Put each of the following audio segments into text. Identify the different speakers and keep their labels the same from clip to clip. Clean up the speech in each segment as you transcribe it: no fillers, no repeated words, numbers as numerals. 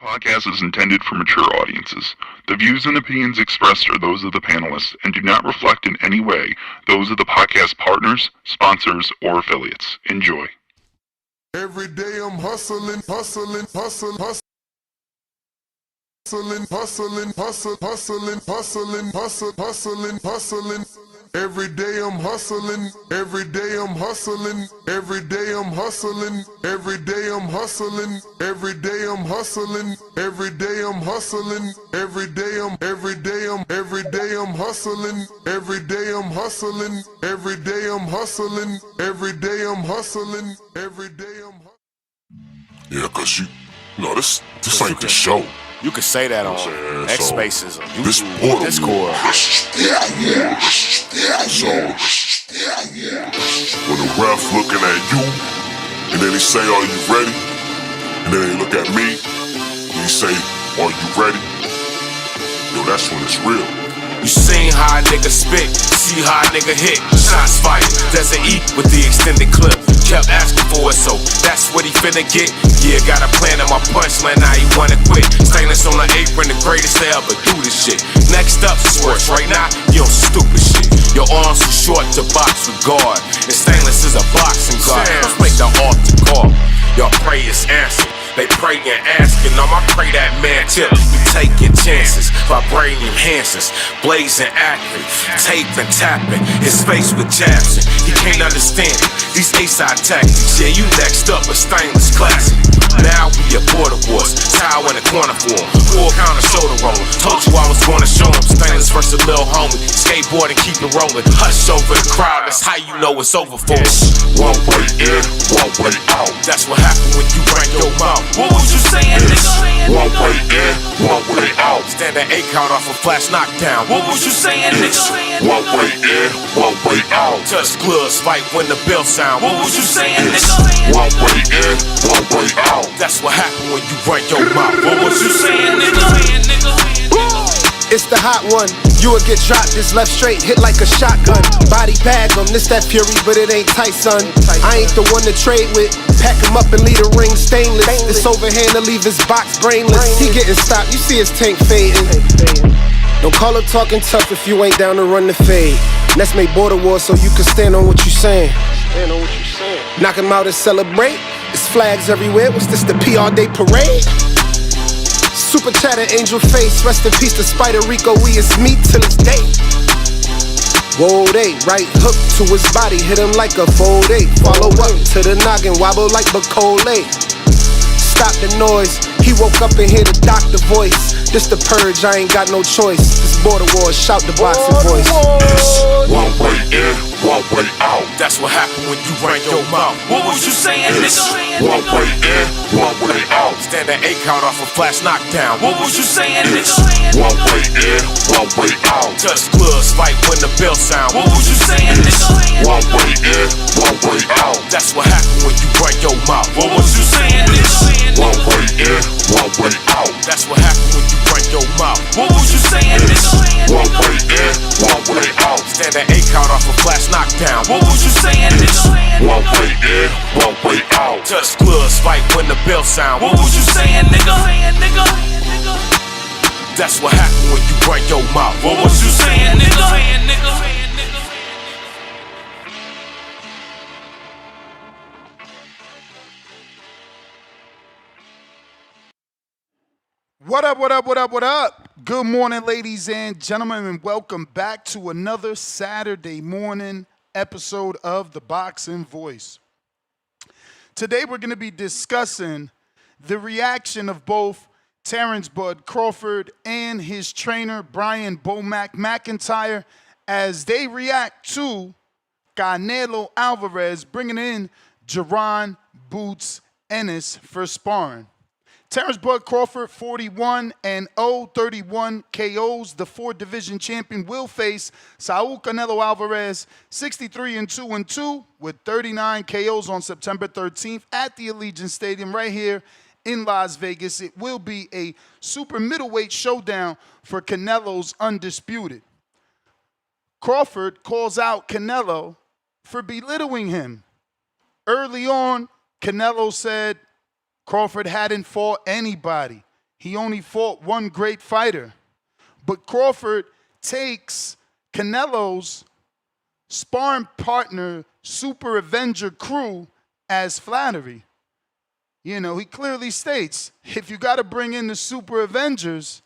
Speaker 1: Podcast is intended for mature audiences. The views and opinions expressed are those of the panelists and do not reflect in any way those of the podcast partners, sponsors, or affiliates. Enjoy.
Speaker 2: Every day I'm hustling, hustling, hustling, hustling. Hustling, hustling, hustling, hustling, hustling, hustling, hustling. Every day I'm hustling, every day I'm hustling, every day I'm hustling, every day I'm hustling, every day I'm hustling, every day I'm hustling, every day I'm every day I'm hustling, every day I'm hustling, every day I'm hustling, every day I'm hustling, every day I'm
Speaker 3: Yeah, cause you know this ain't the show.
Speaker 4: You could say that on X Spaces, on
Speaker 3: This
Speaker 4: YouTube, Discord.
Speaker 3: So when the ref looking at you, and then he say, "Are you ready?" And then he look at me, and he say, "Are you ready?" Yo, that's when it's real.
Speaker 4: You seen how a nigga spit, see how a nigga hit. Shots fired, doesn't eat with the extended clip. Kept asking for it, so that's what he finna get. Yeah, got a plan in my punchline, now he wanna quit. Stainless on the apron, the greatest to ever do this shit. Next up, sports. Right now, you on stupid shit. Your arms too short to box with guard, and stainless is a boxing guard. Let's make the altar call. Your prayers answered. They pray and asking, I pray that man tip. You taking chances, vibrating enhancers, blazing accurate, taping, tapping, his face with jabs. He can't understand it. These A-side tactics, yeah, you next up a stainless classic. Now we at border wars, towel in the corner for him, full counter shoulder roll. Told you I was gonna show him stainless versus a little homie. Skateboard and keep it rolling, hush over the crowd. That's how you know it's over for us.
Speaker 3: One way in, one way out.
Speaker 4: That's what happened when you bring your mouth. What was you saying, nigga?
Speaker 3: One way in, one way out.
Speaker 4: Stand that 8 count off a flash knockdown. What was you saying, nigga?
Speaker 3: One way in, one way out.
Speaker 4: Touch gloves, fight when the bell sound. What was you saying, nigga?
Speaker 3: One way in, one way out.
Speaker 4: That's what happened when you run your mouth. What was you saying, nigga?
Speaker 5: It's the hot one. You will get dropped, this left straight, hit like a shotgun. Body bag him, this that Fury, but it ain't Tyson. I ain't the one to trade with. Pack him up and leave the ring stainless. This overhand to leave his box brainless. He getting stopped, you see his tank fading. Don't call her talking tough if you ain't down to run the fade. Let's make border wars so you can stand on what you saying. Knock him out and celebrate. It's flags everywhere. What's this, the PR Day parade? Super chatter, angel face. Rest in peace to Spider Rico. We is meat till it's day. Whoa, they right hook to his body, hit him like a fold 8. Follow up to the noggin, wobble like Bacole. Stop the noise. He woke up and hear the doctor voice. This the purge, I ain't got no choice. This border war, shout the boxing voice.
Speaker 3: One way in, one way out.
Speaker 4: That's what happened when you ran your mouth. What was you saying, nigga?
Speaker 3: One way in, one way out.
Speaker 4: Stand that 8 count off a flash knockdown. What was you saying, nigga?
Speaker 3: One way in, one way out.
Speaker 4: Touch gloves, fight when the bell sound. What was you saying, nigga?
Speaker 3: One way in, one way out.
Speaker 4: That's what happened when you run your mouth. What was you saying, nigga?
Speaker 3: One way in, one way out.
Speaker 4: That's what happened when you run your mouth. What was you saying, nigga?
Speaker 3: One way in, one way out.
Speaker 4: Stand that 8 count off a flash knockdown. What was you saying, nigga?
Speaker 3: One way in, one way out.
Speaker 4: Touch gloves, fight when the bell sound. What was you saying, nigga? That's what happened when you run your mouth. What was you saying, nigga?
Speaker 6: What up, what up, what up, what up? Good morning, ladies and gentlemen, and welcome back to another Saturday morning episode of The Boxing Voice. Today we're going to be discussing the reaction of both Terence "Bud" Crawford and his trainer Brian "Bomac" McIntyre as they react to Canelo Alvarez bringing in Jaron "Boots" Ennis for sparring. Terence "Bud" Crawford, 41-0, 31 KOs. The 4-division champion will face Saul Canelo Alvarez, 63-2 with 39 KOs on September 13th at the Allegiant Stadium right here in Las Vegas. It will be a super middleweight showdown for Canelo's undisputed. Crawford calls out Canelo for belittling him. Early on, Canelo said Crawford hadn't fought anybody. He only fought one great fighter. But Crawford takes Canelo's sparring partner, Super Avenger crew as flattery. You know, he clearly states, if you got to bring in the Super Avengers,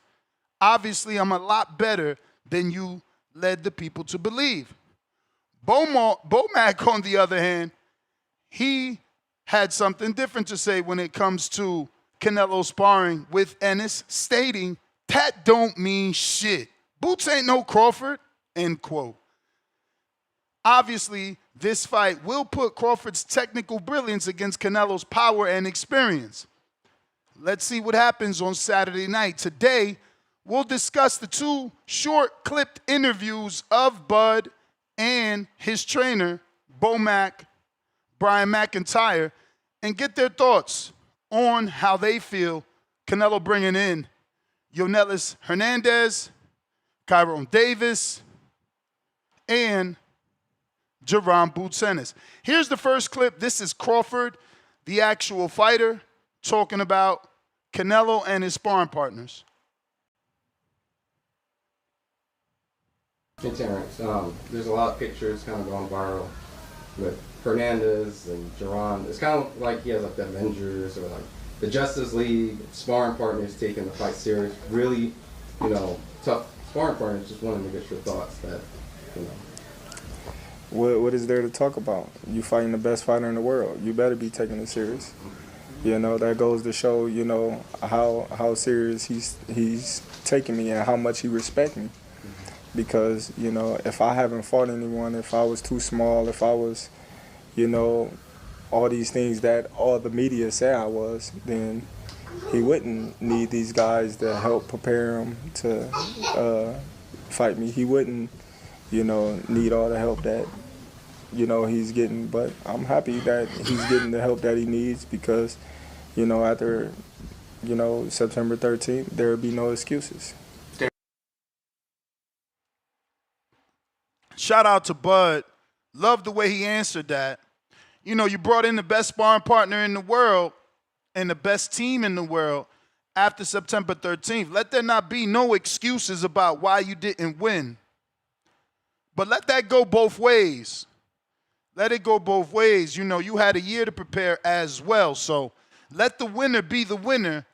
Speaker 6: obviously I'm a lot better than you led the people to believe. Bomac, on the other hand, he had something different to say when it comes to Canelo sparring with Ennis, stating, that don't mean shit. Boots ain't no Crawford, end quote. Obviously, this fight will put Crawford's technical brilliance against Canelo's power and experience. Let's see what happens on Saturday night. Today, we'll discuss the two short-clipped interviews of Bud and his trainer, Bomac, Brian McIntyre, and get their thoughts on how they feel Canelo bringing in Yonelis Hernandez, Jaron Davis, and Jaron Ennis. Here's the first clip. This is Crawford, the actual fighter, talking about Canelo and his sparring partners.
Speaker 7: Hey Terence, there's a lot of pictures kind of going viral with Hernandez and Jaron. It's kind of like he has like the Avengers or like the Justice League sparring partners taking the fight serious. Really, tough sparring partners. Just wanted to get your thoughts that,
Speaker 8: What is there to talk about? You fighting the best fighter in the world. You better be taking it serious. That goes to show, how serious he's taking me and how much he respects me. Because, if I haven't fought anyone, if I was too small, if I was, all these things that all the media say I was, then he wouldn't need these guys to help prepare him to fight me. He wouldn't, need all the help that, he's getting. But I'm happy that he's getting the help that he needs because, after, September 13th, there will be no excuses.
Speaker 6: Shout out to Bud. Love the way he answered that. You brought in the best sparring partner in the world and the best team in the world after September 13th. Let there not be no excuses about why you didn't win. But let that go both ways. Let it go both ways. You had a year to prepare as well. So let the winner be the winner,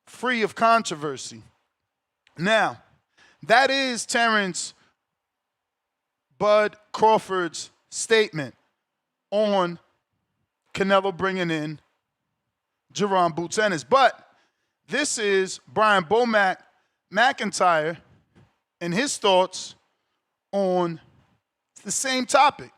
Speaker 6: free of controversy. Now, that is Terence Bud Crawford's statement on Canelo bringing in Jaron Ennis. But this is Brian Bomac McIntyre and his thoughts on the same topic.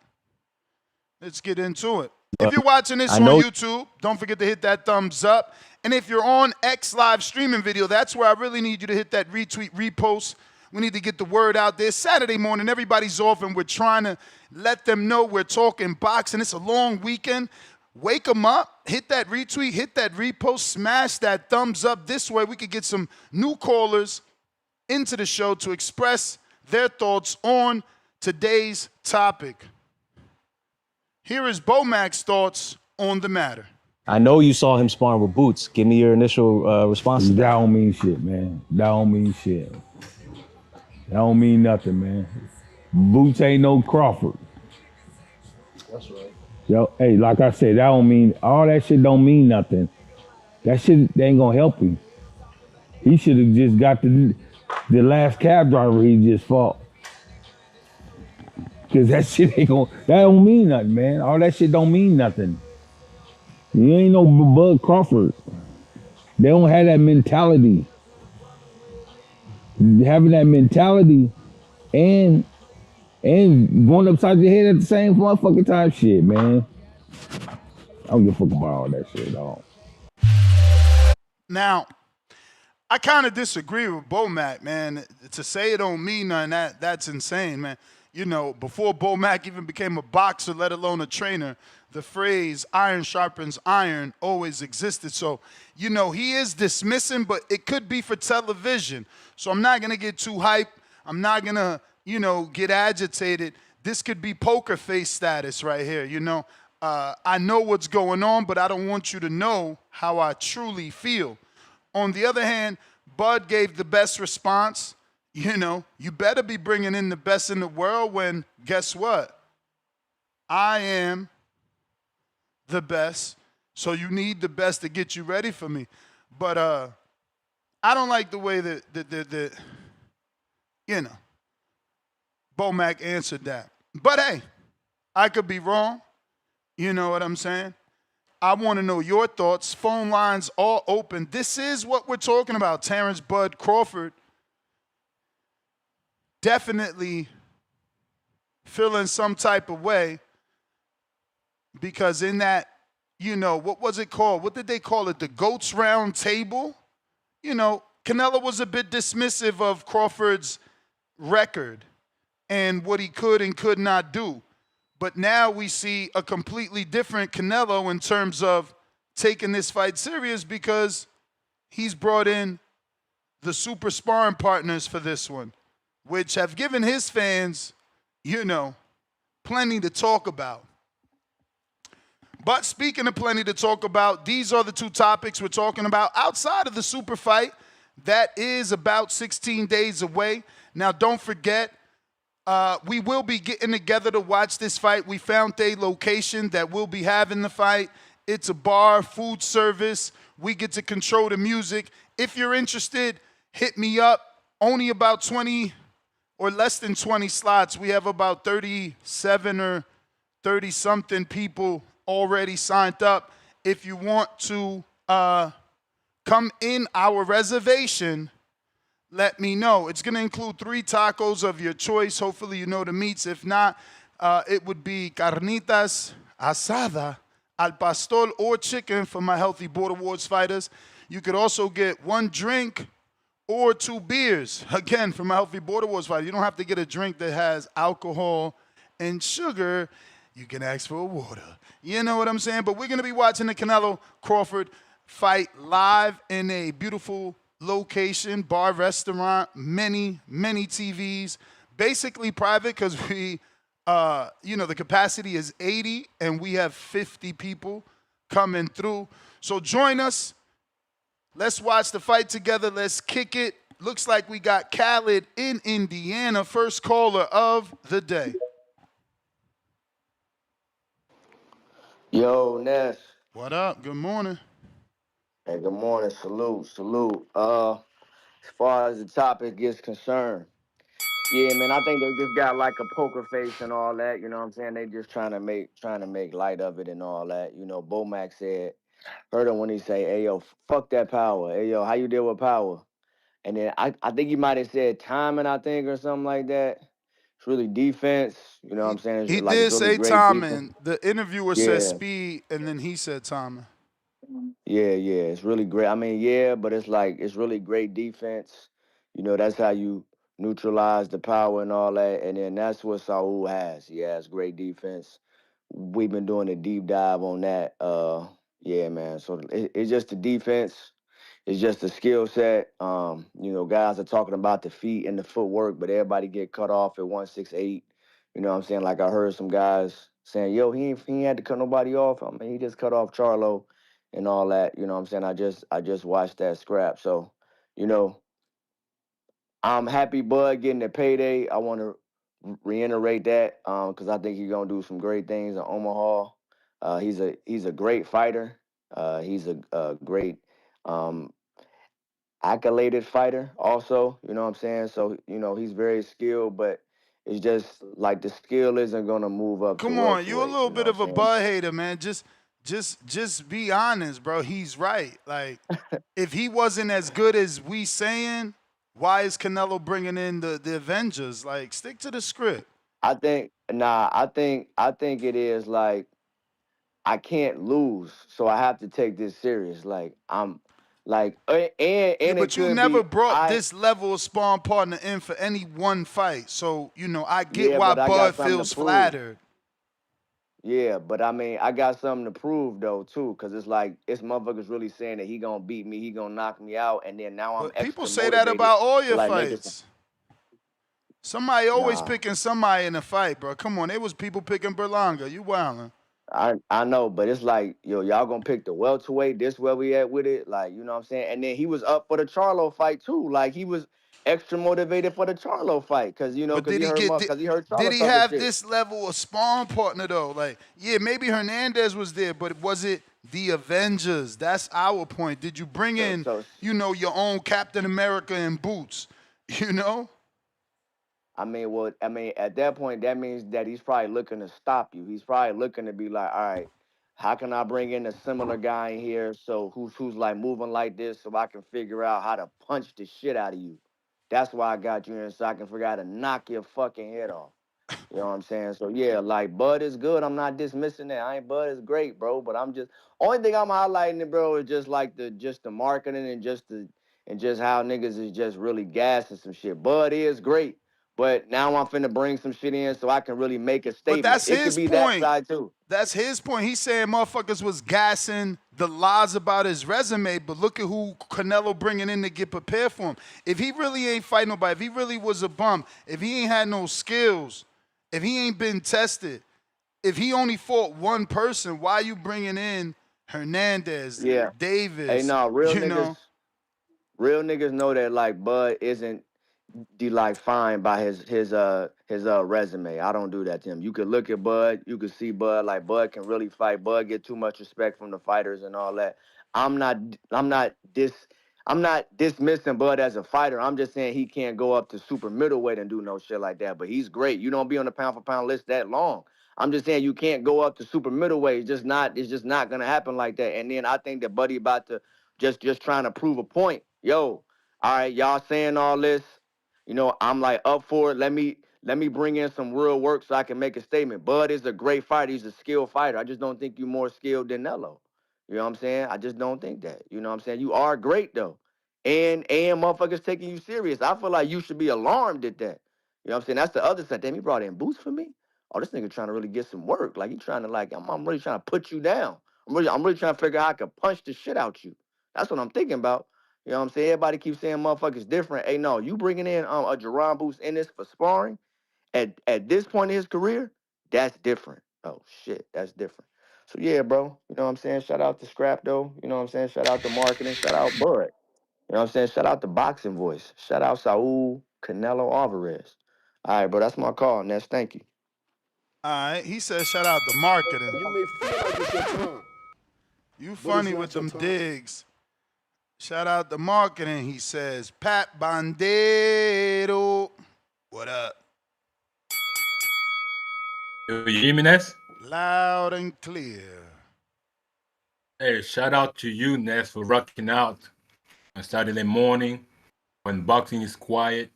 Speaker 6: Let's get into it. If you're watching this on YouTube, don't forget to hit that thumbs up. And if you're on X live streaming video, that's where I really need you to hit that retweet, repost. We need to get the word out there. Saturday morning, everybody's off, and we're trying to let them know we're talking boxing. It's a long weekend. Wake them up. Hit that retweet. Hit that repost. Smash that thumbs up. This way, we could get some new callers into the show to express their thoughts on today's topic. Here is Bomac's thoughts on the matter.
Speaker 9: I know you saw him sparring with Boots. Give me your initial response to that.
Speaker 10: That don't mean shit, man. That don't mean shit. That don't mean nothing, man. Boots ain't no Crawford.
Speaker 9: That's right.
Speaker 10: Yo, hey, like I said, that don't mean, all that shit don't mean nothing. That shit ain't gonna help him. He should have just got the last cab driver he just fought. Cause that shit that don't mean nothing, man. All that shit don't mean nothing. You ain't no Bud Crawford. They don't have that mentality. Having that mentality and going upside your head at the same motherfucking time, shit, man. I don't give a fuck about all that shit at all.
Speaker 6: Now, I kind of disagree with Bomac, man. To say it don't mean nothing, that's insane, man. Before Bomac even became a boxer, let alone a trainer, the phrase iron sharpens iron always existed. So, he is dismissing, but it could be for television. So I'm not going to get too hyped. I'm not going to, get agitated. This could be poker face status right here, I know what's going on, but I don't want you to know how I truly feel. On the other hand, Bud gave the best response. You know, you better be bringing in the best in the world when, guess what? I am the best, so you need the best to get you ready for me. But I don't like the way that you know, Bomac answered that. But hey, I could be wrong. You know what I'm saying? I want to know your thoughts. Phone lines all open. This is what we're talking about. Terence Bud Crawford definitely feeling some type of way because in that, you know, what was it called? What did they call it? The GOATS round table? You know, Canelo was a bit dismissive of Crawford's record and what he could and could not do. But now we see a completely different Canelo in terms of taking this fight serious because he's brought in the super sparring partners for this one, which have given his fans, you know, plenty to talk about. But speaking of plenty to talk about, these are the two topics we're talking about outside of the super fight that is about 16 days away. Now, don't forget, we will be getting together to watch this fight. We found a location that we'll be having the fight. It's a bar, food service. We get to control the music. If you're interested, hit me up. Only about 20 or less than 20 slots. We have about 37 or 30-something people already signed up. If you want to come in our reservation, let me know. It's going to include 3 tacos of your choice. Hopefully you know the meats. If not, it would be carnitas asada, al pastor, or chicken for my Healthy Border Wars fighters. You could also get 1 drink or 2 beers, again, for my Healthy Border Wars fighters. You don't have to get a drink that has alcohol and sugar. You can ask for water. You know what I'm saying? But we're going to be watching the Canelo Crawford fight live in a beautiful location, bar, restaurant, many TVs, basically private because we, you know, the capacity is 80 and we have 50 people coming through. So join us. Let's watch the fight together. Let's kick it. Looks like we got Khaled in Indiana, first caller of the day.
Speaker 11: Yo, Ness.
Speaker 6: What up? Good morning.
Speaker 11: Hey, good morning. Salute. As far as the topic is concerned, yeah, man, I think they just got like a poker face and all that. You know what I'm saying? They just trying to make light of it and all that. You know, Bomac heard him when he say, "Hey, yo, fuck that power. Hey, yo, how you deal with power?" And then I think he might have said timing, I think, or something like that. It's really defense. You know what I'm saying?
Speaker 6: He
Speaker 11: It's
Speaker 6: did
Speaker 11: really
Speaker 6: say
Speaker 11: great
Speaker 6: timing. The interviewer said
Speaker 11: Yeah.
Speaker 6: speed, and then he said timing.
Speaker 11: Yeah, it's really great. I mean, yeah, but it's really great defense. You know, that's how you neutralize the power and all that. And then that's what Saul has. He has great defense. We've been doing a deep dive on that. Yeah, man. So it's just the defense. It's just the skill set. You know, guys are talking about the feet and the footwork, but everybody get cut off at 168. You know what I'm saying? Like I heard some guys saying, yo, he ain't had to cut nobody off. I mean, he just cut off Charlo and all that. You know what I'm saying? I just watched that scrap. So, you know, I'm happy Bud getting the payday. I want to reiterate that because I think he's gonna do some great things in Omaha. He's a great fighter. He's a great accoladed fighter also. You know what I'm saying? So, you know, he's very skilled, but it's just like the skill isn't gonna move up.
Speaker 6: Come
Speaker 11: to
Speaker 6: on, you a
Speaker 11: welterweight,
Speaker 6: little
Speaker 11: you know
Speaker 6: bit
Speaker 11: what
Speaker 6: of a
Speaker 11: I'm saying?
Speaker 6: Bud hater, man. Just be honest, bro. He's right. Like, if he wasn't as good as we saying, why is Canelo bringing in the Avengers? Like, stick to the script.
Speaker 11: I think it is like I can't lose, so I have to take this serious. Like I'm like and
Speaker 6: Yeah,
Speaker 11: it
Speaker 6: but you
Speaker 11: could
Speaker 6: never
Speaker 11: be
Speaker 6: brought this level of sparring partner in for any one fight. So, you know, I get
Speaker 11: yeah,
Speaker 6: why
Speaker 11: but I
Speaker 6: Bud
Speaker 11: got something
Speaker 6: feels
Speaker 11: to prove.
Speaker 6: flattered.
Speaker 11: Yeah, but I mean, I got something to prove though too, because it's like it's motherfuckers really saying that he gonna beat me, he gonna knock me out, and then now I'm
Speaker 6: But people
Speaker 11: extra
Speaker 6: say that
Speaker 11: motivated
Speaker 6: about all
Speaker 11: to
Speaker 6: your
Speaker 11: like make it.
Speaker 6: fights. Somebody always
Speaker 11: Nah,
Speaker 6: picking somebody in a fight, bro. Come on, it was people picking Berlanga. You wildin'.
Speaker 11: I know, but it's like, yo, y'all gonna pick the welterweight. This where we at with it, like, you know what I'm saying. And then he was up for the Charlo fight too. Like he was extra motivated for the Charlo fight, cause you know,
Speaker 6: But
Speaker 11: cause he heard
Speaker 6: did,
Speaker 11: cause he heard
Speaker 6: did
Speaker 11: Charlo
Speaker 6: he
Speaker 11: talking
Speaker 6: have
Speaker 11: shit.
Speaker 6: this level of sparring partner though? Like, yeah, maybe Hernandez was there, but was it the Avengers? That's our point. Did you bring
Speaker 11: So
Speaker 6: in,
Speaker 11: so
Speaker 6: your own Captain America in boots? You know?
Speaker 11: I mean, at that point, that means that he's probably looking to stop you. He's probably looking to be like, all right, how can I bring in a similar guy in here so who's like moving like this so I can figure out how to punch the shit out of you. That's why I got you in so I can figure out how to knock your fucking head off. You know what I'm saying? So yeah, like Bud is good. I'm not dismissing that. I ain't Bud is great, bro. But I'm just only thing I'm highlighting it, bro, is just like the marketing and just how niggas is just really gassing some shit. Bud is great. But now I'm finna bring some shit in so I can really make a
Speaker 6: But
Speaker 11: statement.
Speaker 6: that's
Speaker 11: It could
Speaker 6: his
Speaker 11: be that
Speaker 6: point.
Speaker 11: side too.
Speaker 6: That's his point. He's saying motherfuckers was gassing the lies about his resume, but look at who Canelo bringing in to get prepared for him. If he really ain't fight nobody, if he really was a bum, if he ain't had no skills, if he ain't been tested, if he only fought one person, why you bringing in Hernandez,
Speaker 11: Yeah. Hey,
Speaker 6: Davis,
Speaker 11: no,
Speaker 6: you know?
Speaker 11: real niggas know that like Bud isn't like fine by his resume. I don't do that to him. You could look at Bud, you could see Bud, like Bud can really fight. Bud get too much respect from the fighters and all that. I'm not I'm not dis I'm not dismissing Bud as a fighter. I'm just saying he can't go up to super middleweight and do no shit like that. But he's great. You don't be on the pound for pound list that long. I'm just saying you can't go up to super middleweight. It's just not gonna happen like that. And then I think that Buddy about to just trying to prove a point. Yo, all right, y'all saying all this. I'm like up for it. Let me bring in some real work so I can make a statement. Bud is a great fighter. He's a skilled fighter. I just don't think you're more skilled than Nello. You know what I'm saying? I just don't think that. You know what I'm saying? You are great though. And motherfuckers taking you serious. I feel like you should be alarmed at that. You know what I'm saying? That's the other side. Damn, he brought in boots for me. Oh, this nigga trying to really get some work. Like he trying to I'm really trying to put you down. I'm really trying to figure out how I can punch the shit out you. That's what I'm thinking about. You know what I'm saying? Everybody keeps saying motherfuckers different. Hey, no, you bringing in a Jaron Ennis for sparring at this point in his career, that's different. Oh shit, that's different. So yeah, bro. You know what I'm saying? Shout out to Scrap though. You know what I'm saying? Shout out to marketing. Shout out Bud. You know what I'm saying? Shout out to Boxing Voice. Shout out Saul Canelo Alvarez. All right, bro. That's my call. Ness, thank you.
Speaker 6: All right, he said shout out to marketing.
Speaker 5: You may feel like it's your time,
Speaker 6: You
Speaker 5: but it's
Speaker 6: funny
Speaker 5: not
Speaker 6: with
Speaker 5: your
Speaker 6: them
Speaker 5: time.
Speaker 6: digs. Shout out to marketing, he says. Pat Bandero. What up?
Speaker 12: You hear me, Ness?
Speaker 6: Loud and clear.
Speaker 12: Hey, shout out to you, Ness, for rocking out on Saturday morning when boxing is quiet.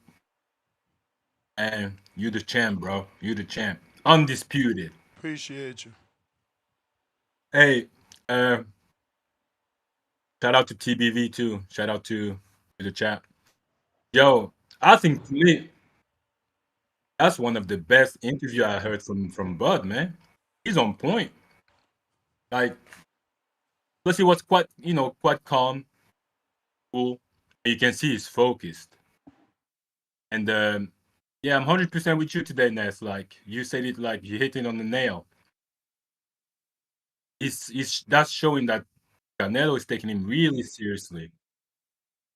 Speaker 12: And you the champ, bro. You the champ. Undisputed.
Speaker 6: Appreciate you.
Speaker 12: Hey, uh, shout out to TBV too. Shout out to the chat. Yo, I think to me, that's one of the best interview I heard from Bud, man. He's on point. Like, plus he was quite calm, cool. You can see he's focused. And yeah, I'm 100% with you today, Ness. Like you said it, like you hit it on the nail. It's that's showing that Canelo is taking him really seriously.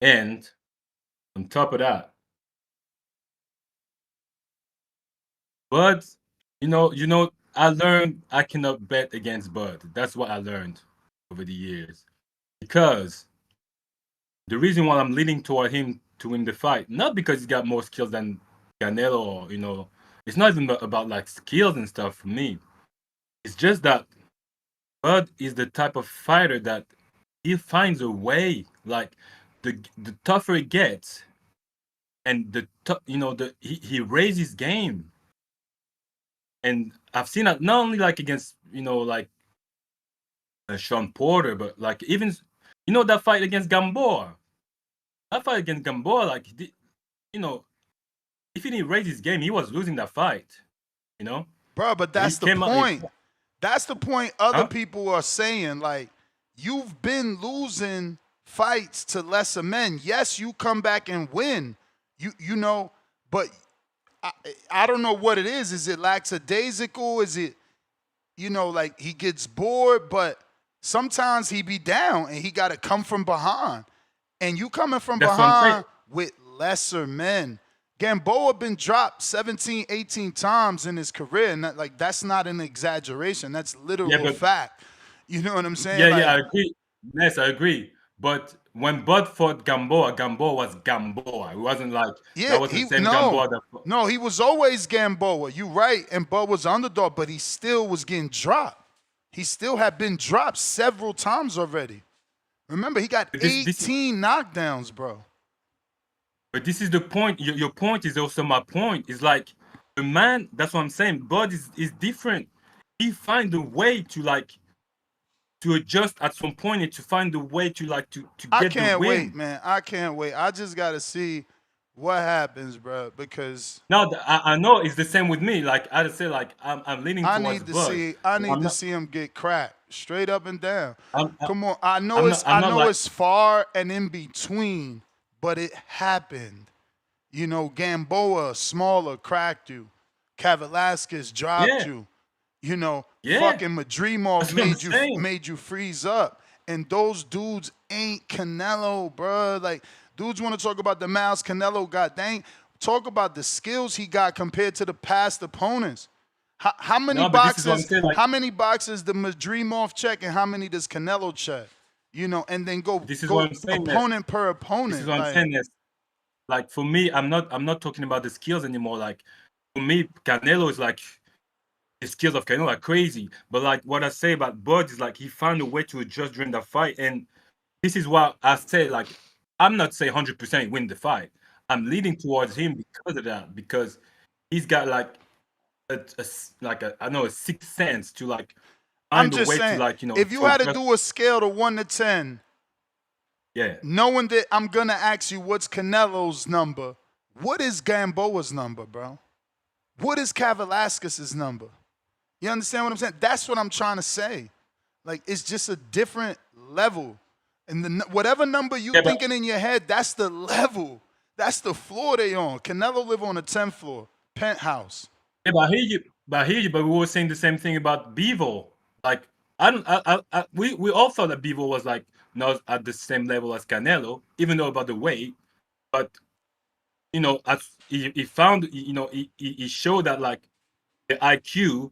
Speaker 12: And on top of that, Bud, I learned I cannot bet against Bud. That's what I learned over the years. Because the reason why I'm leaning toward him to win the fight, not because he's got more skills than Canelo, it's not even about like skills and stuff for me. It's just that Bud is the type of fighter that he finds a way. Like the tougher it gets, and he raises game. And I've seen that not only like against like Sean Porter, but like even that fight against Gamboa. That fight against Gamboa, like you know, if he didn't raise his game, he was losing that fight. You know,
Speaker 6: Bro, but
Speaker 12: he
Speaker 6: that's the
Speaker 12: came out.
Speaker 6: point. That's the point other
Speaker 12: Huh?
Speaker 6: people are saying. Like, you've been losing fights to lesser men. Yes, you come back and win. But I don't know what it is. Is it lackadaisical? Is it like he gets bored, but sometimes he be down and he got to come from behind. And you coming from
Speaker 12: That's what I'm saying.
Speaker 6: behind with lesser men. Gamboa been dropped 17, 18 times in his career, and that's not an exaggeration. That's literal
Speaker 12: But
Speaker 6: fact. You know what I'm saying?
Speaker 12: yeah, I agree. Yes, I agree. But when Bud fought Gamboa, Gamboa was Gamboa. It wasn't like that was the same Gamboa that fought.
Speaker 6: No, he was always Gamboa. You right, and Bud was underdog, but he still was getting dropped. He still had been dropped several times already. Remember, he got 18 knockdowns, bro.
Speaker 12: But this is the point. Your point is also my point. It's like the man. That's what I'm saying. Bud is different. He find a way to adjust at some point and to find a way to get the win.
Speaker 6: I can't wait, man. I can't wait. I just gotta see what happens, bro. Because
Speaker 12: no, I know it's the same with me. Like I say, like I'm leaning towards Bud.
Speaker 6: I need to see him get cracked straight up and down. Come on, I know
Speaker 12: like,
Speaker 6: it's far and in between, but it happened. Gamboa, smaller, cracked you. Velasquez dropped you. Fucking Madrimov made you freeze up. And those dudes ain't Canelo, bro. Like, dudes want to talk about the miles Canelo got. They ain't talk about the skills he got compared to the past opponents. How many boxes? How many boxes the Madrimov check, and how many does Canelo check? And then go opponent per opponent.
Speaker 12: This is what I'm saying. Like for me, I'm not talking about the skills anymore. Like for me, Canelo is like the skills of Canelo are crazy. But like what I say about Bud is like he found a way to adjust during the fight, and this is what I say. Like I'm not saying 100% win the fight. I'm leading towards him because of that, because he's got like a sixth sense to like
Speaker 6: find a way to like if you had to do a scale to 1 to 10.
Speaker 12: Yeah.
Speaker 6: Knowing that I'm gonna ask you what's Canelo's number, what is Gamboa's number, bro? What is Velasquez's number? You understand what I'm saying? That's what I'm trying to say. Like it's just a different level, and whatever number you thinking in your head, that's the level, that's the floor they on. Canelo live on the 10th floor, penthouse.
Speaker 12: Yeah, but I hear you. But we were saying the same thing about Bivol. Like we all thought that Bivol was like not at the same level as Canelo, even though about the weight. But as he found, he showed that like the IQ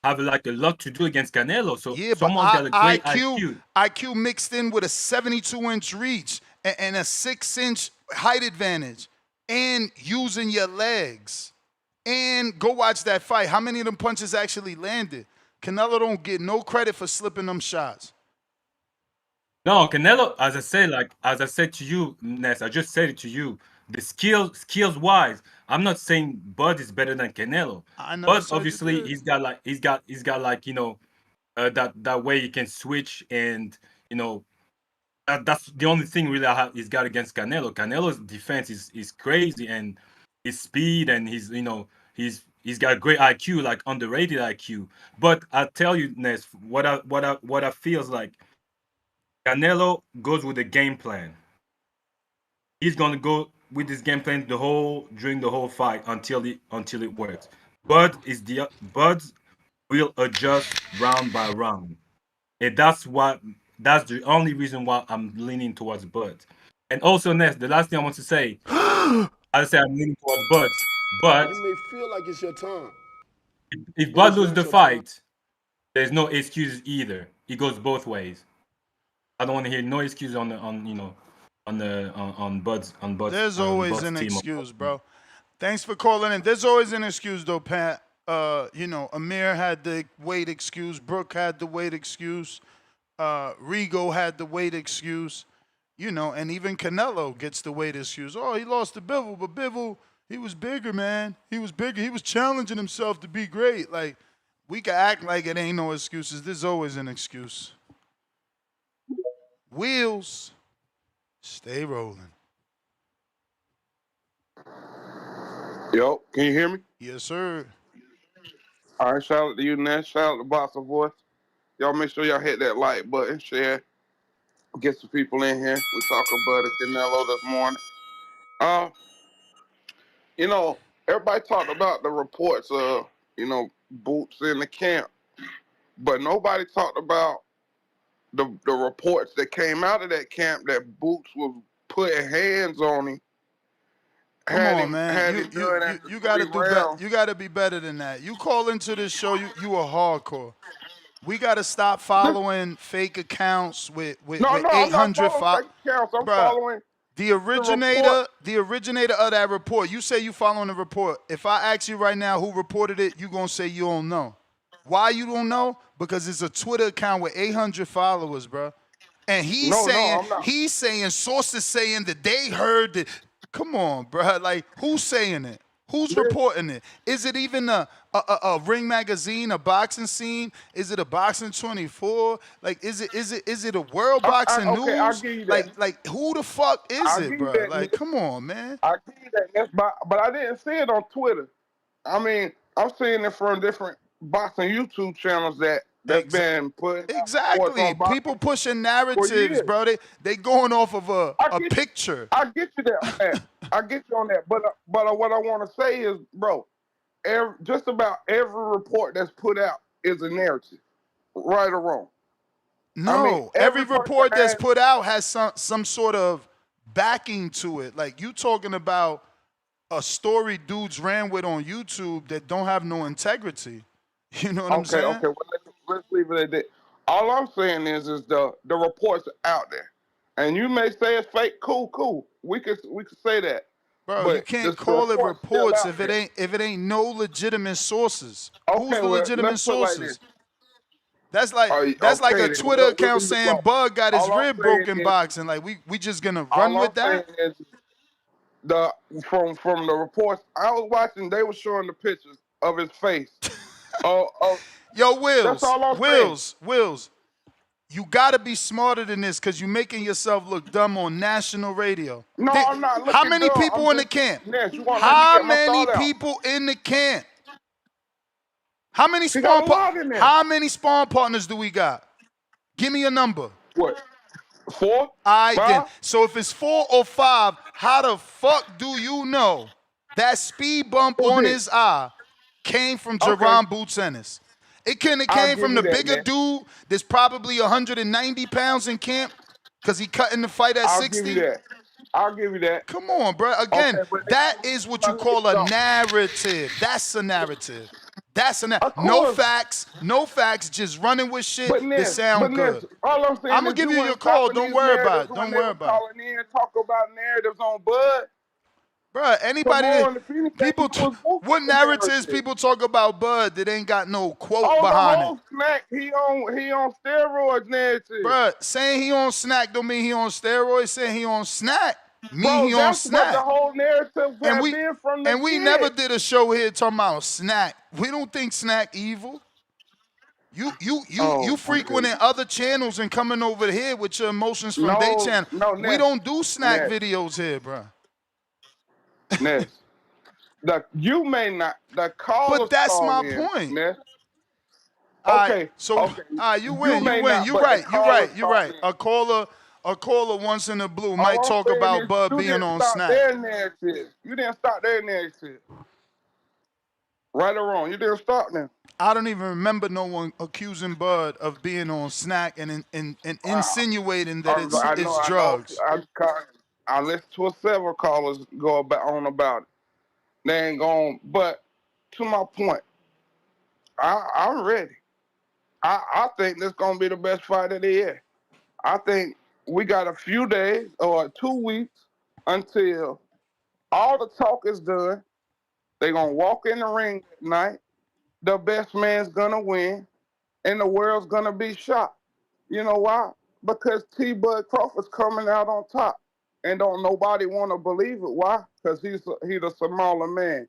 Speaker 12: have like a lot to do against Canelo. So
Speaker 6: yeah,
Speaker 12: someone's got a great IQ.
Speaker 6: IQ mixed in with a 72-inch reach and a 6-inch height advantage, and using your legs. And go watch that fight. How many of them punches actually landed? Canelo don't get no credit for slipping them shots.
Speaker 12: No, Canelo, as I said to you, Ness, I just said it to you. The skills wise, I'm not saying Bud is better than Canelo. But obviously he's got like that way he can switch, and that's the only thing really he's got against Canelo. Canelo's defense is crazy, and his speed, and he's got a great IQ, like underrated IQ. But I tell you, Ness, what I feels like, Canelo goes with a game plan. He's gonna go with this game plan during the whole fight until it works. Bud will adjust round by round, and that's the only reason why I'm leaning towards Bud. And also, Ness, the last thing I want to say, I say I'm leaning towards Bud, but
Speaker 5: you may feel like it's your time.
Speaker 12: If Bud loses the fight, there's no excuses either. It goes both ways. I don't want to hear no excuse on Bud's.
Speaker 6: There's always an excuse, bro. Thanks for calling in. There's always an excuse, though, Pat. Amir had the weight excuse. Brooke had the weight excuse. Rigo had the weight excuse. And even Canelo gets the weight excuse. Oh, he lost to Bivol, but Bivol, he was bigger, man. He was bigger. He was challenging himself to be great. Like, we can act like it ain't no excuses. There's always an excuse. Wheels, stay rolling.
Speaker 13: Yo, can you hear me?
Speaker 6: Yes, sir.
Speaker 13: All right, shout out to you, Ness. Shout out to Boxer Voice. Y'all make sure y'all hit that like button, share, get some people in here. We talking about Canelo this morning. Everybody talked about the reports of, Boots in the camp. But nobody talked about the reports that came out of that camp that Boots was putting hands on him.
Speaker 6: Come on, man.
Speaker 13: Had
Speaker 6: You
Speaker 13: him
Speaker 6: you
Speaker 13: done
Speaker 6: you
Speaker 13: after
Speaker 6: you
Speaker 13: 3
Speaker 6: gotta do better.
Speaker 13: rounds.
Speaker 6: You gotta be better than that. You call into this show, you are hardcore. We gotta stop following fake accounts with
Speaker 13: No, I'm not
Speaker 6: 800
Speaker 13: following
Speaker 6: fo-
Speaker 13: fake accounts. I'm
Speaker 6: Bruh,
Speaker 13: following
Speaker 6: the
Speaker 13: the report.
Speaker 6: originator of that report. You say you following the report. If I ask you right now who reported it, you gonna say you don't know. Why you don't know? Because it's a Twitter account with 800 followers, bruh. And
Speaker 13: No, I'm not.
Speaker 6: he's saying sources saying that they heard that. Come on, bruh. Like who's saying it? Who's reporting it? Is it even a Ring magazine, a boxing scene? Is it a Boxing 24? Like is it a World Boxing
Speaker 13: Okay, I'll
Speaker 6: News?
Speaker 13: give you that.
Speaker 6: Like who the fuck is
Speaker 13: I'll
Speaker 6: it,
Speaker 13: give you
Speaker 6: bruh?
Speaker 13: that,
Speaker 6: Like
Speaker 13: Nick.
Speaker 6: come on, man.
Speaker 13: I'll give you that, Nick. But I didn't see it on Twitter. I mean, I'm seeing it from different boxing YouTube channels that's been put reports
Speaker 6: Exactly.
Speaker 13: on
Speaker 6: People
Speaker 13: boxing
Speaker 6: pushing
Speaker 13: for
Speaker 6: narratives,
Speaker 13: years.
Speaker 6: bro. They going off of a picture.
Speaker 13: I get you there on that. I get you on that. But what I want to say is, bro, just about every report that's put out is a narrative, right or wrong. I mean,
Speaker 6: No, every
Speaker 13: every person
Speaker 6: report that's
Speaker 13: has.
Speaker 6: put out has some sort of backing to it. Like you talking about a story dudes ran with on YouTube that don't have no integrity. You know what I'm
Speaker 13: Okay.
Speaker 6: saying?
Speaker 13: Well, let's leave it at that. All I'm saying is the reports are out there, and you may say it's fake. Cool. We could say that,
Speaker 6: Bro, you
Speaker 13: but
Speaker 6: can't
Speaker 13: the
Speaker 6: call it
Speaker 13: reports still
Speaker 6: reports
Speaker 13: out
Speaker 6: if
Speaker 13: there.
Speaker 6: it ain't no legitimate sources. Who's
Speaker 13: Okay.
Speaker 6: the
Speaker 13: Well,
Speaker 6: legitimate
Speaker 13: let's put it like this.
Speaker 6: sources? That's like
Speaker 13: Okay
Speaker 6: a
Speaker 13: then.
Speaker 6: Twitter
Speaker 13: We'll
Speaker 6: account
Speaker 13: leave it
Speaker 6: saying
Speaker 13: alone.
Speaker 6: Bud got his
Speaker 13: All I'm
Speaker 6: rib
Speaker 13: saying
Speaker 6: broken
Speaker 13: is,
Speaker 6: boxing. Like we just gonna run
Speaker 13: all I'm
Speaker 6: with
Speaker 13: saying
Speaker 6: that?
Speaker 13: is the from the reports I was watching, they were showing the pictures of his face. Oh,
Speaker 6: Yo,
Speaker 13: that's
Speaker 6: Wills,
Speaker 13: all I'm saying.
Speaker 6: Wills, you gotta be smarter than this because you're making yourself look dumb on national radio.
Speaker 13: No, I'm not
Speaker 6: How
Speaker 13: looking
Speaker 6: many
Speaker 13: dumb.
Speaker 6: people
Speaker 13: I'm
Speaker 6: in the
Speaker 13: just
Speaker 6: camp?
Speaker 13: Ness. You want to let me
Speaker 6: How
Speaker 13: get my
Speaker 6: many
Speaker 13: thought out?
Speaker 6: people in the camp? How many
Speaker 13: He got a lot in there.
Speaker 6: How many spawn partners do we got? Give me a number.
Speaker 13: What? 4?
Speaker 6: All right, then.
Speaker 13: 5?
Speaker 6: So if it's 4 or 5, how the fuck do you know that speed bump
Speaker 13: Who
Speaker 6: on
Speaker 13: did?
Speaker 6: his eye came from
Speaker 13: Okay,
Speaker 6: Jaron Boots Ennis? It couldn't have
Speaker 13: I'll
Speaker 6: came
Speaker 13: give
Speaker 6: from
Speaker 13: you
Speaker 6: the
Speaker 13: that,
Speaker 6: bigger
Speaker 13: Ness.
Speaker 6: dude that's probably 190 pounds in camp because he cut in the fight at
Speaker 13: I'll give you
Speaker 6: 60.
Speaker 13: that. I'll give you that.
Speaker 6: Come on, bro.
Speaker 13: Okay,
Speaker 6: Again,
Speaker 13: but
Speaker 6: that is what you
Speaker 13: let me
Speaker 6: call a
Speaker 13: go.
Speaker 6: narrative. That's a narrative.
Speaker 13: Of
Speaker 6: No
Speaker 13: course.
Speaker 6: facts, just running with shit
Speaker 13: But
Speaker 6: that
Speaker 13: Ness,
Speaker 6: sound good.
Speaker 13: all I'm
Speaker 6: I'm
Speaker 13: saying
Speaker 6: gonna
Speaker 13: is
Speaker 6: give
Speaker 13: you
Speaker 6: you your
Speaker 13: weren't
Speaker 6: call.
Speaker 13: stopping
Speaker 6: Don't
Speaker 13: these
Speaker 6: worry about
Speaker 13: narratives
Speaker 6: it.
Speaker 13: when
Speaker 6: Don't
Speaker 13: they
Speaker 6: worry
Speaker 13: was
Speaker 6: about it.
Speaker 13: calling in and talk about narratives on Bud.
Speaker 6: Bruh, anybody
Speaker 13: Tomorrow
Speaker 6: that
Speaker 13: in the Phoenix game,
Speaker 6: people
Speaker 13: it was Boots
Speaker 6: what
Speaker 13: the
Speaker 6: narratives
Speaker 13: narrative.
Speaker 6: people talk about Bud that ain't got no quote
Speaker 13: Oh, the
Speaker 6: behind it.
Speaker 13: whole snack, he on steroids narrative.
Speaker 6: Bruh, saying he on snack don't mean he on steroids. Saying he on snack mean
Speaker 13: Bro,
Speaker 6: he on
Speaker 13: that's what the
Speaker 6: snack.
Speaker 13: whole narrative
Speaker 6: And
Speaker 13: have
Speaker 6: we
Speaker 13: been from the
Speaker 6: never
Speaker 13: get.
Speaker 6: did a show here talking about snack. We don't think snack evil. You
Speaker 13: Oh, my
Speaker 6: frequenting
Speaker 13: goodness.
Speaker 6: other channels and coming over here with your emotions from their
Speaker 13: No,
Speaker 6: channel. We
Speaker 13: Ness,
Speaker 6: don't do snack
Speaker 13: Ness,
Speaker 6: videos here, bruh.
Speaker 13: Ness. You may not, the
Speaker 6: But
Speaker 13: callers
Speaker 6: that's
Speaker 13: call
Speaker 6: my
Speaker 13: in,
Speaker 6: point.
Speaker 13: Ness.
Speaker 6: All right,
Speaker 13: Okay,
Speaker 6: so
Speaker 13: okay.
Speaker 6: you
Speaker 13: You
Speaker 6: win.
Speaker 13: may not,
Speaker 6: You
Speaker 13: but the
Speaker 6: right.
Speaker 13: callers
Speaker 6: You
Speaker 13: call
Speaker 6: right.
Speaker 13: in.
Speaker 6: A caller once in the blue might
Speaker 13: All I'm
Speaker 6: talk
Speaker 13: saying
Speaker 6: about
Speaker 13: is
Speaker 6: Bud
Speaker 13: you
Speaker 6: being
Speaker 13: didn't
Speaker 6: on
Speaker 13: stop
Speaker 6: snack.
Speaker 13: their narrative. You didn't stop their narrative. Right or wrong, you didn't stop them.
Speaker 6: I don't even remember no one accusing Bud of being on snack and insinuating that it's
Speaker 13: I
Speaker 6: drugs.
Speaker 13: know. I listened to several callers go about it. They ain't going, but to my point, I'm ready. I think this gonna be the best fight of the year. I think we got a few days or 2 weeks until all the talk is done. They're gonna walk in the ring at night. The best man's gonna win, and the world's gonna be shocked. You know why? Because T. Bud Crawford's coming out on top, and don't nobody want to believe it. Why? Because he's a smaller man.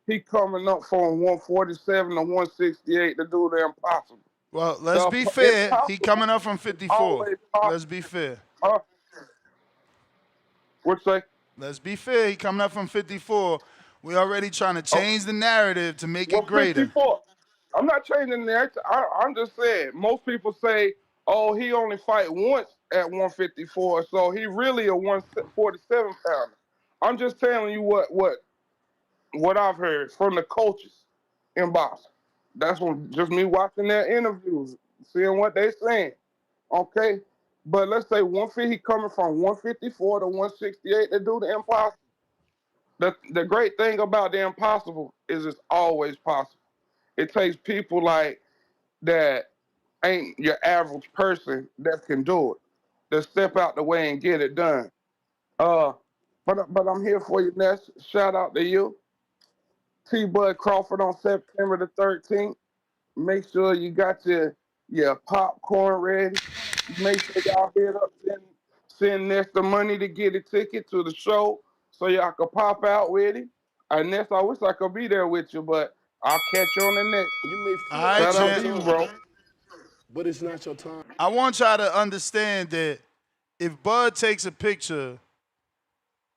Speaker 13: He coming up from 147 to 168 to do the impossible.
Speaker 6: Well, let's be fair. He coming up from
Speaker 13: Is
Speaker 6: 54.
Speaker 13: always possible.
Speaker 6: Let's be fair.
Speaker 13: What's that?
Speaker 6: Let's be fair. He coming up from 54. We already trying to change the narrative to make it greater.
Speaker 13: 54. I'm not changing the narrative. I'm just saying. Most people say, "Oh, he only fight once at 154, so he really a 147 pounder." I'm just telling you what I've heard from the coaches in boxing. That's when just me watching their interviews, seeing what they saying. Okay, but let's say 150, he coming from 154 to 168 to do the impossible. The great thing about the impossible is it's always possible. It takes people like that ain't your average person that can do it. That step out the way and get it done. Uh, but I'm here for you, Ness. Shout out to you, T. Bud Crawford on September the 13th. Make sure you got your popcorn ready. Make sure y'all hit up send Ness the money to get a ticket to the show so y'all can pop out with it. Ness, I wish I could be there with you, but I'll catch you on the next.
Speaker 6: All right,
Speaker 13: Shout out to
Speaker 6: champ.
Speaker 13: you, bro.
Speaker 5: But it's not your time.
Speaker 6: I want y'all to understand that if Bud takes a picture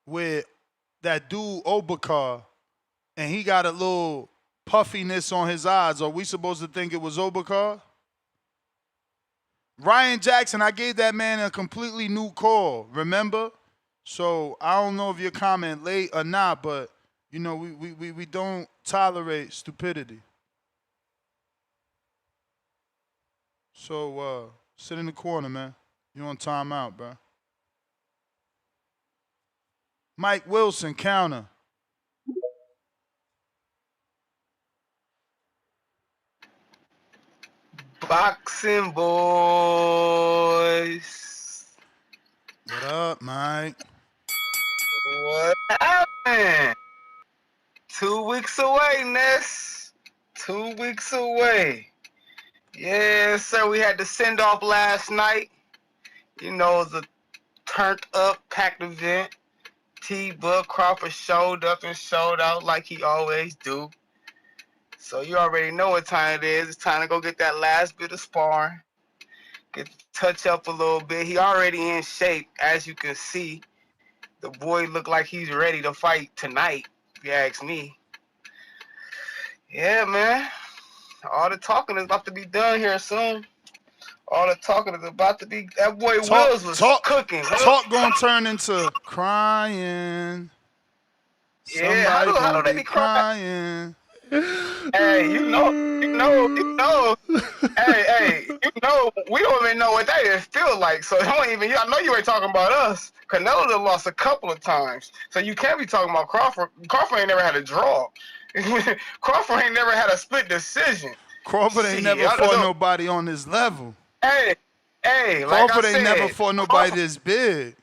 Speaker 6: with that dude Obakar and he got a little puffiness on his eyes, are we supposed to think it was Obakar? Ryan Jackson, I gave that man a completely new call, remember? So I don't know if your comment late or not, but you know, we don't tolerate stupidity. So sit in the corner, man. You on timeout, bro. Mike Wilson, counter.
Speaker 14: Boxing boys.
Speaker 6: What up, Mike?
Speaker 14: What happened? 2 weeks away, Ness. 2 weeks away. Yeah, sir. We had the send off last night. You know, the turned up, packed event. T. Bud Crawford showed up and showed out like he always do. So you already know what time it is. It's time to go get that last bit of sparring. Get touch up a little bit. He already in shape, as you can see. The boy look like he's ready to fight tonight, if you ask me. Yeah, man. All the talking is about to be done here soon. All the talking is about to be. That boy Wills was cooking.
Speaker 6: Talk gonna turn into crying.
Speaker 14: Yeah,
Speaker 6: Somebody
Speaker 14: how
Speaker 6: gonna
Speaker 14: do they
Speaker 6: be
Speaker 14: be crying? Hey, you know. Hey, we don't even know what that is feel like. So don't even. I know you ain't talking about us. Canelo done lost a couple of times, so you can't be talking about Crawford. Crawford ain't never had a draw. Crawford ain't never had a split decision.
Speaker 6: Crawford ain't never fought nobody on this level.
Speaker 14: Hey,
Speaker 6: Crawford
Speaker 14: like
Speaker 6: ain't never fought nobody this big.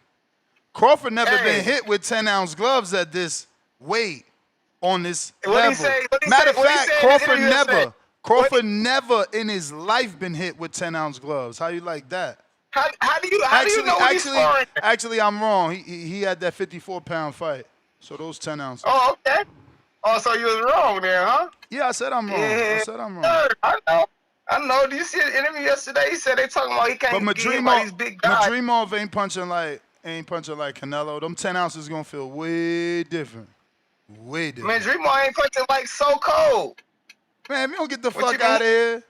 Speaker 6: Crawford never been hit with 10-ounce gloves at this weight on this level. Matter of fact, Crawford never in his life been hit with 10-ounce gloves. How you like that?
Speaker 14: How do you know what he's sparring?
Speaker 6: Actually, I'm wrong. He had that 54-pound fight. So those 10 ounces.
Speaker 14: Oh, okay. Oh, so you was wrong there, huh?
Speaker 6: Yeah, I said I'm wrong.
Speaker 14: Yeah.
Speaker 6: I said I'm wrong.
Speaker 14: I know. Did you see the interview yesterday? He said they talking about he can't get hit by these big guys.
Speaker 6: Madrimov ain't punching like Canelo. Them 10 ounces gonna feel way different. Way different.
Speaker 14: Man, Madrimov ain't punching like So Cold.
Speaker 6: Man, if you don't get the fuck out of here.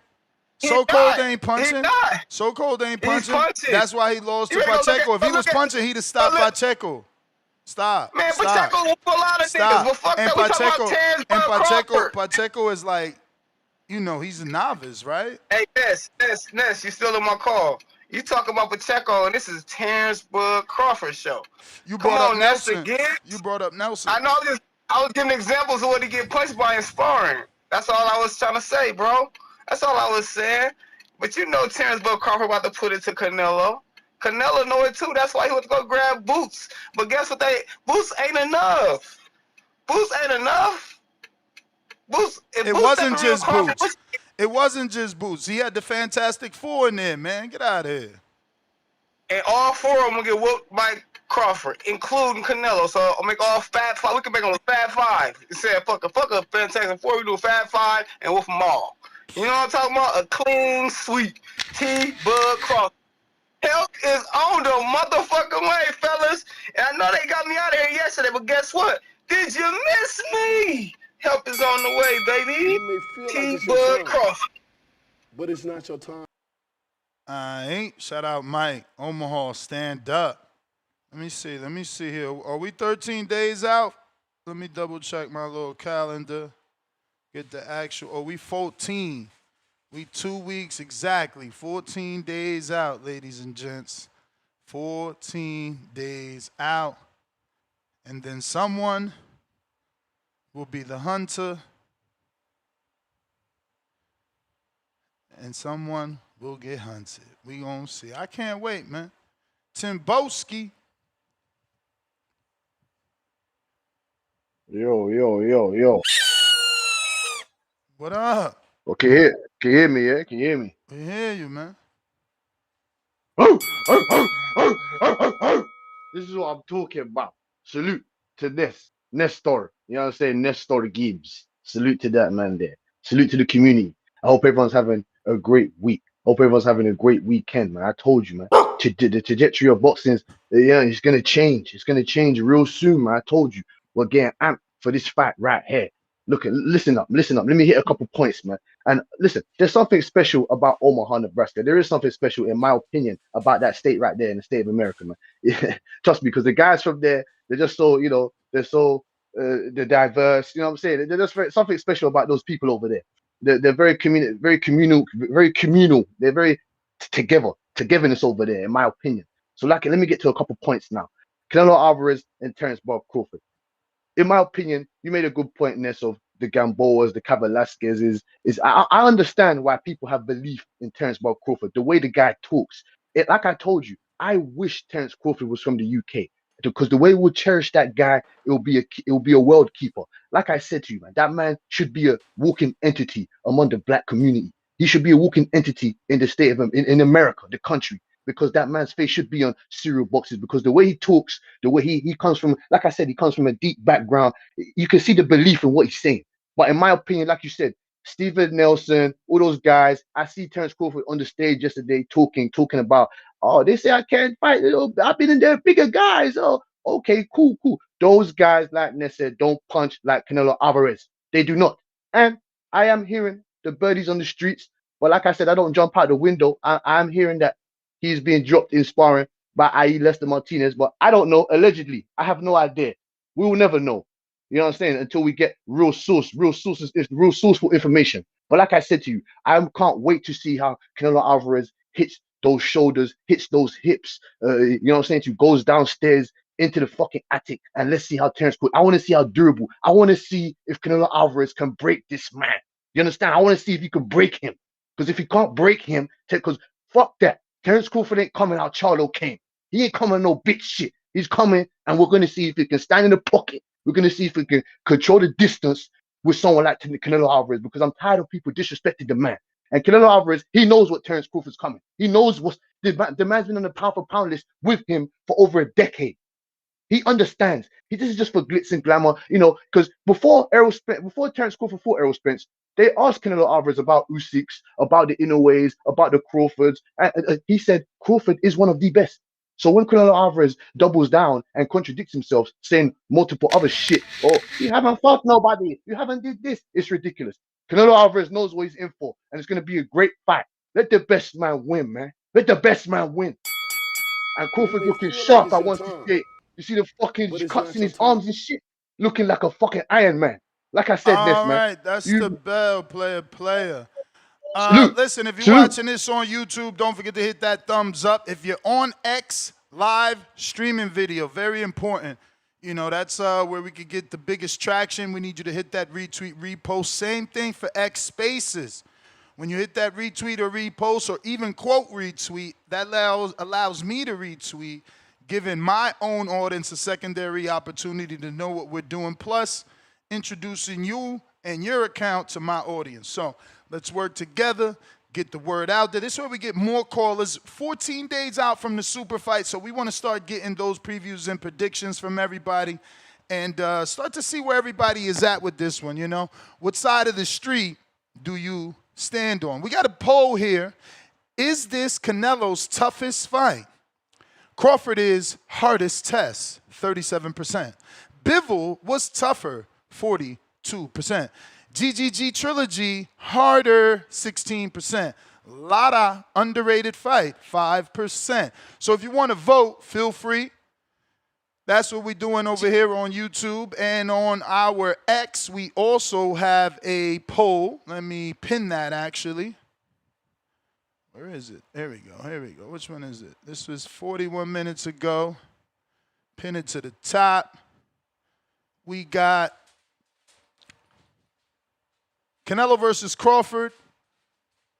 Speaker 6: So Cold ain't punching. So Cold ain't punching. That's why he lost to Pacheco. If he was punching, he'd have stopped Pacheco. Stop.
Speaker 14: Man, Pacheco will pull out of niggas. But fuck that, we talking about Terence Crawford.
Speaker 6: Pacheco is like, you know, he's a novice, right?
Speaker 14: Hey, Ness, you still in my call. You talking about Pacheco, and this is Terence Bud Crawford show.
Speaker 6: You brought up Nelson. You brought up Nelson.
Speaker 14: I know. I was giving examples of what he get punched by in sparring. That's all I was trying to say, bro. That's all I was saying. But you know Terence Bud Crawford about to put it to Canelo. Canelo know it too. That's why he went to go grab Boots. But guess what? Boots ain't enough. Boots ain't enough.
Speaker 6: It wasn't just Boots. It wasn't just Boots. He had the Fantastic Four in there, man. Get out of here.
Speaker 14: And all four of them will get whooped by Crawford, including Canelo. So I'll make all Fat Five. We can make them a Fat Five. He said, fuck a Fantastic Four. We do a Fat Five and whoop them all. You know what I'm talking about? A clean sweep. T. Bud Crawford. Help is on the motherfucking way, fellas. And I know they got me out of here yesterday, but guess what? Did you miss me? Help is on the way, baby. T. Bud Crawford.
Speaker 5: But it's not your time.
Speaker 6: I ain't. Shout out Mike. Omaha, stand up. Let me see here. Are we 13 days out? Let me double check my little calendar. get the actual. Oh, we 14. We 2 weeks exactly. 14 days out, ladies and gents. 14 days out. And then someone will be the hunter. And someone will get hunted. We gonna see. I can't wait, man. Timboski.
Speaker 15: Yo.
Speaker 6: What up?
Speaker 15: Okay, can you hear me, yeah? Can you hear me?
Speaker 6: We hear you, man.
Speaker 15: This is what I'm talking about. Salute to Nestor. You know what I'm saying? Nestor Gibbs. Salute to that man there. Salute to the community. I hope everyone's having a great week. Hope everyone's having a great weekend, man. I told you, man. The trajectory of boxing, it's gonna change. It's gonna change real soon, man. I told you. We're getting amped for this fight right here. Listen up. Let me hit a couple points, man. And listen, there's something special about Omaha, Nebraska. There is something special, in my opinion, about that state right there in the state of America, man. Yeah, trust me, because the guys from there, they're just so, they're so they're diverse. You know what I'm saying? They're just something special about those people over there. They're very communal. They're very togetherness over there, in my opinion. So, let me get to a couple points now. Canelo Alvarez and Terence Crawford. In my opinion, you made a good point, Ness, of the Gamboas, the Cavelasquez. I understand why people have belief in Terence Crawford. The way the guy talks, like I told you, I wish Terence Crawford was from the UK, because the way we would cherish that guy, it will be a world keeper. Like I said to you, man, that man should be a walking entity among the black community. He should be a walking entity in the state of in America, the country, because that man's face should be on cereal boxes, because the way he talks, the way he comes from, like I said, he comes from a deep background. You can see the belief in what he's saying. But in my opinion, like you said, Stephen Nelson, all those guys, I see Terence Crawford on the stage yesterday talking about, oh, they say I can't fight. I've been in there bigger guys. Oh, okay, cool. Those guys, like Ness said, don't punch like Canelo Alvarez. They do not. And I am hearing the birdies on the streets. But like I said, I don't jump out the window. I'm hearing that he's being dropped in sparring by I.E. Lester Martinez, but I don't know. Allegedly, I have no idea. We will never know. You know what I'm saying? Until we get real sourceful information. But like I said to you, I can't wait to see how Canelo Alvarez hits those shoulders, hits those hips. You know what I'm saying? To goes downstairs into the fucking attic, and let's see how Terence Crawford. I want to see how durable. I want to see if Canelo Alvarez can break this man. You understand? I want to see if he can break him. Because if he can't break him, because fuck that. Terence Crawford ain't coming out Charlo Kane. He ain't coming no bitch shit. He's coming, and we're going to see if he can stand in the pocket. We're going to see if he can control the distance with someone like Canelo Alvarez, because I'm tired of people disrespecting the man. And Canelo Alvarez, he knows what Terence Crawford's coming. He knows what the man's been on the pound-for-pound list with him for over a decade. He understands. This is just for glitz and glamour, because before Terence Crawford fought Errol Spence, they asked Canelo Alvarez about Usyk's, about the Inoues, about the Crawfords. And he said Crawford is one of the best. So when Canelo Alvarez doubles down and contradicts himself, saying multiple other shit, you haven't fought nobody, you haven't did this, it's ridiculous. Canelo Alvarez knows what he's in for, and it's going to be a great fight. Let the best man win, man. Let the best man win. And Crawford looking sharp at 168. You see the fucking cuts in his arms and shit, looking like a fucking Iron Man. Like I said,
Speaker 6: All
Speaker 15: man.
Speaker 6: right, that's the bell, player.
Speaker 15: Salute.
Speaker 6: Listen, if you're watching this on YouTube, don't forget to hit that thumbs up. If you're on X live streaming video, very important. That's where we could get the biggest traction. We need you to hit that retweet, repost. Same thing for X Spaces. When you hit that retweet or repost or even quote retweet, that allows me to retweet, giving my own audience a secondary opportunity to know what we're doing, plus introducing you and your account to my audience. So let's work together, get the word out there. This is where we get more callers. 14 days out from the super fight, so we want to start getting those previews and predictions from everybody and start to see where everybody is at with this one, What side of the street do you stand on? We got a poll here. Is this Canelo's toughest fight? Crawford is hardest test, 37%. Bivol was tougher, 42%. GGG Trilogy, harder, 16%. Lotta, underrated fight, 5%. So if you want to vote, feel free. That's what we're doing over here on YouTube. And on our X, we also have a poll. Let me pin that, actually. Where is it? There we go. Here we go. Which one is it? This was 41 minutes ago. Pin it to the top. We got Canelo versus Crawford.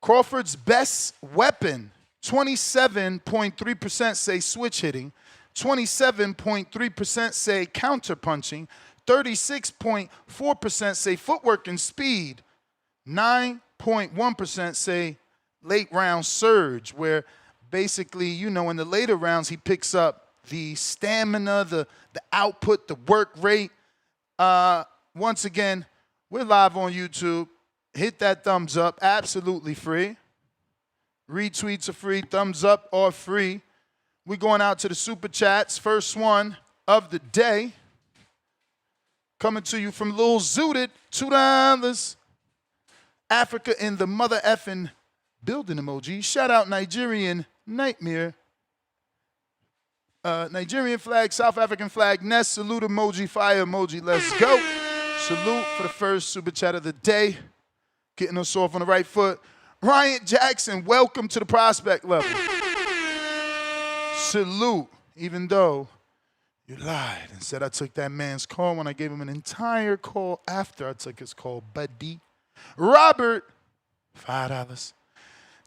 Speaker 6: Crawford's best weapon, 27.3% say switch hitting, 27.3% say counter punching, 36.4% say footwork and speed, 9.1% say late round surge, where basically, you know, in the later rounds, he picks up the stamina, the output, the work rate. Once again, we're live on YouTube. Hit that thumbs up, absolutely free. Retweets are free, thumbs up are free. We're going out to the super chats. First one of the day. Coming to you from Lil Zooted, $2. Africa in the mother effing building emoji. Shout out Nigerian Nightmare. Nigerian flag, South African flag, Nest, salute emoji, fire emoji. Let's go. Salute for the first super chat of the day. Getting us off on the right foot. Ryan Jackson, welcome to the prospect level. Salute, even though you lied and said I took that man's call when I gave him an entire call after I took his call, buddy. Robert, $5.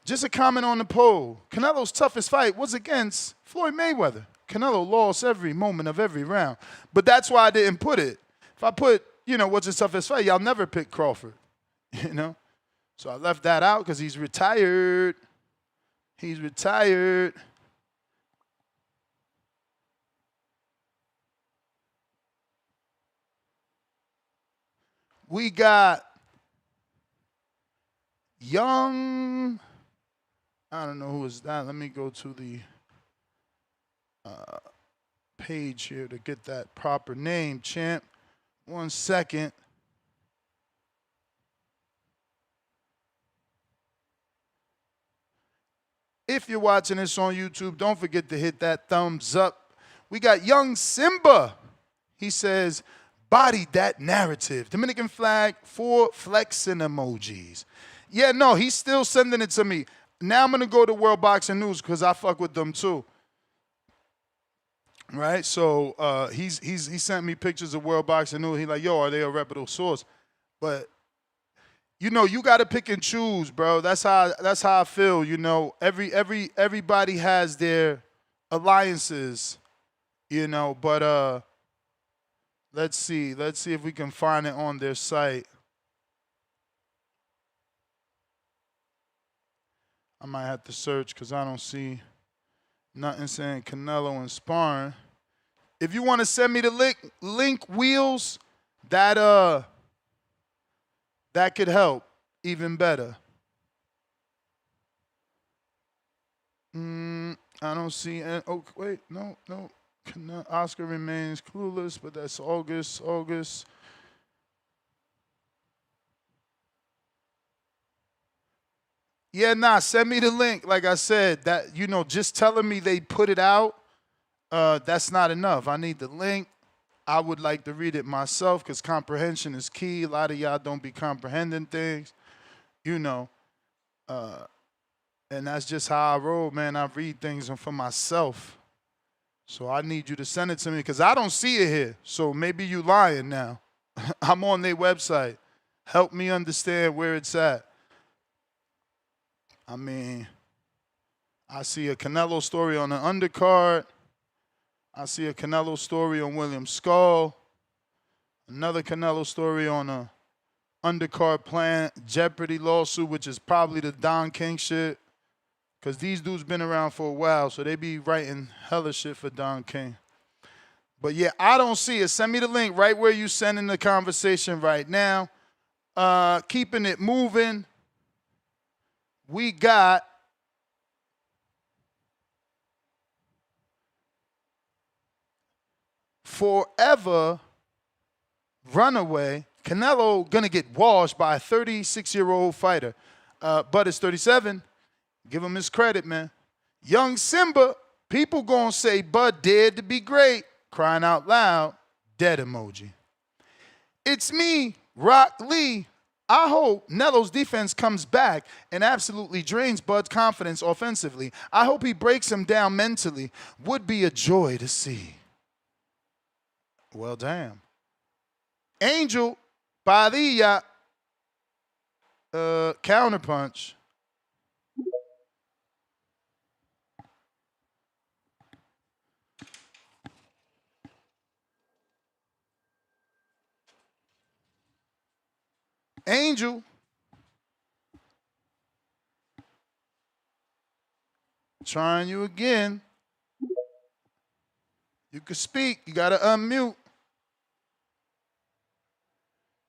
Speaker 6: Just a comment on the poll. Canelo's toughest fight was against Floyd Mayweather. Canelo lost every moment of every round. But that's why I didn't put it. If I put, you know, what's his toughest fight, y'all never pick Crawford. You know? So I left that out because he's retired. He's retired. We got Young. I don't know who is that. Let me go to the page here to get that proper name, champ. 1 second. If you're watching this on YouTube, don't forget to hit that thumbs up. We got Young Simba. He says, body that narrative. Dominican flag, 4 flexing emojis. Yeah, no, he's still sending it to me. Now I'm going to go to World Boxing News because I fuck with them too. Right? So he sent me pictures of World Boxing News. He's like, yo, are they a reputable source? But you know, you got to pick and choose, bro. That's how I feel, you know. Everybody has their alliances, you know, but let's see if we can find it on their site. I might have to search cuz I don't see nothing saying Canelo and sparring. If you want to send me the link wheels, that could help even better. I don't see. Oh, wait, no. Oscar remains clueless, but that's August. Yeah, nah, send me the link. Like I said, that, you know, just telling me they put it out, that's not enough. I need the link. I would like to read it myself because comprehension is key. A lot of y'all don't be comprehending things, you know. And that's just how I roll, man. I read things for myself. So I need you to send it to me because I don't see it here. So maybe you lying now. I'm on their website. Help me understand where it's at. I mean, I see a Canelo story on the undercard. I see a Canelo story on William Skull. Another Canelo story on a undercard plan Jeopardy lawsuit, which is probably the Don King shit. Because these dudes been around for a while, so they be writing hella shit for Don King. But yeah, I don't see it. Send me the link right where you sending the conversation right now. Keeping it moving. We got forever runaway. Canelo gonna get washed by a 36-year-old fighter. Bud is 37. Give him his credit, man. Young Simba, people gonna say Bud dared to be great. Crying out loud, dead emoji. It's me, Rock Lee. I hope Nelo's defense comes back and absolutely drains Bud's confidence offensively. I hope he breaks him down mentally. Would be a joy to see. Well, damn. Angel Padilla, counterpunch. Angel. Trying you again. You can speak. You got to unmute.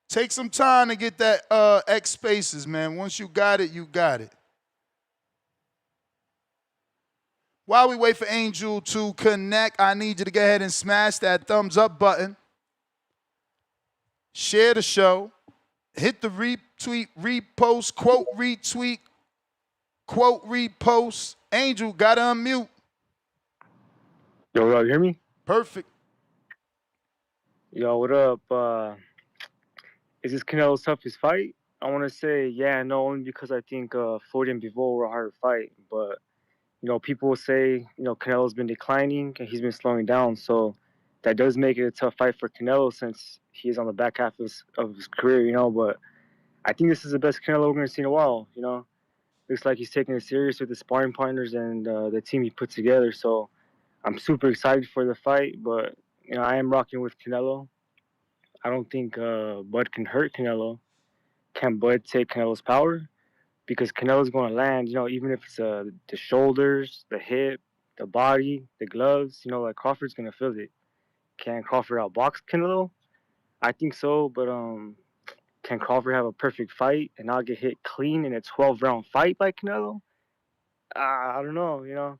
Speaker 6: Take some time to get that X spaces, man. Once you got it, you got it. While we wait for Angel to connect, I need you to go ahead and smash that thumbs up button. Share the show. Hit the retweet, repost, quote, retweet, quote, repost. Angel, got to unmute.
Speaker 16: Yo, you hear me?
Speaker 6: Perfect.
Speaker 16: Yo, what up? Is this Canelo's toughest fight? I want to say, yeah, no, only because I think Floyd and Bivol were a harder fight. But, people will say, Canelo's been declining and he's been slowing down. So that does make it a tough fight for Canelo since he is on the back half of his career, But I think this is the best Canelo we're going to see in a while, Looks like he's taking it serious with the sparring partners and the team he put together. So I'm super excited for the fight, but, I am rocking with Canelo. I don't think Bud can hurt Canelo. Can Bud take Canelo's power? Because Canelo's going to land, even if it's the shoulders, the hip, the body, the gloves, like Crawford's going to feel it. Can Crawford outbox Canelo? I think so, but can Crawford have a perfect fight and not get hit clean in a 12-round fight by Canelo? I don't know,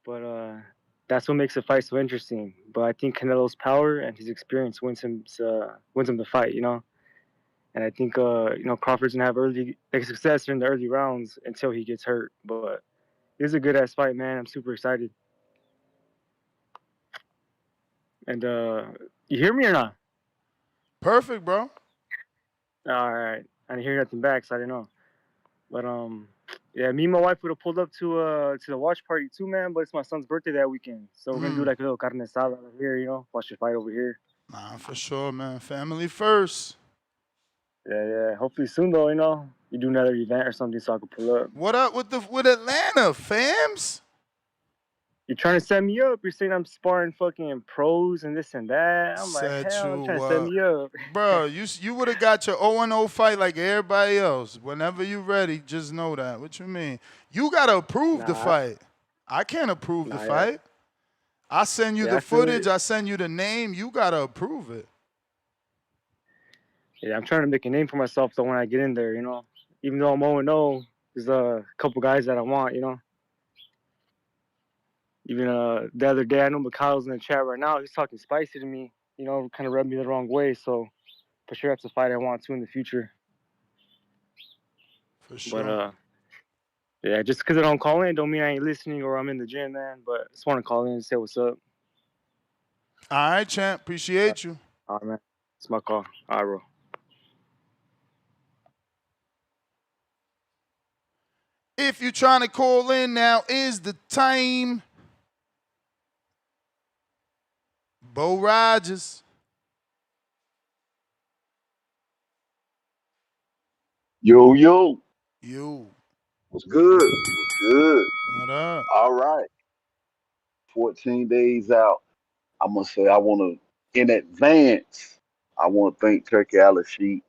Speaker 16: but that's what makes the fight so interesting. But I think Canelo's power and his experience wins him the fight, And I think Crawford's gonna have success in the early rounds until he gets hurt. But this is a good ass fight, man. I'm super excited. And you hear me or not?
Speaker 6: Perfect, bro.
Speaker 16: All right. I didn't hear nothing back, so I didn't know. But yeah, me and my wife would have pulled up to the watch party too, man. But it's my son's birthday that weekend, so we're gonna do like a little carne asada over here, watch the fight over here.
Speaker 6: Nah, for sure, man. Family first.
Speaker 16: Yeah. Hopefully soon, though. You do another event or something so I can pull up.
Speaker 6: What up with Atlanta, fams?
Speaker 16: You're trying to set me up. You're saying I'm sparring fucking pros and this and that. I'm like, hell, you're trying to set me up.
Speaker 6: Bro, you would have got your 0-0 fight like everybody else. Whenever you ready, just know that. What you mean? You got to approve the fight. I can't approve the fight. I send you the footage. I send you the name. You got to approve it.
Speaker 16: Yeah, I'm trying to make a name for myself, though, when I get in there, Even though I'm 0-0, there's a couple guys that I want, Even the other day, I know Mikhail's in the chat right now. He's talking spicy to me, kind of rubbed me the wrong way. So for sure, that's a fight I want to in the future.
Speaker 6: For sure.
Speaker 16: But yeah, just because I don't call in, don't mean I ain't listening or I'm in the gym, man. But I just want to call in and say what's up.
Speaker 6: All right, champ. Appreciate you.
Speaker 16: All right, man. It's my call. All right, bro.
Speaker 6: If you're trying to call in, now is the time. Bo Rogers.
Speaker 17: Yo.
Speaker 6: You.
Speaker 17: What's good? What's good?
Speaker 6: What up?
Speaker 17: All right. 14 days out. I'm going to say in advance, I want to thank Turkey Al-Sheet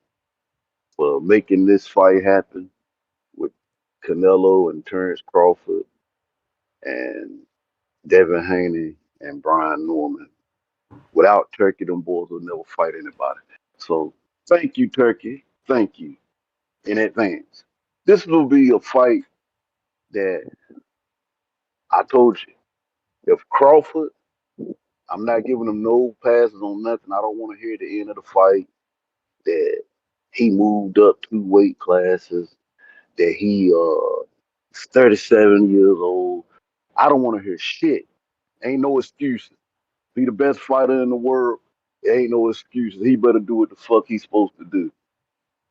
Speaker 17: for making this fight happen with Canelo and Terence Crawford and Devin Haney and Brian Norman. Without Turkey, them boys will never fight anybody. So thank you, Turkey. Thank you in advance. This will be a fight that I told you. If Crawford, I'm not giving him no passes on nothing. I don't want to hear the end of the fight that he moved up 2 weight classes, that he is 37 years old. I don't want to hear shit. Ain't no excuses. He the best fighter in the world. There ain't no excuses. He better do what the fuck he's supposed to do.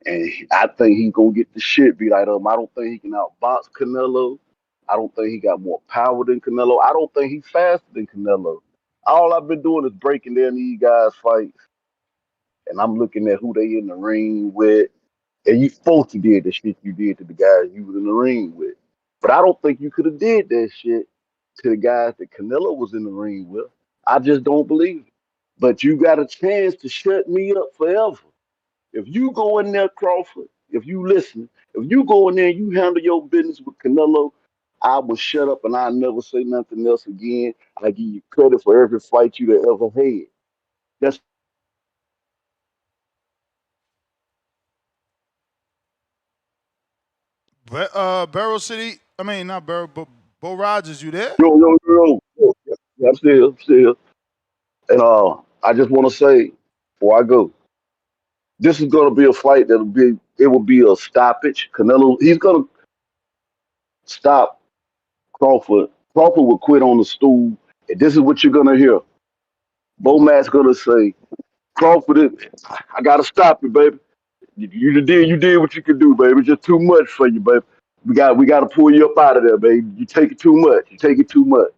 Speaker 17: And I think he's gonna get the shit beat out of him. I don't think he can outbox Canelo. I don't think he got more power than Canelo. I don't think he's faster than Canelo. All I've been doing is breaking down these guys' fights, and I'm looking at who they in the ring with. And you supposed to did the shit you did to the guys you was in the ring with. But I don't think you could have did that shit to the guys that Canelo was in the ring with. I just don't believe it. But you got a chance to shut me up forever. If you go in there, Crawford, if you listen, if you go in there and you handle your business with Canelo, I will shut up and I'll never say nothing else again. I give you credit for every fight you ever had. That's
Speaker 6: Barrel City. I mean, not Barrel, but Bo Rogers, you there?
Speaker 17: yo. Yeah, I'm still. And I just want to say before I go, this is going to be a fight it will be a stoppage. Canelo, he's going to stop Crawford. Crawford will quit on the stool. And this is what you're going to hear. Bomac's going to say, Crawford, I got to stop you, baby. You did what you could do, baby. It's just too much for you, baby. We got to pull you up out of there, baby. You take it too much. You take it too much.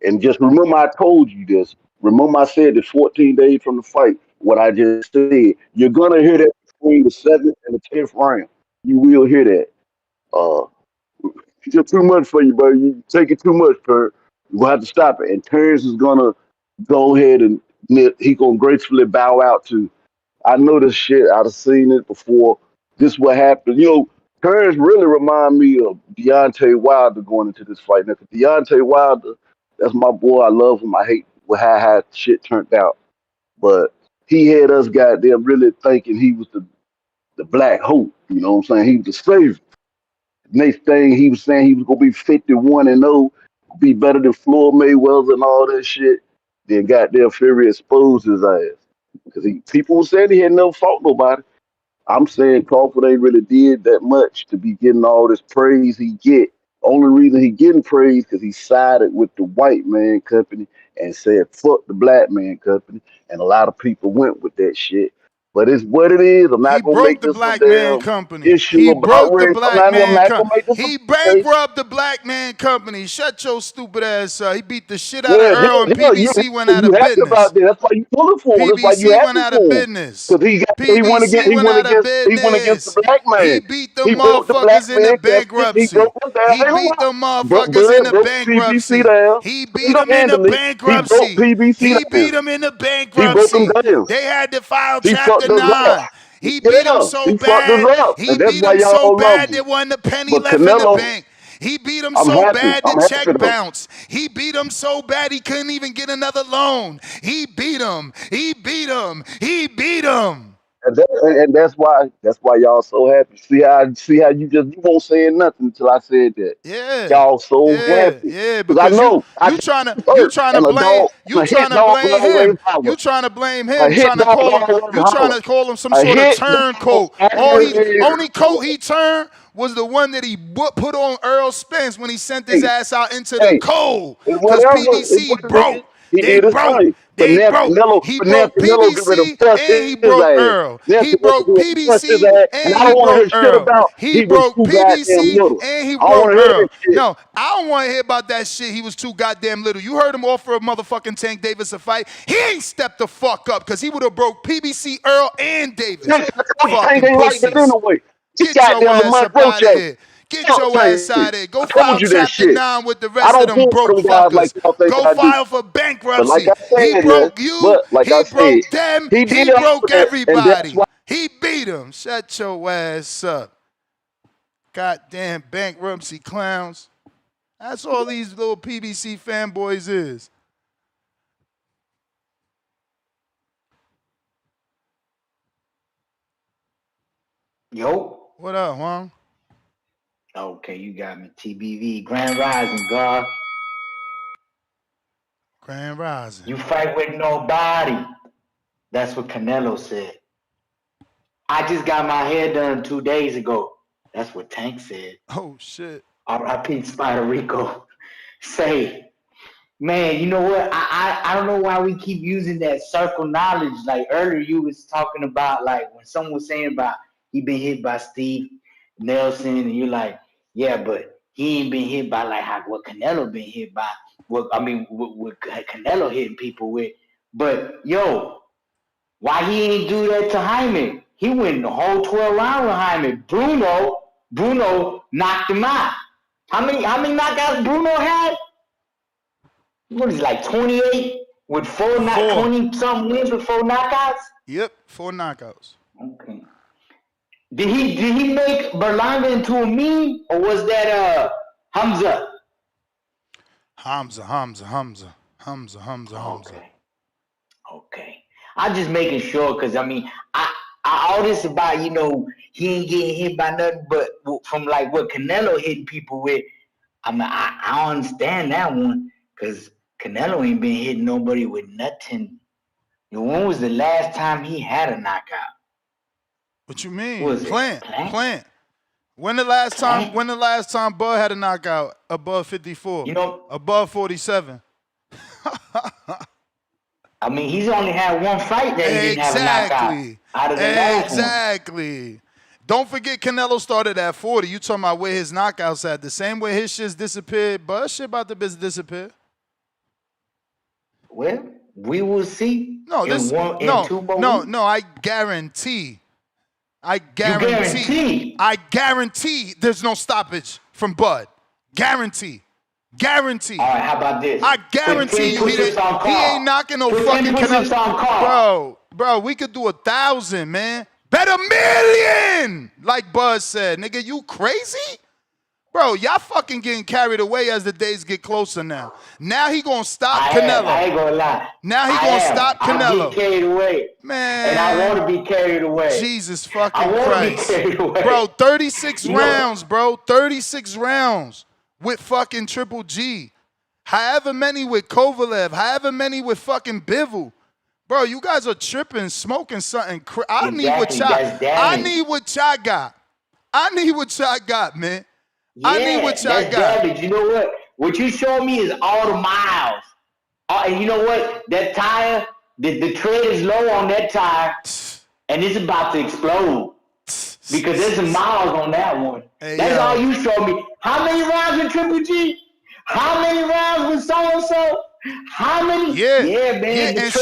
Speaker 17: And just remember, I told you this. Remember, I said that 14 days from the fight, what I just said. You're gonna hear that between the 7th and the 10th round. You will hear that. Uh, it's just too much for you, buddy. You take it too much, Turn. You will have to stop it. And Terrence is gonna go ahead and he gonna gracefully bow out to. I know this shit. I've seen it before. This what happened. Terrence really remind me of Deontay Wilder going into this fight. Now, 'cause Deontay Wilder, that's my boy. I love him. I hate how shit turned out. But he had us goddamn really thinking he was the black hope. You know what I'm saying? He was the savior. Next thing he was saying he was gonna be 51-0, be better than Floyd Mayweather and all that shit. Then goddamn Fury exposed his ass. Because people were saying he had never fought nobody. I'm saying Crawford ain't really did that much to be getting all this praise he get. Only reason he getting praise because he sided with the white man company and said fuck the black man company, and a lot of people went with that shit. But it's what it is. I'm
Speaker 6: He
Speaker 17: not gonna
Speaker 6: broke
Speaker 17: make
Speaker 6: the
Speaker 17: this a
Speaker 6: black man
Speaker 17: damn
Speaker 6: company.
Speaker 17: issue
Speaker 6: He
Speaker 17: about
Speaker 6: broke the
Speaker 17: race.
Speaker 6: black
Speaker 17: I'm
Speaker 6: man
Speaker 17: not gonna make this
Speaker 6: He
Speaker 17: a okay.
Speaker 6: bankrupted the black man company. Shut your stupid ass up. He beat the shit out of
Speaker 17: Yeah,
Speaker 6: Earl and PBC went out
Speaker 17: you
Speaker 6: of
Speaker 17: happy
Speaker 6: business.
Speaker 17: about that. That's why you pulling for him. That's why you
Speaker 6: PBC went
Speaker 17: happy
Speaker 6: out of
Speaker 17: for him.
Speaker 6: business.
Speaker 17: Because
Speaker 6: PBC went out of
Speaker 17: he went against the
Speaker 6: business.
Speaker 17: black
Speaker 6: He
Speaker 17: man.
Speaker 6: beat them
Speaker 17: He broke the black
Speaker 6: motherfuckers into
Speaker 17: man company. He
Speaker 6: bankruptcy.
Speaker 17: broke them down.
Speaker 6: He
Speaker 17: Hey, hold
Speaker 6: beat
Speaker 17: on.
Speaker 6: them motherfuckers
Speaker 17: Bud
Speaker 6: into
Speaker 17: broke PBC
Speaker 6: bankruptcy.
Speaker 17: down.
Speaker 6: He beat
Speaker 17: Single
Speaker 6: them into
Speaker 17: handedly, he broke
Speaker 6: bankruptcy.
Speaker 17: PBC
Speaker 6: He beat
Speaker 17: down.
Speaker 6: them into
Speaker 17: He broke them
Speaker 6: bankruptcy.
Speaker 17: down.
Speaker 6: They had to file
Speaker 17: He
Speaker 6: Chapter
Speaker 17: fucked us up.
Speaker 6: 9. He beat them
Speaker 17: Yeah,
Speaker 6: so
Speaker 17: he fucked us
Speaker 6: bad.
Speaker 17: up.
Speaker 6: He
Speaker 17: And that's
Speaker 6: beat
Speaker 17: why
Speaker 6: them so
Speaker 17: y'all love
Speaker 6: bad
Speaker 17: him.
Speaker 6: there wasn't a penny
Speaker 17: But
Speaker 6: left in the
Speaker 17: Canelo,
Speaker 6: bank. He beat him
Speaker 17: I'm
Speaker 6: so
Speaker 17: happy.
Speaker 6: bad the
Speaker 17: I'm happy
Speaker 6: check
Speaker 17: though.
Speaker 6: bounced. He beat him so bad he couldn't even get another loan. He beat him. He beat him. He beat him.
Speaker 17: And that's why y'all so happy. See how you won't say nothing until I said that.
Speaker 6: Yeah.
Speaker 17: Y'all so happy.
Speaker 6: Yeah,
Speaker 17: Cause I
Speaker 6: because you
Speaker 17: know I
Speaker 6: you
Speaker 17: just
Speaker 6: trying to you
Speaker 17: hurt.
Speaker 6: trying to
Speaker 17: And a
Speaker 6: blame
Speaker 17: dog
Speaker 6: you
Speaker 17: a
Speaker 6: trying
Speaker 17: hit
Speaker 6: to
Speaker 17: dog
Speaker 6: blame
Speaker 17: will always
Speaker 6: him.
Speaker 17: holler.
Speaker 6: You trying to blame
Speaker 17: A
Speaker 6: him,
Speaker 17: hit
Speaker 6: trying to
Speaker 17: dog will
Speaker 6: call him
Speaker 17: always
Speaker 6: you trying
Speaker 17: holler.
Speaker 6: to call him some
Speaker 17: A
Speaker 6: sort of
Speaker 17: hit
Speaker 6: turncoat.
Speaker 17: dog
Speaker 6: Only coat he turned was the one that he put on Earl Spence when he sent his
Speaker 17: hey,
Speaker 6: ass out into the
Speaker 17: hey,
Speaker 6: cold.
Speaker 17: it's
Speaker 6: Cause
Speaker 17: whatever. It's what
Speaker 6: PBC
Speaker 17: it is.
Speaker 6: broke.
Speaker 17: He
Speaker 6: They
Speaker 17: did his
Speaker 6: broke.
Speaker 17: thing. But
Speaker 6: They
Speaker 17: now
Speaker 6: broke.
Speaker 17: Canelo,
Speaker 6: He
Speaker 17: but now
Speaker 6: broke
Speaker 17: Canelo get ready to
Speaker 6: PBC
Speaker 17: bust
Speaker 6: and he
Speaker 17: his
Speaker 6: broke
Speaker 17: ass.
Speaker 6: Earl.
Speaker 17: Now
Speaker 6: He
Speaker 17: Canelo get
Speaker 6: broke
Speaker 17: ready to bust his
Speaker 6: PBC
Speaker 17: ass. And
Speaker 6: and
Speaker 17: I
Speaker 6: he
Speaker 17: don't want to
Speaker 6: broke
Speaker 17: hear shit
Speaker 6: Earl.
Speaker 17: about
Speaker 6: He
Speaker 17: he was
Speaker 6: broke
Speaker 17: too goddamn
Speaker 6: PBC
Speaker 17: little.
Speaker 6: and he
Speaker 17: I don't
Speaker 6: broke
Speaker 17: want to hear
Speaker 6: Earl.
Speaker 17: that shit.
Speaker 6: No, I don't want to hear about that shit. He was too goddamn little. You heard him offer a motherfucking Tank Davis a fight. He ain't stepped the fuck up because he would have broke PBC, Earl, and Davis.
Speaker 17: I told you Tank
Speaker 6: Fucking
Speaker 17: ain't like that
Speaker 6: pussies.
Speaker 17: anyway. He
Speaker 6: Get your
Speaker 17: goddamn
Speaker 6: ass
Speaker 17: Lamont
Speaker 6: up out of
Speaker 17: Roche.
Speaker 6: here. Get
Speaker 17: Fuck
Speaker 6: your ass
Speaker 17: Tank.
Speaker 6: out of here. Go
Speaker 17: I
Speaker 6: file
Speaker 17: told you that
Speaker 6: Chapter
Speaker 17: shit.
Speaker 6: 9 with the
Speaker 17: I
Speaker 6: rest of
Speaker 17: don't
Speaker 6: them
Speaker 17: pull for
Speaker 6: broke
Speaker 17: them guys like
Speaker 6: fuckers.
Speaker 17: y'all think
Speaker 6: Go
Speaker 17: I do.
Speaker 6: file for
Speaker 17: But like
Speaker 6: bankruptcy.
Speaker 17: I
Speaker 6: He
Speaker 17: said, yeah.
Speaker 6: broke you.
Speaker 17: But like I
Speaker 6: He
Speaker 17: said,
Speaker 6: broke them.
Speaker 17: he
Speaker 6: He
Speaker 17: did all
Speaker 6: broke
Speaker 17: that, and that's
Speaker 6: everybody.
Speaker 17: why.
Speaker 6: He beat them. Shut your ass up. Goddamn bankruptcy clowns. That's all these little PBC fanboys is.
Speaker 18: Yo.
Speaker 6: What up, Juan?
Speaker 18: Okay, you got me. TBV, Grand Rising, God.
Speaker 6: Grand Rising.
Speaker 18: You fight with nobody. That's what Canelo said. I just got my hair done 2 days ago. That's what Tank said.
Speaker 6: Oh, shit.
Speaker 18: R.I.P. Spider Rico. Say, Man, you know what? I don't know why we keep using that circle knowledge. Like earlier, you was talking about like when someone was saying about he been hit by Steve Nelson, and you're like, yeah, but he ain't been hit by like how what Canelo been hit by. What Canelo hitting people with. But yo, why he ain't do that to Hyman? He went the whole 12 rounds with Hyman. Bruno knocked him out. How many knockouts Bruno had? What is it, like 28 with four 20 something wins with 4 knockouts?
Speaker 6: Yep, 4 knockouts.
Speaker 18: Okay. Did he make Berlanga into a meme, or was that Hamza?
Speaker 6: Hamza.
Speaker 18: Okay. I'm just making sure because I all this about he ain't getting hit by nothing but from like what Canelo hitting people with. I don't understand that one because Canelo ain't been hitting nobody with nothing. When was the last time he had a knockout?
Speaker 6: What you mean?
Speaker 18: Was
Speaker 6: Plant. When the last time Bud had a knockout above 54? Above 47.
Speaker 18: He's only had one fight that he didn't have a knockout out of the last one.
Speaker 6: Exactly. Don't forget Canelo started at 40. You talking about where his knockouts at. The same way his shit's disappeared, Bud's shit about to disappear.
Speaker 18: Well, we will see.
Speaker 6: No, I guarantee. I guarantee there's no stoppage from Bud. Guarantee. All
Speaker 18: right, how about this?
Speaker 6: I guarantee you he ain't knocking no fucking Canelo. Bro, we could do 1,000, man. Bet $1 million, like Bud said. Nigga, you crazy? Bro, y'all fucking getting carried away as the days get closer now. Now he gonna stop Canelo.
Speaker 18: I ain't gonna lie.
Speaker 6: Now he gonna stop Canelo.
Speaker 18: I'm getting carried away.
Speaker 6: Man.
Speaker 18: And I want to be carried away.
Speaker 6: Jesus fucking
Speaker 18: Christ.
Speaker 6: I want to be carried away. Bro, 36 rounds, bro. 36 rounds with fucking Triple G. However many with Kovalev. However many with fucking Bivol. Bro, you guys are tripping, smoking something. I need what y'all got. I need what y'all got, man.
Speaker 18: Yeah,
Speaker 6: I need what y'all got.
Speaker 18: Damage. You know what? What you showed me is all the miles. And you know what? That tire, the tread is low on that tire, and it's about to explode. Because there's some miles on that one.
Speaker 6: Hey,
Speaker 18: that's all you showed me. How many rounds with Triple G? How many rounds with so-and-so? How many? Yeah, man.
Speaker 6: Yeah, and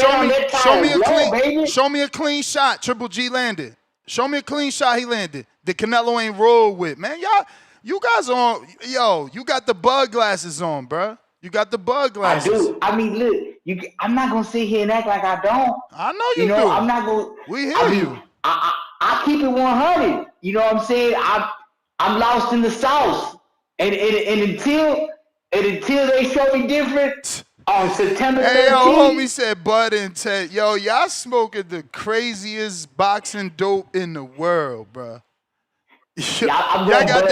Speaker 6: show me a clean shot Triple G landed. Show me a clean shot he landed that Canelo ain't rolled with. Man, you guys on, you got the bug glasses on, bro. You got the bug glasses.
Speaker 18: I do. Look, I'm not going to sit here and act like I don't.
Speaker 6: I know you do.
Speaker 18: I'm not going to.
Speaker 6: We hear you.
Speaker 18: I keep it 100. You know what I'm saying? I'm lost in the sauce. And until they show me different on September 13th.
Speaker 6: Hey, homie said Bud and Ted. Yo, y'all smoking the craziest boxing dope in the world, bro. Y'all got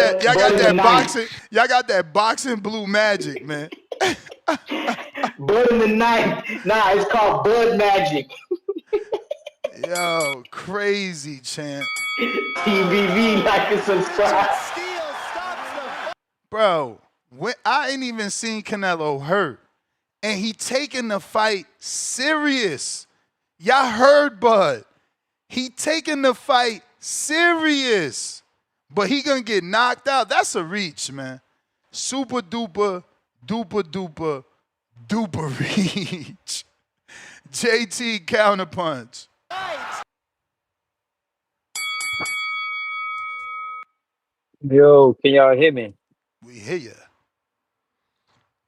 Speaker 6: that boxing blue magic, man.
Speaker 18: Bud in the night. Nah, it's called Bud Magic.
Speaker 6: Yo, crazy, champ.
Speaker 18: TBV, like and subscribe.
Speaker 6: Bro, I ain't even seen Canelo hurt. And he taking the fight serious. Y'all heard Bud. He taking the fight serious. But he gonna get knocked out. That's a reach, man. Super duper reach. JT counterpunch.
Speaker 19: Yo, can y'all hear me?
Speaker 6: We hear ya.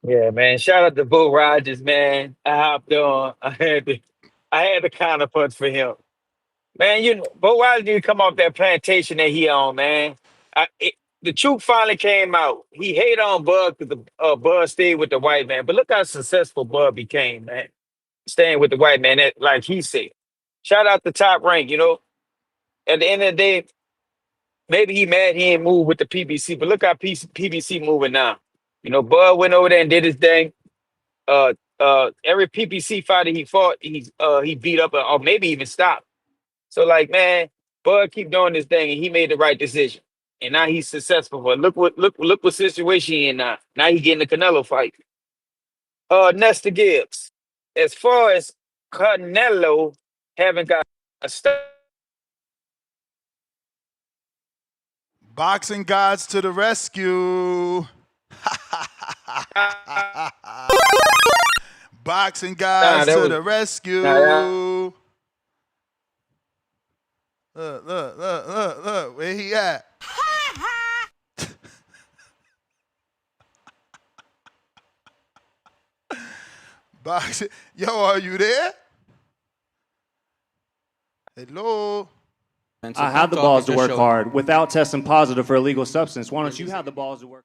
Speaker 19: Yeah, man. Shout out to Bo Rogers, man. I hopped on. I had the counterpunch for him. Man, Bo Rogers need to come off that plantation that he on, man. The truth finally came out. He hated on Bud because Bud stayed with the white man. But look how successful Bud became, man. Staying with the white man, like he said. Shout out to Top Rank, At the end of the day, maybe he mad he ain't move with the PBC, but look how PBC moving now. Bud went over there and did his thing. Every PBC fighter he fought, he beat up or maybe even stopped. So man, Bud keep doing this thing and he made the right decision. And now he's successful. But look what situation he in now. Now he getting the Canelo fight. Nestor Gibbs. As far as Canelo having got a start.
Speaker 6: Boxing gods to the rescue. Boxing
Speaker 19: Nah,
Speaker 6: guys
Speaker 19: that
Speaker 6: to
Speaker 19: was
Speaker 6: the
Speaker 19: nah,
Speaker 6: rescue. Look. Where he at? Boxing. Yo, are you there? Hello?
Speaker 20: I have the balls to work hard without testing positive for illegal substance. Why don't you have the balls to work?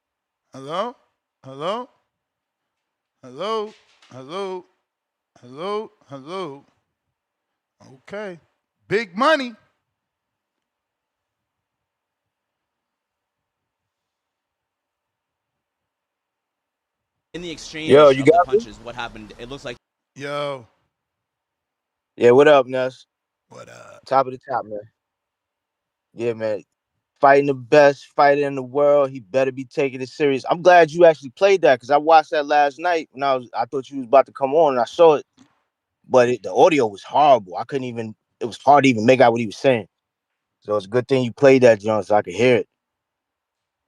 Speaker 6: Hello? Hello? Hello? Hello? Hello? Hello? Okay. Big money.
Speaker 21: In the
Speaker 8: Yo,
Speaker 21: exchange
Speaker 8: you
Speaker 21: of the
Speaker 8: got me?
Speaker 21: punches, what happened? It looks like
Speaker 6: Yo.
Speaker 8: Yeah, what up, Ness?
Speaker 6: What up?
Speaker 8: Top of the top, man. Yeah, man. Fighting the best fighter in the world. He better be taking it serious. I'm glad you actually played that because I watched that last night when I thought you was about to come on and I saw it, but the audio was horrible. I couldn't even. It was hard to even make out what he was saying. So it's a good thing you played that, John, so I could hear it.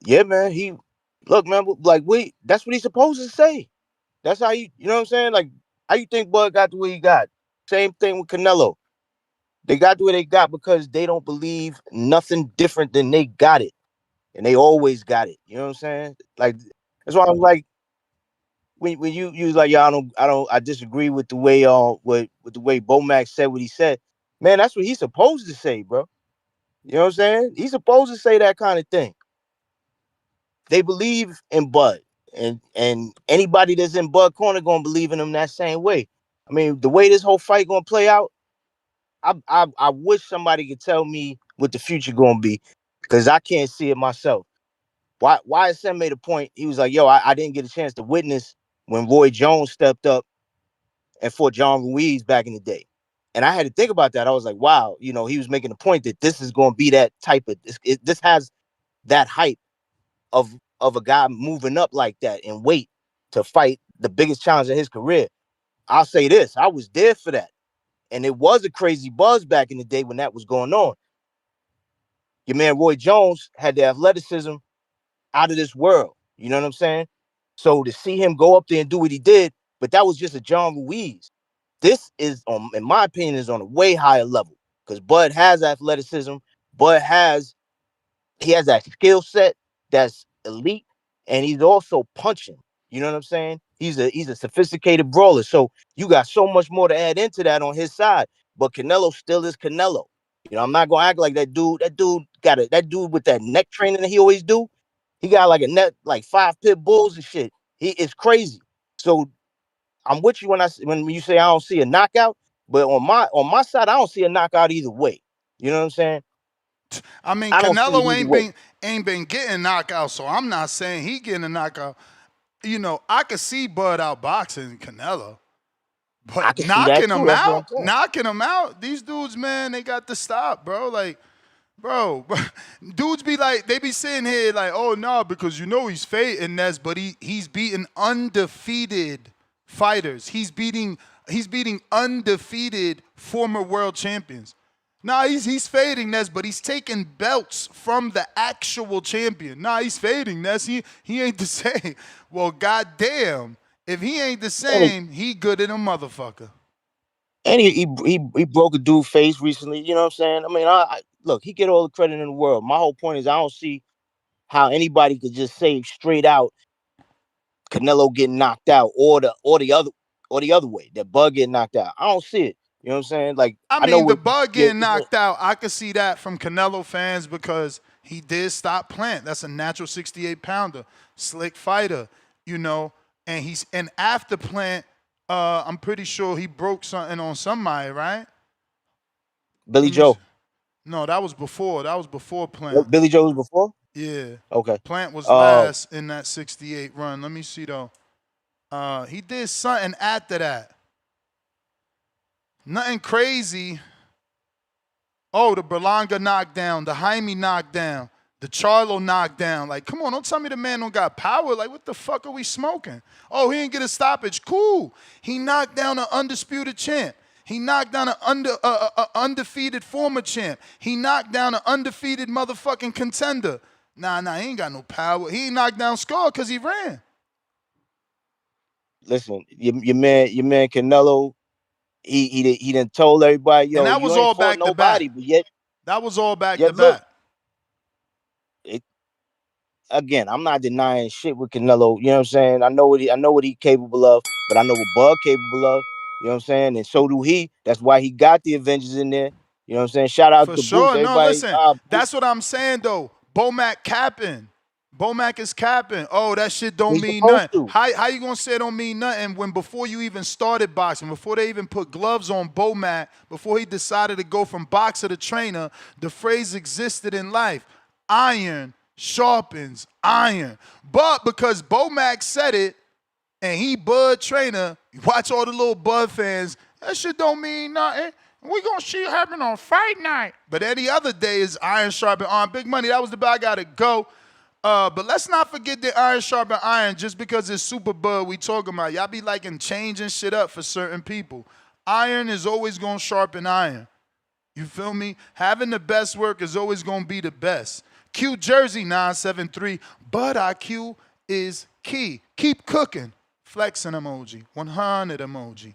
Speaker 8: Yeah, man. Look, man. Like that's what he's supposed to say. That's how you know what I'm saying? Like, how you think Bud got to where he got? Same thing with Canelo. They got to where they got because they don't believe nothing different than they got it. And they always got it. You know what I'm saying? Like, that's why I'm like, when you was like, yeah, I disagree with the way with the way Bomac said what he said. Man, that's what he's supposed to say, bro. You know what I'm saying? He's supposed to say that kind of thing. They believe in Bud. And anybody that's in Bud corner gonna believe in him that same way. I mean, the way this whole fight gonna play out, I wish somebody could tell me what the future gonna be, because I can't see it myself. YSM made a point. He was like, "Yo, I didn't get a chance to witness when Roy Jones stepped up and fought John Ruiz back in the day." And I had to think about that. I was like, "Wow, he was making a point that this is going to be that type of this has that hype of a guy moving up like that in weight to fight the biggest challenge of his career." I'll say this: I was there for that, and it was a crazy buzz back in the day when that was going on. Your man Roy Jones had the athleticism out of this world. You know what I'm saying? So to see him go up there and do what he did, but that was just a John Ruiz. This is, in my opinion, is on a way higher level because Bud has athleticism. Bud he has that skill set that's elite, and he's also punching. You know what I'm saying? He's a sophisticated brawler. So you got so much more to add into that on his side. But Canelo still is Canelo. I'm not gonna act like that dude. That dude with that neck training that he always do. He got like a net, like 5 pit bulls and shit. He is crazy. So I'm with you when you say I don't see a knockout, but on my side, I don't see a knockout either way. You know what I'm saying?
Speaker 6: I mean,
Speaker 8: I don't see it
Speaker 6: Canelo
Speaker 8: either way.
Speaker 6: ain't been getting knockouts, so I'm not saying he getting a knockout. I could see Bud outboxing Canelo,
Speaker 8: I
Speaker 6: but
Speaker 8: can see that too. That's what I'm saying.
Speaker 6: knocking him out, these dudes, man, they got to stop, bro. Like, bro, dudes be like, they be sitting here like, oh no, because he's fading Ness, but he's beating undefeated fighters. He's beating undefeated former world champions. Nah, he's fading Ness, but he's taking belts from the actual champion. Nah, he's fading Ness. He ain't the same. Well, goddamn, if he ain't the
Speaker 8: And he,
Speaker 6: same, he good in a motherfucker.
Speaker 8: and he broke a dude face recently. You know what I'm saying? I mean, look, he get all the credit in the world. My whole point is I don't see how anybody could just say straight out Canelo getting knocked out or the other way, that Bud getting knocked out. I don't see it. You know what I'm saying? Like,
Speaker 6: I
Speaker 8: I know
Speaker 6: mean, the
Speaker 8: what
Speaker 6: bug
Speaker 8: yeah,
Speaker 6: getting knocked out, I could see that from Canelo fans because he did stop Plant. That's a natural 68 pounder, slick fighter, and after Plant, I'm pretty sure he broke something on somebody, right?
Speaker 8: Billy
Speaker 6: Let me.
Speaker 8: Joe.
Speaker 6: No, that was before. That was before Plant.
Speaker 8: Billy Joe was before?
Speaker 6: Yeah.
Speaker 8: Okay.
Speaker 6: Plant was
Speaker 8: Uh
Speaker 6: last in that 68 run. Let me see though. He did something after that. Nothing crazy. Oh, the Berlanga knockdown, the Jaime knockdown. The Charlo knockdown. Like, come on, don't tell me the man don't got power. Like, what the fuck are we smoking? Oh, he didn't get a stoppage. Cool. He knocked down an undisputed champ. He knocked down an undefeated former champ. He knocked down an undefeated motherfucking contender. Nah, he ain't got no power. He ain't knocked down Skull because he ran.
Speaker 1: Listen, your man Canelo, he done told everybody, yo,
Speaker 6: and that
Speaker 1: you
Speaker 6: was
Speaker 1: ain't
Speaker 6: all
Speaker 1: fought
Speaker 6: back
Speaker 1: nobody,
Speaker 6: to back.
Speaker 1: but yet
Speaker 6: that was all back
Speaker 1: yet
Speaker 6: to back.
Speaker 1: Again, I'm not denying shit with Canelo. You know what I'm saying? I know what he capable of, but I know what Bud capable of. You know what I'm saying? And so do he. That's why he got the Avengers in there. You know what I'm saying? Shout out
Speaker 6: For
Speaker 1: to
Speaker 6: sure.
Speaker 1: Boots.
Speaker 6: No,
Speaker 1: Everybody.
Speaker 6: listen. That's what I'm saying, though. Bomac capping. Bomac is capping. Oh, that shit don't mean nothing. How you gonna say it don't mean nothing when before you even started boxing, before they even put gloves on Bomac, before he decided to go from boxer to trainer, the phrase existed in life. Iron sharpens iron. But because Bomac said it and he Bud trainer, watch all the little Bud fans, that shit don't mean nothing. We gonna see it happen on fight night. But any other day is iron sharpen iron. Big Money, that was the bit I gotta go. But let's not forget the iron sharpen iron just because it's Super Bud we talking about. Y'all be liking changing shit up for certain people. Iron is always gonna sharpen iron. You feel me? Having the best work is always gonna be the best. Q Jersey 973. Bud IQ is key. Keep cooking. Flexing emoji. 100 emoji.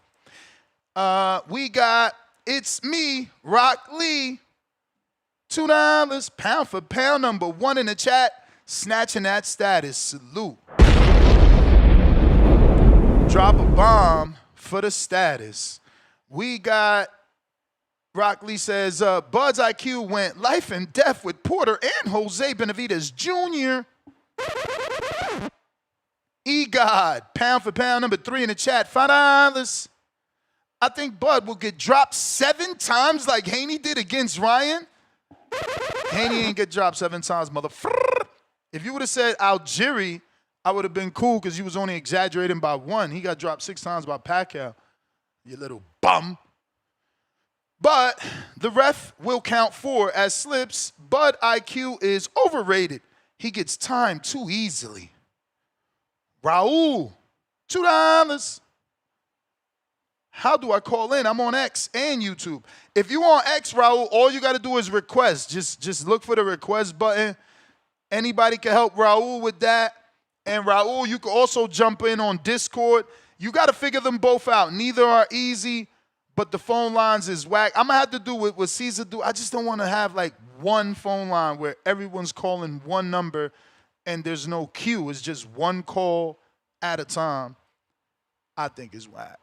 Speaker 6: We got It's Me, Rock Lee. $2 pound for pound, #1 in the chat. Snatching that status. Salute. Drop a bomb for the status. We got Rock Lee says, Bud's IQ went life and death with Porter and Jose Benavidez Jr. E-God, pound for pound, #3 in the chat. $5. I think Bud will get dropped 7 times like Haney did against Ryan. Haney ain't get dropped 7 times, motherfucker. If you would have said Algieri, I would have been cool because you was only exaggerating by 1. He got dropped 6 times by Pacquiao. You little bum. But the ref will count 4 as slips. Bud IQ is overrated. He gets timed too easily. Raul, $2. How do I call in? I'm on X and YouTube. If you on X, Raul, all you got to do is request. Just look for the request button. Anybody can help Raul with that. And Raul, you can also jump in on Discord. You got to figure them both out. Neither are easy, but the phone lines is whack. I'm going to have to do what Caesar do. I just don't want to have like one phone line where everyone's calling one number and there's no queue. It's just one call at a time. I think is whack.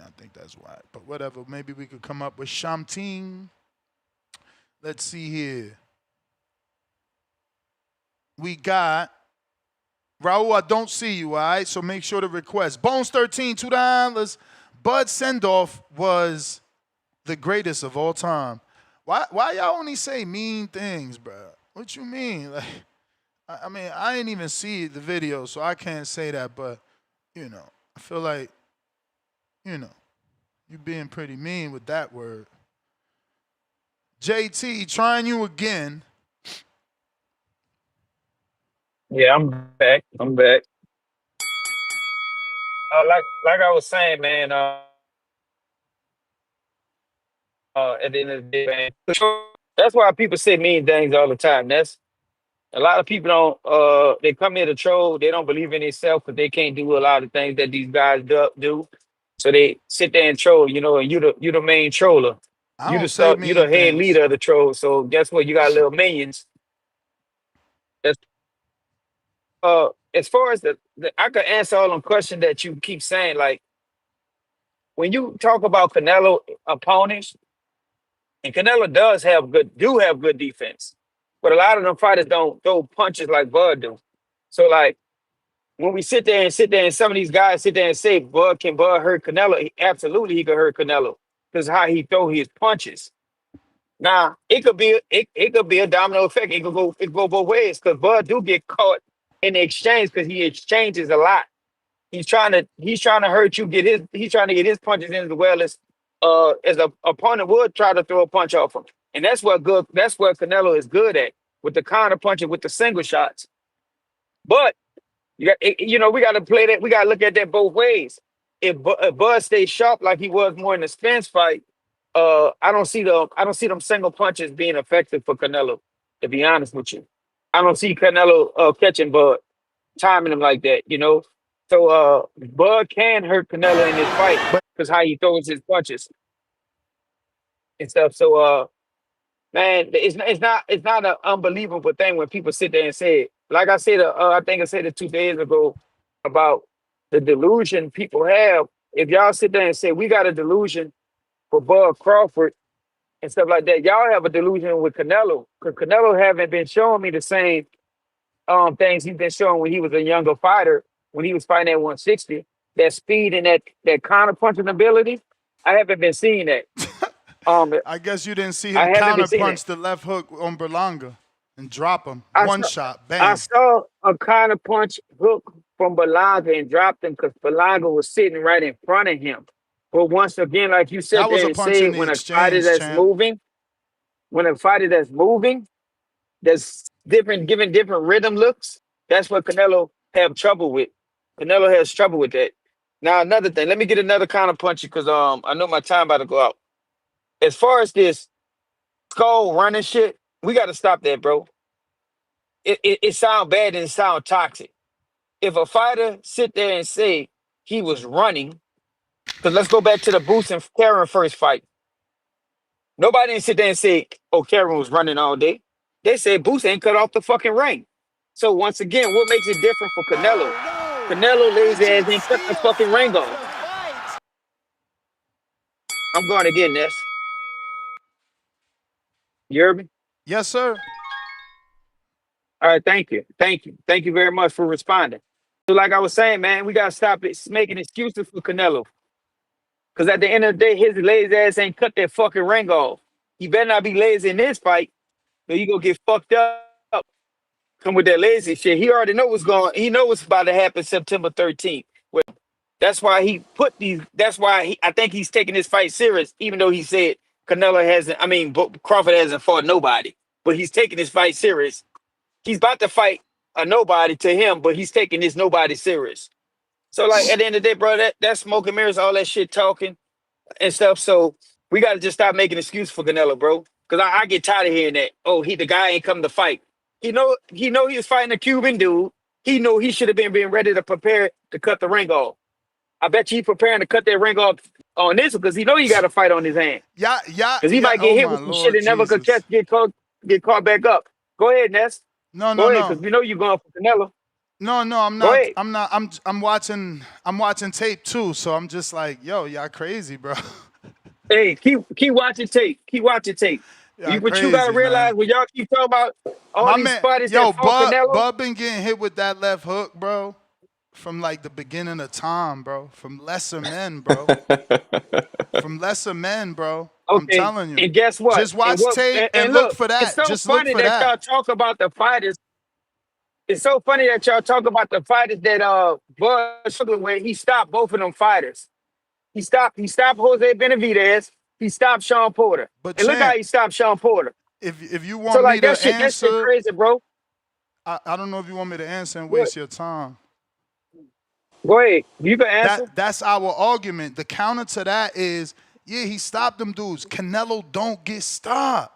Speaker 6: I think that's whack. But whatever. Maybe we could come up with Shamting. Let's see here. We got Raul, I don't see you, all right? So make sure to request. Bones 13, $2. Bud Sendoff was the greatest of all time. Why y'all only say mean things, bro? What you mean? Like, I mean, I didn't even see the video, so I can't say that, but, you know, I feel like, you know, you being pretty mean with that word. JT, trying you again.
Speaker 19: Yeah, I'm back. Like I was saying, man. At the end of the day, man, that's why people say mean things all the time. That's a lot of people don't. They come here to troll. They don't believe in themselves because they can't do a lot of things that these guys do. So they sit there and troll. You know, and you the main troller.
Speaker 6: I
Speaker 19: You
Speaker 6: don't say mean
Speaker 19: you the head
Speaker 6: things.
Speaker 19: leader of the troll. So guess what? You got little minions. That's as far as I could answer all them questions that you keep saying. Like when you talk about Canelo opponents, and Canelo do have good defense, but a lot of them fighters don't throw punches like Bud do. So like when we sit there, and some of these guys sit there and say Bud hurt Canelo? Absolutely, he could hurt Canelo because how he throw his punches. Now it could be a domino effect. It could go both ways because Bud do get caught in the exchange because he exchanges a lot. He's trying to hurt you. He's trying to get his punches in as well as a opponent would try to throw a punch off him. And that's what Canelo is good at. with the counter punching, with the single shots. But we got to play that. We got to look at that both ways. If Bud stays sharp like he was more in the Spence fight, I don't see them single punches being effective for Canelo. To be honest with you, I don't see Canelo catching Bud, timing him like that. So Bud can hurt Canelo in this fight because how he throws his punches and stuff. So man, it's not an unbelievable thing when people sit there and say it. Like I said, I think I said it 2 days ago about the delusion people have. If y'all sit there and say we got a delusion for Bud Crawford and stuff like that, y'all have a delusion with Canelo because Canelo haven't been showing me the same things he's been showing when he was a younger fighter, when he was fighting at 160. That speed and that counter punching ability, I haven't been seeing that.
Speaker 6: I guess you didn't see
Speaker 19: I
Speaker 6: him
Speaker 19: haven't been
Speaker 6: counter
Speaker 19: seeing
Speaker 6: punch
Speaker 19: it.
Speaker 6: the left hook on Berlanga and drop him.
Speaker 19: I
Speaker 6: One
Speaker 19: saw,
Speaker 6: shot,
Speaker 19: I
Speaker 6: bam.
Speaker 19: saw a counter punch hook from Berlanga and dropped him because Berlanga was sitting right in front of him. But once again, like you said
Speaker 6: That was
Speaker 19: there
Speaker 6: a
Speaker 19: and
Speaker 6: punch
Speaker 19: say,
Speaker 6: in the
Speaker 19: when a fighter
Speaker 6: exchange,
Speaker 19: that's
Speaker 6: champ.
Speaker 19: moving, when a fighter that's moving, that's different, giving different rhythm looks, that's what Canelo have trouble with. Canelo has trouble with that. Now another thing, let me get another counter punch because I know my time about to go out. As far as this skull running shit, we got to stop that, bro. It sound bad and it sound toxic. If a fighter sit there and say he was running, because let's go back to the Boots and Karen first fight. Nobody didn't sit there and say, oh, Karen was running all day. They said Boots ain't cut off the fucking ring. So once again, what makes it different for Canelo? Canelo lazy ass ain't cut the fucking ring off. I'm going again, Ness. You heard me?
Speaker 6: Yes, sir.
Speaker 19: All right, thank you. Thank you. Thank you very much for responding. So like I was saying, man, we gotta stop it making excuses for Canelo. Because at the end of the day, his lazy ass ain't cut that fucking ring off. He better not be lazy in this fight, or you gonna get fucked up. Come with that lazy shit. He already know what's going. He know what's about to happen September 13th. Well, that's why he put these. That's why I think he's taking this fight serious, even though he said Canelo hasn't. I mean, Crawford hasn't fought nobody, but he's taking this fight serious. He's about to fight a nobody to him, but he's taking this nobody serious. So, like at the end of the day, bro, that smoke and mirrors, all that shit talking and stuff. So we got to just stop making excuses for Canelo, bro. Because I get tired of hearing that. Oh, the guy ain't come to fight. He was fighting a Cuban dude. He knew he should have been being ready to prepare to cut the ring off. I bet you he preparing to cut that ring off on this because he know he got a fight on his hand.
Speaker 6: Yeah.
Speaker 19: Because he might get
Speaker 6: Oh
Speaker 19: hit
Speaker 6: my
Speaker 19: with some shit
Speaker 6: Lord
Speaker 19: and never could
Speaker 6: Jesus.
Speaker 19: catch, get caught back up. Go ahead, Ness.
Speaker 6: No,
Speaker 19: Go
Speaker 6: no,
Speaker 19: ahead,
Speaker 6: no.
Speaker 19: because we know you're going for Canelo.
Speaker 6: No, I'm
Speaker 19: Go
Speaker 6: not.
Speaker 19: ahead.
Speaker 6: I'm not. I'm watching. I'm watching tape too. So I'm just like, yo, y'all crazy, bro.
Speaker 19: Hey, keep watching tape. Keep watching tape.
Speaker 6: Y'all
Speaker 19: But you gotta
Speaker 6: crazy,
Speaker 19: realize
Speaker 6: man.
Speaker 19: when y'all keep talking about all
Speaker 6: My
Speaker 19: these
Speaker 6: man,
Speaker 19: fighters that
Speaker 6: yo,
Speaker 19: fought Canelo.
Speaker 6: Bud been getting hit with that left hook, bro, from like the beginning of time, bro. From lesser men, bro. From lesser men, bro. I'm
Speaker 19: Okay,
Speaker 6: telling you.
Speaker 19: and guess what?
Speaker 6: Just
Speaker 19: And
Speaker 6: watch
Speaker 19: what?
Speaker 6: tape
Speaker 19: And
Speaker 6: and look
Speaker 19: look,
Speaker 6: for
Speaker 19: it's
Speaker 6: that.
Speaker 19: so
Speaker 6: Just look
Speaker 19: funny
Speaker 6: for
Speaker 19: that
Speaker 6: that.
Speaker 19: y'all talk about the fighters. It's so funny that y'all talk about the fighters that Bud Sugar when he stopped both of them fighters. He stopped Jose Benavidez. He stopped Sean Porter.
Speaker 6: But
Speaker 19: And look how
Speaker 6: champ,
Speaker 19: he stopped Sean Porter.
Speaker 6: if you
Speaker 19: So
Speaker 6: want me
Speaker 19: like
Speaker 6: to
Speaker 19: that shit
Speaker 6: answer,
Speaker 19: crazy, bro.
Speaker 6: I don't know if you want me to answer and
Speaker 19: What?
Speaker 6: waste your time.
Speaker 19: Go ahead. You can answer.
Speaker 6: That's our argument. The counter to that is, yeah, he stopped them dudes. Canelo don't get stopped.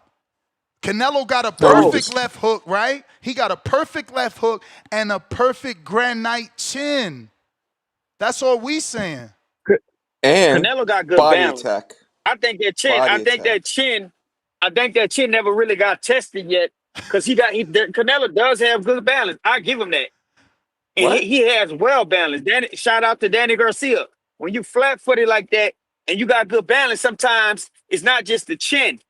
Speaker 6: Canelo got a
Speaker 19: Oh,
Speaker 6: perfect left hook, right? He got a perfect left hook and a perfect granite chin. That's all we saying.
Speaker 2: And
Speaker 19: Canelo got good
Speaker 2: body
Speaker 19: balance.
Speaker 2: attack.
Speaker 19: I think that chin. I
Speaker 2: Body
Speaker 19: think
Speaker 2: attack.
Speaker 19: that chin. I think that chin never really got tested yet because Canelo does have good balance. I give him that, and
Speaker 2: What?
Speaker 19: he has well balanced. Shout out to Danny Garcia. When you flat footed like that and you got good balance, sometimes it's not just the chin;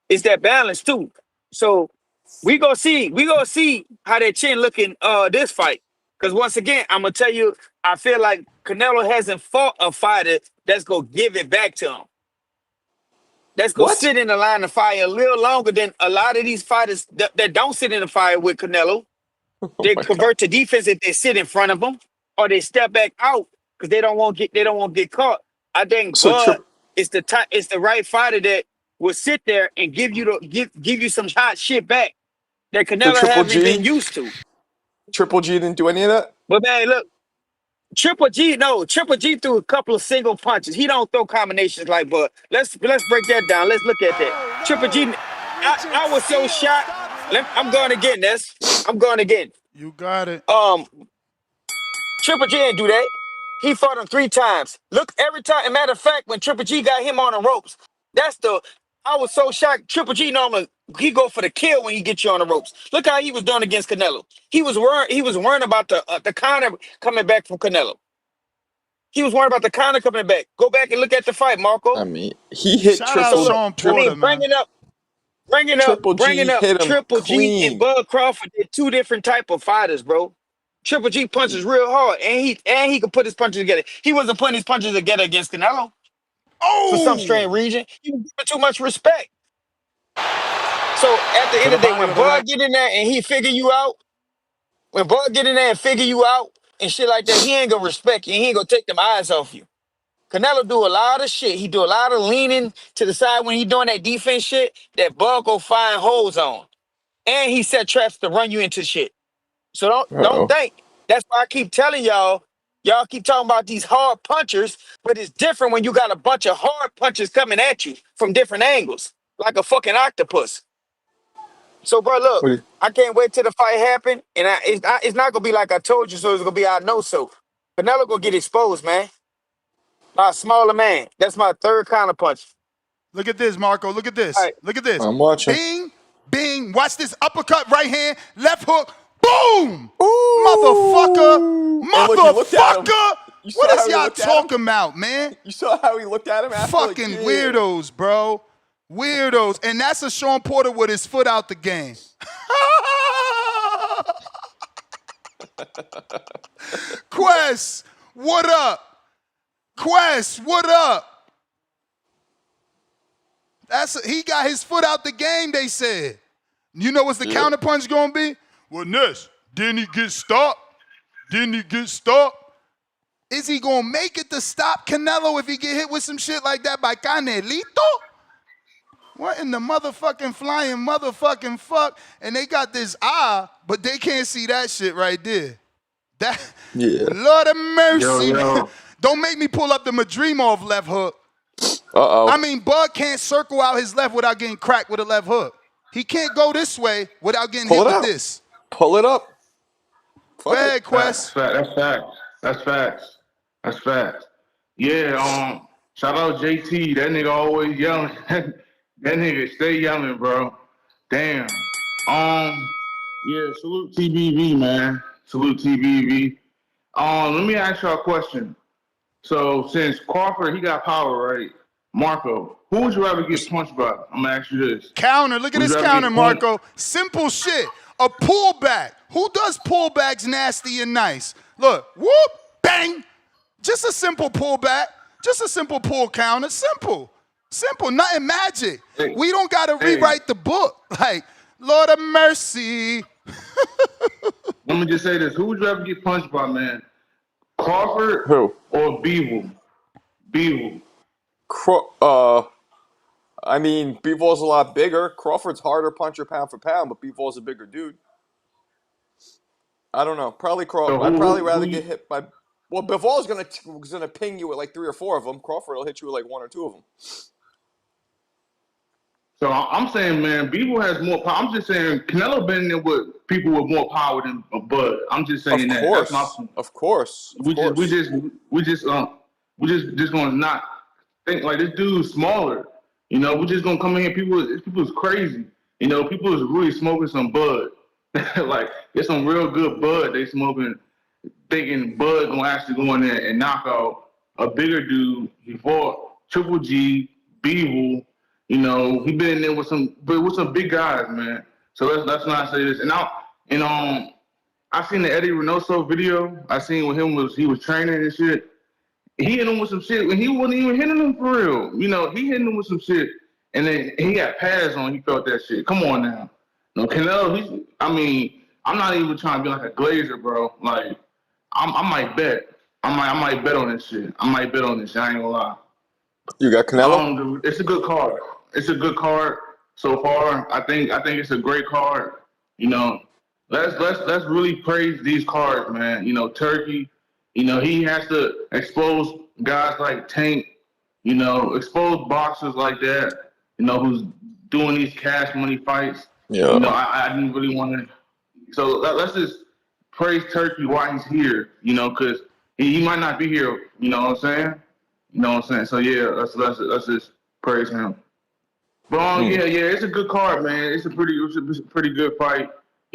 Speaker 19: it's that balance too. So we go see how that chin looking this fight. Because once again, I'm gonna tell you, I feel like Canelo hasn't fought a fighter that's gonna give it back to him. That's gonna
Speaker 2: What?
Speaker 19: sit in the line of fire a little longer than a lot of these fighters that don't sit in the fire with Canelo.
Speaker 2: Oh
Speaker 19: They
Speaker 2: my god.
Speaker 19: convert to defense if they sit in front of them, or they step back out because they don't want to get caught. I think
Speaker 2: So
Speaker 19: Bud
Speaker 2: trip.
Speaker 19: is the right fighter that will sit there and give you some hot shit back. that
Speaker 2: So
Speaker 19: Canelo
Speaker 2: Triple
Speaker 19: haven't
Speaker 2: G,
Speaker 19: been used to.
Speaker 2: Triple G didn't do any of that.
Speaker 19: But man, look, Triple G threw a couple of single punches. He don't throw combinations like, but let's break that down. Let's look at that. Triple G, I was so shocked. I'm going again, Ness. I'm going again.
Speaker 6: You got it.
Speaker 19: Triple G didn't do that. He fought him 3 times. Look, every time. As a matter of fact, when Triple G got him on the ropes, I was so shocked. Triple G normally he go for the kill when he gets you on the ropes. Look how he was doing against Canelo. He was worrying about the counter coming back from Canelo. He was worried about the counter coming back. Go back and look at the fight, Marco.
Speaker 2: I mean, he hit
Speaker 6: Shout out Sean Porter, man.
Speaker 19: Bringing up
Speaker 2: hit him
Speaker 19: Triple G and
Speaker 2: clean.
Speaker 19: Bud Crawford. They're 2 different type of fighters, bro. Triple G punches real hard, and he can put his punches together. He wasn't putting his punches together against Canelo for some
Speaker 6: Oh,
Speaker 19: strange reason. He was giving too much respect. So at the
Speaker 6: to
Speaker 19: end
Speaker 6: the
Speaker 19: of the day,
Speaker 6: body
Speaker 19: when
Speaker 6: with a leg.
Speaker 19: Bud get in there and he figure you out, and shit like that, he ain't gonna respect you. He ain't gonna take them eyes off you. Canelo do a lot of shit. He do a lot of leaning to the side when he doing that defense shit that Bud go find holes on. And he set traps to run you into shit. So don't
Speaker 2: Uh-oh.
Speaker 19: think. That's why I keep telling y'all keep talking about these hard punchers, but it's different when you got a bunch of hard punches coming at you from different angles, like a fucking octopus. So, bro, look,
Speaker 2: What do you-
Speaker 19: I can't wait till the fight happen, and it's not gonna be like I told you, so it's gonna be I know so. Canelo gonna get exposed, man, by a smaller man. That's my third counterpunch.
Speaker 6: Look at this, Marco. Look at
Speaker 19: All
Speaker 6: this.
Speaker 19: right,
Speaker 6: Look at this.
Speaker 2: I'm watching.
Speaker 6: Bing, bing. Watch this uppercut, right hand, left hook. Boom! Motherfucker!
Speaker 2: Ooh! And look, he looked at him.
Speaker 6: Motherfucker!
Speaker 2: You
Speaker 6: What
Speaker 2: saw
Speaker 6: is
Speaker 2: how he
Speaker 6: y'all
Speaker 2: looked at him?
Speaker 6: talking about, man?
Speaker 2: You saw how he looked at him after?
Speaker 6: Fucking weirdos, bro. Weirdos. And that's a Sean Porter with his foot out the game. Quest, what up? Quest, what up? He got his foot out the game, they said. You know what's the counterpunch gonna be? Well, Ness, didn't he get stopped? Didn't he get stopped? Is he gonna make it to stop Canelo if he get hit with some shit like that by Canelito? What in the motherfucking flying motherfucking fuck? And they got this eye, but they can't see that shit right there. That Lord of mercy.
Speaker 13: Yo.
Speaker 6: Don't make me pull up the Madrimov left hook.
Speaker 2: Uh-oh.
Speaker 6: I mean, Bud can't circle out his left without getting cracked with a left hook. He can't go this way without getting hit with this.
Speaker 2: Pull it up.
Speaker 6: Go ahead, Quest.
Speaker 13: That's facts. That's facts. That's facts. Yeah, shout out JT. That nigga always yelling. That nigga stay yelling, bro. Damn. Yeah, salute TBV, man. Salute TBV. Let me ask y'all a question. So since Crawford, he got power, right? Marco, who would you rather get punched by? I'm gonna ask you this.
Speaker 6: Counter. Look at this counter, Marco. Simple shit. A pullback. Who does pullbacks nasty and nice? Look, whoop, bang. Just a simple pullback. Just a simple pull counter. Simple. Simple. Nothing magic.
Speaker 13: Hey.
Speaker 6: We don't got to rewrite the book. Like, Lord of mercy.
Speaker 13: Let me just say this. Who would you rather get punched by, man? Crawford or Beevil? Beevil.
Speaker 2: I mean, Beevol's a lot bigger. Crawford's harder puncher pound for pound, but Beevol's a bigger dude. I don't know. Probably Crawford. I'd probably rather get hit by. Well, Beevol's gonna ping you with like 3 or 4 of them. Crawford will hit you with like 1 or 2 of them.
Speaker 13: So I'm saying, man, Beevil has more power. I'm just saying, Canelo been in there with people with more power than Bud. I'm just saying that. That's my point.
Speaker 2: Of course.
Speaker 13: We just gonna not think like this dude's smaller. You know, we're just gonna come in here. People's crazy. You know, people is really smoking some Bud. Like, it's some real good Bud they smoking, thinking Bud gonna actually go in there and knock out a bigger dude. He fought Triple G, Beevil. You know, he been in there with some big guys, man. So let's not say this. And I seen the Eddie Reynoso video. I seen with him he was training and shit. He hit him with some shit when he wasn't even hitting him for real. You know, he hitting him with some shit, and then he got pads on. He felt that shit. Come on now. No, Canelo. I'm not even trying to be like a glazer, bro. Like, I might bet. I might bet on this shit. I ain't gonna lie.
Speaker 2: You got Canelo?
Speaker 13: It's a good card. It's a good card so far. I think it's a great card. Let's really praise these cards, man. Turkey. He has to expose guys like Tank. Expose boxers like that. Who's doing these cash money fights.
Speaker 2: Yeah.
Speaker 13: I didn't really want to. So let's just praise Turkey while he's here. Because he might not be here. You know what I'm saying? So yeah, let's just praise him. But yeah, it's a good card, man. It's a pretty good fight.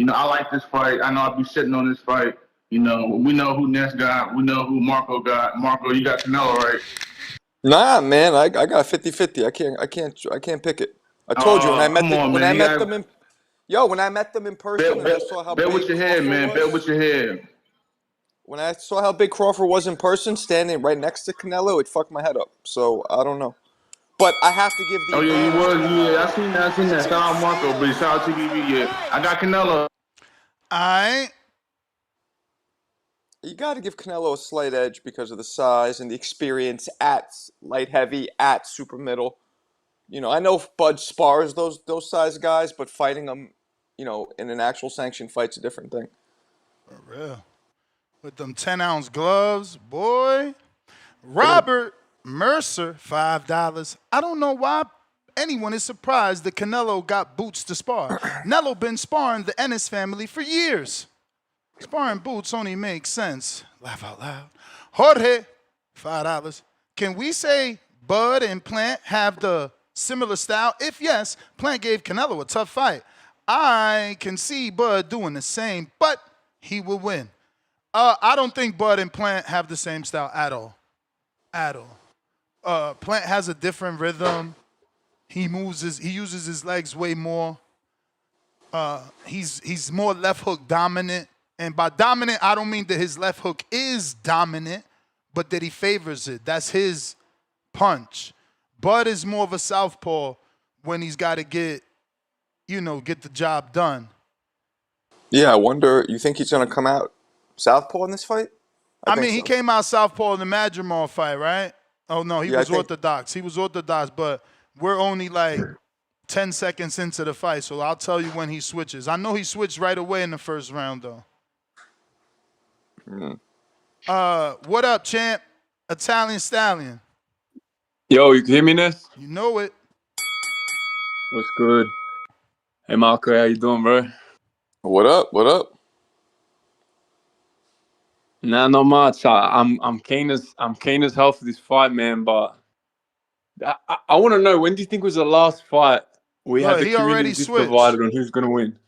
Speaker 13: I like this fight. I know I'll be sitting on this fight. We know who Ness got. We know who Marco got. Marco, you got Canelo, right?
Speaker 2: Nah, man, I got 50-50. I can't pick it. I told you when I met
Speaker 13: Come on, man.
Speaker 2: when I met them in person and I saw how
Speaker 13: Bet with
Speaker 2: big
Speaker 13: your head,
Speaker 2: Crawford
Speaker 13: man. Bet
Speaker 2: was.
Speaker 13: with your head.
Speaker 2: When I saw how big Crawford was in person, standing right next to Canelo, it fucked my head up. So I don't know, but I have to give the
Speaker 13: Oh yeah, you
Speaker 2: advantage to
Speaker 13: was.
Speaker 2: Canelo.
Speaker 13: Yeah, I seen that. Shout out Marco, but shout out TBV. Yeah, I got Canelo.
Speaker 2: You got to give Canelo a slight edge because of the size and the experience at light heavy, at super middle. I know Bud spars those size guys, but fighting them, in an actual sanctioned fight's a different thing.
Speaker 6: For real. With them 10-ounce gloves, boy. Robert Mercer, $5. I don't know why anyone is surprised that Canelo got boots to spar. Nello been sparring the Ennis family for years. Sparring boots only makes sense. Laugh out loud. Jorge, $5. Can we say Bud and Plant have the similar style? If yes, Plant gave Canelo a tough fight. I can see Bud doing the same, but he will win. I don't think Bud and Plant have the same style at all. At all. Plant has a different rhythm. He uses his legs way more. He's more left hook dominant. And by dominant, I don't mean that his left hook is dominant, but that he favors it. That's his punch. Bud is more of a southpaw when he's got to get the job done.
Speaker 2: Yeah, I wonder. You think he's gonna come out southpaw in this fight?
Speaker 6: I mean, he came out southpaw in the Madrimov fight, right? Oh no, he was orthodox. He was orthodox, but we're only like 10 seconds into the fight, so I'll tell you when he switches. I know he switched right away in the first round, though. What up, champ? Italian Stallion.
Speaker 3: Yo, you can hear me, Ness?
Speaker 6: You know it.
Speaker 3: What's good? Hey, Marco, how you doing, bro?
Speaker 2: What up? What up?
Speaker 3: Nah, not much. I'm keen as hell for this fight, man. But I want to know, when do you think was the last fight we had the
Speaker 6: He
Speaker 3: community
Speaker 6: already
Speaker 3: this
Speaker 6: switched.
Speaker 3: divided on who's gonna win?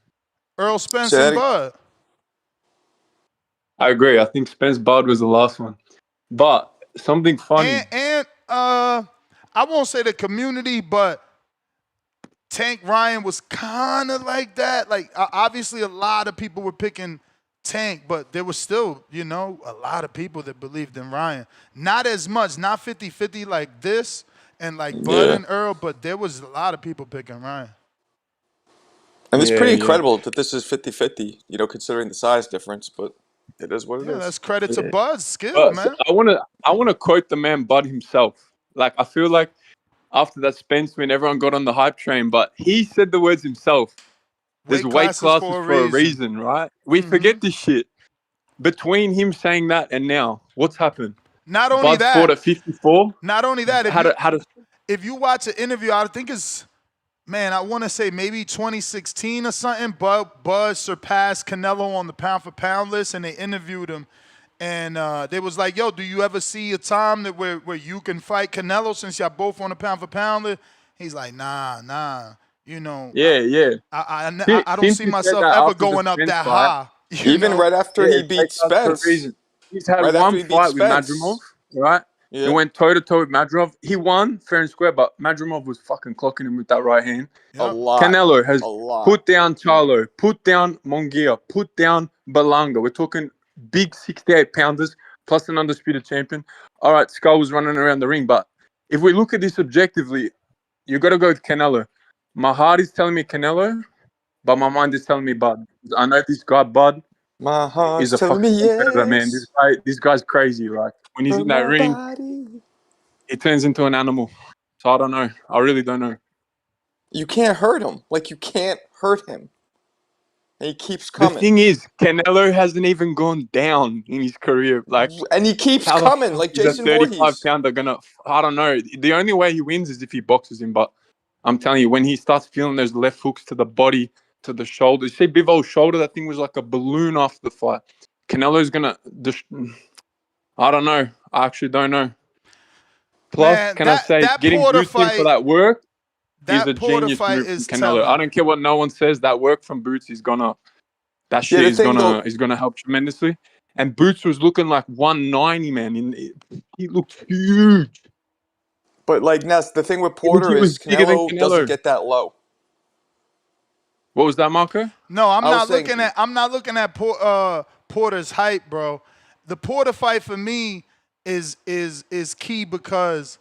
Speaker 6: Earl Spence and Bud.
Speaker 3: I agree. I think Spence Bud was the last one. But something funny.
Speaker 6: And I won't say the community, but Tank Ryan was kind of like that. Like, obviously, a lot of people were picking Tank, but there was still, a lot of people that believed in Ryan. Not as much, not 50-50 like this and like Bud and Earl, but there was a lot of people picking Ryan.
Speaker 2: And it's pretty incredible that this is 50-50, considering the size difference, but it is what it is.
Speaker 6: Yeah, that's credit to Bud's skill, man.
Speaker 3: I wanna quote the man Bud himself. Like, I feel like after that Spence win, everyone got on the hype train, but he said the words himself. There's weight classes for a reason, right? We forget this shit. Between him saying that and now, what's happened?
Speaker 6: Not only
Speaker 3: Bud's
Speaker 6: that,
Speaker 3: fought at 54.
Speaker 6: Not only that, if you watch an interview, I think I want to say maybe 2016 or something, Bud surpassed Canelo on the pound for pound list, and they interviewed him. And they was like, yo, do you ever see a time that where you can fight Canelo since y'all both on the pound for pound list? He's like, nah. I don't see myself ever going up that high.
Speaker 2: Even right after he beat Spence.
Speaker 3: He's had one fight with Madrimov, right?
Speaker 2: Yeah.
Speaker 3: He went toe-to-toe with Madrimov. He won fair and square, but Madrimov was fucking clocking him with that right hand.
Speaker 2: A lot.
Speaker 3: Canelo has put down Charlo, put down Mongia, put down Belanga. We're talking big 68-pounders plus an undisputed champion. All right, Skull was running around the ring, but if we look at this objectively, you got to go with Canelo. My heart is telling me Canelo, but my mind is telling me Bud. I know this guy, Bud,
Speaker 2: my heart
Speaker 3: is a fucking competitor, man. This guy's crazy. Like, when he's in that ring, he turns into an animal. So I don't know. I really don't know.
Speaker 2: You can't hurt him. Like, you can't hurt him. And he keeps
Speaker 3: The
Speaker 2: coming.
Speaker 3: thing is, Canelo hasn't even gone down in his career. Like,
Speaker 2: And he keeps
Speaker 3: how the
Speaker 2: coming,
Speaker 3: fuck
Speaker 2: like
Speaker 3: is a
Speaker 2: Jason
Speaker 3: 35
Speaker 2: Voorhees.
Speaker 3: pounder gonna? I don't know. The only way he wins is if he boxes him. But I'm telling you, when he starts feeling those left hooks to the body, to the shoulder. You see Bivol's shoulder? That thing was like a balloon after the fight. Canelo's gonna. I don't know. I actually don't know. Plus,
Speaker 6: Man,
Speaker 3: can I say,
Speaker 6: that
Speaker 3: getting
Speaker 6: Porter
Speaker 3: Boots in for
Speaker 6: fight,
Speaker 3: that work is a
Speaker 6: that Porter
Speaker 3: genius
Speaker 6: fight
Speaker 3: move from
Speaker 6: is
Speaker 3: Canelo. I
Speaker 6: telling.
Speaker 3: don't care what no one says. That work from Boots is gonna. That
Speaker 2: Yeah,
Speaker 3: shit
Speaker 2: the thing though,
Speaker 3: is gonna help tremendously. And Boots was looking like 190, man. He looked huge.
Speaker 2: but like Ness, the thing with
Speaker 3: He looked
Speaker 2: Porter
Speaker 3: he was
Speaker 2: is
Speaker 3: bigger than
Speaker 2: Canelo doesn't
Speaker 3: Canelo.
Speaker 2: get that low.
Speaker 3: What was that, Marco?
Speaker 6: No,
Speaker 2: I was saying,
Speaker 6: I'm not looking at Porter's hype, bro. The Porter fight for me is key because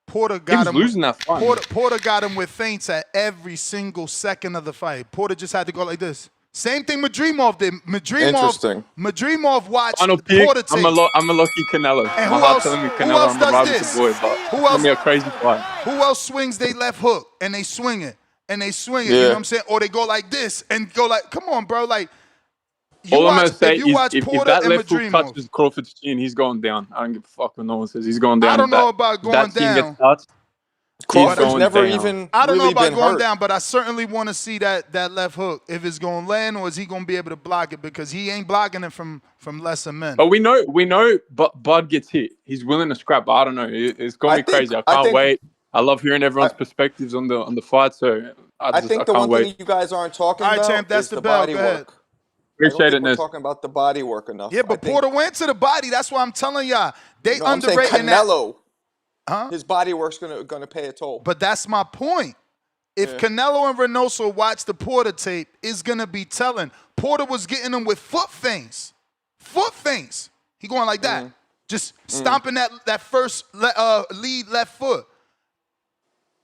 Speaker 6: Porter
Speaker 3: He
Speaker 6: got
Speaker 3: was
Speaker 6: him with
Speaker 3: losing that fight, man.
Speaker 6: Porter got him with feints at every single second of the fight. Porter just had to go like this. Same thing Madrimov did.
Speaker 2: interesting.
Speaker 6: Madrimov watched
Speaker 3: Final pick.
Speaker 6: Porter tape.
Speaker 3: I'm a lucky Canelo.
Speaker 6: And
Speaker 3: My heart telling me
Speaker 6: who
Speaker 3: Canelo.
Speaker 6: else
Speaker 3: I'm a
Speaker 6: does
Speaker 3: Robertson
Speaker 6: this?
Speaker 3: boy, but
Speaker 6: Who
Speaker 3: it's gonna
Speaker 6: else
Speaker 3: be a crazy fight.
Speaker 6: who else swings they left hook and they swing it and they swing it, you know
Speaker 2: Yeah.
Speaker 6: what I'm saying? Or they go like this and go like, come on, bro. Like
Speaker 3: All I'm gonna say
Speaker 6: if you
Speaker 3: is
Speaker 6: watch
Speaker 3: if
Speaker 6: Porter
Speaker 3: that
Speaker 6: and
Speaker 3: left hook
Speaker 6: Madrimov,
Speaker 3: touches Crawford's chin, he's going down. I don't give a fuck what no one says. He's going
Speaker 6: I
Speaker 3: down.
Speaker 6: don't know about
Speaker 3: If
Speaker 6: going
Speaker 3: that chin gets
Speaker 6: down.
Speaker 3: touched, he's
Speaker 6: But
Speaker 2: Crawford's
Speaker 3: going
Speaker 2: never
Speaker 3: down.
Speaker 2: even
Speaker 6: I don't know
Speaker 2: really
Speaker 6: about
Speaker 2: been
Speaker 6: going
Speaker 2: hurt.
Speaker 6: down, but I certainly want to see that left hook. If it's gonna land or is he gonna be able to block it? Because he ain't blocking it from lesser men.
Speaker 3: But we know, but Bud gets hit. He's willing to scrap. I don't know. It's gonna
Speaker 2: I
Speaker 3: be
Speaker 2: think
Speaker 3: crazy. I
Speaker 2: I
Speaker 3: can't
Speaker 2: think
Speaker 3: wait. I love hearing
Speaker 2: I,
Speaker 3: everyone's perspectives on the fight. So
Speaker 2: I
Speaker 3: I
Speaker 2: think the
Speaker 3: can't
Speaker 2: one
Speaker 3: wait.
Speaker 2: thing you guys aren't talking
Speaker 6: All right, champ,
Speaker 2: about
Speaker 6: that's
Speaker 2: is
Speaker 6: the
Speaker 2: the
Speaker 6: bell.
Speaker 2: body
Speaker 6: Go ahead.
Speaker 2: work. I don't
Speaker 3: Appreciate
Speaker 2: think
Speaker 3: it,
Speaker 2: we're
Speaker 3: Ness.
Speaker 2: talking about the body work enough.
Speaker 6: Yeah,
Speaker 2: I
Speaker 6: but
Speaker 2: think
Speaker 6: Porter went to the body. That's why I'm telling y'all. They
Speaker 2: no, I'm saying
Speaker 6: underrating that.
Speaker 2: Canelo.
Speaker 6: Huh?
Speaker 2: His body work's gonna pay a toll.
Speaker 6: But that's my point. If
Speaker 2: Yeah.
Speaker 6: Canelo and Reynoso watch the Porter tape, it's gonna be telling. Porter was getting them with foot feints. Foot feints. He going like that. Just stomping that first lead left foot.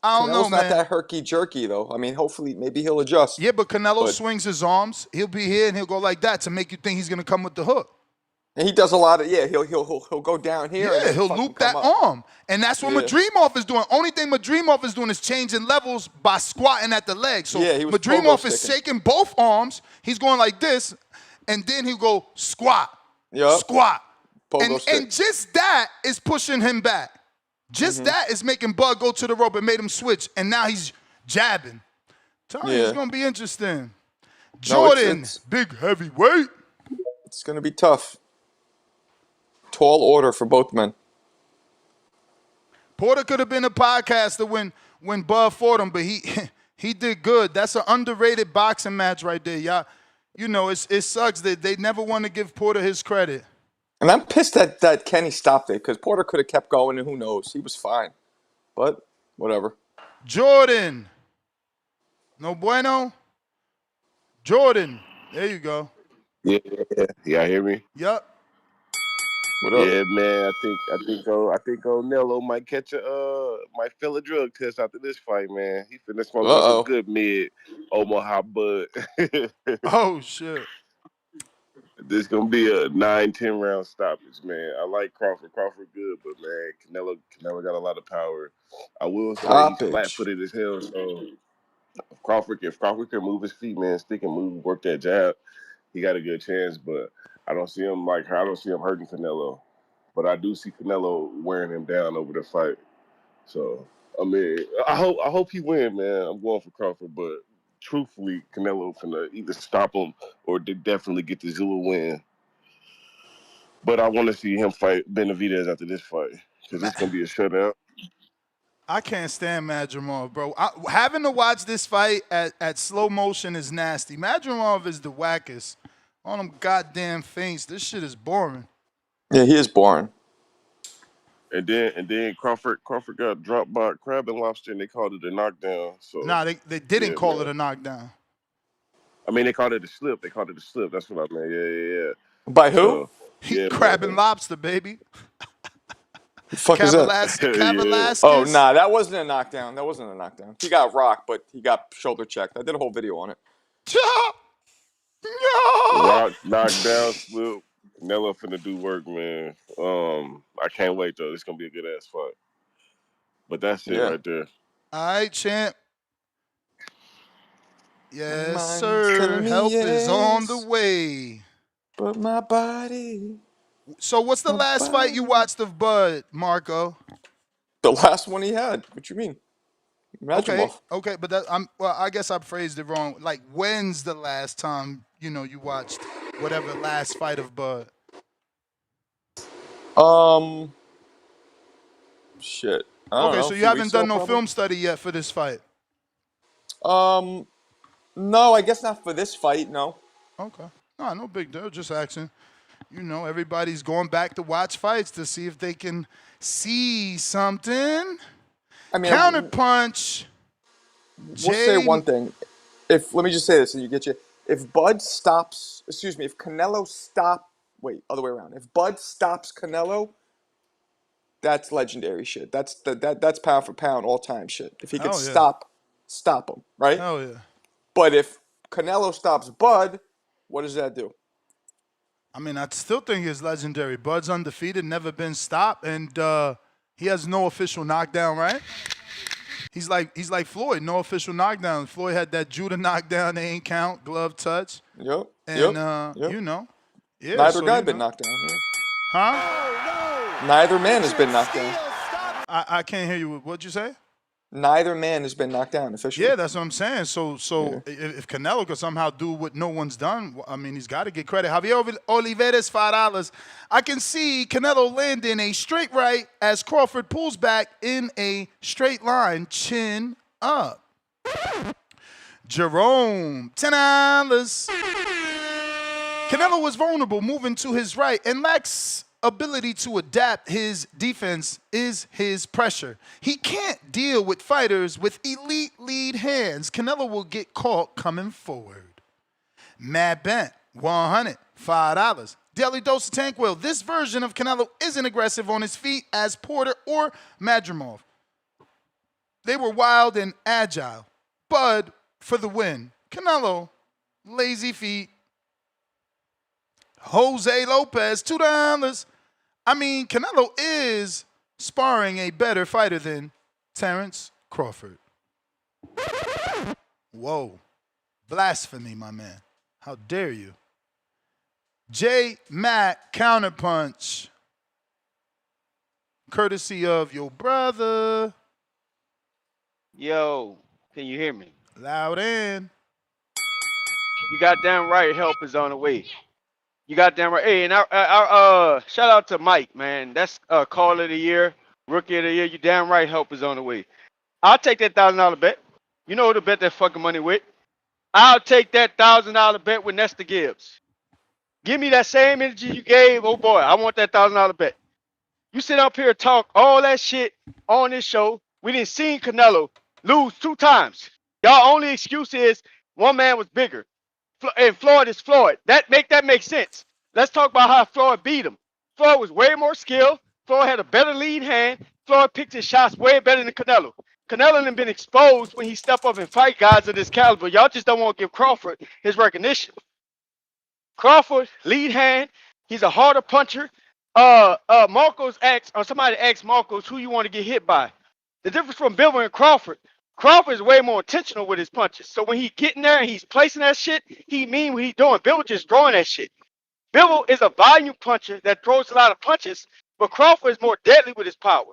Speaker 6: I don't know,
Speaker 2: Canelo's not
Speaker 6: man.
Speaker 2: that herky jerky though. I mean, hopefully, maybe he'll adjust.
Speaker 6: Yeah, but Canelo
Speaker 2: But
Speaker 6: swings his arms. He'll be here and he'll go like that to make you think he's gonna come with the hook.
Speaker 2: and he does a lot of he'll go down here and
Speaker 6: Yeah,
Speaker 2: then
Speaker 6: he'll
Speaker 2: fucking
Speaker 6: loop
Speaker 2: come
Speaker 6: that
Speaker 2: up.
Speaker 6: arm. And that's what
Speaker 2: Yeah.
Speaker 6: Madrimov is doing. Only thing Madrimov is doing is changing levels by squatting at the leg. So
Speaker 2: Yeah, he was
Speaker 6: Madrimov
Speaker 2: pogo
Speaker 6: is
Speaker 2: sticking.
Speaker 6: shaking both arms. He's going like this, and then he'll go squat,
Speaker 2: Yup.
Speaker 6: squat.
Speaker 2: Pogo stick.
Speaker 6: And just that is pushing him back. Just that is making Bud go to the rope and made him switch. And now he's jabbing. Tell you, it's
Speaker 2: Yeah.
Speaker 6: going to be interesting.
Speaker 2: No,
Speaker 6: Jordan,
Speaker 2: it's
Speaker 6: big heavyweight.
Speaker 2: it's gonna be tough. Tall order for both men.
Speaker 6: Porter could have been a podcaster when Bud fought him, but he he did good. That's an underrated boxing match right there, y'all. You know, it sucks that they never want to give Porter his credit.
Speaker 2: And I'm pissed that Kenny stopped it because Porter could have kept going and who knows, he was fine. But whatever.
Speaker 6: Jordan. No bueno? Jordan. There you go.
Speaker 4: Yeah, y'all hear me?
Speaker 6: Yup.
Speaker 2: What up?
Speaker 4: Yeah, man. I think Nello might catch might fail a drug test after this fight, man. He finna smoke on some
Speaker 2: Uh-oh.
Speaker 4: good mid Omaha bud.
Speaker 6: Oh, shit.
Speaker 4: This gonna be a 9-10 round stoppage, man. I like Crawford. Crawford good, but man, Canelo got a lot of power. I will say he's flat
Speaker 2: Stoppage.
Speaker 4: footed as hell, so if Crawford can move his feet, man, stick and move, work that jab, he got a good chance. But I don't see him hurting Canelo. But I do see Canelo wearing him down over the fight. So I mean, I hope he win, man. I'm going for Crawford, but truthfully, Canelo finna either stop him or definitely get the Zulu win. But I want to see him fight Benavidez after this fight because it's gonna be a shutout.
Speaker 6: I can't stand Madrimov, bro. Having to watch this fight at slow motion is nasty. Madrimov is the wackest. On them goddamn feints. This shit is boring.
Speaker 2: Yeah, he is boring.
Speaker 4: And then Crawford got dropped by Crab and Lobster, and they called it a knockdown. So
Speaker 6: Nah, they didn't
Speaker 4: yeah,
Speaker 6: call
Speaker 4: man.
Speaker 6: it a knockdown.
Speaker 4: I mean, they called it a slip. That's what I meant. Yeah.
Speaker 2: By who?
Speaker 4: So yeah,
Speaker 6: Crab and
Speaker 4: man.
Speaker 6: lobster, baby.
Speaker 2: The fuck is that?
Speaker 4: Yeah.
Speaker 2: Oh, nah, that wasn't a knockdown. That wasn't a knockdown. He got rocked, but he got shoulder checked. I did a whole video on it.
Speaker 4: Rock, knockdown, slip. Canelo finna do work, man. I can't wait though. It's gonna be a good ass fight. But that's it
Speaker 2: Yeah.
Speaker 4: right there.
Speaker 6: All right, champ.
Speaker 2: My
Speaker 6: Yes,
Speaker 2: mind's
Speaker 6: sir.
Speaker 2: telling me
Speaker 6: Help is on the
Speaker 2: yes,
Speaker 6: way.
Speaker 2: but my body,
Speaker 6: So, what's the
Speaker 2: my
Speaker 6: last fight you
Speaker 2: body.
Speaker 6: watched of Bud, Marco?
Speaker 2: The last one he had. What you mean? Imagine
Speaker 6: Okay,
Speaker 2: Wolf.
Speaker 6: okay, but I guess I phrased it wrong. Like, when's the last time you watched whatever last fight of Bud?
Speaker 2: Um, shit. I don't
Speaker 6: Okay,
Speaker 2: know. A
Speaker 6: so you
Speaker 2: few
Speaker 6: haven't
Speaker 2: weeks ago,
Speaker 6: done no
Speaker 2: probably.
Speaker 6: film study yet for this fight.
Speaker 2: Um, no, I guess not for this fight. No.
Speaker 6: Okay, no big deal. Just asking. Everybody's going back to watch fights to see if they can see something.
Speaker 2: I mean,
Speaker 6: Counterpunch.
Speaker 2: we'll say
Speaker 6: Jay.
Speaker 2: one thing. If let me just say this, and you get you. If Bud stops, excuse me, if Canelo stop, wait, other way around. If Bud stops Canelo, that's legendary shit. That's pound for pound all time shit. If he could
Speaker 6: Hell yeah.
Speaker 2: stop him, right?
Speaker 6: Hell yeah.
Speaker 2: But if Canelo stops Bud, what does that do?
Speaker 6: I mean, I still think it's legendary. Bud's undefeated, never been stopped, and he has no official knockdown, right? He's like Floyd, no official knockdown. Floyd had that Judah knockdown, they ain't count, glove touch.
Speaker 2: Yep.
Speaker 6: And
Speaker 2: Yep.
Speaker 6: yeah,
Speaker 2: Neither
Speaker 6: so
Speaker 2: guy been knocked down. Yeah.
Speaker 6: Huh?
Speaker 2: Neither man has been knocked down.
Speaker 6: I can't hear you. What'd you say?
Speaker 2: Neither man has been knocked down officially.
Speaker 6: Yeah, that's what I'm saying. So
Speaker 2: Yeah.
Speaker 6: if Canelo could somehow do what no one's done, I mean, he's got to get credit. Javier Oliveras, $5. I can see Canelo landing a straight right as Crawford pulls back in a straight line, chin up. Jerome, $10. Canelo was vulnerable, moving to his right, and lacks ability to adapt. His defense is his pressure. He can't deal with fighters with elite lead hands. Canelo will get caught coming forward. Matt Bent, $100, $5. Daily Dose of Tanquil. This version of Canelo isn't aggressive on his feet as Porter or Madrimov. They were wild and agile. Bud for the win. Canelo, lazy feet. Jose Lopez, $2. I mean, Canelo is sparring a better fighter than Terence Crawford. Whoa. Blasphemy, my man. How dare you? J. Mac, counterpunch. Courtesy of your brother.
Speaker 7: Yo, can you hear me?
Speaker 6: Loud in.
Speaker 7: You goddamn right, help is on the way. You goddamn right. Hey, and shout out to Mike, man. That's call of the year, rookie of the year. You damn right, help is on the way. I'll take that $1,000 bet. You know who to bet that fucking money with? I'll take that $1,000 bet with Nesta Gibbs. Give me that same energy you gave. Oh boy, I want that $1,000 bet. You sit up here and talk all that shit on this show. We didn't see Canelo lose 2 times. Y'all only excuse is one man was bigger. And Floyd is Floyd. That make sense. Let's talk about how Floyd beat him. Floyd was way more skilled. Floyd had a better lead hand. Floyd picked his shots way better than Canelo. Canelo had been exposed when he stepped up and fight guys of this caliber. Y'all just don't want to give Crawford his recognition. Crawford, lead hand. He's a harder puncher. Marcos asked, or somebody asked Marcos who you want to get hit by. The difference from Bivol and Crawford, Crawford is way more intentional with his punches. So when he getting there and he's placing that shit, he mean what he's doing. Bivol just throwing that shit. Bivol is a volume puncher that throws a lot of punches, but Crawford is more deadly with his power.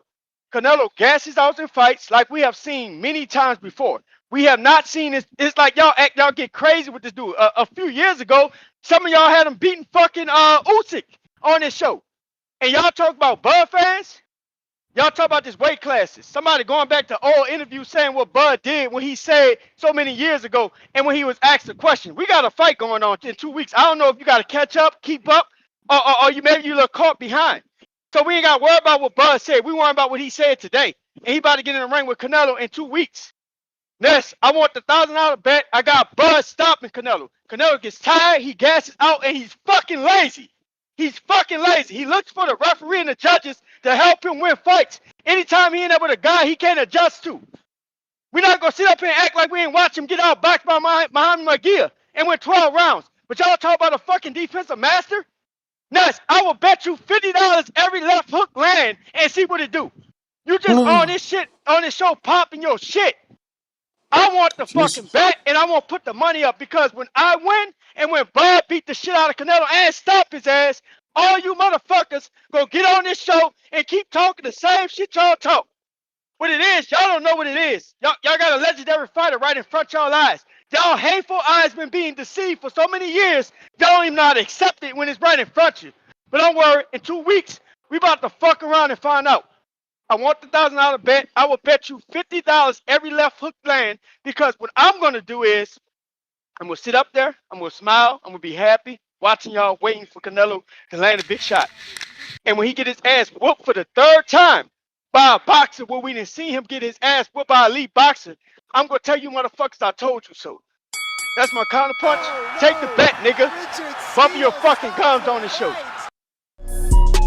Speaker 7: Canelo gasses out in fights like we have seen many times before. We have not seen this. It's like y'all get crazy with this dude. A few years ago, some of y'all had him beating fucking Usyk on this show. And y'all talk about Bud fans? Y'all talk about this weight classes. Somebody going back to old interviews saying what Bud did when he said so many years ago and when he was asked a question. We got a fight going on in 2 weeks. I don't know if you got to catch up, keep up, or you maybe you look caught behind. So we ain't got to worry about what Bud said. We worry about what he said today. And he about to get in the ring with Canelo in 2 weeks. Ness, I want the $1,000 bet. I got Bud stopping Canelo. Canelo gets tired, he gasses out, and he's fucking lazy. He's fucking lazy. He looks for the referee and the judges to help him win fights. Anytime he end up with a guy he can't adjust to. We're not going to sit up here and act like we ain't watch him get outboxed by Muhammad Magia and win 12 rounds. But y'all talk about a fucking defensive master? Nuts, I will bet you $50 every left hook land and see what it do. You just on this shit, on this show popping your shit. I want the fucking
Speaker 2: Jesus.
Speaker 7: bet, and I want to put the money up because when I win and when Bud beat the shit out of Canelo and stop his ass, all you motherfuckers gonna get on this show and keep talking the same shit y'all talk. What it is, y'all don't know what it is. Y'all got a legendary fighter right in front of y'all eyes. Y'all hateful eyes been being deceived for so many years, y'all don't even know how to accept it when it's right in front of you. But don't worry, in 2 weeks, we about to fuck around and find out. I want the $1,000 bet. I will bet you $50 every left hook land because what I'm gonna do is I'm gonna sit up there, I'm gonna smile, I'm gonna be happy, watching y'all waiting for Canelo to land a big shot. And when he get his ass whooped for the third time by a boxer where we didn't see him get his ass whooped by a elite boxer, I'm gonna tell you motherfuckers I told you so. That's my counterpunch. Take the bet, nigga. Bump your fucking gums on the show.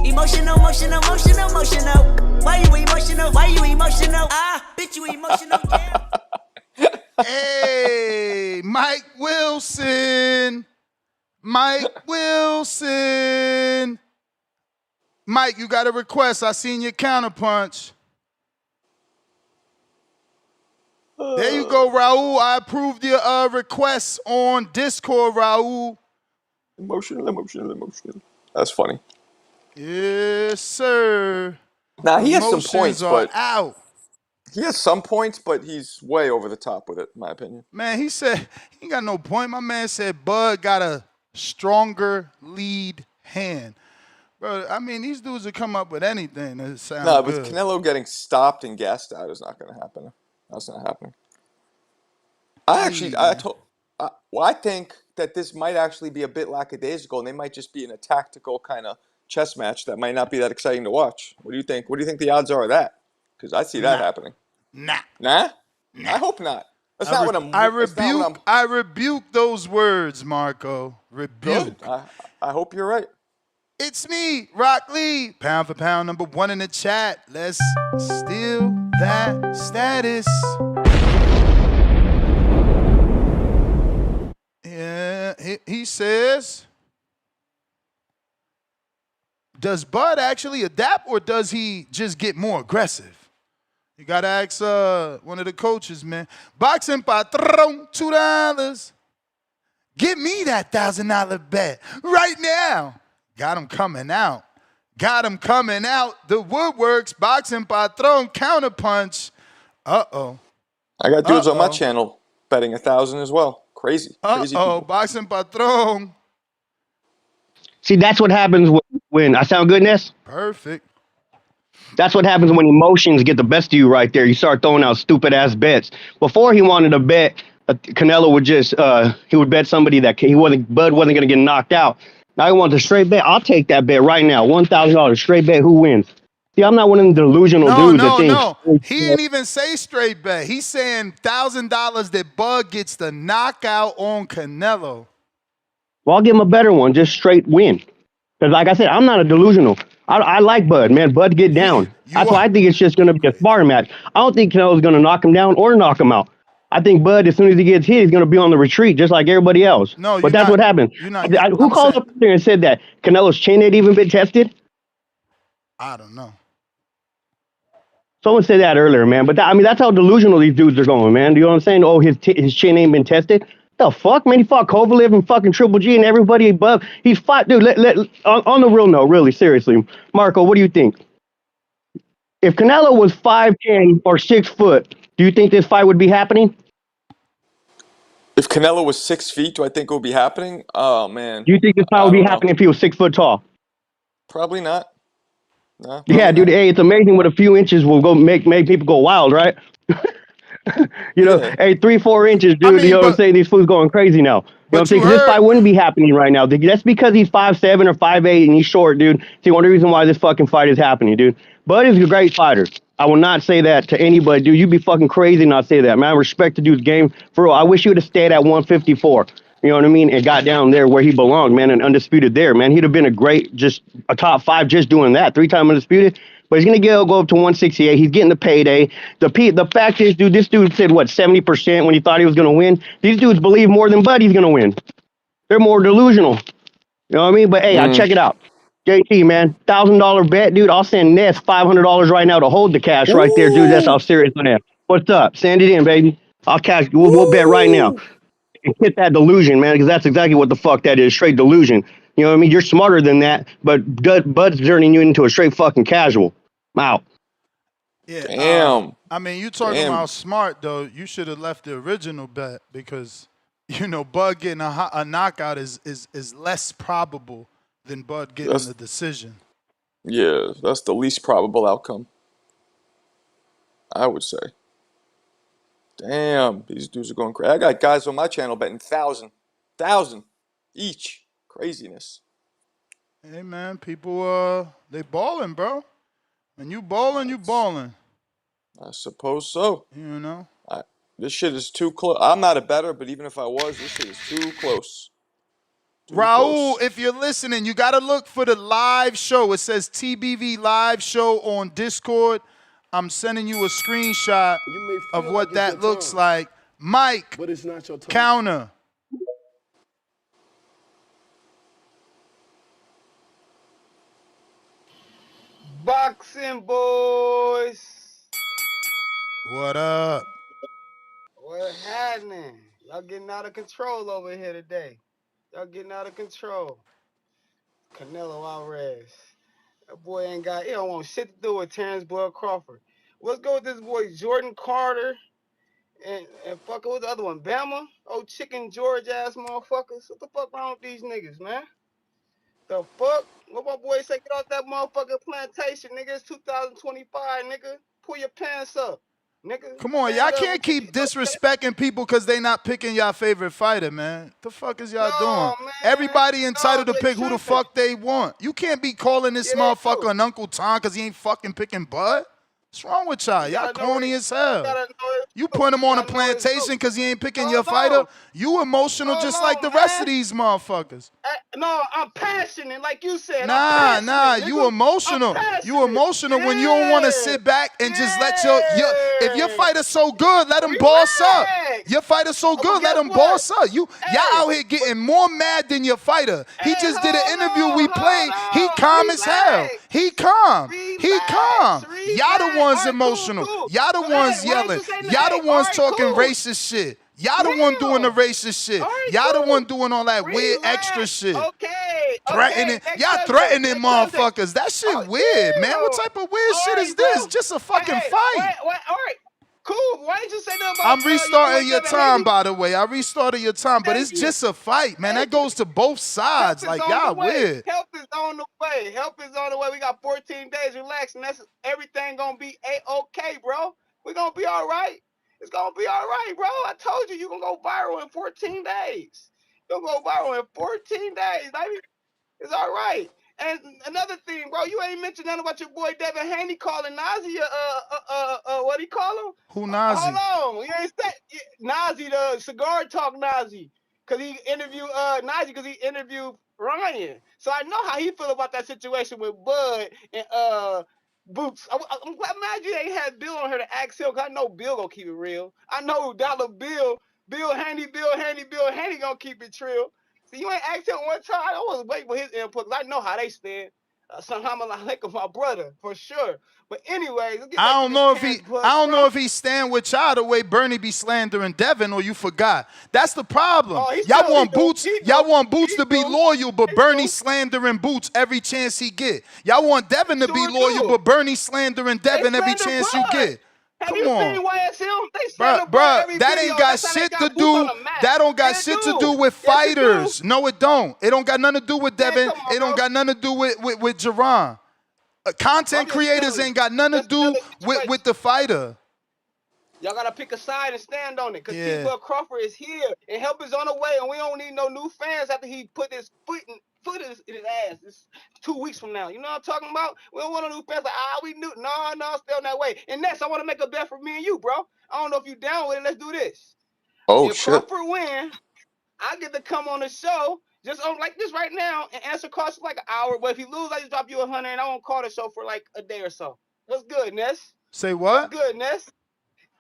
Speaker 9: Emotional, emotional, emotional, emotional. Why you emotional? Why you emotional? Ah, bitch, you emotional, yeah.
Speaker 6: Hey, Mike Wilson. Mike Wilson. Mike, you got a request. I seen your counterpunch. There you go, Raul. I approved your request on Discord, Raul.
Speaker 2: Emotional. That's funny.
Speaker 6: Yes, sir.
Speaker 2: Now he has some
Speaker 6: Emotions
Speaker 2: points,
Speaker 6: are
Speaker 2: but
Speaker 6: out.
Speaker 2: he's way over the top with it, in my opinion.
Speaker 6: Man, he said he got no point. My man said Bud got a stronger lead hand. Bro, I mean, these dudes will come up with anything that sounds
Speaker 2: No, but
Speaker 6: good.
Speaker 2: Canelo getting stopped and gassed out is not going to happen. That's not happening.
Speaker 6: Yeah.
Speaker 2: I think that this might actually be a bit lackadaisical, and they might just be in a tactical kind of chess match that might not be that exciting to watch. What do you think? What do you think the odds are of that? Because I see that
Speaker 6: Nah.
Speaker 2: happening.
Speaker 6: Nah.
Speaker 2: Nah?
Speaker 6: Nah.
Speaker 2: I hope not. That's not what I'm.
Speaker 6: I rebuke those words, Marco.
Speaker 2: Good.
Speaker 6: Rebuke.
Speaker 2: I hope you're right.
Speaker 6: It's me, Rock Lee. Pound for pound, #1 in the chat. Let's steal that status. Yeah, he says, does Bud actually adapt or does he just get more aggressive? You gotta ask one of the coaches, man. Boxing patron, $2. Give me that $1,000 bet right now. Got him coming out. Got him coming out. The woodworks, boxing patron, counterpunch. Uh-oh.
Speaker 2: I got dudes on my channel betting 1,000 as well. Crazy people.
Speaker 6: Boxing patron.
Speaker 22: See, that's what happens when I sound good, Ness?
Speaker 6: Perfect.
Speaker 22: That's what happens when emotions get the best of you right there. You start throwing out stupid ass bets. Before he wanted to bet, Canelo would just he would bet somebody that Bud wasn't gonna get knocked out. Now he wants a straight bet. I'll take that bet right now. $1,000 straight bet. Who wins? See, I'm not one of them delusional dudes that thinks.
Speaker 6: No. He didn't even say straight bet. He's saying $1,000 that Bud gets the knockout on Canelo.
Speaker 22: Well, I'll give him a better one. Just straight win. Because like I said, I'm not a delusional. I like Bud, man. Bud get down. That's why I think it's just going to be a sparring match. I don't think Canelo's going to knock him down or knock him out. I think Bud, as soon as he gets hit, he's going to be on the retreat, just like everybody else.
Speaker 6: No,
Speaker 22: but that's what happens. Who called up there and said that Canelo's chin had even been tested?
Speaker 6: I don't know.
Speaker 22: Someone said that earlier, man. But that's how delusional these dudes are going, man. Do you know what I'm saying? Oh, his chin ain't been tested. The fuck, man? He fought Kovalev and fucking Triple G and everybody above. He's fought, dude. On the real note, really seriously, Marco, what do you think? If Canelo was 5'10" or 6 foot, do you think this fight would be happening?
Speaker 2: If Canelo was 6 feet, do I think it would be happening? Oh man.
Speaker 22: Do you think this fight would be happening if he was 6 foot tall?
Speaker 2: Probably not. No.
Speaker 22: Yeah, dude. Hey, it's amazing what a few inches will go make people go wild, right? Hey, 3-4 inches, dude. You know what I'm saying? These fools going crazy now. You know what I'm saying? 'Cause this fight wouldn't be happening right now. That's because he's 5'7" or 5'8" and he's short, dude. See, one of the reasons why this fucking fight is happening, dude. Bud is a great fighter. I will not say that to anybody, dude. You'd be fucking crazy not say that, man. I respect the dude's game. For real, I wish he would have stayed at 154. You know what I mean? And got down there where he belonged, man, and undisputed there, man. He'd have been a top 5 just doing that. 3-time undisputed. But he's going to go up to 168. He's getting the payday. The fact is, dude, this dude said, 70% when he thought he was going to win? These dudes believe more than Buddy's going to win. They're more delusional. You know what I mean? But, hey, I'll check it out. JT, man, $1,000 bet, dude. I'll send Ness $500 right now to hold the cash right there, dude. That's how serious I am. What's up? Send it in, baby. I'll cash. We'll bet right now.
Speaker 2: Woo!
Speaker 22: And hit that delusion, man, because that's exactly what the fuck that is. Straight delusion. You know what I mean? You're smarter than that, but Bud's turning you into a straight fucking casual. Out.
Speaker 6: Yeah.
Speaker 2: Damn.
Speaker 6: I mean, you talking
Speaker 2: Damn.
Speaker 6: about smart though. You should have left the original bet because, Bud getting a knockout is less probable than Bud getting
Speaker 2: That's
Speaker 6: the decision.
Speaker 2: that's the least probable outcome, I would say. Damn, these dudes are going crazy. I got guys on my channel betting 1,000 each. Craziness.
Speaker 6: Hey man, people they balling, bro. When you balling, you balling.
Speaker 2: I suppose so.
Speaker 6: You know.
Speaker 2: This shit is too close. I'm not a bettor, but even if I was, this shit is too close. Too
Speaker 6: Raul,
Speaker 2: close.
Speaker 6: if you're listening, you got to look for the live show. It says TBV live show on Discord. I'm sending you a screenshot of what that looks like. Mike,
Speaker 5: But it's not your turn.
Speaker 6: counter.
Speaker 14: Boxing boys.
Speaker 6: What up?
Speaker 14: What happening? Y'all getting out of control over here today. Y'all getting out of control. Canelo Alvarez. That boy he don't want shit to do with Terence Crawford. Let's go with this boy Jordan Carter and fuck with the other one, Bama. Oh, chicken George ass motherfuckers. What the fuck wrong with these niggas, man? The fuck? What my boy say? Get off that motherfucking plantation, nigga. It's 2025, nigga. Pull your pants up, nigga.
Speaker 6: Come on, y'all
Speaker 14: Stand up
Speaker 6: can't
Speaker 14: with your
Speaker 6: keep disrespecting people because they not picking y'all favorite fighter, man. The fuck is y'all doing?
Speaker 14: man.
Speaker 6: Everybody entitled
Speaker 14: No,
Speaker 6: to
Speaker 14: they
Speaker 6: pick who the
Speaker 14: tripping.
Speaker 6: fuck they want. You can't be calling this
Speaker 14: Yeah, they
Speaker 6: motherfucker
Speaker 14: do.
Speaker 6: an Uncle Tom because he ain't fucking picking Bud. What's wrong with y'all?
Speaker 14: You
Speaker 6: Y'all
Speaker 14: gotta know what
Speaker 6: corny
Speaker 14: he,
Speaker 6: as hell.
Speaker 14: gotta know his
Speaker 6: You
Speaker 14: roots.
Speaker 6: put him
Speaker 14: You
Speaker 6: on a
Speaker 14: gotta know his
Speaker 6: plantation
Speaker 14: roots.
Speaker 6: because he ain't picking your
Speaker 14: Hold
Speaker 6: fighter.
Speaker 14: on.
Speaker 6: You emotional
Speaker 14: Hold
Speaker 6: just like the
Speaker 14: on,
Speaker 6: rest of
Speaker 14: man.
Speaker 6: these motherfuckers.
Speaker 14: No, I'm passionate, like you said. I'm
Speaker 6: Nah,
Speaker 14: passionate,
Speaker 6: you
Speaker 14: nigga. I'm
Speaker 6: emotional. You
Speaker 14: passionate.
Speaker 6: emotional when you don't want to
Speaker 14: Yeah.
Speaker 6: sit back and just let your if your
Speaker 14: Yeah.
Speaker 6: fighter's so good, let him boss up.
Speaker 14: Relax.
Speaker 6: Your fighter's so
Speaker 14: Oh, but
Speaker 6: good, let
Speaker 14: guess
Speaker 6: him
Speaker 14: what?
Speaker 6: boss up. Y'all out here getting more mad than your fighter. He
Speaker 14: Hey,
Speaker 6: just did an
Speaker 14: hold
Speaker 6: interview
Speaker 14: on,
Speaker 6: we
Speaker 14: hold
Speaker 6: played. He
Speaker 14: on.
Speaker 6: calm as hell.
Speaker 14: Relax.
Speaker 6: He calm. He
Speaker 14: Relax.
Speaker 6: calm. Y'all the
Speaker 14: Relax.
Speaker 6: ones
Speaker 14: All right, cool,
Speaker 6: emotional.
Speaker 14: cool.
Speaker 6: Y'all the
Speaker 14: So, hey,
Speaker 6: ones
Speaker 14: why ain't
Speaker 6: yelling.
Speaker 14: you say nothing?
Speaker 6: Y'all the
Speaker 14: Hey, all
Speaker 6: ones
Speaker 14: right,
Speaker 6: talking
Speaker 14: cool.
Speaker 6: racist shit. Y'all the one doing the
Speaker 14: Damn.
Speaker 6: racist shit.
Speaker 14: All right,
Speaker 6: Y'all the
Speaker 14: cool.
Speaker 6: one doing all that weird extra
Speaker 14: Relax.
Speaker 6: shit.
Speaker 14: Okay.
Speaker 6: Threatening.
Speaker 14: Next
Speaker 6: Y'all
Speaker 14: subject.
Speaker 6: threatening
Speaker 14: Next subject.
Speaker 6: motherfuckers. That shit
Speaker 14: Oh,
Speaker 6: weird, man. What
Speaker 14: damn.
Speaker 6: type of weird
Speaker 14: All
Speaker 6: shit
Speaker 14: right,
Speaker 6: is this?
Speaker 14: bro.
Speaker 6: Just a fucking
Speaker 14: Hey,
Speaker 6: fight.
Speaker 14: all right. Cool. Why didn't you say nothing about
Speaker 6: I'm
Speaker 14: your boy
Speaker 6: restarting your
Speaker 14: Devin
Speaker 6: time,
Speaker 14: Haney?
Speaker 6: by the way. I restarted your time, but it's
Speaker 14: Thank you.
Speaker 6: just a fight, man. That
Speaker 14: Thank you.
Speaker 6: goes to both
Speaker 14: Help
Speaker 6: sides.
Speaker 14: is
Speaker 6: Like,
Speaker 14: on the
Speaker 6: y'all
Speaker 14: way.
Speaker 6: weird.
Speaker 14: Help is on the way. Help is on the way. We got 14 days. Relax, and that's everything gonna be a-okay, bro. We're gonna be all right. It's gonna be all right, bro. I told you gonna go viral in 14 days. You're gonna go viral in 14 days, baby. It's all right. And another thing, bro, you ain't mentioned nothing about your boy Devin Haney calling Nazi what do you call him?
Speaker 6: Who Nazi?
Speaker 14: Hold on. You ain't said Nazi, the cigar talk Nazi. Cause he interviewed Nazi because he interviewed Ryan. So I know how he feel about that situation with Bud and Boots. I'm glad you ain't had Bill on here to ask him, cause I know Bill gonna keep it real. I know Dollar Bill Haney gonna keep it real. See, you ain't asked him one time. I was waiting for his input. Cause I know how they stand. Somehow I'm like my brother for sure. But anyways, let's get back
Speaker 6: I
Speaker 14: to
Speaker 6: don't
Speaker 14: this
Speaker 6: know if
Speaker 14: Terrence
Speaker 6: he
Speaker 14: Bud
Speaker 6: I don't know
Speaker 14: Crawford.
Speaker 6: if he stand with y'all the way Bernie be slandering Devin, or you forgot. That's the problem.
Speaker 14: Oh, he
Speaker 6: Y'all
Speaker 14: still
Speaker 6: want Boots, y'all want Boots
Speaker 14: he
Speaker 6: to be
Speaker 14: do,
Speaker 6: loyal, but Bernie slandering Boots every chance he get. Y'all want Devin to be
Speaker 14: sure
Speaker 6: loyal,
Speaker 14: do.
Speaker 6: but Bernie slandering
Speaker 14: They
Speaker 6: Devin every
Speaker 14: slander
Speaker 6: chance you
Speaker 14: Bud.
Speaker 6: get.
Speaker 14: Have
Speaker 6: Come
Speaker 14: you
Speaker 6: on.
Speaker 14: seen YSL? They slander Bud
Speaker 6: Bruh,
Speaker 14: every
Speaker 6: that ain't
Speaker 14: video.
Speaker 6: got
Speaker 14: That's how they
Speaker 6: shit to
Speaker 14: got Boots on
Speaker 6: do.
Speaker 14: the map.
Speaker 6: That don't got
Speaker 14: Yeah, it
Speaker 6: shit to do
Speaker 14: do.
Speaker 6: with
Speaker 14: Yes, it do.
Speaker 6: fighters. No, it don't. It don't got nothing to do with
Speaker 14: Man,
Speaker 6: Devin.
Speaker 14: come on,
Speaker 6: It don't
Speaker 14: bro.
Speaker 6: got nothing to do with Jaron. Content
Speaker 14: I'm just
Speaker 6: creators
Speaker 14: telling you.
Speaker 6: ain't got nothing to
Speaker 14: That's
Speaker 6: do
Speaker 14: another
Speaker 6: with
Speaker 14: situation.
Speaker 6: the fighter.
Speaker 14: Y'all gotta pick a side and stand on it. Cause T.
Speaker 6: Yeah.
Speaker 14: Bud Crawford is here and help is on the way, and we don't need no new fans after he put his foot in his ass. It's 2 weeks from now. You know what I'm talking about? We don't want no new fans like we knew. No, stay on that way. And next, I want to make a bet for me and you, bro. I don't know if you down with it. Let's do this.
Speaker 2: Oh
Speaker 14: If
Speaker 2: shit.
Speaker 14: Crawford win, I get to come on the show just on like this right now and answer calls for like an hour. But if you lose, I just drop you 100 and I won't call the show for like a day or so. What's good, Ness?
Speaker 6: Say
Speaker 14: What's
Speaker 6: what?
Speaker 14: good, Ness?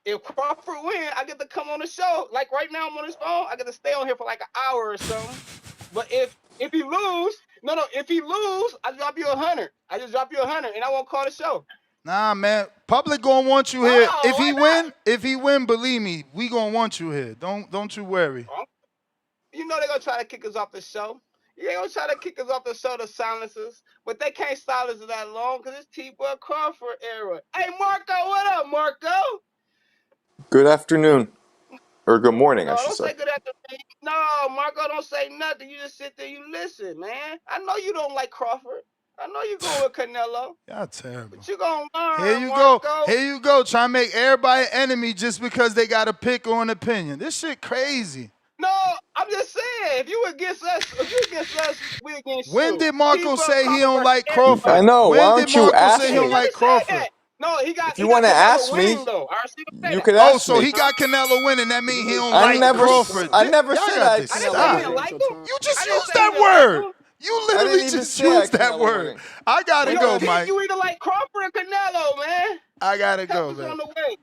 Speaker 14: If Crawford win, I get to come on the show. Like right now, I'm on his phone. I get to stay on here for like an hour or something. But if he lose, if he lose, I drop you 100. I just drop you 100, and I won't call the show.
Speaker 6: Nah, man. Public gonna want you here.
Speaker 14: Oh, why not?
Speaker 6: If he win, believe me, we gonna want you here. Don't you worry.
Speaker 14: You know they're gonna try to kick us off the show. They're gonna try to kick us off the show, the silencers, but they can't silence us that long because it's T-Bud Crawford era. Hey, Marco, what up, Marco?
Speaker 2: Good afternoon. Or good morning,
Speaker 14: No,
Speaker 2: I should
Speaker 14: don't
Speaker 2: say.
Speaker 14: say good afternoon. No, Marco, don't say nothing. You just sit there, you listen, man. I know you don't like Crawford. I know you going with Canelo.
Speaker 6: Y'all terrible.
Speaker 14: But you gonna learn,
Speaker 6: Here you
Speaker 14: Marco.
Speaker 6: go. Here you go. Trying to make everybody enemy just because they got a pick or an opinion. This shit crazy.
Speaker 14: No, I'm just saying, if you against us, we against
Speaker 6: When
Speaker 14: you.
Speaker 6: did Marco
Speaker 14: T-Bud
Speaker 6: say he
Speaker 14: Crawford
Speaker 6: don't
Speaker 14: versus
Speaker 6: like
Speaker 14: everybody.
Speaker 6: Crawford?
Speaker 2: I know.
Speaker 6: When
Speaker 2: Why
Speaker 6: did
Speaker 2: don't you
Speaker 6: Marco
Speaker 2: ask
Speaker 6: say he
Speaker 14: He
Speaker 6: don't
Speaker 2: me?
Speaker 14: never
Speaker 6: like
Speaker 14: said
Speaker 6: Crawford?
Speaker 14: that. No, he got
Speaker 2: If you want to
Speaker 14: Canelo
Speaker 2: ask
Speaker 14: winning
Speaker 2: me,
Speaker 14: though. I see him say
Speaker 2: you
Speaker 14: that.
Speaker 2: could
Speaker 6: Oh,
Speaker 2: ask
Speaker 6: so
Speaker 2: me.
Speaker 6: he got Canelo winning. That means he don't
Speaker 2: I
Speaker 6: like
Speaker 2: never,
Speaker 6: Crawford.
Speaker 2: I never
Speaker 6: Y'all
Speaker 2: said
Speaker 6: got
Speaker 2: I
Speaker 6: to
Speaker 2: had
Speaker 14: I didn't
Speaker 2: Canelo
Speaker 14: say he
Speaker 6: stop.
Speaker 14: didn't
Speaker 2: winning.
Speaker 14: like him.
Speaker 6: You just
Speaker 14: I didn't
Speaker 6: used
Speaker 14: say he
Speaker 6: that
Speaker 14: didn't like
Speaker 6: word.
Speaker 14: him.
Speaker 6: You
Speaker 2: I
Speaker 6: literally
Speaker 2: didn't even
Speaker 6: just
Speaker 2: say I
Speaker 6: used
Speaker 2: had
Speaker 6: that
Speaker 2: Canelo
Speaker 6: word.
Speaker 2: winning.
Speaker 6: I gotta
Speaker 14: You
Speaker 6: go,
Speaker 14: don't pick.
Speaker 6: Mike.
Speaker 14: You either like Crawford or Canelo, man.
Speaker 6: I gotta
Speaker 14: Help
Speaker 6: go,
Speaker 14: us
Speaker 6: man.
Speaker 14: on the way.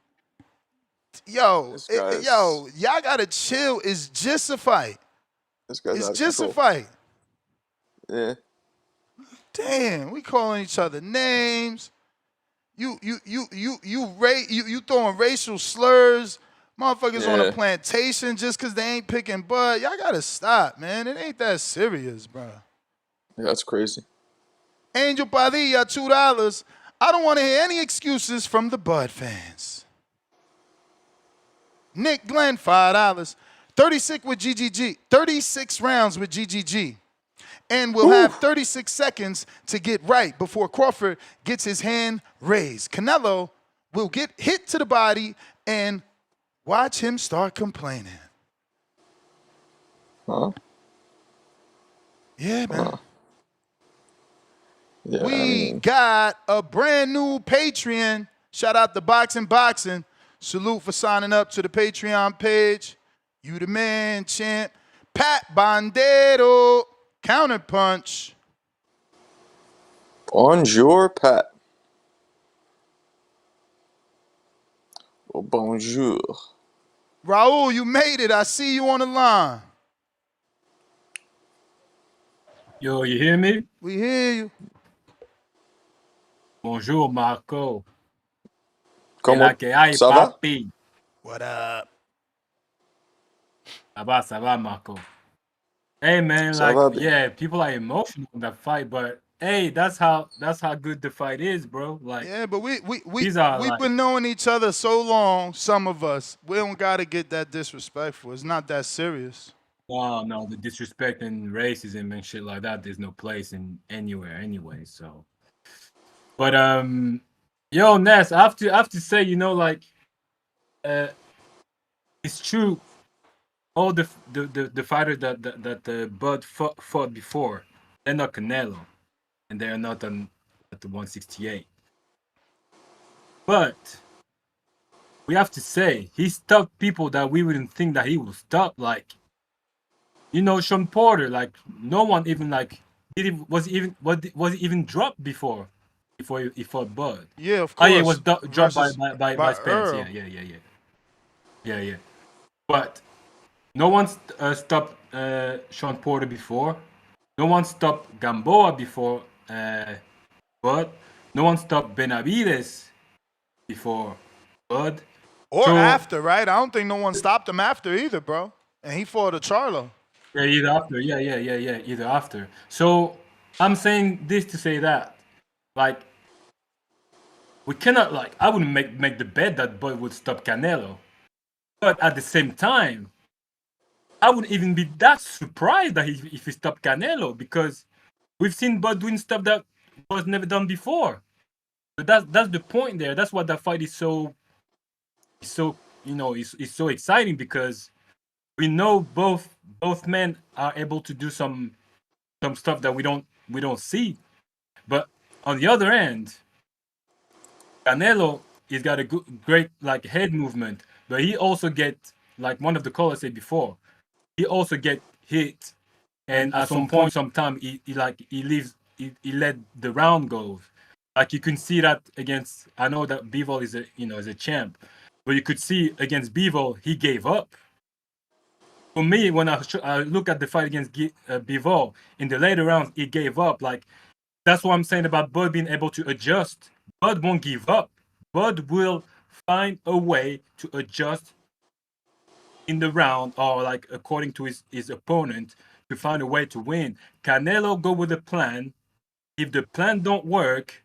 Speaker 2: This guy's,
Speaker 6: Y'all gotta chill. It's just a fight.
Speaker 2: this guy's
Speaker 6: It's
Speaker 2: out of
Speaker 6: just a
Speaker 2: control.
Speaker 6: fight.
Speaker 2: Yeah.
Speaker 6: Damn, we calling each other names. You throwing racial slurs. Motherfuckers on a
Speaker 2: Yeah.
Speaker 6: plantation just cause they ain't picking bud. Y'all gotta stop, man. It ain't that serious, bro.
Speaker 2: That's crazy.
Speaker 6: Angel Padilla, $2. I don't want to hear any excuses from the Bud fans. Nick Glenn, $5. 36 with GGG. 36 rounds with GGG. And we'll have 36 seconds to get right before Crawford gets his hand raised. Canelo will get hit to the body and watch him start complaining.
Speaker 2: Huh?
Speaker 6: Yeah, man.
Speaker 2: Yeah, I
Speaker 6: We
Speaker 2: mean,
Speaker 6: got a brand new Patreon. Shout out to Boxing. Salute for signing up to the Patreon page. You the man, champ. Pat Bondero. Counterpunch.
Speaker 2: bonjour, Pat. Oh, bonjour.
Speaker 6: Raul, you made it. I see you on the line.
Speaker 12: Yo, you hear me?
Speaker 6: We hear you.
Speaker 12: Bonjour, Marco. Que la
Speaker 2: Comment
Speaker 12: que hay,
Speaker 2: ça va?
Speaker 12: papi.
Speaker 6: What up?
Speaker 12: Ça va, Marco. Hey, man,
Speaker 2: Ça
Speaker 12: like,
Speaker 2: va bien.
Speaker 12: yeah, people are emotional in that fight, but hey, that's how good the fight is, bro. Like,
Speaker 6: Yeah, but
Speaker 12: these are
Speaker 6: we've
Speaker 12: like,
Speaker 6: been knowing each other so long, some of us. We don't gotta get that disrespectful. It's not that serious.
Speaker 12: no, the disrespect and racism and shit like that. There's no place in anywhere anyway. So, but yo, Ness, I have to say, like, it's true. All the fighters that Bud fought before, they're not Canelo, and they're not at the 168. But we have to say he stopped people that we wouldn't think that he would stop. Like, Sean Porter. Like, no one even like was he even dropped before he fought Bud.
Speaker 6: Yeah, of
Speaker 12: Oh yeah, he was
Speaker 6: course.
Speaker 12: dropped
Speaker 6: Versus
Speaker 12: by
Speaker 6: by
Speaker 12: Spence.
Speaker 6: Earl.
Speaker 12: Yeah. But no one stopped Sean Porter before. No one stopped Gamboa before. But no one stopped Benavides before Bud.
Speaker 6: Or
Speaker 12: So
Speaker 6: after, right? I don't think no one stopped him after either, bro. And he fought a Charlo.
Speaker 12: yeah, either after. Yeah, either after. So I'm saying this to say that, like, we cannot, like, I wouldn't make the bet that Bud would stop Canelo. But at the same time, I wouldn't even be that surprised that if he stopped Canelo, because we've seen Bud doing stuff that was never done before. But that's the point there. That's what that fight is is so exciting, because we know both men are able to do some stuff that we don't see. But on the other end, Canelo, he's got a great like head movement, but he also get, like one of the callers said before, he also get hit, and at some point, sometime he let the round go. Like, you can see that against. I know that Bivol is a champ, but you could see against Bivol he gave up. For me, when I look at the fight against Bivol in the later rounds, he gave up. Like, that's what I'm saying about Bud being able to adjust Bud won't give up. Bud will find a way to adjust in the round or like according to his opponent to find a way to win. Canelo go with a plan. If the plan don't work,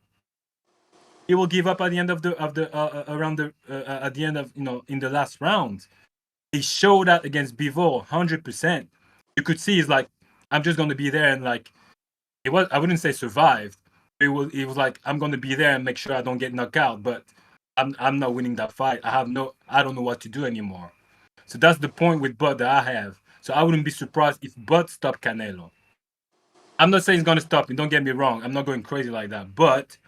Speaker 12: he will give up at the end of the around the at the end of in the last round. He showed that against Bivol 100%. You could see he's like, I'm just gonna be there and like it was. I wouldn't say survived. It was like I'm gonna be there and make sure I don't get knocked out. But I'm not winning that fight. I don't know what to do anymore. So that's the point with Bud that I have. So I wouldn't be surprised if Bud stopped Canelo. I'm not saying he's gonna stop him. Don't get me wrong. I'm not going crazy like that. But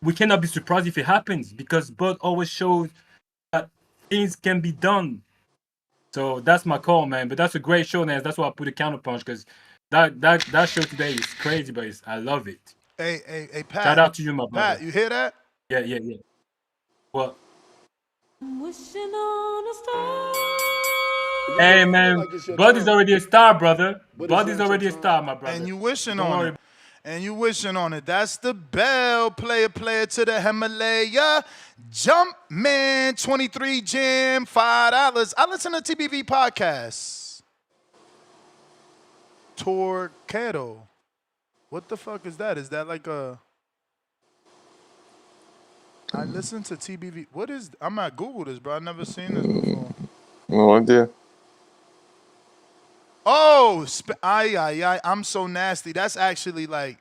Speaker 12: we cannot be surprised if it happens because Bud always shows that things can be done. So that's my call, man. But that's a great show, Nance. That's why I put a counterpunch because that show today is crazy, but I love it.
Speaker 6: Hey,
Speaker 12: Shout
Speaker 6: Pat.
Speaker 12: out to you, my brother.
Speaker 6: Pat, you hear that?
Speaker 12: Yeah. Well, hey, man. Bud is already a star, brother. Bud is already a star, my brother.
Speaker 6: And you wishing
Speaker 12: Don't
Speaker 6: on
Speaker 12: worry.
Speaker 6: it. And you wishing on it. That's the bell. Player to the Himalaya. Jump Man 23 Jam, $5. I listen to TBV podcasts. Torquedo. What the fuck is that? Is that like a... I listen to TBV. What is... I'm at Google this, bro. I've never seen this before.
Speaker 2: No idea.
Speaker 6: Oh, I'm so nasty. That's actually like...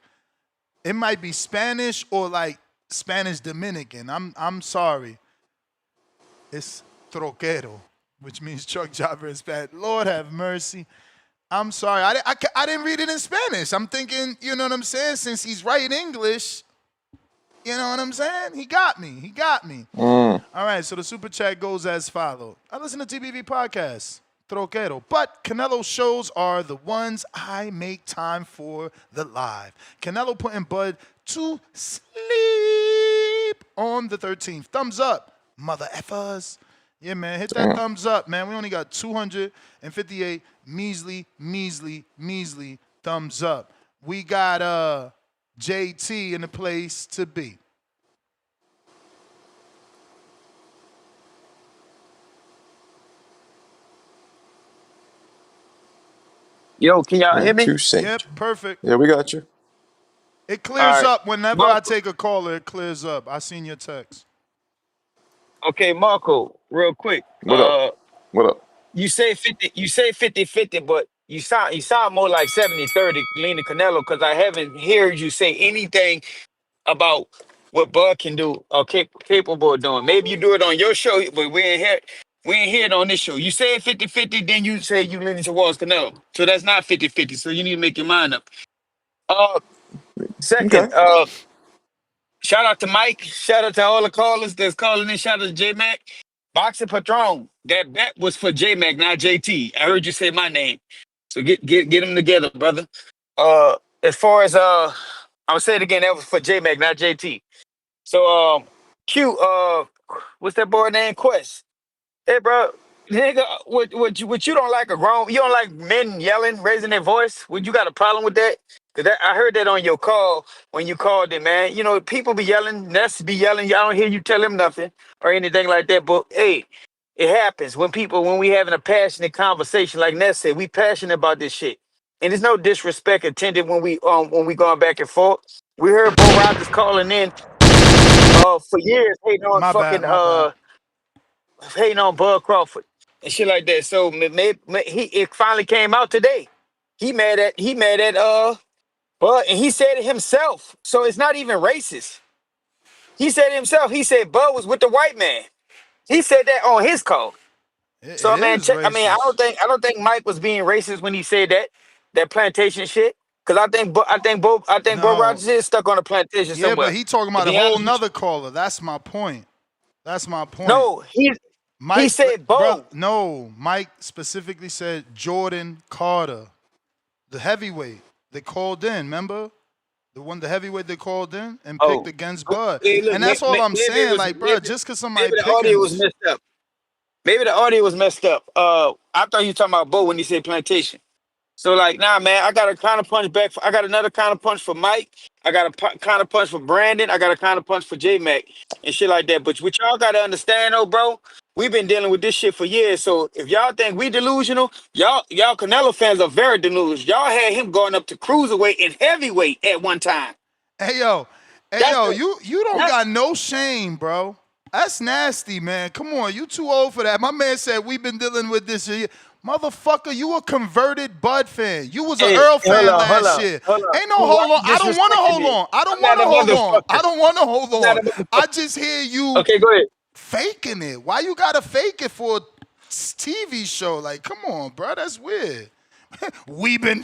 Speaker 6: It might be Spanish or like Spanish Dominican. I'm sorry. It's troquero, which means truck driver in Spanish. Lord have mercy. I'm sorry. I didn't read it in Spanish. I'm thinking, you know what I'm saying? Since he's writing English, you know what I'm saying? He got me. All right, so the super chat goes as follows. I listen to TBV podcasts. Troquero. But Canelo shows are the ones I make time for the live. Canelo putting Bud to sleep on the 13th. Thumbs up, mother effers. Yeah, man, hit that thumbs up, man. We only got 258 measly thumbs up. We got JT in the place to be.
Speaker 19: Yo, can y'all hear me?
Speaker 6: Yep, perfect.
Speaker 2: Yeah, we got you.
Speaker 6: It clears
Speaker 19: right.
Speaker 6: up whenever I take a caller. It clears up. I seen your text.
Speaker 19: Okay, Marco, real quick.
Speaker 2: What up? What up?
Speaker 19: You say 50, you say 50-50, but you sound more like 70-30 leaning Canelo because I haven't heard you say anything about what Bud can do or capable of doing. Maybe you do it on your show, but we ain't hear it on this show. You say 50-50, then you say you leaning towards Canelo. So that's not 50-50. So you need to make your mind up. Second,
Speaker 2: Okay.
Speaker 19: shout out to Mike. Shout out to all the callers that's calling in. Shout out to J Mac. Boxing Patron. That bet was for J Mac, not JT. I heard you say my name. So get them together, brother. As far as I'll say it again, that was for J Mac, not JT. So Q, what's that boy name? Quest. Hey, bro, nigga, what you don't like you don't like men yelling, raising their voice? Would you got a problem with that? Cause I heard that on your call when you called it, man. You know, people be yelling, Ness be yelling. Y'all don't hear you tell them nothing or anything like that. But hey, it happens when we having a passionate conversation, like Ness said, we passionate about this shit. And there's no disrespect intended when we going back and forth. We heard Bo Rogers calling in for years hating on
Speaker 6: My
Speaker 19: fucking
Speaker 6: bad.
Speaker 19: hating on Bud Crawford and shit like that. So it finally came out today. He mad at Bud, and he said it himself. So it's not even racist. He said it himself. He said Bud was with the white man. He said that on his call.
Speaker 6: It
Speaker 19: So man,
Speaker 6: is
Speaker 19: I
Speaker 6: racist.
Speaker 19: don't think Mike was being racist when he said that plantation shit. Cause I think Bo
Speaker 6: No.
Speaker 19: Rogers is stuck on a plantation
Speaker 6: Yeah,
Speaker 19: somewhere.
Speaker 6: but he talking
Speaker 19: To
Speaker 6: about a
Speaker 19: be
Speaker 6: whole
Speaker 19: honest with
Speaker 6: nother caller. That's my point.
Speaker 19: you. No, he
Speaker 6: Mike,
Speaker 19: said
Speaker 6: bro,
Speaker 19: Bo.
Speaker 6: no. Mike specifically said Jordan Carter, the heavyweight. They called in, remember? The heavyweight they called in and picked
Speaker 19: Oh,
Speaker 6: against Bud.
Speaker 19: hey, look,
Speaker 6: And that's all I'm
Speaker 19: maybe it
Speaker 6: saying.
Speaker 19: was
Speaker 6: Like, bro, just because somebody
Speaker 19: maybe the
Speaker 6: picking
Speaker 19: audio was messed up. Maybe the audio was messed up. I thought you were talking about Bo when he said plantation. So like, nah, man, I got a counter punch back. I got another counter punch for Mike. I got a counter punch for Brandon. I got a counter punch for J Mac and shit like that. But what y'all gotta understand, though, bro, we've been dealing with this shit for years. So if y'all think we delusional, y'all Canelo fans are very delusional. Y'all had him going up to cruiserweight and heavyweight at one time.
Speaker 6: Hey yo,
Speaker 19: That's the
Speaker 6: you don't
Speaker 19: that's
Speaker 6: got no shame, bro. That's nasty, man. Come on, you too old for that. My man said we've been dealing with this year. Motherfucker, you a converted Bud fan. You was an
Speaker 19: hey,
Speaker 6: Earl
Speaker 19: hold
Speaker 6: fan
Speaker 19: on, hold
Speaker 6: last
Speaker 19: on,
Speaker 6: year.
Speaker 19: hold on.
Speaker 6: Ain't no
Speaker 19: Why
Speaker 6: hold on.
Speaker 19: you
Speaker 6: I don't want to
Speaker 19: disrespecting
Speaker 6: hold
Speaker 19: me?
Speaker 6: on. I don't
Speaker 19: I'm
Speaker 6: want
Speaker 19: not
Speaker 6: to
Speaker 19: a
Speaker 6: hold on. I
Speaker 19: motherfucker.
Speaker 6: don't want to hold
Speaker 19: I'm not
Speaker 6: on.
Speaker 19: a motherfucker.
Speaker 6: I just hear you
Speaker 19: Okay, go ahead.
Speaker 6: faking it. Why you gotta fake it for a TV show? Like, come on, bro. That's weird. We've been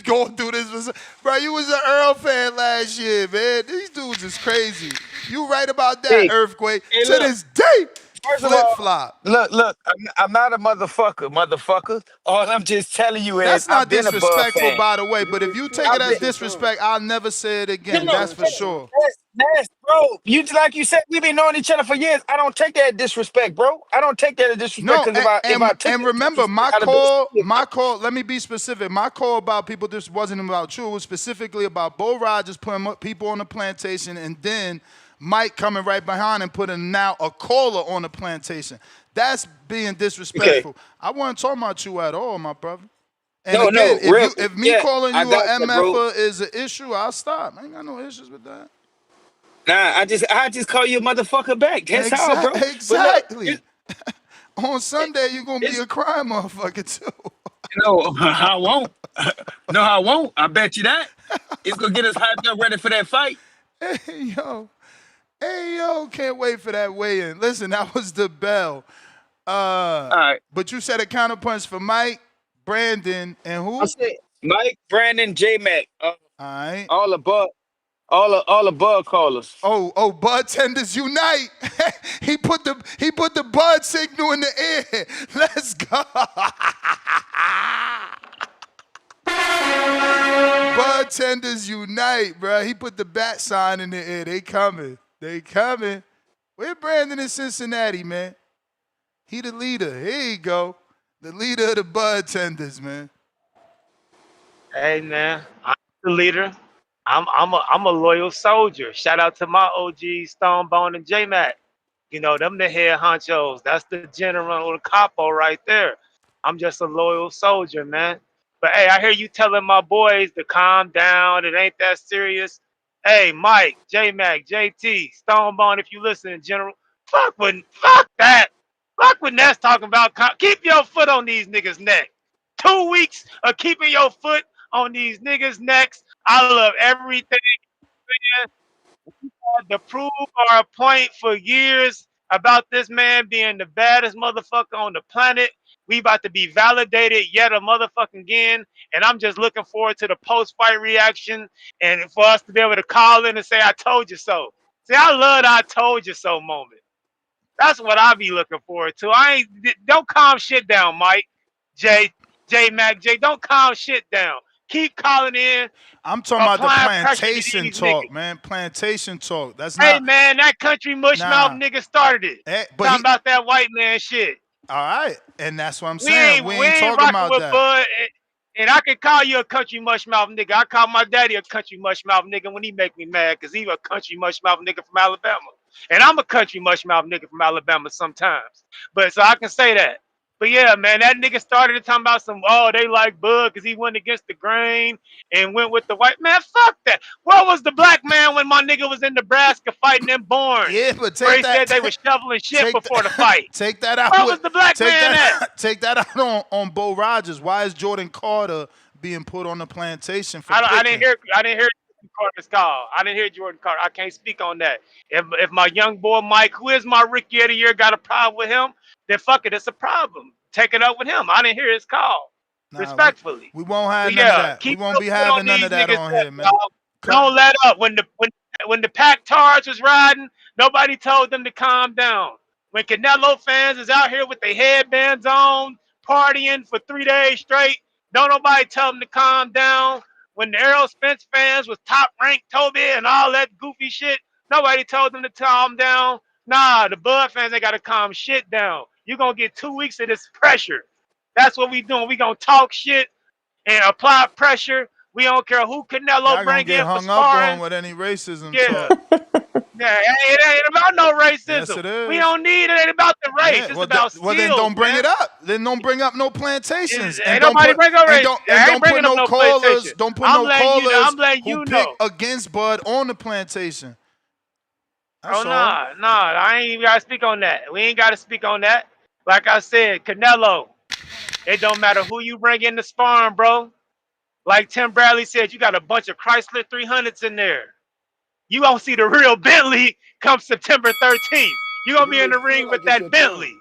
Speaker 6: going through this, bro. You was an Earl fan last year, man. These dudes is crazy. You right about that,
Speaker 19: Hey,
Speaker 6: Earthquake.
Speaker 19: hey,
Speaker 6: To
Speaker 19: look.
Speaker 6: this day,
Speaker 19: First of
Speaker 6: flip
Speaker 19: all,
Speaker 6: flop.
Speaker 19: look, I'm not a motherfucker. All I'm just telling you is
Speaker 6: That's
Speaker 19: I've
Speaker 6: not
Speaker 19: been a Bud
Speaker 6: disrespectful,
Speaker 19: fan.
Speaker 6: by the way. But if you take it
Speaker 19: I've
Speaker 6: as
Speaker 19: been,
Speaker 6: disrespect, I'll never say it again.
Speaker 19: no,
Speaker 6: That's for sure.
Speaker 19: that's, bro. You like you said, we've been knowing each other for years. I don't take that as disrespect, bro. I don't take that as disrespect
Speaker 6: No,
Speaker 19: because
Speaker 6: and,
Speaker 19: if
Speaker 6: and
Speaker 19: I took
Speaker 6: and
Speaker 19: it as
Speaker 6: remember,
Speaker 19: disrespect, I'd have been serious.
Speaker 6: my call. Let me be specific. My call about people. This wasn't about you. It was specifically about Bo Rogers putting people on the plantation, and then Mike coming right behind and putting now a caller on the plantation. That's being
Speaker 19: Okay.
Speaker 6: disrespectful. I wasn't talking about you at all, my brother. And
Speaker 19: No,
Speaker 6: again,
Speaker 19: no, real.
Speaker 6: if me
Speaker 19: Yeah,
Speaker 6: calling
Speaker 19: I
Speaker 6: you
Speaker 19: got
Speaker 6: a
Speaker 19: that, bro.
Speaker 6: MFer is an issue, I'll stop. I ain't got no issues with that.
Speaker 19: Nah, I just call you a motherfucker back. That's all, bro. But look,
Speaker 6: Exactly. On Sunday, you're gonna be
Speaker 19: it's
Speaker 6: a crime motherfucker too.
Speaker 19: no, I won't. No, I won't. I bet you that. It's gonna get us hyped up, ready for that fight.
Speaker 6: Hey yo, hey yo, can't wait for that weigh-in. Listen, that was the bell.
Speaker 19: All right.
Speaker 6: But you said a counterpunch for Mike, Brandon, and
Speaker 19: I
Speaker 6: who?
Speaker 19: said Mike, Brandon, J Mac,
Speaker 6: All right.
Speaker 19: all above, all the bug callers.
Speaker 6: Oh, Bud Tenders unite. he put the Bud signal in the air. Let's go. Bud Tenders unite, bro. He put the bat sign in the air. They coming. They coming. Where Brandon in Cincinnati, man? He the leader. Here you go. The leader of the Bud Tenders, man.
Speaker 10: Hey man, I'm the leader. I'm a loyal soldier. Shout out to my OG Stonebone and J Mac. You know, them the head honchos. That's the general or the capo right there. I'm just a loyal soldier, man. But hey, I hear you telling my boys to calm down. It ain't that serious. Hey, Mike, J Mac, JT, Stonebone, if you listen, General, fuck that. Fuck what Ness talking about. Keep your foot on these niggas' neck. 2 weeks of keeping your foot on these niggas' necks. I love everything, man. We had to prove our point for years about this man being the baddest motherfucker on the planet. We about to be validated yet a motherfucking again. And I'm just looking forward to the post-fight reaction and for us to be able to call in and say, I told you so. See, I love the I told you so moment. That's what I be looking forward to. Don't calm shit down, Mike. J Mac J. Don't calm shit down. Keep calling in,
Speaker 6: I'm talking about the
Speaker 10: applying pressure to
Speaker 6: plantation
Speaker 10: these niggas.
Speaker 6: talk, man. Plantation talk. That's
Speaker 10: Hey
Speaker 6: not
Speaker 10: man, that country mushmouth
Speaker 6: nah.
Speaker 10: nigga started it.
Speaker 6: But
Speaker 10: Talking
Speaker 6: he
Speaker 10: about that white man shit.
Speaker 6: all right, and that's what I'm
Speaker 10: We
Speaker 6: saying.
Speaker 10: ain't
Speaker 6: We
Speaker 10: we
Speaker 6: ain't
Speaker 10: ain't
Speaker 6: talking
Speaker 10: rocking
Speaker 6: about
Speaker 10: with
Speaker 6: that.
Speaker 10: Bud. And I can call you a country mushmouth nigga. I call my daddy a country mushmouth nigga when he make me mad because he a country mushmouth nigga from Alabama. And I'm a country mushmouth nigga from Alabama sometimes. But so I can say that. But yeah, man, that nigga started talking about they like Bud because he went against the grain and went with the white man. Fuck that. Where was the black man when my nigga was in Nebraska fighting them born?
Speaker 6: Yeah, but
Speaker 10: Where
Speaker 6: take
Speaker 10: he said
Speaker 6: that
Speaker 10: they was shoveling shit
Speaker 6: take
Speaker 10: before the
Speaker 6: that
Speaker 10: fight.
Speaker 6: take that out
Speaker 10: Where
Speaker 6: with
Speaker 10: was the black man at?
Speaker 6: take that out on Bo Rogers. Why is Jordan Carter being put on the plantation for
Speaker 10: I didn't
Speaker 6: picking?
Speaker 10: hear Jordan Carter's call. I didn't hear Jordan Carter. I can't speak on that. If my young boy Mike, who is my rookie of the year, got a problem with him, then fuck it, it's a problem. Take it up with him. I didn't hear his call.
Speaker 6: Nah,
Speaker 10: Respectfully.
Speaker 6: we won't have
Speaker 10: But
Speaker 6: none of
Speaker 10: yeah,
Speaker 6: that. We
Speaker 10: keep
Speaker 6: won't
Speaker 10: your
Speaker 6: be
Speaker 10: foot on
Speaker 6: having none
Speaker 10: these
Speaker 6: of that
Speaker 10: niggas'
Speaker 6: on
Speaker 10: neck,
Speaker 6: here, man.
Speaker 10: dog.
Speaker 6: Cut.
Speaker 10: Don't let up. When the Pack Tards was riding, nobody told them to calm down. When Canelo fans is out here with their headbands on, partying for 3 days straight, don't nobody tell them to calm down. When the Errol Spence fans was top ranked Toby and all that goofy shit, nobody told them to calm down. Nah, the Bud fans, they gotta calm shit down. You're gonna get 2 weeks of this pressure. That's what we doing. We gonna talk shit. and apply pressure. We don't care who Canelo
Speaker 6: Y'all gonna
Speaker 10: bring
Speaker 6: get
Speaker 10: in for
Speaker 6: hung up on
Speaker 10: sparring.
Speaker 6: with any racism
Speaker 10: Yeah.
Speaker 6: talk.
Speaker 10: Yeah, it ain't about no
Speaker 6: Yes,
Speaker 10: racism.
Speaker 6: it
Speaker 10: We
Speaker 6: is.
Speaker 10: don't need it. Ain't about the race.
Speaker 6: Yeah.
Speaker 10: It's about
Speaker 6: Well, then
Speaker 10: skills,
Speaker 6: don't bring
Speaker 10: man.
Speaker 6: it up. Then don't bring up no plantations, and
Speaker 10: Ain't
Speaker 6: don't
Speaker 10: nobody
Speaker 6: put
Speaker 10: bring up
Speaker 6: and
Speaker 10: race.
Speaker 6: don't and
Speaker 10: I ain't
Speaker 6: don't put
Speaker 10: bringing up
Speaker 6: no
Speaker 10: no
Speaker 6: callers.
Speaker 10: plantation.
Speaker 6: Don't put no
Speaker 10: I'm
Speaker 6: callers
Speaker 10: letting
Speaker 6: who
Speaker 10: you
Speaker 6: pick
Speaker 10: know.
Speaker 6: against Bud on the plantation.
Speaker 10: Oh
Speaker 6: That's all.
Speaker 10: nah. I ain't even gotta speak on that. We ain't gotta speak on that. Like I said, Canelo. It don't matter who you bring in the sparring, bro. Like Tim Bradley said, you got a bunch of Chrysler 300s in there. You gonna see the real Bentley come September 13th. You
Speaker 4: It
Speaker 10: gonna
Speaker 4: don't
Speaker 10: be in
Speaker 4: make
Speaker 10: the
Speaker 4: you feel
Speaker 10: ring
Speaker 4: like
Speaker 10: with
Speaker 4: it's your
Speaker 10: that
Speaker 4: turn.
Speaker 10: Bentley.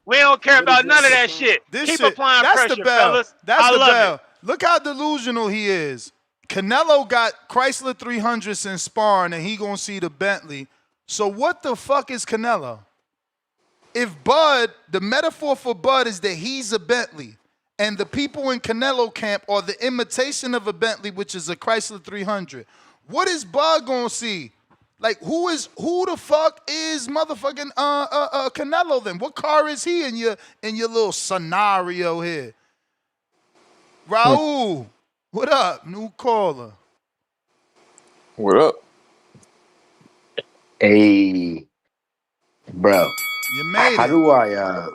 Speaker 10: We don't care
Speaker 4: But it's
Speaker 10: about
Speaker 4: not
Speaker 10: none of
Speaker 4: your
Speaker 10: that
Speaker 4: turn.
Speaker 10: shit.
Speaker 6: This
Speaker 10: Keep
Speaker 6: shit.
Speaker 10: applying
Speaker 6: That's the
Speaker 10: pressure,
Speaker 6: bell.
Speaker 10: fellas.
Speaker 6: That's
Speaker 10: I
Speaker 6: the
Speaker 10: love it.
Speaker 6: bell. Look how delusional he is. Canelo got Chrysler 300s in sparring, and he gonna see the Bentley. So what the fuck is Canelo? If Bud, the metaphor for Bud is that he's a Bentley, and the people in Canelo camp are the imitation of a Bentley, which is a Chrysler 300. What is Bud gonna see? Like who the fuck is motherfucking Canelo then? What car is he in your little scenario here? Raul, what up? New caller.
Speaker 2: What up?
Speaker 11: Hey, bro.
Speaker 6: You made
Speaker 11: How
Speaker 6: it.
Speaker 11: do I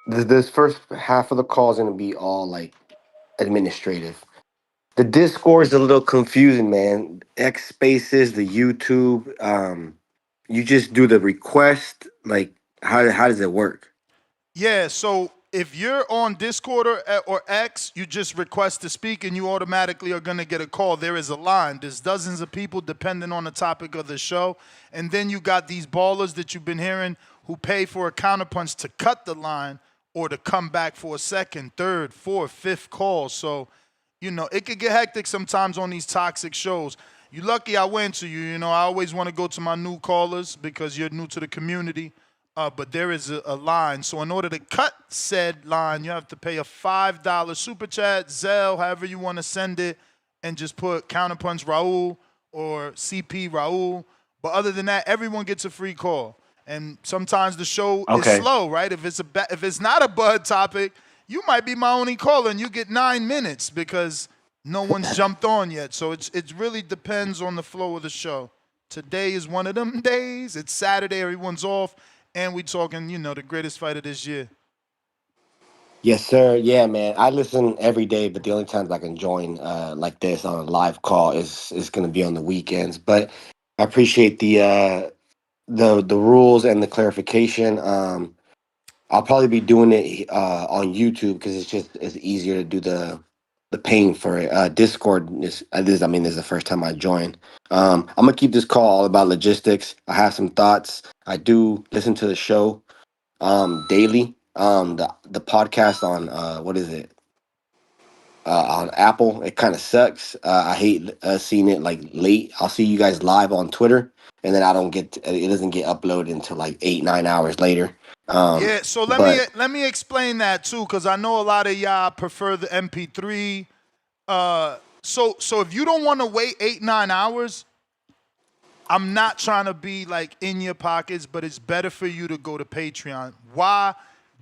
Speaker 11: this first half of the call is gonna be all like administrative. The Discord is a little confusing, man. X spaces, the YouTube, you just do the request, like how does it work?
Speaker 6: Yeah, so if you're on Discord or X, you just request to speak and you automatically are going to get a call. There is a line. There's dozens of people depending on the topic of the show. And then you got these ballers that you've been hearing who pay for a counterpunch to cut the line or to come back for a second, third, fourth, fifth call. So, it could get hectic sometimes on these toxic shows. You lucky I went to you. I always want to go to my new callers because you're new to the community. But there is a line. So in order to cut said line, you have to pay a $5 super chat, Zelle, however you want to send it, and just put Counterpunch Raul or CP Raul. But other than that, everyone gets a free call. And sometimes the show is
Speaker 11: Okay.
Speaker 6: slow, right? If it's not a Bud topic, you might be my only caller and you get 9 minutes because no one's jumped on yet. So it really depends on the flow of the show. Today is one of them days. It's Saturday, everyone's off. And we talking, the greatest fight of this year.
Speaker 11: Yes, sir. Yeah, man. I listen every day, but the only times I can join like this on a live call is gonna be on the weekends. But I appreciate the rules and the clarification. I'll probably be doing it on YouTube because it's easier to do the paying for it. Discord this is the first time I joined. I'm gonna keep this call all about logistics. I have some thoughts. I do listen to the show daily. The podcast on what is it? On Apple, it kind of sucks. I hate seeing it like late. I'll see you guys live on Twitter, and then I don't get it doesn't get uploaded until like 8-9 hours later.
Speaker 6: Yeah, so let me
Speaker 11: But
Speaker 6: let me explain that too, because I know a lot of y'all prefer the MP3. So if you don't want to wait 8-9 hours, I'm not trying to be like in your pockets, but it's better for you to go to Patreon. Why?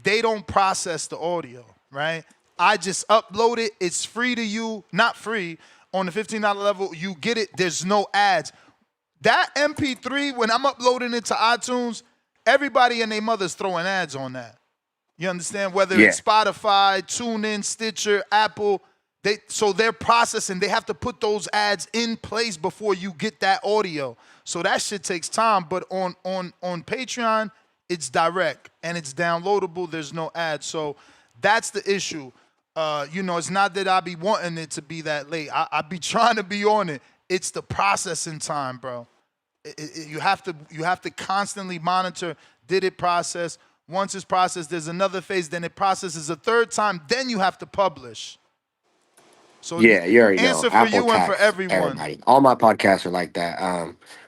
Speaker 6: They don't process the audio, right? I just upload it. It's free to you, not free. On the $15 level, you get it. There's no ads. That MP3, when I'm uploading it to iTunes, everybody and their mother's throwing ads on that. You understand? Whether
Speaker 11: yeah,
Speaker 6: it's Spotify, TuneIn, Stitcher, Apple, they're processing. They have to put those ads in place before you get that audio. So that shit takes time. But on Patreon, it's direct and it's downloadable. There's no ads. So that's the issue. It's not that I be wanting it to be that late. I be trying to be on it. It's the processing time, bro. You have to constantly monitor. Did it process? Once it's processed, there's another phase. Then it processes a third time. Then you have to publish. So
Speaker 11: yeah, you already know.
Speaker 6: answer for
Speaker 11: Apple
Speaker 6: you and for
Speaker 11: tax
Speaker 6: everyone.
Speaker 11: everybody. All my podcasts are like that.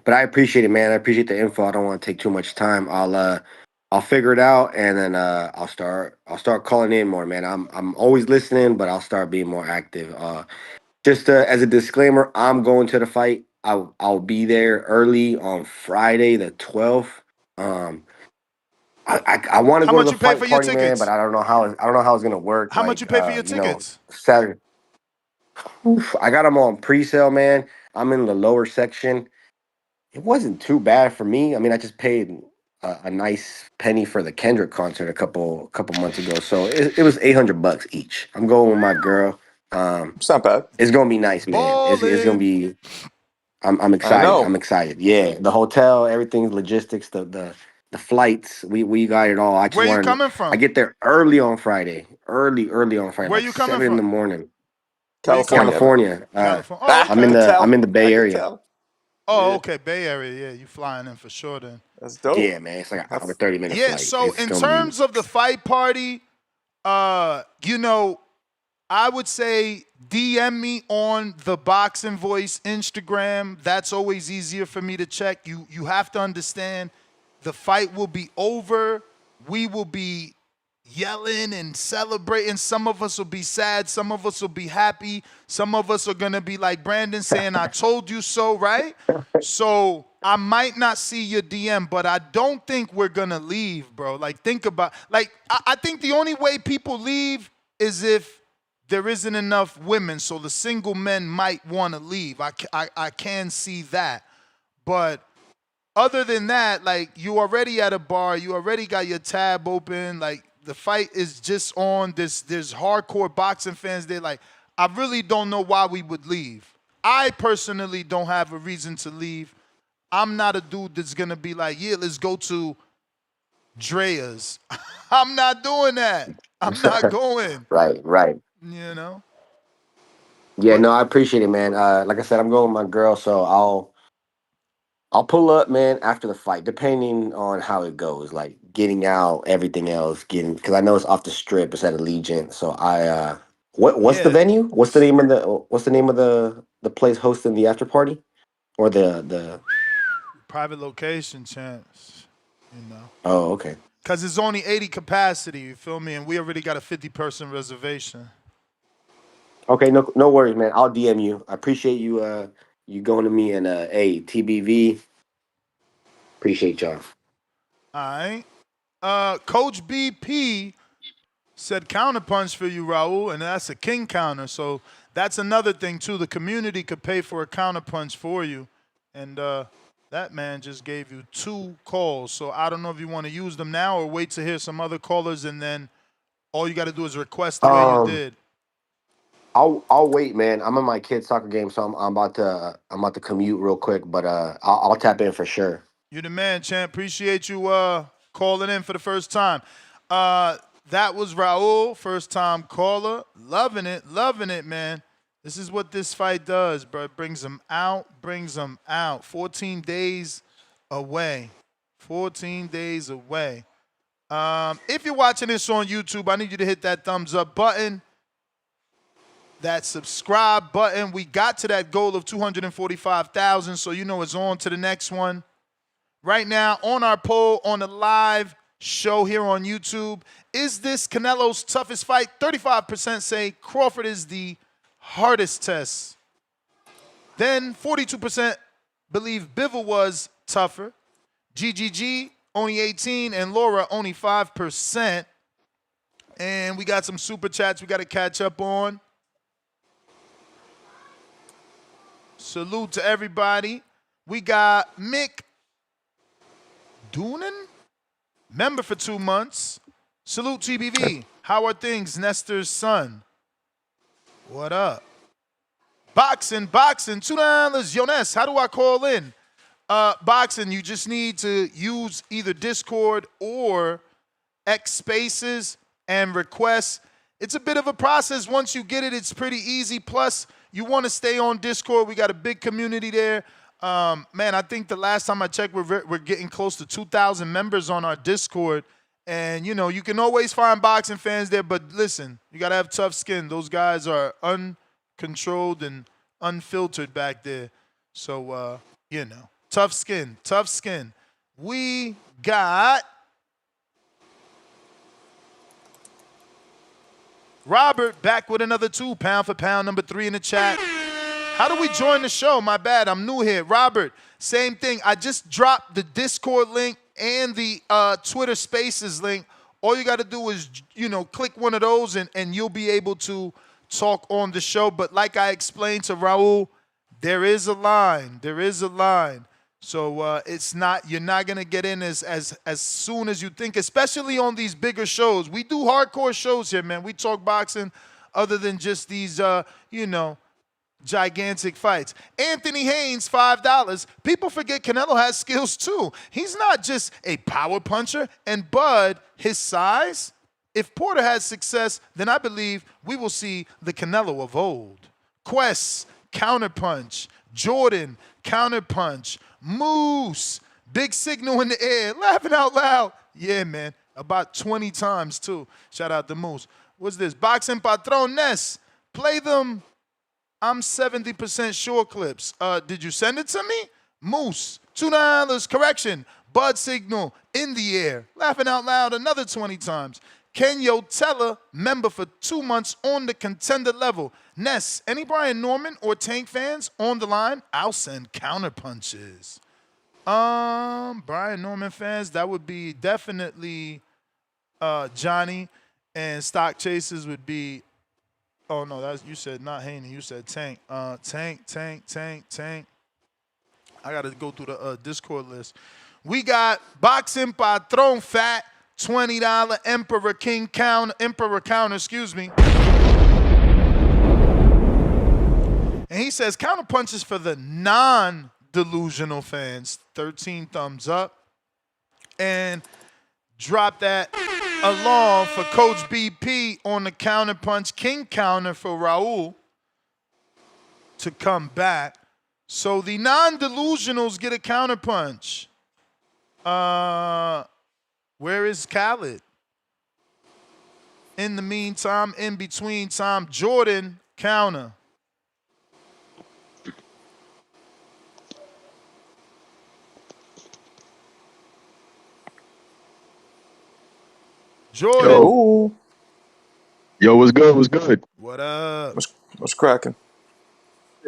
Speaker 11: But I appreciate it, man. I appreciate the info. I don't want to take too much time. I'll figure it out, and then I'll start calling in more, man. I'm always listening, but I'll start being more active. Just as a disclaimer, I'm going to the fight. I'll be there early on Friday the 12th. Um, I want to
Speaker 6: How
Speaker 11: go to
Speaker 6: much
Speaker 11: the
Speaker 6: you pay for
Speaker 11: fight
Speaker 6: your
Speaker 11: party, man, but
Speaker 6: tickets?
Speaker 11: I don't know how it's gonna work.
Speaker 6: How much you
Speaker 11: Like
Speaker 6: pay for your tickets?
Speaker 11: Saturday. Oof, I got them on pre-sale, man. I'm in the lower section. It wasn't too bad for me. I mean, I just paid a nice penny for the Kendrick concert a couple months ago, so it was $800 each. I'm going with my girl.
Speaker 2: It's not bad.
Speaker 11: It's gonna be nice, man. It's gonna
Speaker 6: Ballin'.
Speaker 11: be. I'm
Speaker 2: I
Speaker 11: excited.
Speaker 2: know.
Speaker 11: I'm excited. Yeah, the hotel, everything's logistics, the flights. We got it all. I just
Speaker 6: Where you
Speaker 11: wanted.
Speaker 6: coming
Speaker 11: I
Speaker 6: from?
Speaker 11: get there early on Friday. Early on Friday,
Speaker 6: Where
Speaker 11: like
Speaker 6: you coming
Speaker 11: 7 in the
Speaker 6: from?
Speaker 11: morning.
Speaker 6: Where you coming
Speaker 2: California,
Speaker 6: from?
Speaker 2: man.
Speaker 11: California.
Speaker 6: California. Oh,
Speaker 2: Ah,
Speaker 11: I'm
Speaker 2: I
Speaker 11: in
Speaker 6: okay.
Speaker 2: could
Speaker 11: the I'm
Speaker 2: tell.
Speaker 11: in the
Speaker 2: I
Speaker 11: Bay
Speaker 2: could
Speaker 11: Area.
Speaker 2: tell.
Speaker 6: Oh,
Speaker 2: Yeah,
Speaker 6: okay. Bay Area. Yeah, you flying in for sure then.
Speaker 2: that's dope.
Speaker 11: Yeah, man. It's like an hour
Speaker 2: That's
Speaker 11: 30 minute
Speaker 6: Yeah,
Speaker 11: flight.
Speaker 6: so
Speaker 11: It's
Speaker 6: in
Speaker 11: gonna be
Speaker 6: terms of the fight party, you know, I would say DM me on the Boxing Voice Instagram. That's always easier for me to check. You have to understand the fight will be over. We will be yelling and celebrating. Some of us will be sad. Some of us will be happy. Some of us are going to be like Brandon saying, I told you so, right? So I might not see your DM, but I don't think we're going to leave, bro. Like, think about, like, I think the only way people leave is if there isn't enough women, so the single men might want to leave. I can see that. But other than that, like, you already at a bar, you already got your tab open, like the fight is just on. There's hardcore boxing fans there. Like, I really don't know why we would leave. I personally don't have a reason to leave. I'm not a dude that's gonna be like, yeah, let's go to Drea's. I'm not doing that. I'm not going,
Speaker 11: right.
Speaker 6: you know?
Speaker 11: Yeah,
Speaker 6: But
Speaker 11: no, I appreciate it, man. Like I said, I'm going with my girl, so I'll pull up, man, after the fight, depending on how it goes. Like getting out, everything else, getting because I know it's off the strip. It's at Allegiant, so what's the
Speaker 6: yeah,
Speaker 11: venue? What's the name of the place hosting the after party or the?
Speaker 6: private location chance, you know.
Speaker 11: Oh, okay.
Speaker 6: Cause it's only 80 capacity, you feel me? And we already got a 50-person reservation.
Speaker 11: Okay, no worries, man. I'll DM you. I appreciate you you going to me and hey, TBV, appreciate y'all.
Speaker 6: All right. Coach BP said counterpunch for you, Raul, and that's a king counter. So that's another thing too. The community could pay for a counterpunch for you, and that man just gave you 2 calls. So I don't know if you want to use them now or wait to hear some other callers, and then all you got to do is request the way you
Speaker 11: Um,
Speaker 6: did.
Speaker 11: I'll wait, man. I'm in my kid's soccer game, so I'm about to commute real quick, but I'll tap in for sure.
Speaker 6: You the man, champ. Appreciate you calling in for the first time. That was Raul, first time caller. Loving it, man. This is what this fight does, bro. It brings them out. 14 days away. 14 days away. If you're watching this on YouTube, I need you to hit that thumbs up button, that subscribe button. We got to that goal of 245,000, so you know it's on to the next one. Right now, on our poll on the live show here on YouTube, is this Canelo's toughest fight? 35% say Crawford is the hardest test. Then 42% believe Bivol was tougher. GGG, only 18, and Laura, only 5%. And we got some super chats we got to catch up on. Salute to everybody. We got Mick Doonan, member for 2 months. Salute TBV. How are things, Nestor's son? What up? Boxing, $2. Yo, Ness, how do I call in? Boxing, you just need to use either Discord or X Spaces and request. It's a bit of a process. Once you get it, it's pretty easy. Plus, you want to stay on Discord. We got a big community there. Man, I think the last time I checked, we're getting close to 2,000 members on our Discord. And, you know, you can always find boxing fans there. But listen, you got to have tough skin. Those guys are uncontrolled and unfiltered back there. So, you know, tough skin. We got Robert back with another 2, pound for pound, number 3 in the chat. How do we join the show? My bad, I'm new here. Robert, same thing. I just dropped the Discord link and the Twitter Spaces link. All you got to do is, you know, click one of those and you'll be able to talk on the show. But like I explained to Raul, there is a line. There is a line. So it's not, you're not gonna get in as soon as you think, especially on these bigger shows. We do hardcore shows here, man. We talk boxing other than just these gigantic fights. Anthony Haynes, $5. People forget Canelo has skills too. He's not just a power puncher. And Bud, his size, if Porter has success, then I believe we will see the Canelo of old. Quest, counterpunch. Jordan, counterpunch. Moose, big signal in the air, laughing out loud. Yeah, man, about 20 times too. Shout out to Moose. What's this? Boxing Patrones. Play them. I'm 70% sure clips. Did you send it to me? Moose, $2. Correction. Bud signal in the air, laughing out loud another 20 times. Ken Yotella, member for 2 months on the contender level. Ness, any Brian Norman or Tank fans on the line? I'll send counter punches. Brian Norman fans, that would be definitely Johnny, and stock chasers would be. Oh no, that's you said not Haney. You said Tank. Tank. I gotta go through the Discord list. We got Boxing Patron Fat. $20 Emperor counter, excuse me. And he says counter punches for the non-delusional fans. 13 thumbs up. And drop that along for Coach BP on the counter punch. King counter for Raul to come back. So the non-delusionals get a counter punch. Where is Khaled? In the meantime, in between time, Jordan, counter. Jordan.
Speaker 15: Yo, what's good? What's good?
Speaker 6: What up?
Speaker 2: What's cracking?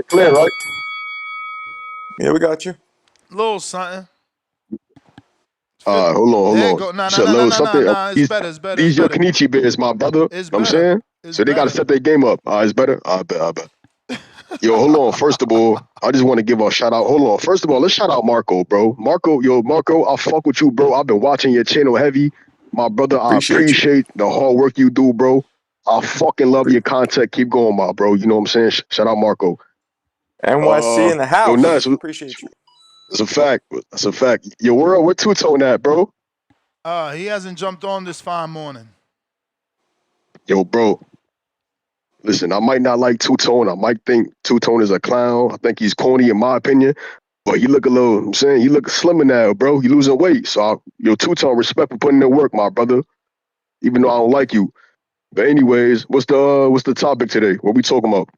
Speaker 15: Clear, right?
Speaker 2: Yeah, we got you.
Speaker 6: Little something.
Speaker 15: Hold
Speaker 6: There you
Speaker 15: on.
Speaker 6: go. Nah.
Speaker 15: It's
Speaker 6: better.
Speaker 15: These your Kenichi bears, my brother.
Speaker 6: It's
Speaker 15: know what I'm
Speaker 6: better.
Speaker 15: saying?
Speaker 6: It's
Speaker 15: so they got to
Speaker 6: better.
Speaker 15: set their game up. It's better? I bet. Yo, hold on. First of all, I just want to give a shout out. Hold on. First of all, let's shout out Marco, bro. Marco, I fuck with you, bro. I've been watching your channel heavy. My brother, I appreciate the hard work you do, bro. I fucking love your content. Keep going, my bro. You know what I'm saying? Shout out Marco.
Speaker 2: NYC in the house.
Speaker 15: Yo, Nas,
Speaker 2: appreciate you.
Speaker 15: That's a fact. Yo, where Two-Tone at, bro?
Speaker 6: He hasn't jumped on this fine morning.
Speaker 15: Yo, bro. Listen, I might not like Two-Tone. I might think Two-Tone is a clown. I think he's corny in my opinion. But he look a little, I'm saying, he look slimmer now, bro. He losing weight. So, Two-Tone, respect for putting in work, my brother. Even though I don't like you. But anyways, what's the topic today? What we talking about?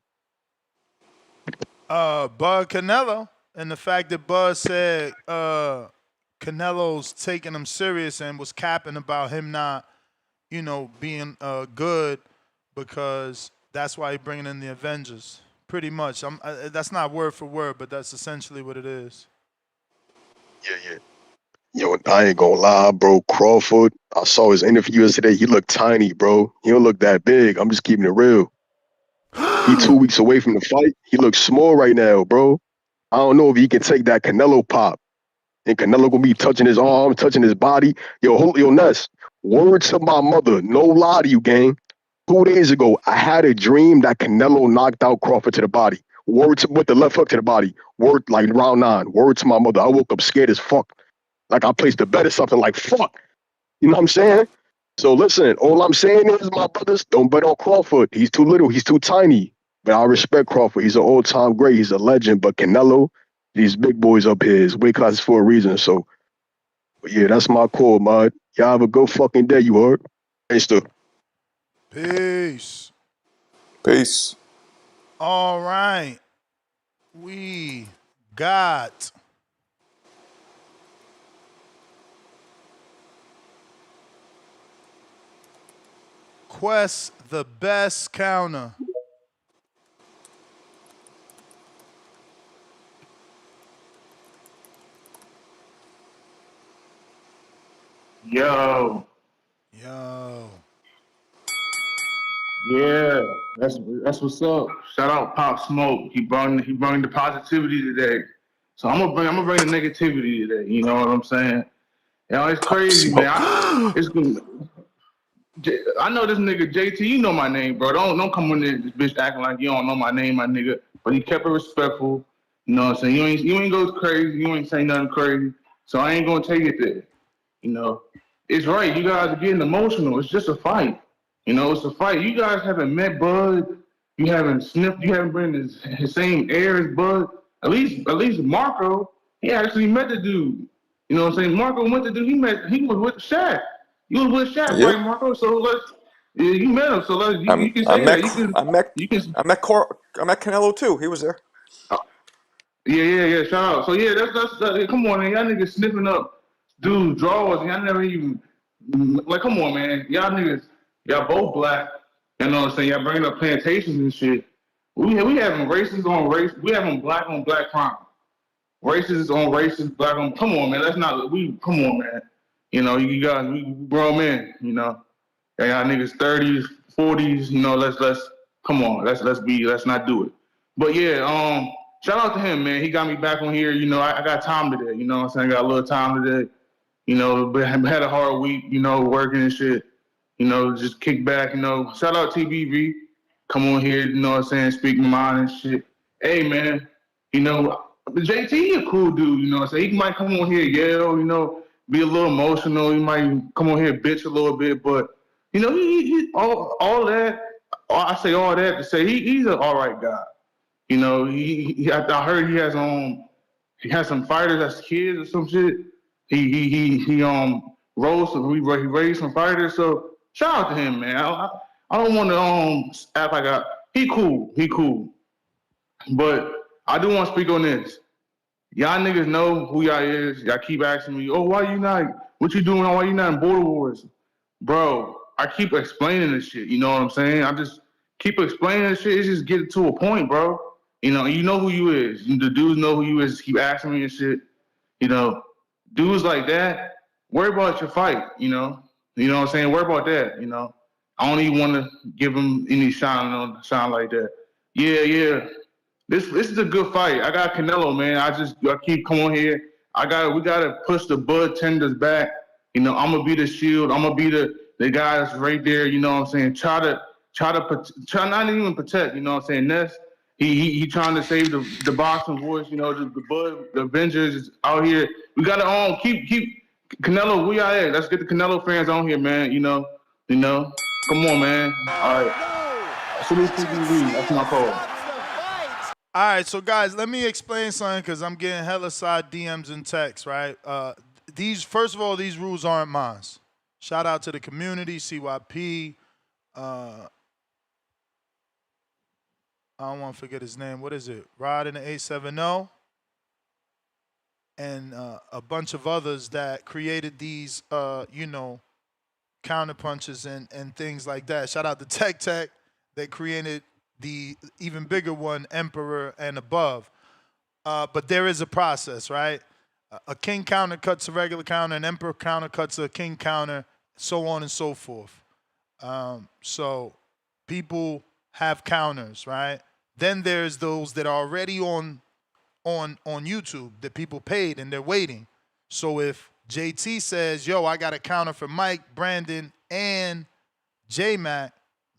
Speaker 6: Bud Canelo. And the fact that Bud said Canelo's taking him serious and was capping about him not, being good because that's why he's bringing in the Avengers. Pretty much. That's not word for word, but that's essentially what it is.
Speaker 15: Yeah. Yo, I ain't gonna lie, bro. Crawford, I saw his interview yesterday. He looked tiny, bro. He don't look that big. I'm just keeping it real. He 2 weeks away from the fight. He looks small right now, bro. I don't know if he can take that Canelo pop. And Canelo gonna be touching his arm, touching his body. Yo, Ness, word to my mother, no lie to you, gang. 2 days ago, I had a dream that Canelo knocked out Crawford to the body. Word to, with the left hook to the body. Word like round 9. Word to my mother. I woke up scared as fuck. Like I placed a bet or something like fuck. You know what I'm saying? So listen, all I'm saying is, my brothers, don't bet on Crawford. He's too little. He's too tiny. But I respect Crawford. He's an all-time great. He's a legend. But Canelo, these big boys up here, his weight class is for a reason. So, but yeah, that's my call, man. Y'all have a good fucking day, you heard? Thanks, too.
Speaker 6: Peace. All right. We got Quest, the best counter.
Speaker 18: Yo.
Speaker 16: Yeah, that's what's up. Shout out Pop Smoke. He brought the positivity today. So I'm gonna bring the negativity today. You know what I'm saying? You know, it's
Speaker 6: Pop
Speaker 16: crazy, man.
Speaker 6: Smoke.
Speaker 16: I know this nigga JT. You know my name, bro. Don't come in this bitch acting like you don't know my name, my nigga. But he kept it respectful. You know what I'm saying? You ain't go crazy. You ain't say nothing crazy. So I ain't gonna take it there. You know, it's right. You guys are getting emotional. It's just a fight. You know, it's a fight. You guys haven't met Bud. You haven't sniffed. You haven't been his same air as Bud. At least Marco, he actually met the dude. You know what I'm saying? Marco went to do. He was with Shaq. You was with Shaq,
Speaker 2: Yep.
Speaker 16: right, Marco? So yeah, you met him. So you can
Speaker 2: I
Speaker 16: say that.
Speaker 2: met
Speaker 16: You can.
Speaker 2: I met Canelo too. He was there.
Speaker 16: Yeah. Shout out. So yeah, come on, man. Y'all niggas sniffing up dudes' drawers. Y'all never even like. Come on, man. Y'all both black. You know what I'm saying? Y'all bringing up plantations and shit. We having races on race. We having black on black crime. Races on races, black on. Come on, man. Let's not. Come on, man. You know, you got we grown men. You know, y'all niggas 30s, 40s. You know, let's come on. Let's not do it. But yeah, shout out to him, man. He got me back on here. You know, I got time today. You know what I'm saying? I got a little time today. You know, but had a hard week, you know, working and shit. You know, just kick back, you know. Shout out TBV. Come on here, you know what I'm saying, speak my mind and shit. Hey man, you know, JT a cool dude, you know what I'm saying? He might come on here, yell, you know, be a little emotional. He might come on here, bitch a little bit, but you know, he all that. I say all that to say he's an all right guy. You know, I heard he has some fighters as kids or some shit. He rose some he raised some fighters. So shout out to him, man. I don't want to act like he cool. But I do want to speak on this. Y'all niggas know who y'all is. Y'all keep asking me, oh, why you not? What you doing? Why you not in Border Wars? Bro, I keep explaining this shit. You know what I'm saying? I just keep explaining this shit. It's just getting to a point, bro. You know who you is. The dudes know who you is. Keep asking me and shit. You know, dudes like that, worry about your fight, You know what I'm saying? Worry about that. I don't even want to give him any shine like that. Yeah. This is a good fight. I got Canelo, man. I keep coming here. We gotta push the bud tenders back. I'm gonna be the shield. I'm gonna be the guy that's right there. You know what I'm saying? Try not even protect. You know what I'm saying? Ness, he trying to save the boxing voice. The bud, the Avengers is out here. We gotta keep Canelo. We out here. Let's get the Canelo fans on here, man. Come on, man. All right. Salute TBV. That's my call.
Speaker 6: All right, so guys, let me explain something because I'm getting hella side DMs and texts, right? First of all, these rules aren't mine. Shout out to the community, CYP. I don't want to forget his name. What is it? Rod in the 870. And a bunch of others that created these, counter punches and things like that. Shout out to Tech that created the even bigger one, Emperor and above. But there is a process, right? A king counter cuts a regular counter, an emperor counter cuts a king counter, so on and so forth. So people have counters, right? Then there's those that are already on YouTube that people paid and they're waiting. So if JT says, yo, I got a counter for Mike, Brandon, and J-Mac,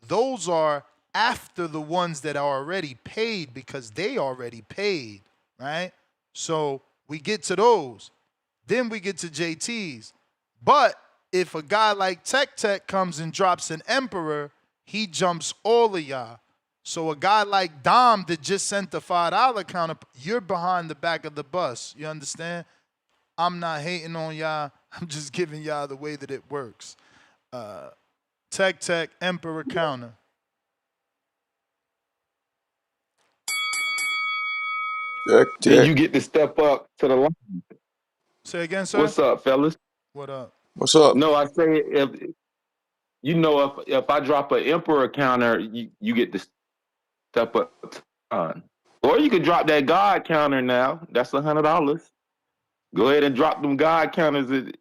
Speaker 6: those are after the ones that are already paid because they already paid, right? So we get to those. Then we get to JT's. But if a guy like Tech comes and drops an Emperor, he jumps all of y'all. So a guy like Dom that just sent the $5 counter, you're behind the back of the bus. You understand? I'm not hating on y'all. I'm just giving y'all the way that it works. Tech, Emperor counter.
Speaker 17: Then you get to step up to the line.
Speaker 6: Say again, sir?
Speaker 17: What's up, fellas?
Speaker 6: What up?
Speaker 2: What's up?
Speaker 17: No, I say if I drop an Emperor counter, you get to step up to the line. Or you could drop that God counter now. That's $100. Go ahead and drop them God counters, and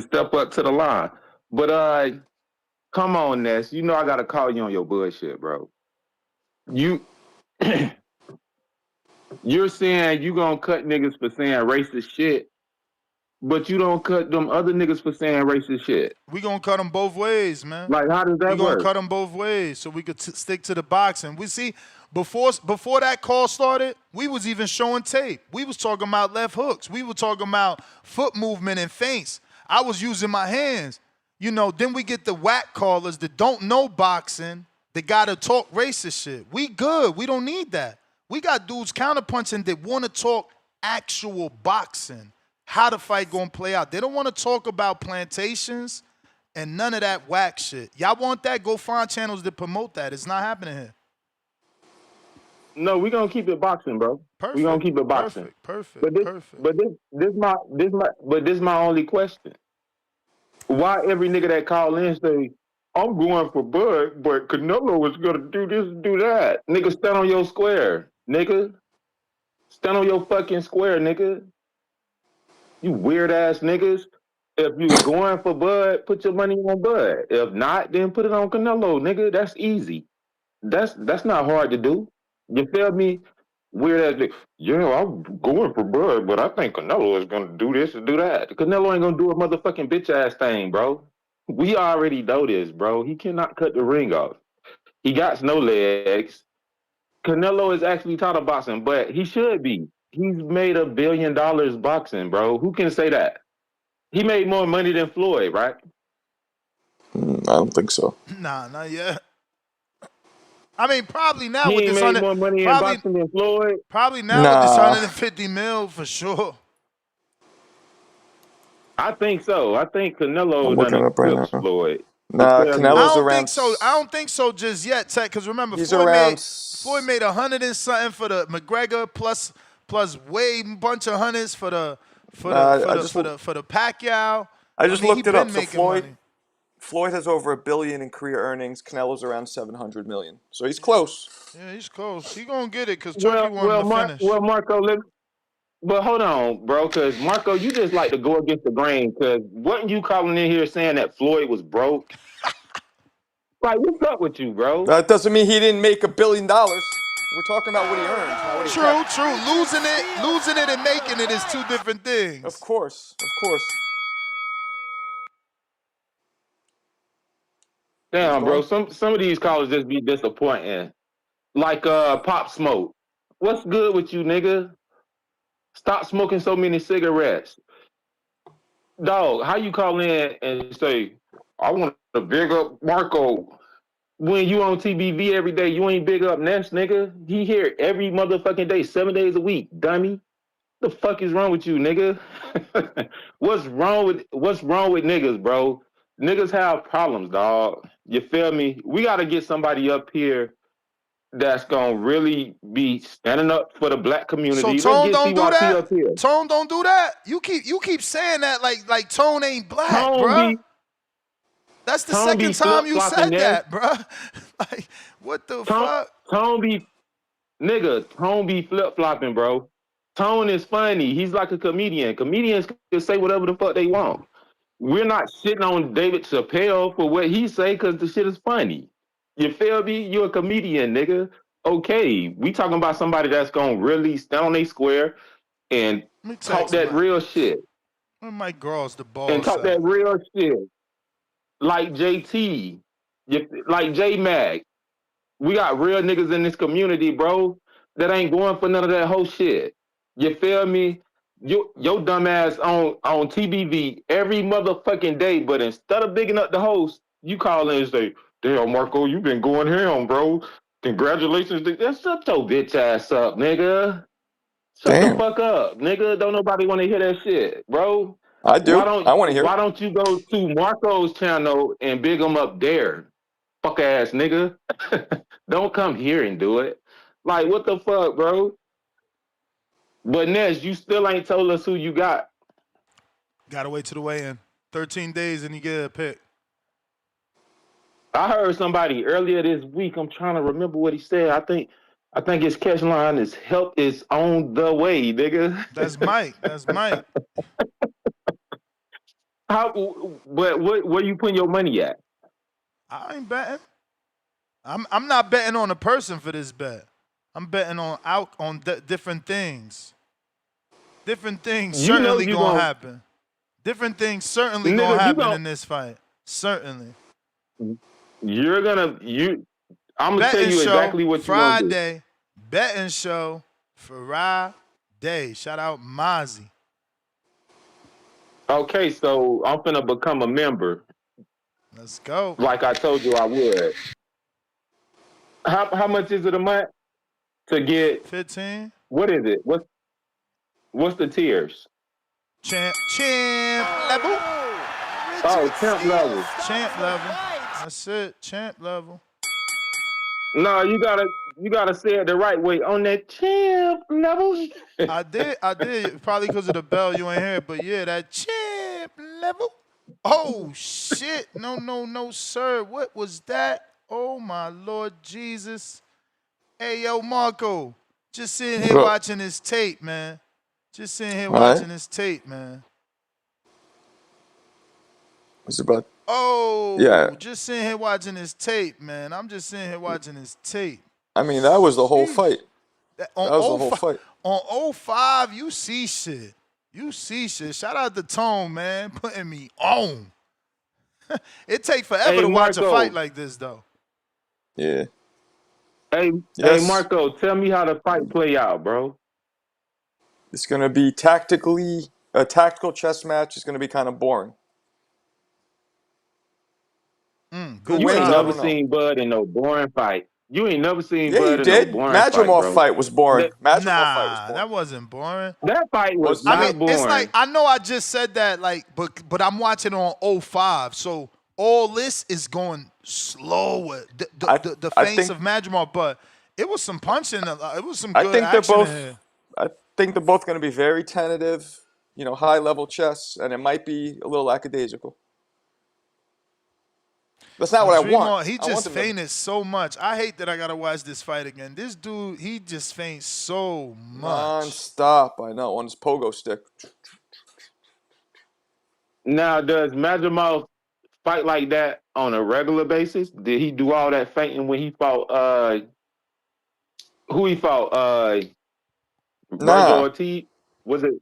Speaker 17: step up to the line. But Come on, Ness. You know I gotta call you on your bullshit, bro. You you're saying you gonna cut niggas for saying racist shit, but you don't cut them other niggas for saying racist shit.
Speaker 6: We gonna cut them both ways, man.
Speaker 17: Like, how does
Speaker 6: We
Speaker 17: that
Speaker 6: gonna
Speaker 17: work?
Speaker 6: cut them both ways so we could stick to the boxing. We see before that call started, we was even showing tape. We was talking about left hooks. We were talking about foot movement and feints. I was using my hands. You know, then we get the whack callers that don't know boxing. They gotta talk racist shit. We good. We don't need that. We got dudes counterpunching that want to talk actual boxing. How the fight gonna play out. They don't want to talk about plantations and none of that whack shit. Y'all want that? Go find channels that promote that. It's not happening here.
Speaker 17: No, we gonna keep it boxing, bro. We gonna
Speaker 6: Perfect,
Speaker 17: keep it boxing.
Speaker 6: perfect, perfect,
Speaker 17: But this,
Speaker 6: perfect.
Speaker 17: but this my only question. Why every nigga that call in say, I'm going for Bud, but Canelo is gonna do this and do that. Nigga, stand on your square, nigga. Stand on your fucking square, nigga. You weird ass niggas. If you was going for Bud, put your money on Bud. If not, then put it on Canelo, nigga. That's easy. That's not hard to do. You feel me? Weird ass nigga. Yeah, I'm going for Bud, but I think Canelo is gonna do this and do that. Canelo ain't gonna do a motherfucking bitch ass thing, bro. We already know this, bro. He cannot cut the ring off. He got no legs. Canelo is actually taught of boxing, but he should be. He's made $1 billion boxing, bro. Who can say that? He made more money than Floyd, right?
Speaker 2: I don't think so.
Speaker 6: Nah, not yet. I mean, probably now
Speaker 17: He
Speaker 6: with
Speaker 17: ain't
Speaker 6: this
Speaker 17: made more money in boxing than Floyd.
Speaker 6: probably now with this
Speaker 2: Nah,
Speaker 6: 150 mil for sure.
Speaker 17: I think so. I think
Speaker 2: I'm
Speaker 17: Canelo done
Speaker 2: looking it up right
Speaker 17: eclipsed
Speaker 2: now.
Speaker 17: Floyd. You
Speaker 2: Nah,
Speaker 17: feel me?
Speaker 6: I
Speaker 2: Canelo's
Speaker 6: don't
Speaker 2: around.
Speaker 6: think so. I don't think so just yet, Tech. Because remember,
Speaker 2: He's
Speaker 6: Floyd
Speaker 2: around.
Speaker 6: made 100 and something for the McGregor plus way bunch of hundreds for the
Speaker 2: Nah,
Speaker 6: for the Pacquiao.
Speaker 2: I
Speaker 6: I
Speaker 2: just
Speaker 6: mean, he
Speaker 2: looked it up.
Speaker 6: been
Speaker 2: So
Speaker 6: making money.
Speaker 2: Floyd has over $1 billion in career earnings. Canelo's around 700 million. So he's close.
Speaker 6: Yeah, he's close. He gonna get it because Turkey want him to finish.
Speaker 17: Marco, but hold on, bro, because Marco, you just like to go against the grain. Because wasn't you calling in here saying that Floyd was broke? Like, what's up with you, bro?
Speaker 2: That doesn't mean he didn't make $1 billion. We're talking about what he earned, not what he
Speaker 6: True,
Speaker 2: kept.
Speaker 6: true. Losing it and making it is two different
Speaker 2: Of
Speaker 6: things.
Speaker 2: course, of course. He's
Speaker 17: Damn, bro.
Speaker 2: gone.
Speaker 17: Some of these callers just be disappointing. Like Pop Smoke. What's good with you, nigga? Stop smoking so many cigarettes. Dog, how you call in and say, I want to big up Marco? When you on TBV every day, you ain't big up Ness, nigga. He here every motherfucking day, 7 days a week, dummy. The fuck is wrong with you, nigga? What's wrong with niggas, bro? Niggas have problems, dog. You feel me? We gotta get somebody up here that's gonna really be standing up for the black
Speaker 6: So
Speaker 17: community. Let's
Speaker 6: Tone
Speaker 17: get
Speaker 6: don't do
Speaker 17: CYT
Speaker 6: that.
Speaker 17: up here.
Speaker 6: Tone don't do that. You keep saying that like Tone ain't black,
Speaker 17: Tone
Speaker 6: bruh.
Speaker 17: be
Speaker 6: That's the
Speaker 17: Tone
Speaker 6: second
Speaker 17: be
Speaker 6: time
Speaker 17: flip
Speaker 6: you
Speaker 17: flopping
Speaker 6: said
Speaker 17: this.
Speaker 6: that, bruh. Like, what the
Speaker 17: Tone
Speaker 6: fuck?
Speaker 17: Tone be nigga. Tone be flip flopping, bro. Tone is funny. He's like a comedian. Comedians can say whatever the fuck they want. We're not shitting on David Chappelle for what he say because the shit is funny. You feel me? You're a comedian, nigga. Okay, we talking about somebody that's gonna really stand on their square and
Speaker 6: Let me
Speaker 17: talk
Speaker 6: text
Speaker 17: that
Speaker 6: Mike.
Speaker 17: real shit.
Speaker 6: Where Mike Gross the
Speaker 17: And
Speaker 6: ball
Speaker 17: talk that
Speaker 6: sack?
Speaker 17: real shit. Like JT, like J Mag. We got real niggas in this community, bro, that ain't going for none of that whole shit. You feel me? Your dumb ass on TBV every motherfucking day, but instead of bigging up the host, you call in and say, damn, Marco, you been going ham, bro. Congratulations. Shut your bitch ass up, nigga. Shut the
Speaker 2: Damn.
Speaker 17: fuck up, nigga. Don't nobody want to hear that shit, bro.
Speaker 2: I
Speaker 17: Why
Speaker 2: do. I
Speaker 17: don't
Speaker 2: want to hear
Speaker 17: why
Speaker 2: it.
Speaker 17: don't you go to Marco's channel and big him up there? Fuck ass nigga. Don't come here and do it. Like, what the fuck, bro? But Ness, you still ain't told us who you got.
Speaker 6: Gotta wait to the weigh-in. 13 days and you get a pick.
Speaker 17: I heard somebody earlier this week. I'm trying to remember what he said. I think his catch line is help is on the way, nigga.
Speaker 6: That's Mike. That's Mike.
Speaker 17: How but where you putting your money at?
Speaker 6: I ain't betting. I'm not betting on a person for this bet. I'm betting on different things. Different things
Speaker 17: You know
Speaker 6: certainly
Speaker 17: you
Speaker 6: gonna
Speaker 17: gonna
Speaker 6: happen. Different things certainly gonna
Speaker 17: nigga, you
Speaker 6: happen
Speaker 17: gonna
Speaker 6: in this fight. Certainly.
Speaker 17: you're gonna you I'm gonna tell
Speaker 6: Betting
Speaker 17: you
Speaker 6: show
Speaker 17: exactly what you're gonna do.
Speaker 6: Friday. Betting show Friday. Shout out Mozzie.
Speaker 17: Okay, so I'm finna become a member,
Speaker 6: Let's go.
Speaker 17: like I told you I would. How much is it a month to get
Speaker 6: 15.
Speaker 17: what is it? What's the tiers?
Speaker 6: Champ level.
Speaker 17: Oh,
Speaker 6: Richard
Speaker 17: temp
Speaker 6: Steele.
Speaker 17: level.
Speaker 6: Champ level. That's it. Champ level.
Speaker 17: No, you gotta say it the right way on that champ level.
Speaker 6: I did. Probably because of the bell you ain't hear, but yeah, that champ level. Oh shit. No, sir. What was that? Oh my Lord Jesus. Hey yo, Marco. Just sitting
Speaker 2: What
Speaker 6: here
Speaker 2: up?
Speaker 6: watching this tape, man. Just sitting here
Speaker 2: All right.
Speaker 6: watching this tape, man.
Speaker 2: What's about? Yeah.
Speaker 6: Oh, just sitting here watching this tape, man. I'm just sitting here watching this tape.
Speaker 2: I mean, that was the whole
Speaker 6: Sheesh.
Speaker 2: fight.
Speaker 6: That,
Speaker 2: That was the whole
Speaker 6: 05,
Speaker 2: fight.
Speaker 6: on oh 05, you see shit. You see shit. Shout out to Tone, man, putting me on. It take forever
Speaker 17: Hey
Speaker 6: to watch a fight
Speaker 17: Marco.
Speaker 6: like this, though.
Speaker 2: Yeah.
Speaker 17: Hey
Speaker 2: Yes.
Speaker 17: Marco, tell me how the fight play out, bro.
Speaker 2: It's gonna be tactically a tactical chess match. Is gonna be kind of boring. Who
Speaker 6: Good
Speaker 17: You ain't
Speaker 2: wins? I
Speaker 6: job.
Speaker 17: never
Speaker 2: don't know.
Speaker 17: seen Bud in no boring fight. You ain't never seen
Speaker 2: Yeah, you
Speaker 17: Bud in no
Speaker 2: did.
Speaker 17: boring fight,
Speaker 2: Madrimov
Speaker 17: bro.
Speaker 2: fight was boring.
Speaker 17: That
Speaker 2: Madrimov fight was
Speaker 6: Nah,
Speaker 2: boring.
Speaker 6: that wasn't boring.
Speaker 17: that fight was
Speaker 2: Was
Speaker 6: I mean,
Speaker 17: not
Speaker 2: it?
Speaker 6: it's like
Speaker 17: boring.
Speaker 6: I know I just said that, like, but I'm watching on oh 05, so all this is going slower.
Speaker 2: I
Speaker 6: The
Speaker 2: I
Speaker 6: face
Speaker 2: think
Speaker 6: of Madrimov, but it was some punching. It was some
Speaker 2: I
Speaker 6: good
Speaker 2: think they're
Speaker 6: action in
Speaker 2: both.
Speaker 6: here.
Speaker 2: I think they're both gonna be very tentative. High level chess, and it might be a little lackadaisical. That's not what I want.
Speaker 6: Madrimov, he
Speaker 2: I want
Speaker 6: just
Speaker 2: them to
Speaker 6: fainted so much. I hate that I gotta watch this fight again. This dude, he just faints so much.
Speaker 2: non-stop. I know on his pogo stick.
Speaker 17: Now, does Madrimov fight like that on a regular basis? Did he do all that fighting when he fought who he fought? Virgil
Speaker 2: Nah,
Speaker 17: Ortiz? Was it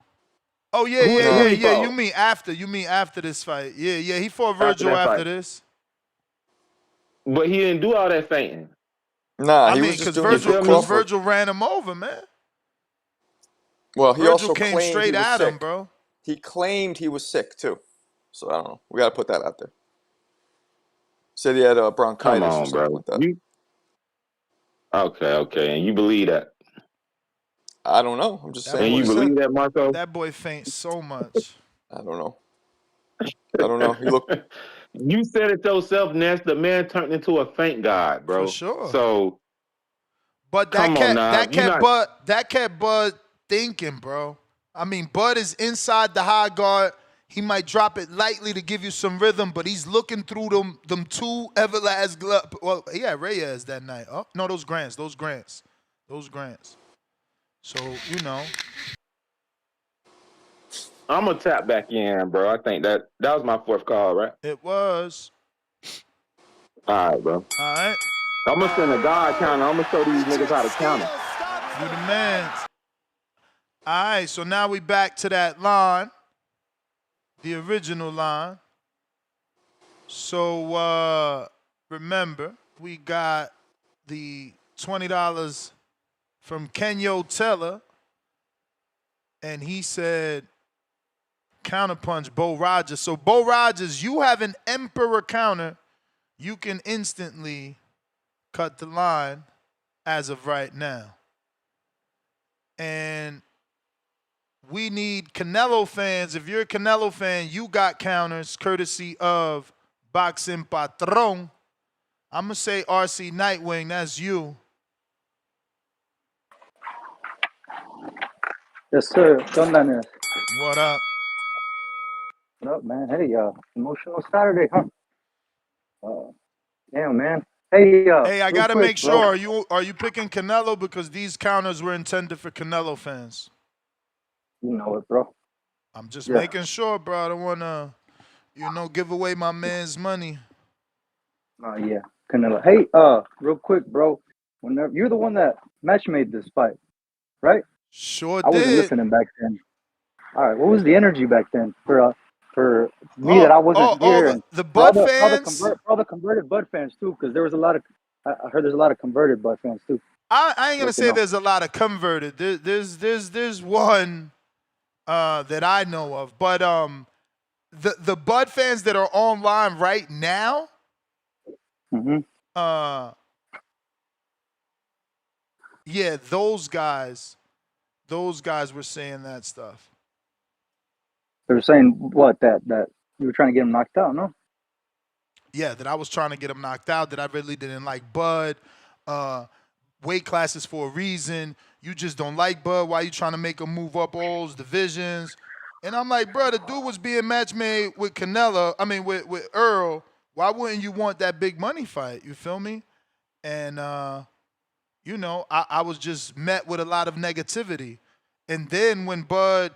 Speaker 6: Oh yeah,
Speaker 17: who
Speaker 6: yeah,
Speaker 17: who
Speaker 6: yeah,
Speaker 2: nah,
Speaker 17: he
Speaker 6: yeah. You
Speaker 17: fought
Speaker 6: mean after? You mean after this fight? Yeah, yeah. He fought
Speaker 17: after
Speaker 6: Virgil
Speaker 17: that
Speaker 6: after
Speaker 17: fight?
Speaker 6: this.
Speaker 17: But he didn't do all that fighting.
Speaker 2: nah.
Speaker 6: I
Speaker 2: He
Speaker 6: mean,
Speaker 2: was just
Speaker 6: cause
Speaker 2: doing
Speaker 17: You
Speaker 2: this with
Speaker 6: Virgil,
Speaker 17: feel
Speaker 6: cause
Speaker 17: me?
Speaker 2: Crawford.
Speaker 6: Virgil ran him over, man.
Speaker 2: Well, he
Speaker 6: Virgil
Speaker 2: also
Speaker 6: came
Speaker 2: claimed he
Speaker 6: straight
Speaker 2: was
Speaker 6: at him,
Speaker 2: sick.
Speaker 6: bro.
Speaker 2: He claimed he was sick too. So I don't know. We got to put that out there. Said he had
Speaker 17: Come
Speaker 2: bronchitis or
Speaker 17: on,
Speaker 2: something
Speaker 17: bro.
Speaker 2: like that.
Speaker 17: You okay, and you believe that.
Speaker 2: I don't know. I'm just
Speaker 6: That
Speaker 2: saying
Speaker 17: And
Speaker 2: what
Speaker 6: boy,
Speaker 2: he
Speaker 17: you
Speaker 2: said.
Speaker 17: believe that, Marco?
Speaker 6: that boy faints so much.
Speaker 2: I don't know. I don't know. He looked.
Speaker 17: You said it yourself, Ness. The man turned into a faint god,
Speaker 6: For
Speaker 17: bro.
Speaker 6: sure.
Speaker 17: So
Speaker 6: But
Speaker 17: come on now. You not
Speaker 6: That kept Bud thinking, bro. I mean, Bud is inside the high guard. He might drop it lightly to give you some rhythm, but he's looking through them two everlast gloves. Well, he had Reyes that night. Oh no, those Grants. So
Speaker 17: I'm gonna tap back in, bro. I think that was my fourth call, right?
Speaker 6: it was
Speaker 17: All right, bro.
Speaker 6: all right.
Speaker 17: I'm gonna send a God counter. I'm gonna show these niggas
Speaker 6: Richard
Speaker 17: how to counter.
Speaker 6: Steele, you the man. All right, so now we back to that line, the original line. So remember, we got the $20 from Kenyo Teller, and he said counterpunch Bo Rogers. So Bo Rogers, you have an Emperor counter. You can instantly cut the line as of right now. And we need Canelo fans. If you're a Canelo fan, you got counters courtesy of Boxing Patron. I'm going to say RC Nightwing. That's you.
Speaker 20: Yes, sir. Done that, man.
Speaker 6: What up?
Speaker 20: What up, man? Hey, emotional Saturday, huh? Damn, man. Hey,
Speaker 6: Hey, I
Speaker 20: real
Speaker 6: got to
Speaker 20: quick,
Speaker 6: make
Speaker 20: bro.
Speaker 6: sure. Are you picking Canelo? Because these counters were intended for Canelo fans.
Speaker 20: You know it, bro.
Speaker 6: I'm just
Speaker 20: Yeah.
Speaker 6: making sure, bro. I don't want to, give away my man's money.
Speaker 20: Yeah, Canelo. Hey, real quick, bro. Whenever you're the one that match made this fight, right?
Speaker 6: Sure
Speaker 20: I wasn't
Speaker 6: did.
Speaker 20: listening back then. All right, what was the energy back then for me that
Speaker 6: Oh,
Speaker 20: I
Speaker 6: oh,
Speaker 20: wasn't
Speaker 6: oh,
Speaker 20: here, and
Speaker 6: the Bud fans.
Speaker 20: for all the converted Bud fans too? Because there was a lot of I heard there's a lot of converted Bud fans too.
Speaker 6: I ain't gonna
Speaker 20: Let you
Speaker 6: say
Speaker 20: know.
Speaker 6: there's a lot of converted. There's one that I know of, but the Bud fans that are online right now,
Speaker 20: Hmm.
Speaker 6: uh, yeah, those guys were saying that stuff.
Speaker 20: They were saying what that you were trying to get him knocked out, no?
Speaker 6: Yeah, that I was trying to get him knocked out. That I really didn't like Bud. Uh, weight classes for a reason. You just don't like Bud. Why you trying to make him move up all those divisions? And I'm like, bro, the dude was being match made with Canelo. I mean, with Earl. Why wouldn't you want that big money fight? You feel me? And I was just met with a lot of negativity. And then when Bud,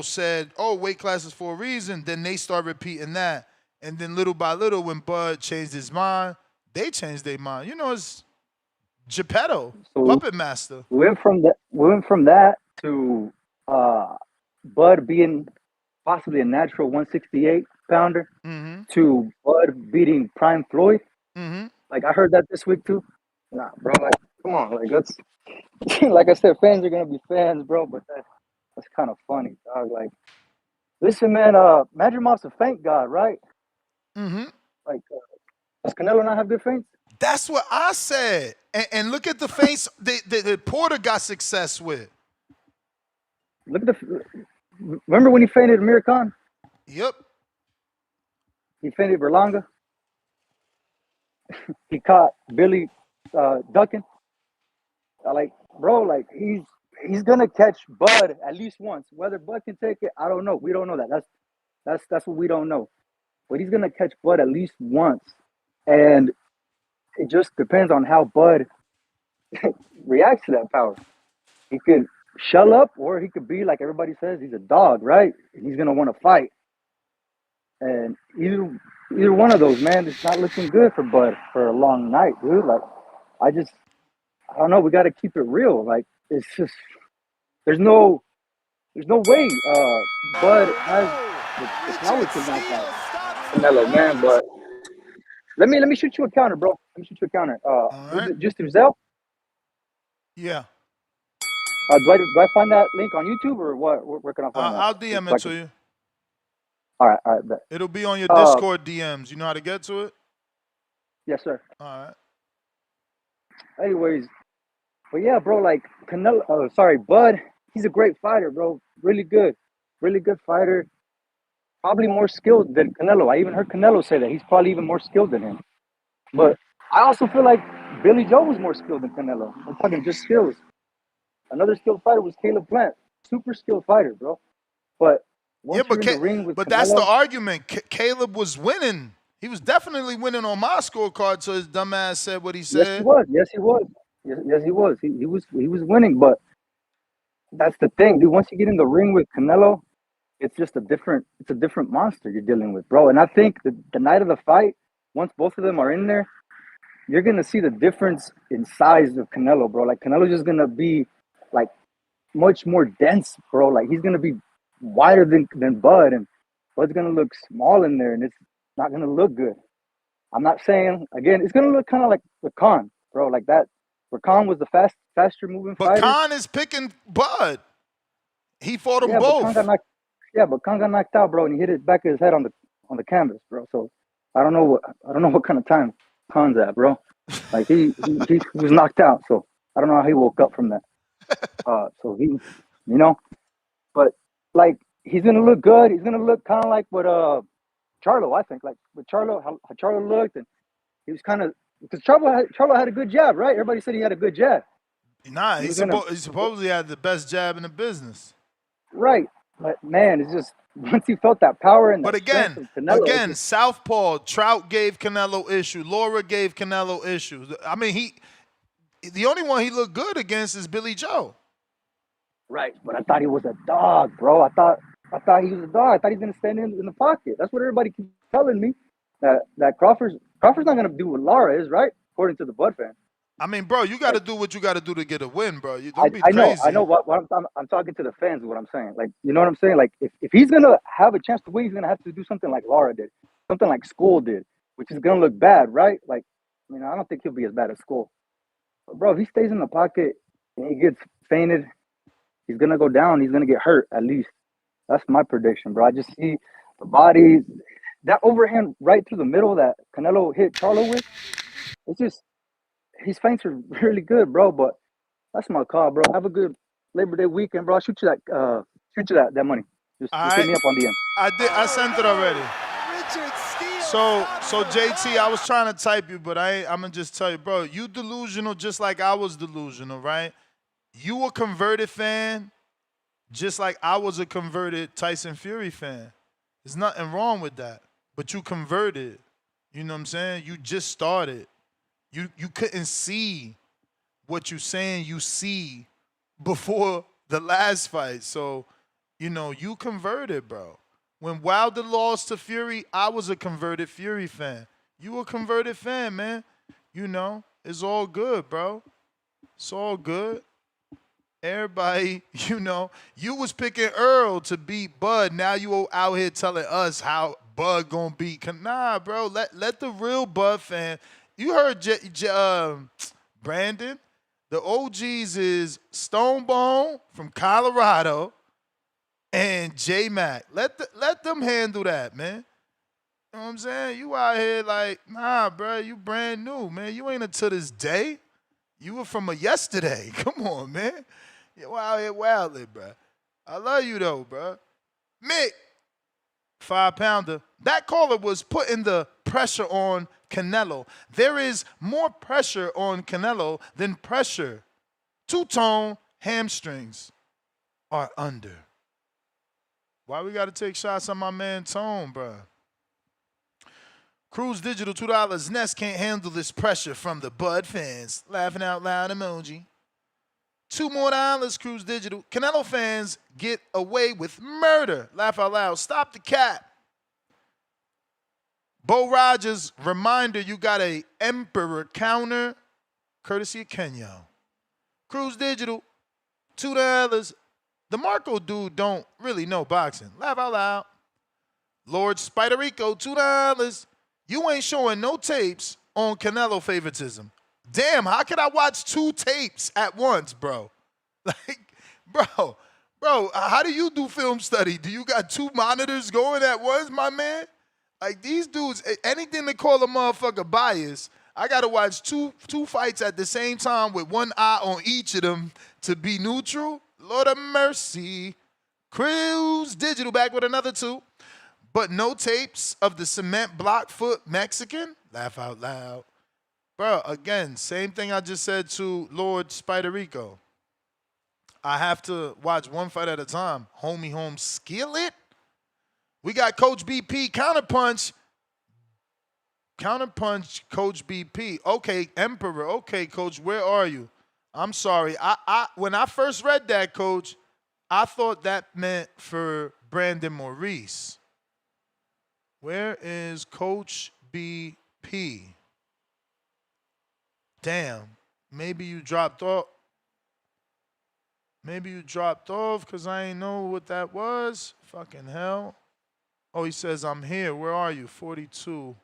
Speaker 6: said, "Oh, weight classes for a reason," then they start repeating that. And then little by little, when Bud changed his mind, they changed their mind. It's Geppetto,
Speaker 20: So
Speaker 6: Puppet Master.
Speaker 20: we went from that to uh, Bud being possibly a natural 168 pounder
Speaker 6: Mm-hmm.
Speaker 20: to Bud beating Prime Floyd.
Speaker 6: Mm-hmm.
Speaker 20: Like I heard that this week too. Nah, bro, like come on, like that's like I said, fans are gonna be fans, bro. But that's kind of funny, dog. Like, listen, man, Madrimav's a feint god, right?
Speaker 6: Mm-hmm.
Speaker 20: Like, does Canelo not have good feints?
Speaker 6: That's what I said. And look at the face that Porter got success with.
Speaker 20: Look at remember when he feinted Amir Khan?
Speaker 6: Yep.
Speaker 20: He feinted Berlanga. He caught Billy ducking. Like, bro, like he's gonna catch Bud at least once. Whether Bud can take it, I don't know. We don't know that. That's what we don't know. But he's gonna catch Bud at least once, and it just depends on how Bud reacts to that power. He could shell up, or he could be like everybody says, he's a dog, right? He's gonna want to fight, and either one of those, man, it's not looking good for Bud for a long night, dude. Like, I don't know. We got to keep it real. Like, it's just there's no there's no way Bud has the power to knock out Canelo, man. But let me shoot you a counter, bro. Let me shoot you a counter.
Speaker 6: All
Speaker 20: Who's
Speaker 6: right.
Speaker 20: it? Just Zell?
Speaker 6: Yeah.
Speaker 20: Do I find that link on YouTube or what? Where can I find that?
Speaker 6: I'll
Speaker 20: Just
Speaker 6: DM
Speaker 20: so
Speaker 6: it
Speaker 20: I
Speaker 6: to
Speaker 20: can.
Speaker 6: you.
Speaker 20: All right, bet.
Speaker 6: It'll be on your
Speaker 20: Uh,
Speaker 6: Discord DMs. You know how to get to it?
Speaker 20: yes, sir.
Speaker 6: All right.
Speaker 20: Anyways, but yeah, bro, like Canelo. Sorry, Bud. He's a great fighter, bro. Really good fighter. Probably more skilled than Canelo. I even heard Canelo say that he's probably even more skilled than him. But I also feel like Billy Joe was more skilled than Canelo. I'm talking just skills. Another skilled fighter was Caleb Plant. Super skilled fighter, bro. But
Speaker 6: Yeah,
Speaker 20: once you're in the ring with
Speaker 6: but that's the
Speaker 20: Canelo,
Speaker 6: argument. Caleb was winning. He was definitely winning on my scorecard. So his dumb ass said what he
Speaker 20: yes, he
Speaker 6: said.
Speaker 20: was. Yes, he was. Yes, he was. He was winning. But that's the thing, dude. Once you get in the ring with Canelo, it's a different monster you're dealing with, bro. And I think the night of the fight, once both of them are in there, you're gonna see the difference in size of Canelo, bro. Like Canelo's just gonna be like much more dense, bro. Like he's gonna be wider than Bud, and Bud's gonna look small in there, and it's not gonna look good. I'm not saying again, it's gonna look kind of like Khan, bro, like that. Khan was the faster moving
Speaker 6: But
Speaker 20: fighter.
Speaker 6: Khan is picking Bud. He fought them
Speaker 20: Yeah, but Khan got
Speaker 6: both.
Speaker 20: knocked. Yeah, but Khan got knocked out, bro, and he hit his back of his head on the canvas, bro. So I don't know what kind of time Khan's at, bro. Like he was knocked out, so I don't know how he woke up from that. So but like he's gonna look good. He's gonna look kind of like what Charlo, I think, like with Charlo, how Charlo looked, and he was kind of because Charlo had a good jab, right? Everybody said he had a good jab.
Speaker 6: Nah,
Speaker 20: He was gonna
Speaker 6: he supposedly had the best jab in the business.
Speaker 20: right, but man, it's just once he felt that power and
Speaker 6: But
Speaker 20: that strength
Speaker 6: again,
Speaker 20: of Canelo, it's just
Speaker 6: Southpaw, Trout gave Canelo issue. Laura gave Canelo issues. I mean, the only one he looked good against is Billy Joe.
Speaker 20: right. But I thought he was a dog, bro. I thought he was a dog. I thought he was gonna stand in the pocket. That's what everybody keeps telling me. That Crawford's Crawford's not gonna do what Lara is, right? According to the Bud fan.
Speaker 6: I mean, bro, you got to
Speaker 20: Like,
Speaker 6: do what you got to do to get a win, bro. You don't be
Speaker 20: I know,
Speaker 6: crazy.
Speaker 20: what I'm talking to the fans. What I'm saying, like, you know what I'm saying? Like, if he's gonna have a chance to win, he's gonna have to do something like Lara did, something like School did, which is gonna look bad, right? Like, I mean, I don't think he'll be as bad as School, but bro, if he stays in the pocket and he gets fainted, he's gonna go down. He's gonna get hurt at least. That's my prediction, bro. I just see the body, that overhand right through the middle that Canelo hit Charlo with. It's just his feints are really good, bro. But that's my call, bro. Have a good Labor Day weekend, bro. I'll shoot you that money. Just hit me up on DM.
Speaker 6: I sent it already. So JT, I was trying to type you, but I'm gonna just tell you, bro. You delusional, just like I was delusional, right? You a converted fan, just like I was a converted Tyson Fury fan. There's nothing wrong with that, but you converted. You know what I'm saying? You just started. You couldn't see what you saying you see before the last fight. So, you know, you converted, bro. When Wilder lost to Fury, I was a converted Fury fan. You a converted fan, man. You know, it's all good, bro. It's all good. Everybody, you know, you was picking Earl to beat Bud. Now you out here telling us how Bud gonna beat. Nah, bro. Let the real Bud fan. You heard Brandon. The OGs is Stonebone from Colorado and J Mac. Let them handle that, man. You know what I'm saying? You out here like, nah, bro. You brand new, man. You ain't until this day. You were from a yesterday. Come on, man. You out here wilding, bro. I love you though, bro. Mick, 5-pounder. That caller was putting the pressure on Canelo. There is more pressure on Canelo than pressure. Two-tone hamstrings are under. Why we got to take shots on my man Tone, bro? Cruise Digital, $2. Nest can't handle this pressure from the Bud fans. Laughing out loud emoji. $2 more, Cruise Digital. Canelo fans get away with murder. Laugh out loud. Stop the cap. Bo Rogers, reminder, you got a Emperor counter, courtesy of Kenyo. Cruise Digital, $2. The Marco dude don't really know boxing. Laugh out loud. Lord Spiderico, $2. You ain't showing no tapes on Canelo favoritism. Damn, how could I watch 2 tapes at once, bro? Like, bro, how do you do film study? Do you got 2 monitors going at once, my man? Like, these dudes, anything to call a motherfucker bias, I got to watch two fights at the same time with one eye on each of them to be neutral. Lord of mercy. Cruise Digital back with another 2. But no tapes of the cement block foot Mexican? Laugh out loud. Bro, again, same thing I just said to Lord Spiderico. I have to watch one fight at a time. Homie home skillet. We got Coach BP, counterpunch. Counterpunch, Coach BP. Okay, Emperor. Okay, Coach, where are you? I'm sorry. I when I first read that, Coach, I thought that meant for Brandon Maurice. Where is Coach BP? Damn. Maybe you dropped off. Maybe you dropped off because I ain't know what that was. Fucking hell. Oh, he says, I'm here. Where are you? 42.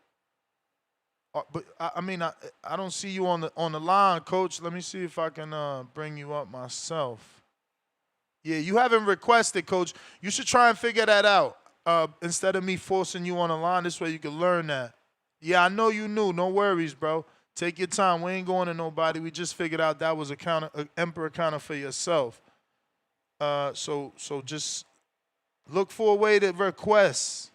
Speaker 6: But I don't see you on the line, Coach. Let me see if I can bring you up myself. Yeah, you haven't requested, Coach. You should try and figure that out instead of me forcing you on the line. This way you can learn that. Yeah, I know you knew. No worries, bro. Take your time. We ain't going to nobody. We just figured out that was a Emperor counter for yourself. So just look for a way to request.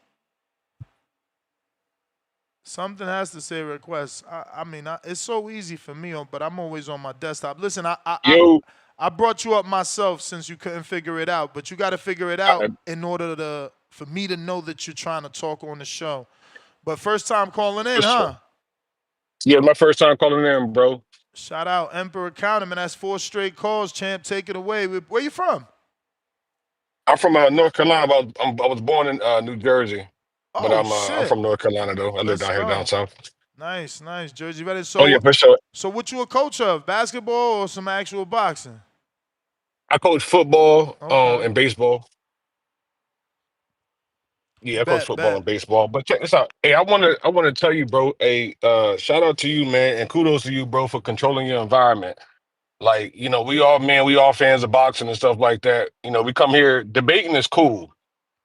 Speaker 6: Something has to say request. It's so easy for me, but I'm always on my desktop. Listen, I brought you up myself since you couldn't figure it out, but you got to figure it out in order for me to know that you're trying to talk on the show. But first time calling in, huh?
Speaker 8: Yeah, my first time calling in, bro.
Speaker 6: Shout out Emperor Counterman. That's 4 straight calls, champ. Take it away. Where you from?
Speaker 8: I'm from North Carolina. I was born in New Jersey, but
Speaker 6: Oh,
Speaker 8: I'm
Speaker 6: shit.
Speaker 8: from North Carolina though. I live
Speaker 6: Let's
Speaker 8: down here
Speaker 6: go.
Speaker 8: down south.
Speaker 6: Nice, nice, Jersey Veteran.
Speaker 8: Oh yeah, for sure.
Speaker 6: So what you a coach of? Basketball or some actual boxing?
Speaker 8: I coach football
Speaker 6: Okay.
Speaker 8: and baseball. Yeah, I coach
Speaker 6: Bet,
Speaker 8: football
Speaker 6: bet.
Speaker 8: and baseball. But check this out. Hey, I wanna tell you, bro, shout out to you, man, and kudos to you, bro, for controlling your environment. Like, we all fans of boxing and stuff like that. We come here, debating is cool.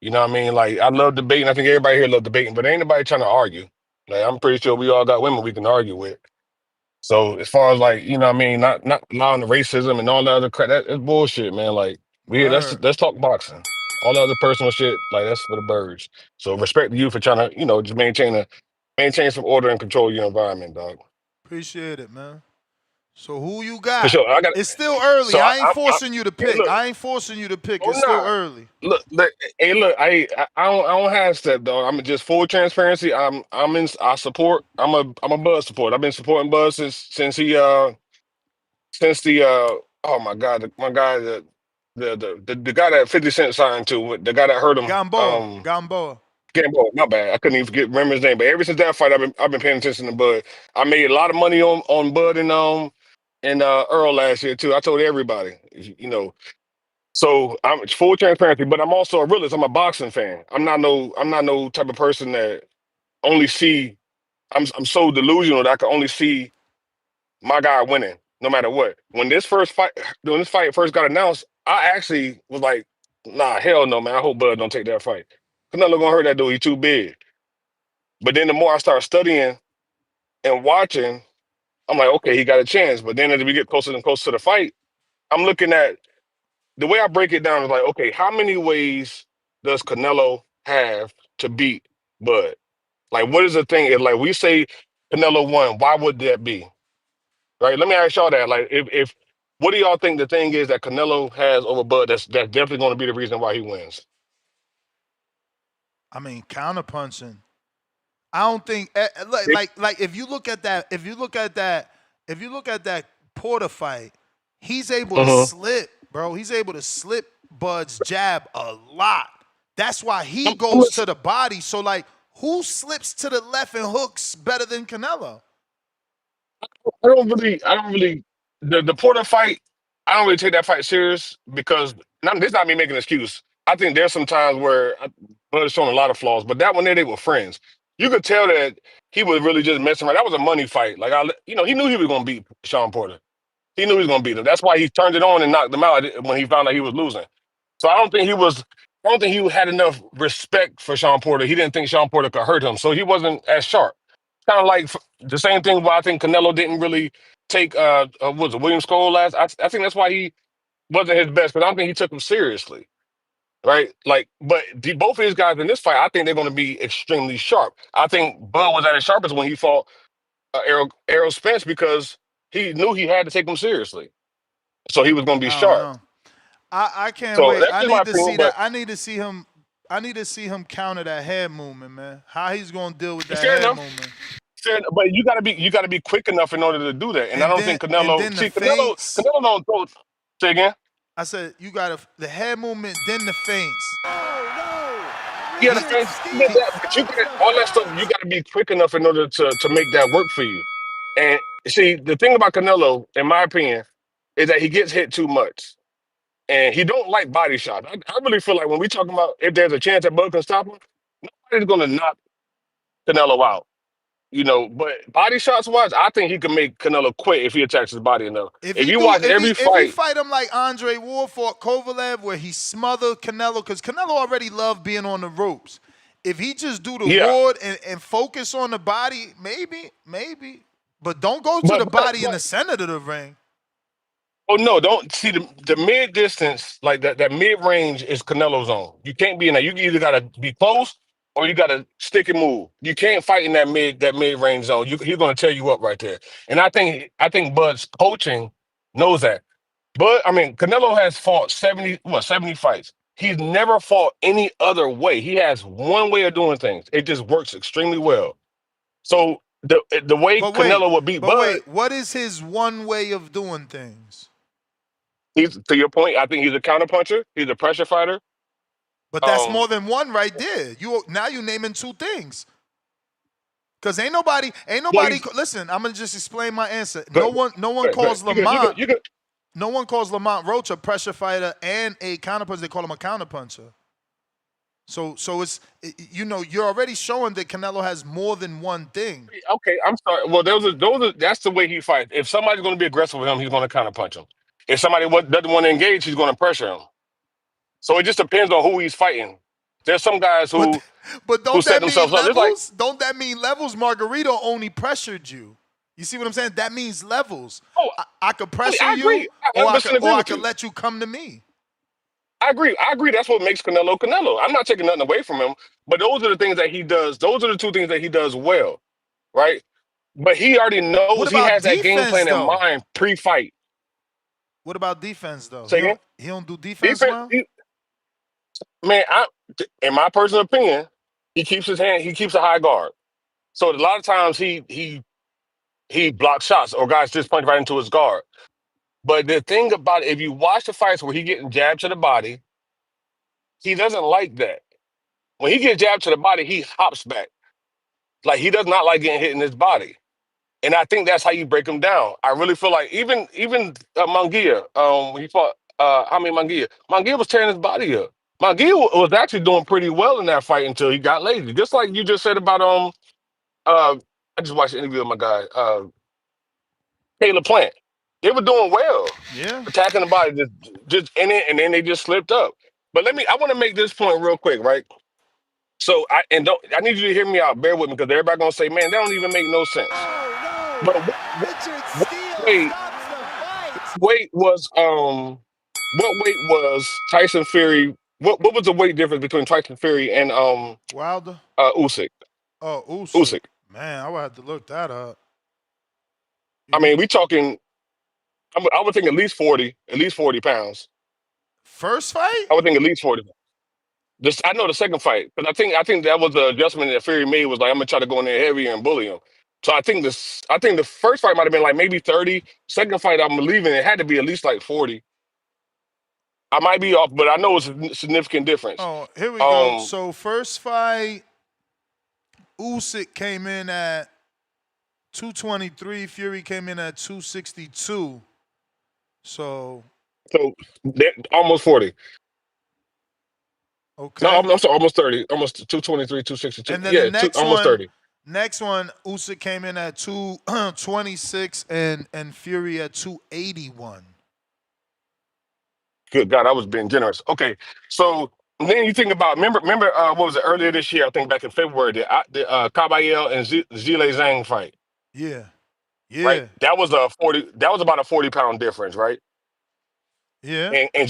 Speaker 8: You know what I mean? Like, I love debating. I think everybody here love debating, but ain't nobody trying to argue. Like, I'm pretty sure we all got women we can argue with. So as far as like, what I mean, not allowing the racism and all the other crap, that's bullshit, man. Like,
Speaker 6: Word.
Speaker 8: let's talk boxing. All the other personal shit, like that's for the birds. So respect to you for trying to, just maintain some order and control your environment, dog.
Speaker 6: Appreciate it, man. So who you
Speaker 8: For
Speaker 6: got?
Speaker 8: sure. I got
Speaker 6: It's still early.
Speaker 8: so
Speaker 6: I ain't
Speaker 8: I
Speaker 6: forcing you to
Speaker 8: hey,
Speaker 6: pick.
Speaker 8: look,
Speaker 6: I ain't forcing you to pick.
Speaker 8: oh
Speaker 6: It's still
Speaker 8: nah.
Speaker 6: early.
Speaker 8: Look, hey, look, I don't have step dog. I'm just full transparency. I support. I'm a Bud supporter. I've been supporting Bud since the oh my god, my guy the guy that 50 Cent signed to, the guy that hurt him,
Speaker 6: Gamboa. Gamboa.
Speaker 8: Gamble, my bad. I couldn't even remember his name. But ever since that fight, I've been paying attention to Bud. I made a lot of money on Bud and Earl last year too. I told everybody, So I'm full transparency, but I'm also a realist. I'm a boxing fan. I'm not no type of person that only see. I'm so delusional that I can only see my guy winning, no matter what. When this fight first got announced, I actually was like, nah, hell no, man. I hope Bud don't take that fight. Canelo gonna hurt that dude. He too big. But then the more I start studying and watching, I'm like, okay, he got a chance. But then as we get closer and closer to the fight, I'm looking at the way I break it down is like, okay, how many ways does Canelo have to beat Bud? Like, what is the thing? If like we say Canelo won, why would that be? Right? Let me ask y'all that. Like, if what do y'all think the thing is that Canelo has over Bud that's definitely going to be the reason why he wins?
Speaker 6: I mean, counterpunching. I don't think
Speaker 8: It,
Speaker 6: like if you look at that, if you look at that Porter fight, he's able to
Speaker 8: uh-huh.
Speaker 6: slip, bro. He's able to slip Bud's jab a lot. That's why he
Speaker 8: I'm
Speaker 6: goes to the body. So like, who slips to the left and hooks better than Canelo?
Speaker 8: I don't really, the Porter fight. I don't really take that fight serious because this not me making an excuse. I think there's some times where Bud has shown a lot of flaws, but that one there they were friends. You could tell that he was really just messing around. That was a money fight. Like he knew he was gonna beat Sean Porter. He knew he was gonna beat him. That's why he turned it on and knocked him out when he found out he was losing. So I don't think he was. I don't think he had enough respect for Sean Porter. He didn't think Sean Porter could hurt him, so he wasn't as sharp. Kind of like the same thing why I think Canelo didn't really take what was it William Cole last. I think that's why he wasn't his best because I don't think he took him seriously, right? Like, but both of these guys in this fight, I think they're going to be extremely sharp. I think Bud was at his sharpest when he fought Errol Spence because he knew he had to take him seriously, so he was going to be
Speaker 6: I don't
Speaker 8: sharp.
Speaker 6: know. I can't
Speaker 8: So
Speaker 6: wait.
Speaker 8: that's
Speaker 6: I
Speaker 8: just my
Speaker 6: need to
Speaker 8: opinion,
Speaker 6: see
Speaker 8: but
Speaker 6: that. I need to see him. I need to see him counter that head movement, man. How he's gonna deal with that
Speaker 8: fair
Speaker 6: head
Speaker 8: enough.
Speaker 6: movement.
Speaker 8: Fair enough. But you gotta be quick enough in order to do that. And I don't think
Speaker 6: And
Speaker 8: Canelo.
Speaker 6: then the
Speaker 8: See, Canelo.
Speaker 6: feints.
Speaker 8: Canelo don't throw. Say again.
Speaker 6: I said you got to the head movement, then the feints.
Speaker 8: Yeah, the
Speaker 6: He,
Speaker 8: fans did that, but you got all that stuff. You got to be quick enough in order to make that work for you. And see, the thing about Canelo, in my opinion, is that he gets hit too much, and he don't like body shots. I really feel like when we talking about if there's a chance that Bud can stop him, nobody's gonna knock Canelo out. But body shots wise, I think he can make Canelo quit if he attacks his body enough. If you watch every
Speaker 6: if he
Speaker 8: fight,
Speaker 6: fight him like Andre Ward fought Kovalev, where he smothered Canelo, because Canelo already loved being on the ropes. If he just do the
Speaker 8: yeah.
Speaker 6: Ward and focus on the body, maybe. But don't go to
Speaker 8: But
Speaker 6: the
Speaker 8: but
Speaker 6: body in
Speaker 8: but
Speaker 6: the center of the ring.
Speaker 8: oh no, don't see the mid distance like that mid range is Canelo zone. You can't be in that. You either gotta be close or you gotta stick and move. You can't fight in that mid range zone. He's gonna tear you up right there. And I think Bud's coaching knows that. But I mean, Canelo has fought 70 fights. He's never fought any other way. He has one way of doing things. It just works extremely well. So the way
Speaker 6: But wait,
Speaker 8: Canelo would beat Bud,
Speaker 6: what is his one way of doing things?
Speaker 8: he's to your point. I think he's a counterpuncher. He's a pressure fighter.
Speaker 6: But that's
Speaker 8: Um,
Speaker 6: more than one right there. You now you naming two things. Cause ain't nobody.
Speaker 8: Well, he's
Speaker 6: Listen, I'm gonna just explain my answer.
Speaker 8: good.
Speaker 6: No one
Speaker 8: Good, good.
Speaker 6: calls
Speaker 8: You could, you
Speaker 6: Lamont.
Speaker 8: could, you could.
Speaker 6: No one calls Lamont Roach a pressure fighter and a counterpuncher. They call him a counterpuncher. So it's you're already showing that Canelo has more than one thing.
Speaker 8: Okay, I'm sorry. Well, those are that's the way he fights. If somebody's going to be aggressive with him, he's going to counter punch him. If somebody doesn't want to engage, he's going to pressure him. So it just depends on who he's fighting. There's some guys
Speaker 6: But
Speaker 8: who
Speaker 6: don't
Speaker 8: set
Speaker 6: that mean
Speaker 8: themselves up. It's like,
Speaker 6: levels? Don't that mean levels? Margarito only pressured you. You see what I'm saying? That means levels.
Speaker 8: oh,
Speaker 6: I could pressure
Speaker 8: I
Speaker 6: you,
Speaker 8: agree. I 100% agree
Speaker 6: or I
Speaker 8: with
Speaker 6: could
Speaker 8: you.
Speaker 6: let you come to me.
Speaker 8: I agree. I agree. That's what makes Canelo Canelo. I'm not taking nothing away from him, but those are the things that he does. Those are the two things that he does well, right? But he already
Speaker 6: What
Speaker 8: knows he
Speaker 6: about
Speaker 8: has that game
Speaker 6: defense
Speaker 8: plan in
Speaker 6: though?
Speaker 8: mind pre-fight.
Speaker 6: What about defense though?
Speaker 8: Say again?
Speaker 6: He don't do defense
Speaker 8: Defense,
Speaker 6: well.
Speaker 8: man. In my personal opinion, he keeps his hand. He keeps a high guard. So a lot of times he blocks shots or guys just punch right into his guard. But the thing about it, if you watch the fights where he getting jabbed to the body, he doesn't like that. When he gets jabbed to the body, he hops back. Like he does not like getting hit in his body. And I think that's how you break him down. I really feel like even Munguia, when he fought Munguia was tearing his body up. Munguia was actually doing pretty well in that fight until he got lazy. Just like you just said about I just watched an interview with my guy, Caleb Plant. They were doing well,
Speaker 6: Yeah.
Speaker 8: attacking the body, just in it, and then they just slipped up. But I want to make this point real quick, right? So I need you to hear me out. Bear with me because everybody gonna say, man, that don't even make no sense. But what weight weight was what weight was Tyson Fury? What was the weight difference between Tyson Fury and
Speaker 6: Wilder.
Speaker 8: Usyk?
Speaker 6: Oh, Usyk.
Speaker 8: Usyk.
Speaker 6: Man, I would have to look that up.
Speaker 8: I mean, we talking. I would think at least 40 pounds.
Speaker 6: First fight?
Speaker 8: I would think at least 40. Just I know the second fight because I think that was the adjustment that Fury made was like I'm gonna try to go in there heavier and bully him. So I think the first fight might have been like maybe 30. Second fight, I'm believing it had to be at least like 40. I might be off, but I know it's a significant difference.
Speaker 6: Oh, here we go.
Speaker 8: Um,
Speaker 6: So first fight, Usyk came in at 223. Fury came in at 262. So
Speaker 8: so almost 40. No,
Speaker 6: okay.
Speaker 8: I'm sorry, almost 30. Almost 223, 262.
Speaker 6: And then the
Speaker 8: Yeah, almost 30.
Speaker 6: next one, Usyk came in at 226 and Fury at 281.
Speaker 8: Good God, I was being generous. Okay, so then you think about remember what was it earlier this year? I think back in February, the Caballero and Zhile Zhang fight,
Speaker 6: Yeah.
Speaker 8: right?
Speaker 6: Yeah.
Speaker 8: That was a 40. That was about a 40-pound difference, right?
Speaker 6: Yeah.
Speaker 8: And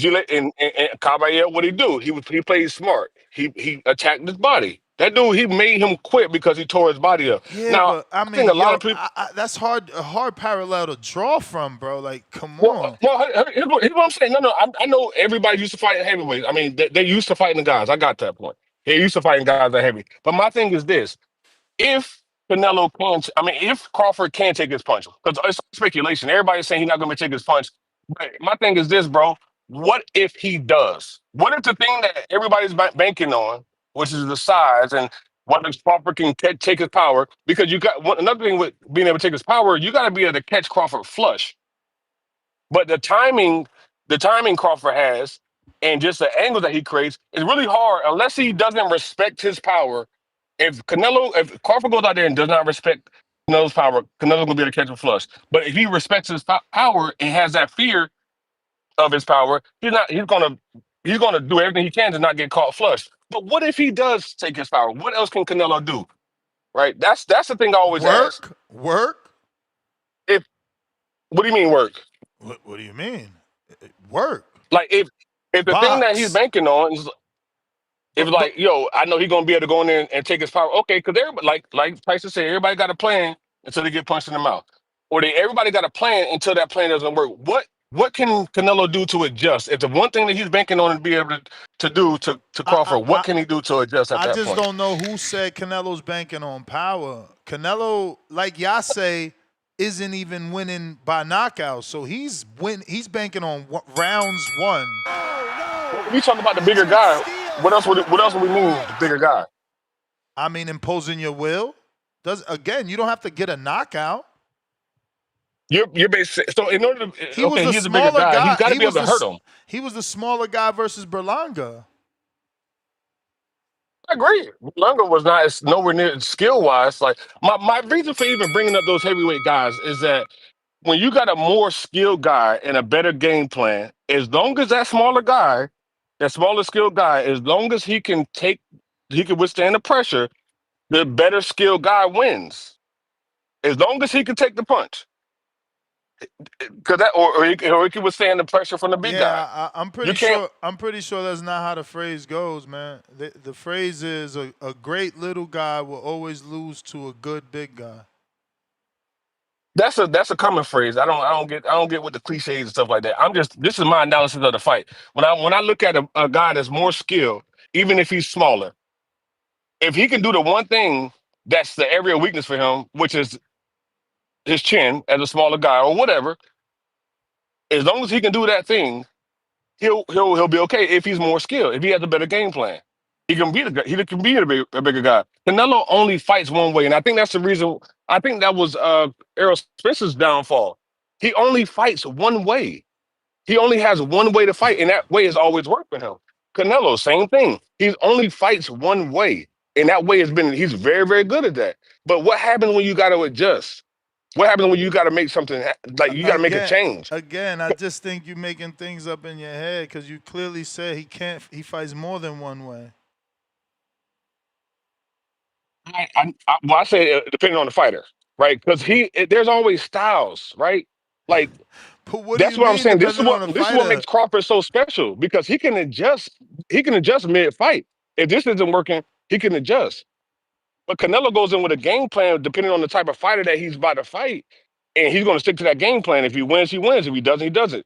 Speaker 8: Caballero, what he do? He played smart. He attacked his body. That dude, he made him quit because he tore his body up.
Speaker 6: Yeah,
Speaker 8: Now,
Speaker 6: but I
Speaker 8: I think
Speaker 6: mean,
Speaker 8: a lot
Speaker 6: yo,
Speaker 8: of people.
Speaker 6: that's a hard parallel to draw from, bro. Like, come
Speaker 8: Well,
Speaker 6: on.
Speaker 8: here's what I'm saying. No, I know everybody used to fight in heavyweight. I mean, they used to fighting the guys. I got that point. They used to fighting guys that heavy. But my thing is this: if Canelo can, I mean, if Crawford can take his punch, because it's speculation. Everybody's saying he's not going to take his punch. But my thing is this, bro. What if he does? What if the thing that everybody's banking on, which is the size and whether Crawford can take his power, because you got another thing with being able to take his power, you got to be able to catch Crawford flush. But the timing Crawford has, and just the angles that he creates is really hard unless he doesn't respect his power. If Crawford goes out there and does not respect Canelo's power, Canelo's gonna be able to catch him flush. But if he respects his power and has that fear of his power, he's not. He's gonna do everything he can to not get caught flush. But what if he does take his power? What else can Canelo do? Right? That's the thing I always ask.
Speaker 6: Work?
Speaker 8: If What do you mean work?
Speaker 6: What do you mean? Work.
Speaker 8: Like if the thing that he's
Speaker 6: Box.
Speaker 8: banking on is if
Speaker 6: But
Speaker 8: like, yo, I know he's gonna be able to go in there and take his power. Okay, because everybody like Tyson said, everybody got a plan until they get punched in the mouth. Or everybody got a plan until that plan doesn't work. What can Canelo do to adjust? If the one thing that he's banking on to be able to do to Crawford, what can he do to adjust at
Speaker 6: I
Speaker 8: that
Speaker 6: just
Speaker 8: point?
Speaker 6: don't know who said Canelo's banking on power. Canelo, like y'all say, isn't even winning by knockout. So he's banking on rounds won.
Speaker 8: We talk about the bigger guy. What else would we mean the bigger guy?
Speaker 6: I mean, imposing your will. Again, you don't have to get a knockout.
Speaker 8: You're basically so in order to
Speaker 6: He was
Speaker 8: okay,
Speaker 6: the
Speaker 8: he's a bigger
Speaker 6: smaller
Speaker 8: guy. He's
Speaker 6: guy.
Speaker 8: got to be able to hurt him.
Speaker 6: He was the smaller guy versus Berlanga.
Speaker 8: I agree. Lunga was not as nowhere near skill wise. Like my reason for even bringing up those heavyweight guys is that when you got a more skilled guy and a better game plan, as long as that smaller guy, that smaller skilled guy, as long as he can withstand the pressure, the better skilled guy wins. As long as he can take the punch, because or he can withstand the pressure from the big guy.
Speaker 6: Yeah, I'm
Speaker 8: You
Speaker 6: pretty
Speaker 8: can't.
Speaker 6: sure. I'm pretty sure that's not how the phrase goes, man. The phrase is a great little guy will always lose to a good big guy.
Speaker 8: That's a common phrase. I don't get with the cliches and stuff like that. This is my analysis of the fight. When I look at a guy that's more skilled, even if he's smaller, if he can do the one thing that's the area of weakness for him, which is his chin as a smaller guy or whatever, as long as he can do that thing, he'll be okay if he's more skilled, if he has a better game plan. He can be the guy, he can be a bigger guy. Canelo only fights one way, and I think that's the reason. I think that was Errol Spence's downfall. He only fights one way. He only has one way to fight, and that way has always worked for him. Canelo, same thing. He only fights one way, and that way has been. He's very, very good at that. But what happens when you got to adjust? What happens when you got to make something like you got to make a change?
Speaker 6: Again, I just think you're making things up in your head because you clearly said he can't. He fights more than one way.
Speaker 8: Well, I say depending on the fighter, right? Because there's always styles, right? Like
Speaker 6: But what do
Speaker 8: that's
Speaker 6: you
Speaker 8: what I'm
Speaker 6: mean
Speaker 8: saying. This is
Speaker 6: depending on
Speaker 8: what
Speaker 6: the
Speaker 8: this is what
Speaker 6: fighter?
Speaker 8: makes Crawford so special because he can adjust. He can adjust mid fight. If this isn't working, he can adjust. But Canelo goes in with a game plan depending on the type of fighter that he's about to fight, and he's going to stick to that game plan. If he wins, he wins. If he doesn't, he doesn't.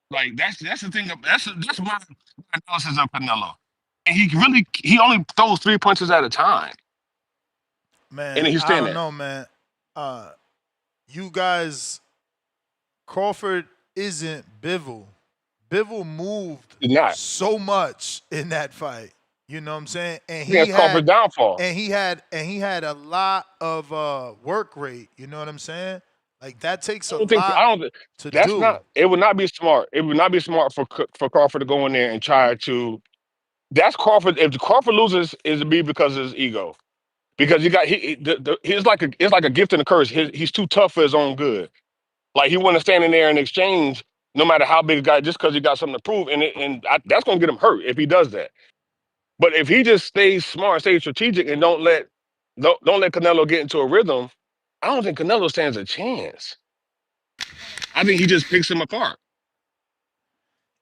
Speaker 8: Like that's the thing. That's my analysis of Canelo. And he only throws 3 punches at a time, and
Speaker 6: Man,
Speaker 8: he's
Speaker 6: I
Speaker 8: saying
Speaker 6: don't
Speaker 8: that.
Speaker 6: know, man. You guys, Crawford isn't Bivol. Bivol moved
Speaker 8: He's not.
Speaker 6: so much in that fight. You know what I'm saying? And
Speaker 8: I think that's Crawford's downfall.
Speaker 6: he had a lot of work rate. You know what I'm saying? Like that takes
Speaker 8: I
Speaker 6: a
Speaker 8: don't think
Speaker 6: lot
Speaker 8: I don't.
Speaker 6: to
Speaker 8: That's
Speaker 6: do.
Speaker 8: not. It would not be smart. It would not be smart for Crawford to go in there and try to. That's Crawford. If Crawford loses, is to be because of his ego. Because you got he's like it's like a gift and a curse. He's too tough for his own good. Like he want to stand in there and exchange, no matter how big a guy, just because he got something to prove, that's gonna get him hurt if he does that. But if he just stays smart, stays strategic, and don't let Canelo get into a rhythm, I don't think Canelo stands a chance. I think he just picks him apart.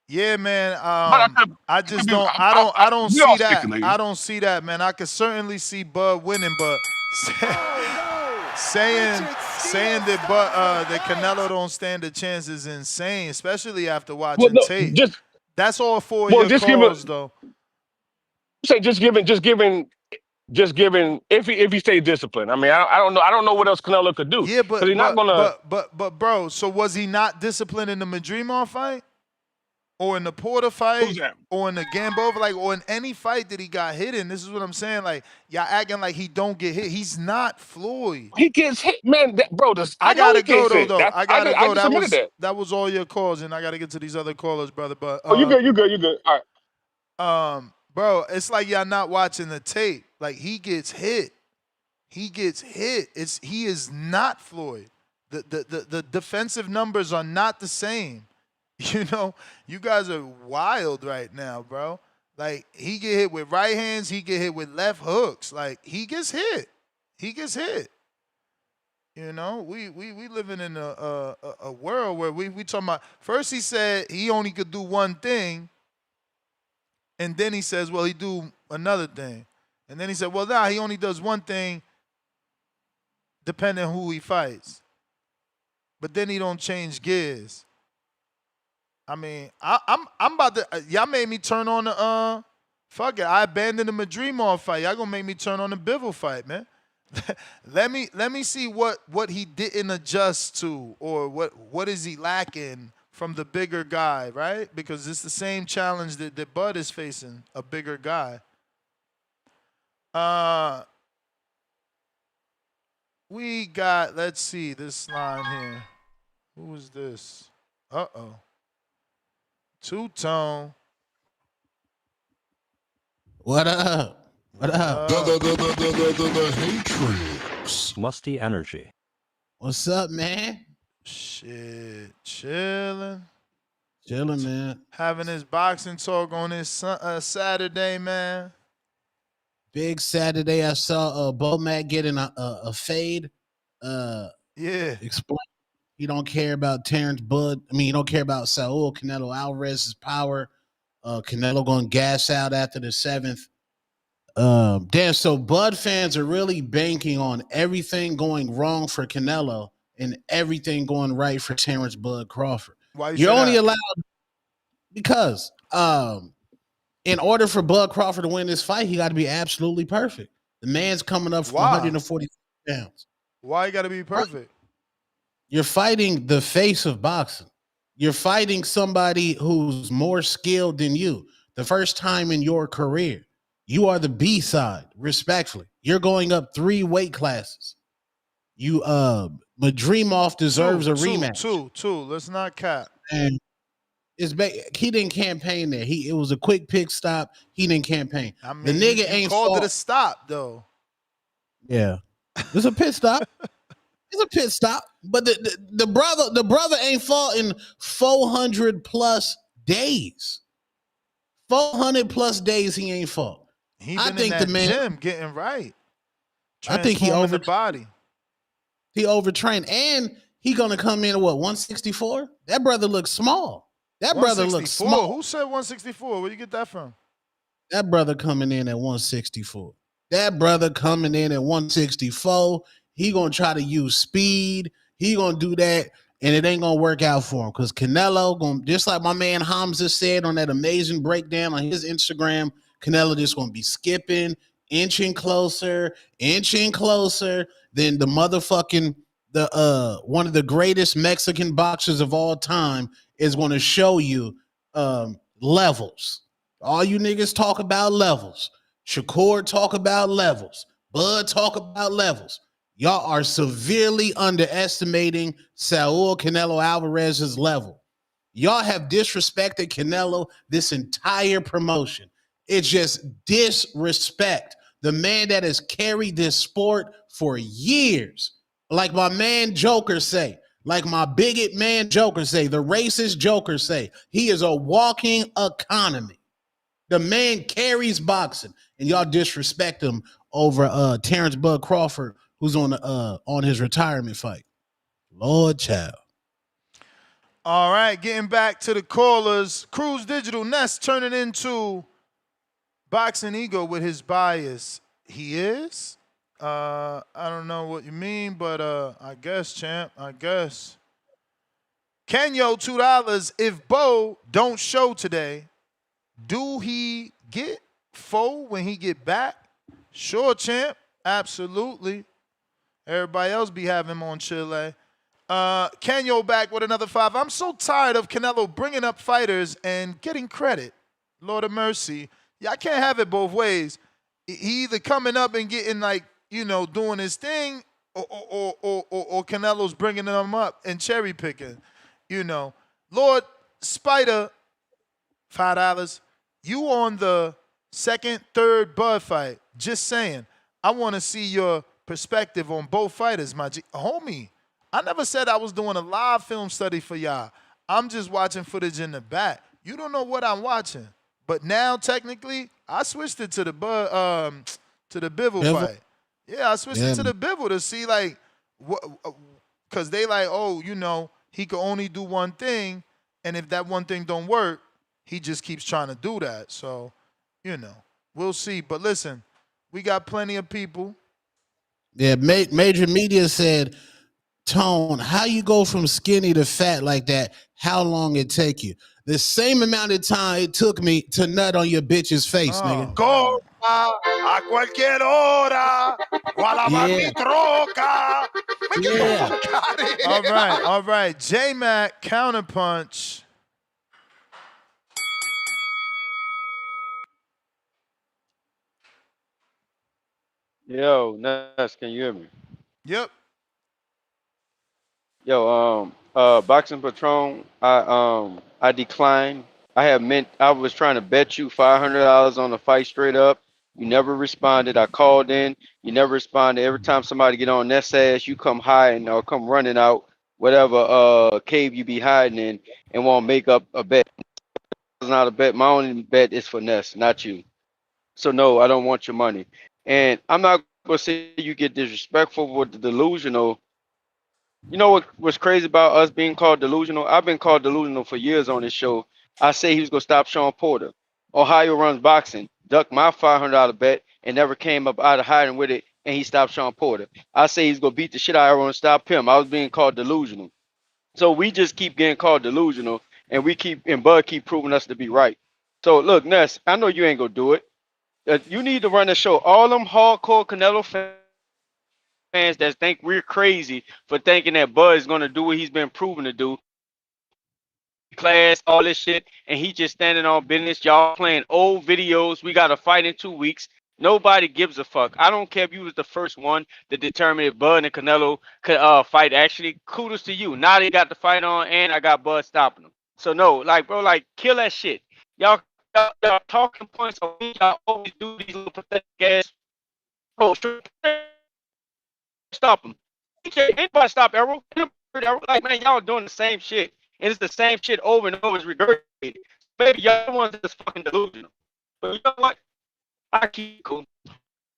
Speaker 6: Yeah, man.
Speaker 8: But
Speaker 6: I
Speaker 8: I could
Speaker 6: just
Speaker 8: be.
Speaker 6: don't. I don't
Speaker 8: We all
Speaker 6: see that. I
Speaker 8: speculating.
Speaker 6: don't see that, man. I could certainly see Bud winning, but saying that Canelo don't stand a chance is insane, especially after
Speaker 8: Well,
Speaker 6: watching
Speaker 8: no,
Speaker 6: tape.
Speaker 8: just
Speaker 6: That's all four of
Speaker 8: well,
Speaker 6: your
Speaker 8: just give it.
Speaker 6: calls, though.
Speaker 8: Say just giving if he stays disciplined. I mean, I don't know what else Canelo could do
Speaker 6: Yeah,
Speaker 8: because he's not gonna.
Speaker 6: bro. So was he not disciplined in the Madrimov fight, or in the Porter
Speaker 8: Who's
Speaker 6: fight,
Speaker 8: that?
Speaker 6: or in the Gambo, like, or in any fight that he got hit in? This is what I'm saying. Like, y'all acting like he don't get hit. He's not Floyd.
Speaker 8: He gets hit, man. Bro, I
Speaker 6: I
Speaker 8: know he
Speaker 6: gotta go
Speaker 8: gets
Speaker 6: though.
Speaker 8: hit.
Speaker 6: Though I gotta
Speaker 8: I
Speaker 6: go.
Speaker 8: just admitted that.
Speaker 6: That was all your calls, and I gotta get to these other callers, brother. But
Speaker 8: Oh, you good? You good? You good? All right.
Speaker 6: bro, it's like y'all not watching the tape. Like he gets hit. He gets hit. He is not Floyd. The defensive numbers are not the same. You know, you guys are wild right now, bro. Like he get hit with right hands, he get hit with left hooks. Like he gets hit. He gets hit. You know, we living in a world where we talking about. First he said he only could do one thing, and then he says, well, he do another thing, and then he said, well, nah, he only does one thing, depending on who he fights. But then he don't change gears. I mean, I'm about to. Y'all made me turn on the fuck it. I abandoned the Madrimov fight. Y'all gonna make me turn on the Bivol fight, man. let me see what he didn't adjust to, or what is he lacking from the bigger guy, right? Because it's the same challenge that Bud is facing, a bigger guy. We got, let's see, this line here. Who is this? Uh-oh. Two-tone.
Speaker 1: What up? What up?
Speaker 6: The
Speaker 21: Hatrix. Musty energy.
Speaker 1: What's up, man?
Speaker 6: Shit. Chilling.
Speaker 1: Chilling, man.
Speaker 6: Having this boxing talk on this Saturday, man.
Speaker 1: Big Saturday. I saw Bomac getting a fade.
Speaker 6: Yeah.
Speaker 1: Explain. He don't care about Terence Bud. I mean, he don't care about Saul Canelo Alvarez's power. Canelo going to gas out after the seventh. Damn, so Bud fans are really banking on everything going wrong for Canelo and everything going right for Terence Bud Crawford.
Speaker 6: Why you
Speaker 1: You're
Speaker 6: say
Speaker 1: only
Speaker 6: that?
Speaker 1: allowed because in order for Bud Crawford to win this fight, he got to be absolutely perfect. The man's coming up from 140 pounds.
Speaker 6: Why you got to be perfect?
Speaker 1: You're fighting the face of boxing. You're fighting somebody who's more skilled than you. The first time in your career, you are the B side. Respectfully, you're going up 3 weight classes. You, Madrimov deserves a rematch.
Speaker 6: Two. Let's not cap.
Speaker 1: And he didn't campaign there. It was a quick pick stop. He didn't campaign.
Speaker 6: I mean,
Speaker 1: the nigga
Speaker 6: you
Speaker 1: ain't
Speaker 6: called
Speaker 1: fought.
Speaker 6: it a stop though.
Speaker 1: Yeah, it's a pit stop. It's a pit stop. But the brother ain't fought in 400 plus days. 400 plus days he ain't fought.
Speaker 6: He been in that gym getting right.
Speaker 1: I think he
Speaker 6: the body.
Speaker 1: He overtrained, and he gonna come in at what 164. That brother looks small. That brother looks small.
Speaker 6: Who said 164? Where you get that from?
Speaker 1: That brother coming in at 164. That brother coming in at 164. He gonna try to use speed. He gonna do that, and it ain't gonna work out for him because Canelo gonna, just like my man Hamza said on that amazing breakdown on his Instagram. Canelo just gonna be skipping, inching closer than the motherfucking one of the greatest Mexican boxers of all time is gonna show you levels. All you niggas talk about levels. Shakur talk about levels. Bud talk about levels. Y'all are severely underestimating Saul Canelo Alvarez's level. Y'all have disrespected Canelo this entire promotion. It's just disrespect. The man that has carried this sport for years. Like my man Joker say, like my bigot man Joker say, the racist Joker say, he is a walking economy. The man carries boxing, and y'all disrespect him over Terence Bud Crawford, who's on his retirement fight. Lord child.
Speaker 6: All right, getting back to the callers. Cruise Digital Ness turning into Boxing Ego with his bias. He is? I don't know what you mean, but I guess, champ. I guess. Kenyo, $2. If Bo don't show today, do he get foe when he get back? Sure, champ. Absolutely. Everybody else be having him on Chile. Kenyo back with another 5. I'm so tired of Canelo bringing up fighters and getting credit. Lord of mercy. Yeah, I can't have it both ways. He either coming up and getting like, doing his thing, or Canelo's bringing them up and cherry picking. Lord Spider, $5. You on the second, third Bud fight. Just saying. I want to see your perspective on both fighters, my homie. I never said I was doing a live film study for y'all. I'm just watching footage in the back. You don't know what I'm watching. But now, technically, I switched it to the Bivol fight. Yeah, I switched it to the Bivol to see, like, because they like, he could only do one thing, and if that one thing don't work, he just keeps trying to do that. So, we'll see. But listen, we got plenty of people.
Speaker 1: Yeah, major media said, Tone, how you go from skinny to fat like that? How long it take you? The same amount of time it took me to nut on your bitch's face, nigga.
Speaker 6: Corta a cualquier hora, mi troca.
Speaker 1: Yeah.
Speaker 6: All right. J-Mac, counterpunch.
Speaker 7: Yo, Ness, can you hear me?
Speaker 6: Yep.
Speaker 7: Yo, Boxing Patron, I declined. I was trying to bet you $500 on the fight straight up. You never responded. I called in. You never responded. Every time somebody get on that ass, you come hiding or come running out whatever cave you be hiding in and won't make up a bet. It's not a bet. My only bet is for Ness, not you. So no, I don't want your money. And I'm not gonna say you get disrespectful with the delusional. You know what's crazy about us being called delusional? I've been called delusional for years on this show. I say he was gonna stop Sean Porter. Ohio runs boxing, ducked my $500 bet and never came up out of hiding with it, and he stopped Sean Porter. I say he's gonna beat the shit out of everyone and stop him. I was being called delusional. So we just keep getting called delusional, and Bud keep proving us to be right. So look, Ness, I know you ain't gonna do it. You need to run the show. All them hardcore Canelo fans that think we're crazy for thinking that Bud is gonna do what he's been proven to do, class, all this shit, and he just standing on business. Y'all playing old videos. We got a fight in 2 weeks. Nobody gives a fuck. I don't care if you was the first one to determine if Bud and Canelo could fight. Actually, kudos to you. Now they got the fight on, and I got Bud stopping them. So no, like bro, like kill that shit. Y'all talking points. Y'all always do these little pathetic ass. Oh, stop him. Anybody stop Errol? Like man, y'all doing the same shit, and it's the same shit over and over. It's regurgitated. Maybe y'all ones that's fucking delusional. But you know what? I keep cool.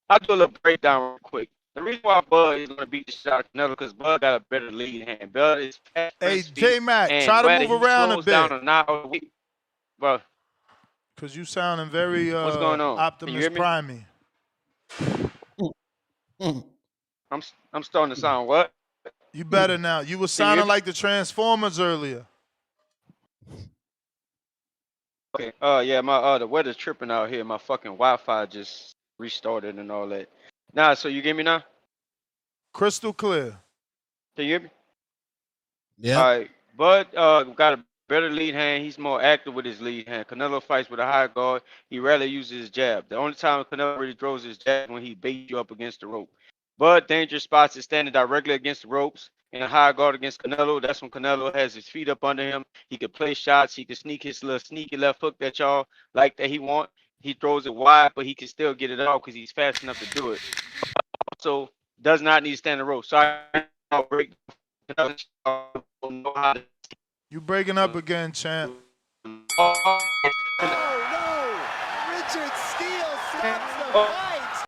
Speaker 7: I'll do a little breakdown real quick. The reason why Bud is gonna beat the shit out of Canelo because Bud got a better lead hand. Bud is fast on
Speaker 6: Hey,
Speaker 7: his feet,
Speaker 6: J Mac,
Speaker 7: and
Speaker 6: try to
Speaker 7: whether
Speaker 6: move
Speaker 7: he
Speaker 6: around a
Speaker 7: slows down
Speaker 6: bit.
Speaker 7: or not, bro.
Speaker 6: Cause you sounding very
Speaker 7: What's going on? Can you
Speaker 6: Optimus
Speaker 7: hear me?
Speaker 6: Primey.
Speaker 1: Mm,
Speaker 7: I'm starting to sound what?
Speaker 6: You better now. You was
Speaker 7: Can you hear
Speaker 6: sounding
Speaker 7: me?
Speaker 6: like the Transformers earlier.
Speaker 7: Okay. Yeah, my the weather's tripping out here. My fucking Wi-Fi just restarted and all that. Nah, so you get me now?
Speaker 6: Crystal clear.
Speaker 7: Can you hear me? All
Speaker 1: yep.
Speaker 7: right. Bud got a better lead hand. He's more active with his lead hand. Canelo fights with a high guard. He rarely uses his jab. The only time Canelo really throws his jab is when he baits you up against the rope. Bud dangerous spots is standing directly against the ropes in a high guard against Canelo. That's when Canelo has his feet up under him. He could play shots. He could sneak his little sneaky left hook that y'all like that he want. He throws it wide, but he can still get it off because he's fast enough to do it. Also, does not need to stand the rope. So I break know how to
Speaker 6: You breaking up again, champ.
Speaker 5: Richard Steele stops the fight.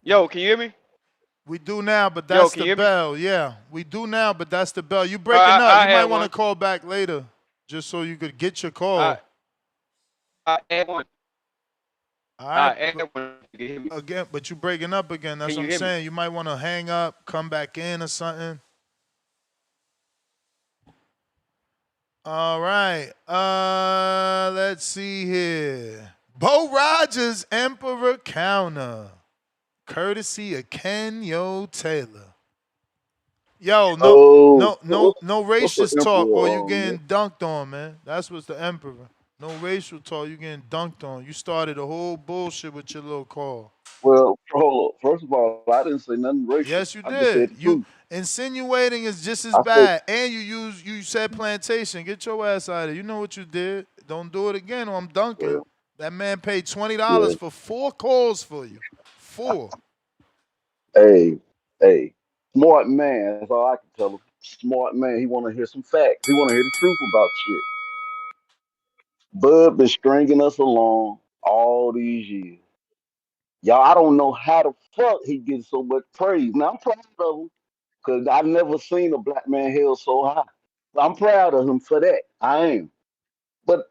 Speaker 7: Yo, can you hear me?
Speaker 6: We do now, but
Speaker 7: Yo,
Speaker 6: that's
Speaker 7: can
Speaker 6: the
Speaker 7: you hear me?
Speaker 6: bell. Yeah, we do now, but that's the bell. You breaking up.
Speaker 7: I
Speaker 6: You might
Speaker 7: had
Speaker 6: want to
Speaker 7: one.
Speaker 6: call back later, just so you could get your
Speaker 7: I
Speaker 6: call.
Speaker 7: I had one.
Speaker 6: All right,
Speaker 7: I had one. You can hear me?
Speaker 6: again, but you breaking up again. That's
Speaker 7: Can
Speaker 6: what
Speaker 7: you
Speaker 6: I'm
Speaker 7: hear me?
Speaker 6: saying. You might want to hang up, come back in or something. All right. Let's see here. Bo Rogers, Emperor Counter, courtesy of Kenyo Taylor. Yo,
Speaker 3: Oh,
Speaker 6: no
Speaker 3: what's the
Speaker 6: racist talk, or you
Speaker 3: emperor on,
Speaker 6: getting
Speaker 3: man?
Speaker 6: dunked on, man. That's what's the Emperor. No racial talk, you getting dunked on. You started a whole bullshit with your little call.
Speaker 3: Well, hold up. First of all, I didn't say nothing racial.
Speaker 6: Yes, you
Speaker 3: I just said
Speaker 6: did.
Speaker 3: the
Speaker 6: You
Speaker 3: truth.
Speaker 6: insinuating is just as
Speaker 3: I said,
Speaker 6: bad, and you said plantation. Get your ass out of there. You know what you did. Don't do it again, or I'm dunking.
Speaker 3: well,
Speaker 6: That man paid $20
Speaker 3: yeah.
Speaker 6: for 4 calls for you. 4.
Speaker 3: Hey, hey, smart man. That's all I can tell him. Smart man. He want to hear some facts. He want to hear the truth about shit. Bud been stringing us along all these years. Y'all, I don't know how the fuck he gets so much praise. Now I'm proud of him because I've never seen a black man held so high. I'm proud of him for that. I am. But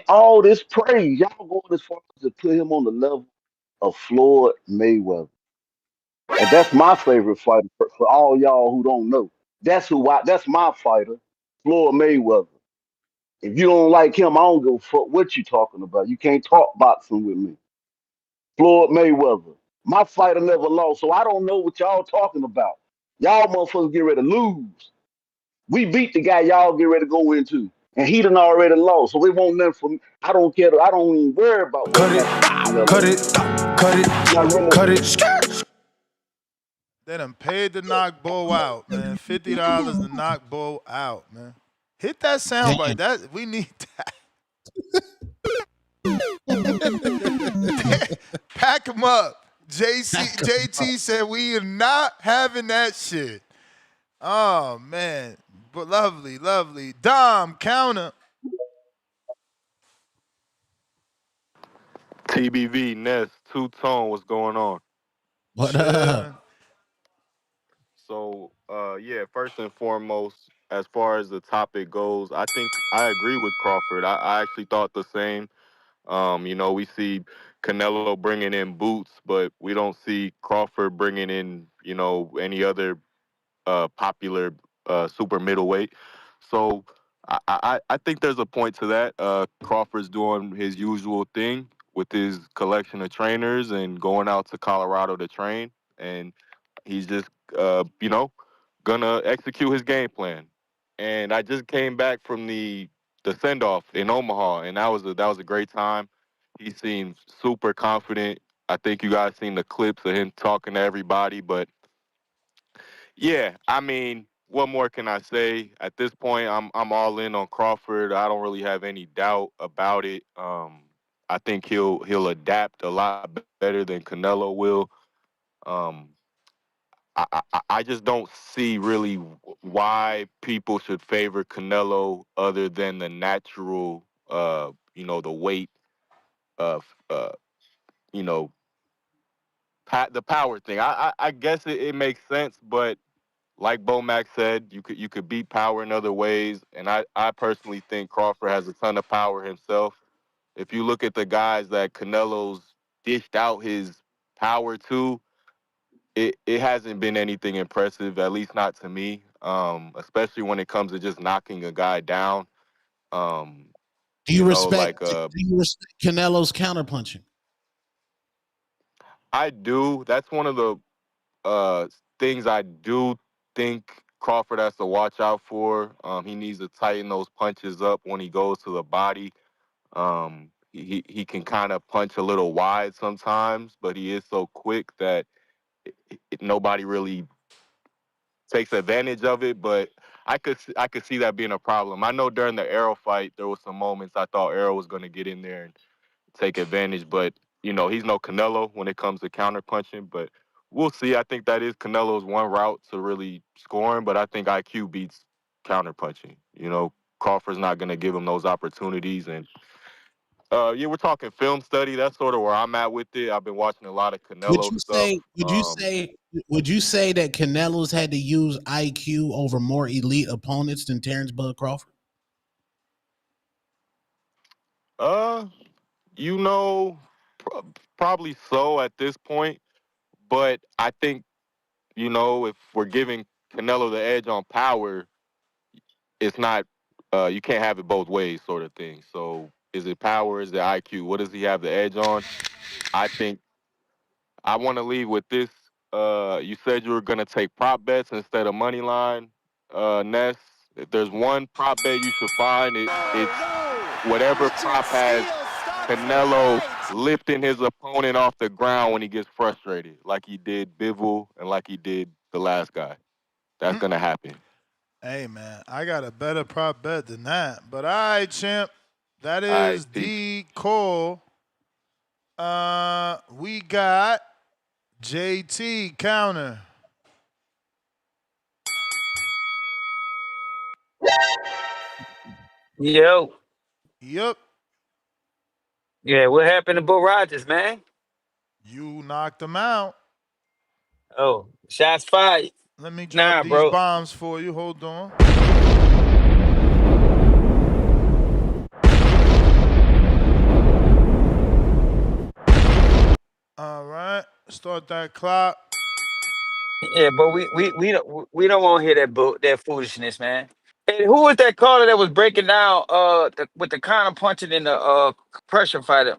Speaker 3: all this praise, y'all going as far as to put him on the level of Floyd Mayweather. And that's my favorite fighter for all y'all who don't know. That's my fighter, Floyd Mayweather. If you don't like him, I don't give a fuck what you talking about. You can't talk boxing with me. Floyd Mayweather. My fighter never lost, so I don't know what y'all talking about. Y'all motherfuckers get ready to lose. We beat the guy y'all get ready to go into. And he done already lost. So it won't nothing for me. I don't care. I don't even worry about what
Speaker 5: Cut it,
Speaker 3: happened to
Speaker 5: cut
Speaker 3: Canelo.
Speaker 5: it, cut it,
Speaker 3: Now remember,
Speaker 5: cut it.
Speaker 6: They done paid to knock Bo out, man. $50 to knock Bo out, man. Hit that soundbite.
Speaker 1: Damn.
Speaker 6: That we need that. Pack him up. JT said we are not having that shit. Oh man. But lovely, lovely. Dom, counter.
Speaker 9: TBV, Ness, Two Tone, what's going on?
Speaker 1: What up?
Speaker 6: Chillin'.
Speaker 9: So, yeah, first and foremost, as far as the topic goes, I think I agree with Crawford. I actually thought the same. We see Canelo bringing in boots, but we don't see Crawford bringing in, any other popular super middleweight. So I think there's a point to that. Crawford's doing his usual thing with his collection of trainers and going out to Colorado to train, and he's just gonna execute his game plan. And I just came back from the send off in Omaha, and that was a great time. He seemed super confident. I think you guys seen the clips of him talking to everybody, but yeah, I mean, what more can I say? At this point, I'm all in on Crawford. I don't really have any doubt about it. I think he'll adapt a lot better than Canelo will. Um, I just don't see really why people should favor Canelo other than the natural, the weight of, you know, the power thing. I guess it makes sense, but like Bomac said, you could beat power in other ways, and I personally think Crawford has a ton of power himself. If you look at the guys that Canelo's dished out his power to, it hasn't been anything impressive, at least not to me. Especially when it comes to just knocking a guy down. Um,
Speaker 1: Do you respect?
Speaker 9: like
Speaker 1: Do you respect Canelo's counterpunching?
Speaker 9: I do. That's one of the things I do think Crawford has to watch out for. He needs to tighten those punches up when he goes to the body. He can kind of punch a little wide sometimes, but he is so quick that nobody really takes advantage of it. But I could see that being a problem. I know during the Arrow fight there was some moments I thought Arrow was going to get in there and take advantage, but he's no Canelo when it comes to counter punching. But we'll see. I think that is Canelo's one route to really scoring, but I think IQ beats counter punching. Crawford's not going to give him those opportunities, and yeah, we're talking film study. That's sort of where I'm at with it. I've been watching a lot of
Speaker 1: Would
Speaker 9: Canelo
Speaker 1: you
Speaker 9: stuff.
Speaker 1: say? Would you say that Canelo's had to use IQ over more elite opponents than Terence Bud Crawford?
Speaker 9: Uh, you know, probably so at this point, but I think if we're giving Canelo the edge on power, it's not you can't have it both ways sort of thing. So is it power? Is it IQ? What does he have the edge on? I think I want to leave with this. You said you were gonna take prop bets instead of money line, Ness. If there's one prop bet you should find, it's whatever prop has Canelo lifting his opponent off the ground when he gets frustrated, like he did Bivol and like he did the last guy. That's gonna happen.
Speaker 6: Hey man, I got a better prop bet than that. But all right, champ. That
Speaker 9: All right,
Speaker 6: is the call. We got JT counter.
Speaker 19: Yo.
Speaker 6: Yep.
Speaker 19: Yeah, what happened to Bo Rogers, man?
Speaker 6: You knocked him out.
Speaker 19: Oh, shots fired.
Speaker 6: Let me drop
Speaker 19: Nah,
Speaker 6: these
Speaker 19: bro.
Speaker 6: bombs for you. Hold on. All right. Start that clock.
Speaker 19: Yeah, but we don't want to hear that foolishness, man. Hey, who was that caller that was breaking down with the counter punching in the pressure fighter?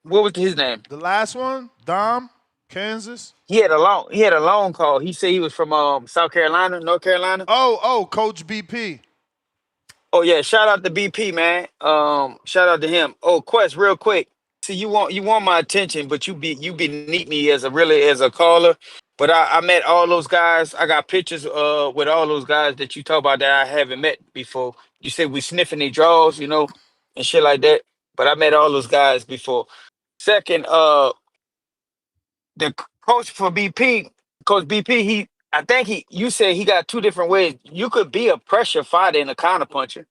Speaker 19: What was his name?
Speaker 6: The last one, Dom, Kansas.
Speaker 19: He had a long call. He said he was from South Carolina, North Carolina.
Speaker 6: Oh, Coach BP.
Speaker 19: Oh yeah, shout out to BP, man. Shout out to him. Oh, Quest, real quick. See, you want my attention, but you beneath me as a caller. But I met all those guys. I got pictures with all those guys that you talk about that I haven't met before. You said we sniffing their drawers, and shit like that. But I met all those guys before. Second, the coach for BP, Coach BP, I think you said he got two different ways. You could be a pressure fighter and a counter puncher.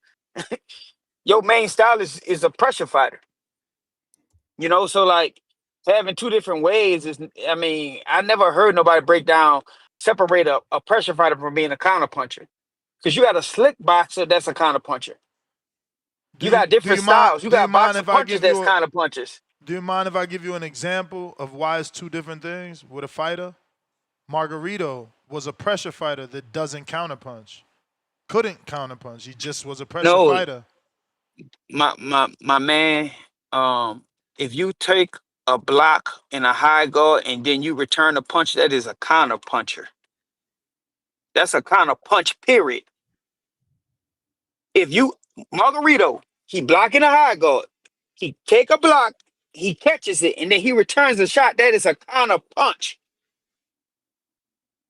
Speaker 19: Your main style is a pressure fighter. So like having two different ways is, I mean, I never heard nobody separate a pressure fighter from being a counter puncher. Because you got a slick boxer that's a counter puncher. You got
Speaker 6: Do
Speaker 19: different
Speaker 6: you mind?
Speaker 19: styles. You
Speaker 6: Do you
Speaker 19: got
Speaker 6: mind
Speaker 19: boxer
Speaker 6: if I
Speaker 19: punchers
Speaker 6: give
Speaker 19: that's
Speaker 6: you a?
Speaker 19: counter punchers.
Speaker 6: Do you mind if I give you an example of why it's two different things with a fighter? Margarito was a pressure fighter that doesn't counterpunch. Couldn't counterpunch. He just was a pressure
Speaker 19: No,
Speaker 6: fighter.
Speaker 19: my man, if you take a block and a high guard and then you return a punch, that is a counter puncher. That's a counter punch, period. If you Margarito, he blocking a high guard, he take a block, he catches it, and then he returns the shot. That is a counter punch.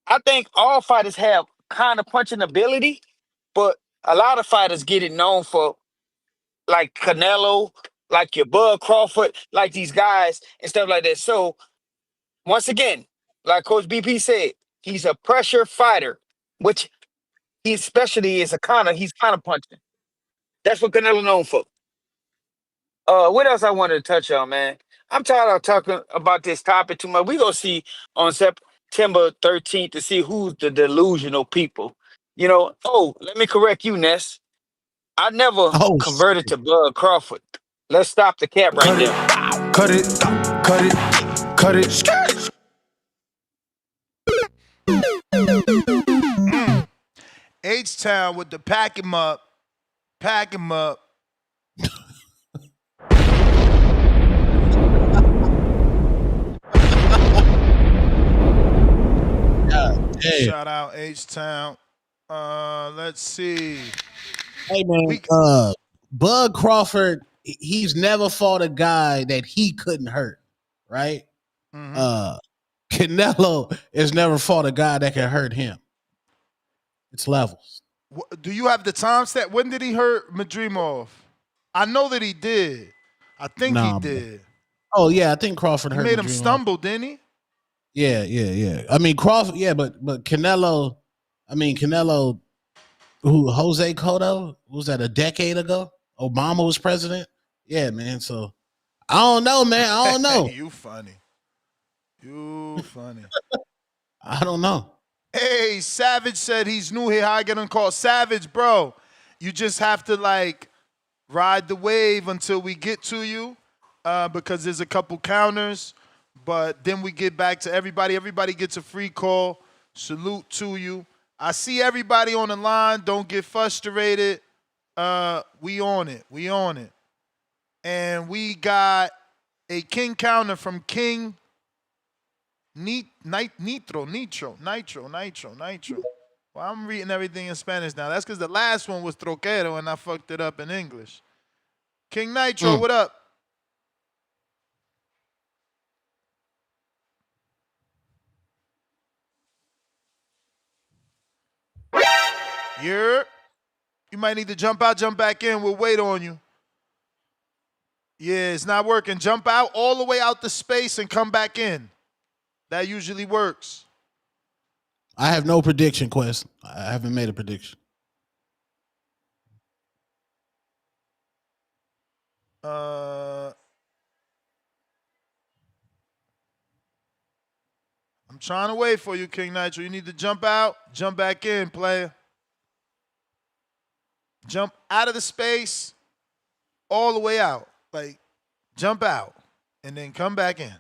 Speaker 19: I think all fighters have counter punching ability, but a lot of fighters get it known for like Canelo, like your Bud Crawford, like these guys and stuff like that. So once again, like Coach BP said, he's a pressure fighter, which he especially is he's counter punching. That's what Canelo known for. What else I wanted to touch on, man? I'm tired of talking about this topic too much. We gonna see on September 13th to see who's the delusional people. Oh, let me correct you, Ness. I never
Speaker 1: Oh,
Speaker 19: converted to Bud Crawford. Let's stop the cap right
Speaker 6: Cut it,
Speaker 19: there.
Speaker 6: cut it, cut it, cut it. H-Town with the pack him up, pack him up.
Speaker 1: damn.
Speaker 6: Shout out H-Town. Let's see.
Speaker 1: Hey man, Bud Crawford, he's never fought a guy that he couldn't hurt, right? Canelo has never fought a guy that can hurt him. It's levels.
Speaker 6: Do you have the time stamp? When did he hurt Madrimov? I know that he did. I think he
Speaker 1: Nah, man.
Speaker 6: did.
Speaker 1: Oh yeah, I think Crawford
Speaker 6: He
Speaker 1: hurt
Speaker 6: made him
Speaker 1: Dream
Speaker 6: stumble, didn't he?
Speaker 1: Yeah. I mean Crawford, yeah, but Canelo, who Jose Cotto, was that a decade ago? Obama was president. Yeah, man. So I don't know, man. I don't know.
Speaker 6: You funny. You funny.
Speaker 1: I don't know.
Speaker 6: Hey, Savage said he's new here. How I get him called Savage, bro? You just have to like ride the wave until we get to you, because there's a couple counters. But then we get back to everybody. Everybody gets a free call. Salute to you. I see everybody on the line. Don't get frustrated. We on it. We on it. And we got a king counter from King Nitro. Well, I'm reading everything in Spanish now. That's because the last one was Troquero and I fucked it up in English. King Nitro, what up? You might need to jump out, jump back in. We'll wait on you. Yeah, it's not working. Jump out all the way out the space and come back in. That usually works.
Speaker 1: I have no prediction, Quest. I haven't made a prediction.
Speaker 6: I'm trying to wait for you, King Nitro. You need to jump out, jump back in, player. Jump out of the space all the way out. Like, jump out and then come back in.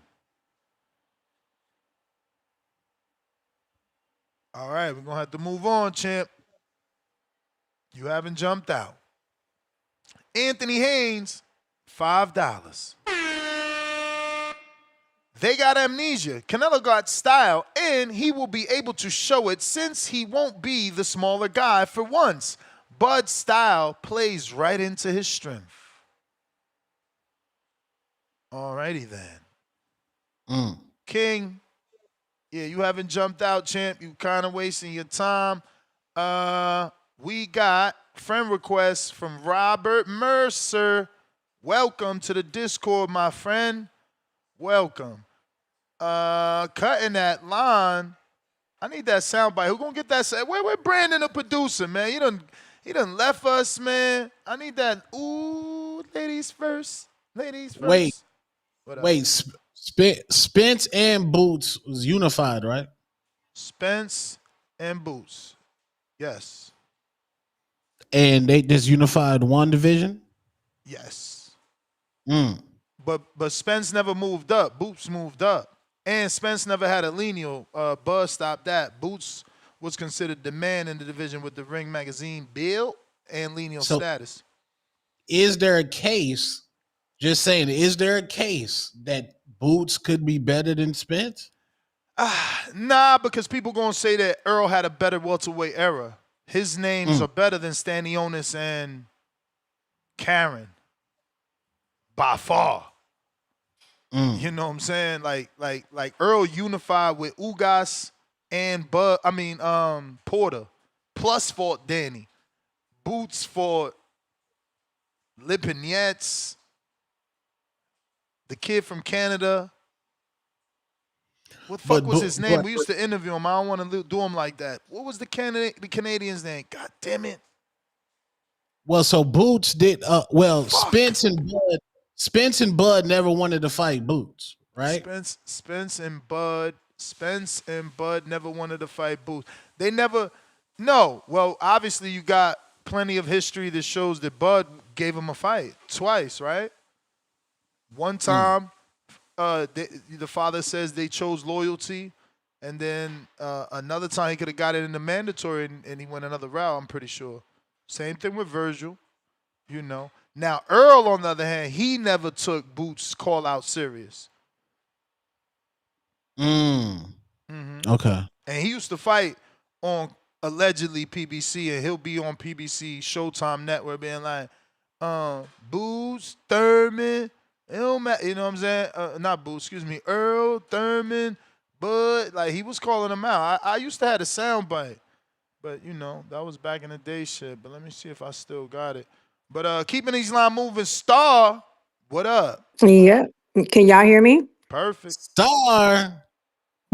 Speaker 6: All right, we're going to have to move on, champ. You haven't jumped out. Anthony Haynes, $5. They got amnesia. Canelo got style, and he will be able to show it since he won't be the smaller guy for once. Bud's style plays right into his strength. All righty then. King, Yeah, you haven't jumped out, champ. You kind of wasting your time. We got friend requests from Robert Mercer. Welcome to the Discord, my friend. Welcome. Cutting that line. I need that soundbite. Who gonna get that? Where Brandon, the producer, man? He done left us, man. I need that. Ooh, ladies first. Ladies
Speaker 1: Wait,
Speaker 6: first. What up?
Speaker 1: wait. Spence and Boots was unified, right?
Speaker 6: Spence and Boots. Yes.
Speaker 1: And they just unified one division.
Speaker 6: Yes.
Speaker 1: Mm.
Speaker 6: But Spence never moved up. Boots moved up. And Spence never had a lineal. Buzz stopped that. Boots was considered the man in the division with the Ring Magazine build and lineal
Speaker 1: So,
Speaker 6: status.
Speaker 1: is there a case? Just saying, is there a case that Boots could be better than Spence?
Speaker 6: Nah, because people gonna say that Earl had a better welterweight era. His names are
Speaker 1: Mm.
Speaker 6: better than Stanionis and Karen by far.
Speaker 1: Mm.
Speaker 6: You know what I'm saying? Like Earl unified with Ugas and Porter. Plus fought Danny. Boots fought Lipinets, the kid from Canada. What the fuck
Speaker 1: But
Speaker 6: was his name?
Speaker 1: but
Speaker 6: We used to interview him. I don't want to do him like that. What was the Canadian's name? God damn it.
Speaker 1: well, so Boots did. Well,
Speaker 6: Fuck.
Speaker 1: Spence and Bud never wanted to fight Boots, right?
Speaker 6: Spence and Bud never wanted to fight Boots. They never. No. Well, obviously you got plenty of history that shows that Bud gave him a fight twice, right? One
Speaker 1: Mm.
Speaker 6: time, the father says they chose loyalty, and then another time he could have got it in the mandatory, and he went another route. I'm pretty sure. Same thing with Virgil, you know. Now Earl, on the other hand, he never took Boots' call out serious.
Speaker 1: Mm.
Speaker 6: Hmm.
Speaker 1: Okay.
Speaker 6: And he used to fight on allegedly PBC, and he'll be on PBC Showtime Network being like, Boots, Thurman, you know what I'm saying? Not Boots, excuse me, Earl, Thurman, Bud. Like, he was calling them out. I used to have a sound bite, but, that was back in the day shit. But let me see if I still got it. But keeping these line moving, Star, what up?
Speaker 13: Yeah. Can y'all hear me?
Speaker 6: Perfect.
Speaker 1: Star.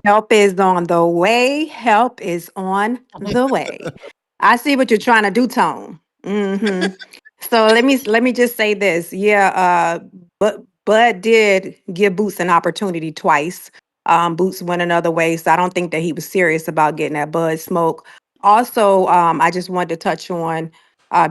Speaker 13: Help is on the way. Help is on the way. I see what you're trying to do, Tone. So let me just say this. Yeah, but Bud did give Boots an opportunity twice. Boots went another way, so I don't think that he was serious about getting that Bud smoke. Also, I just wanted to touch on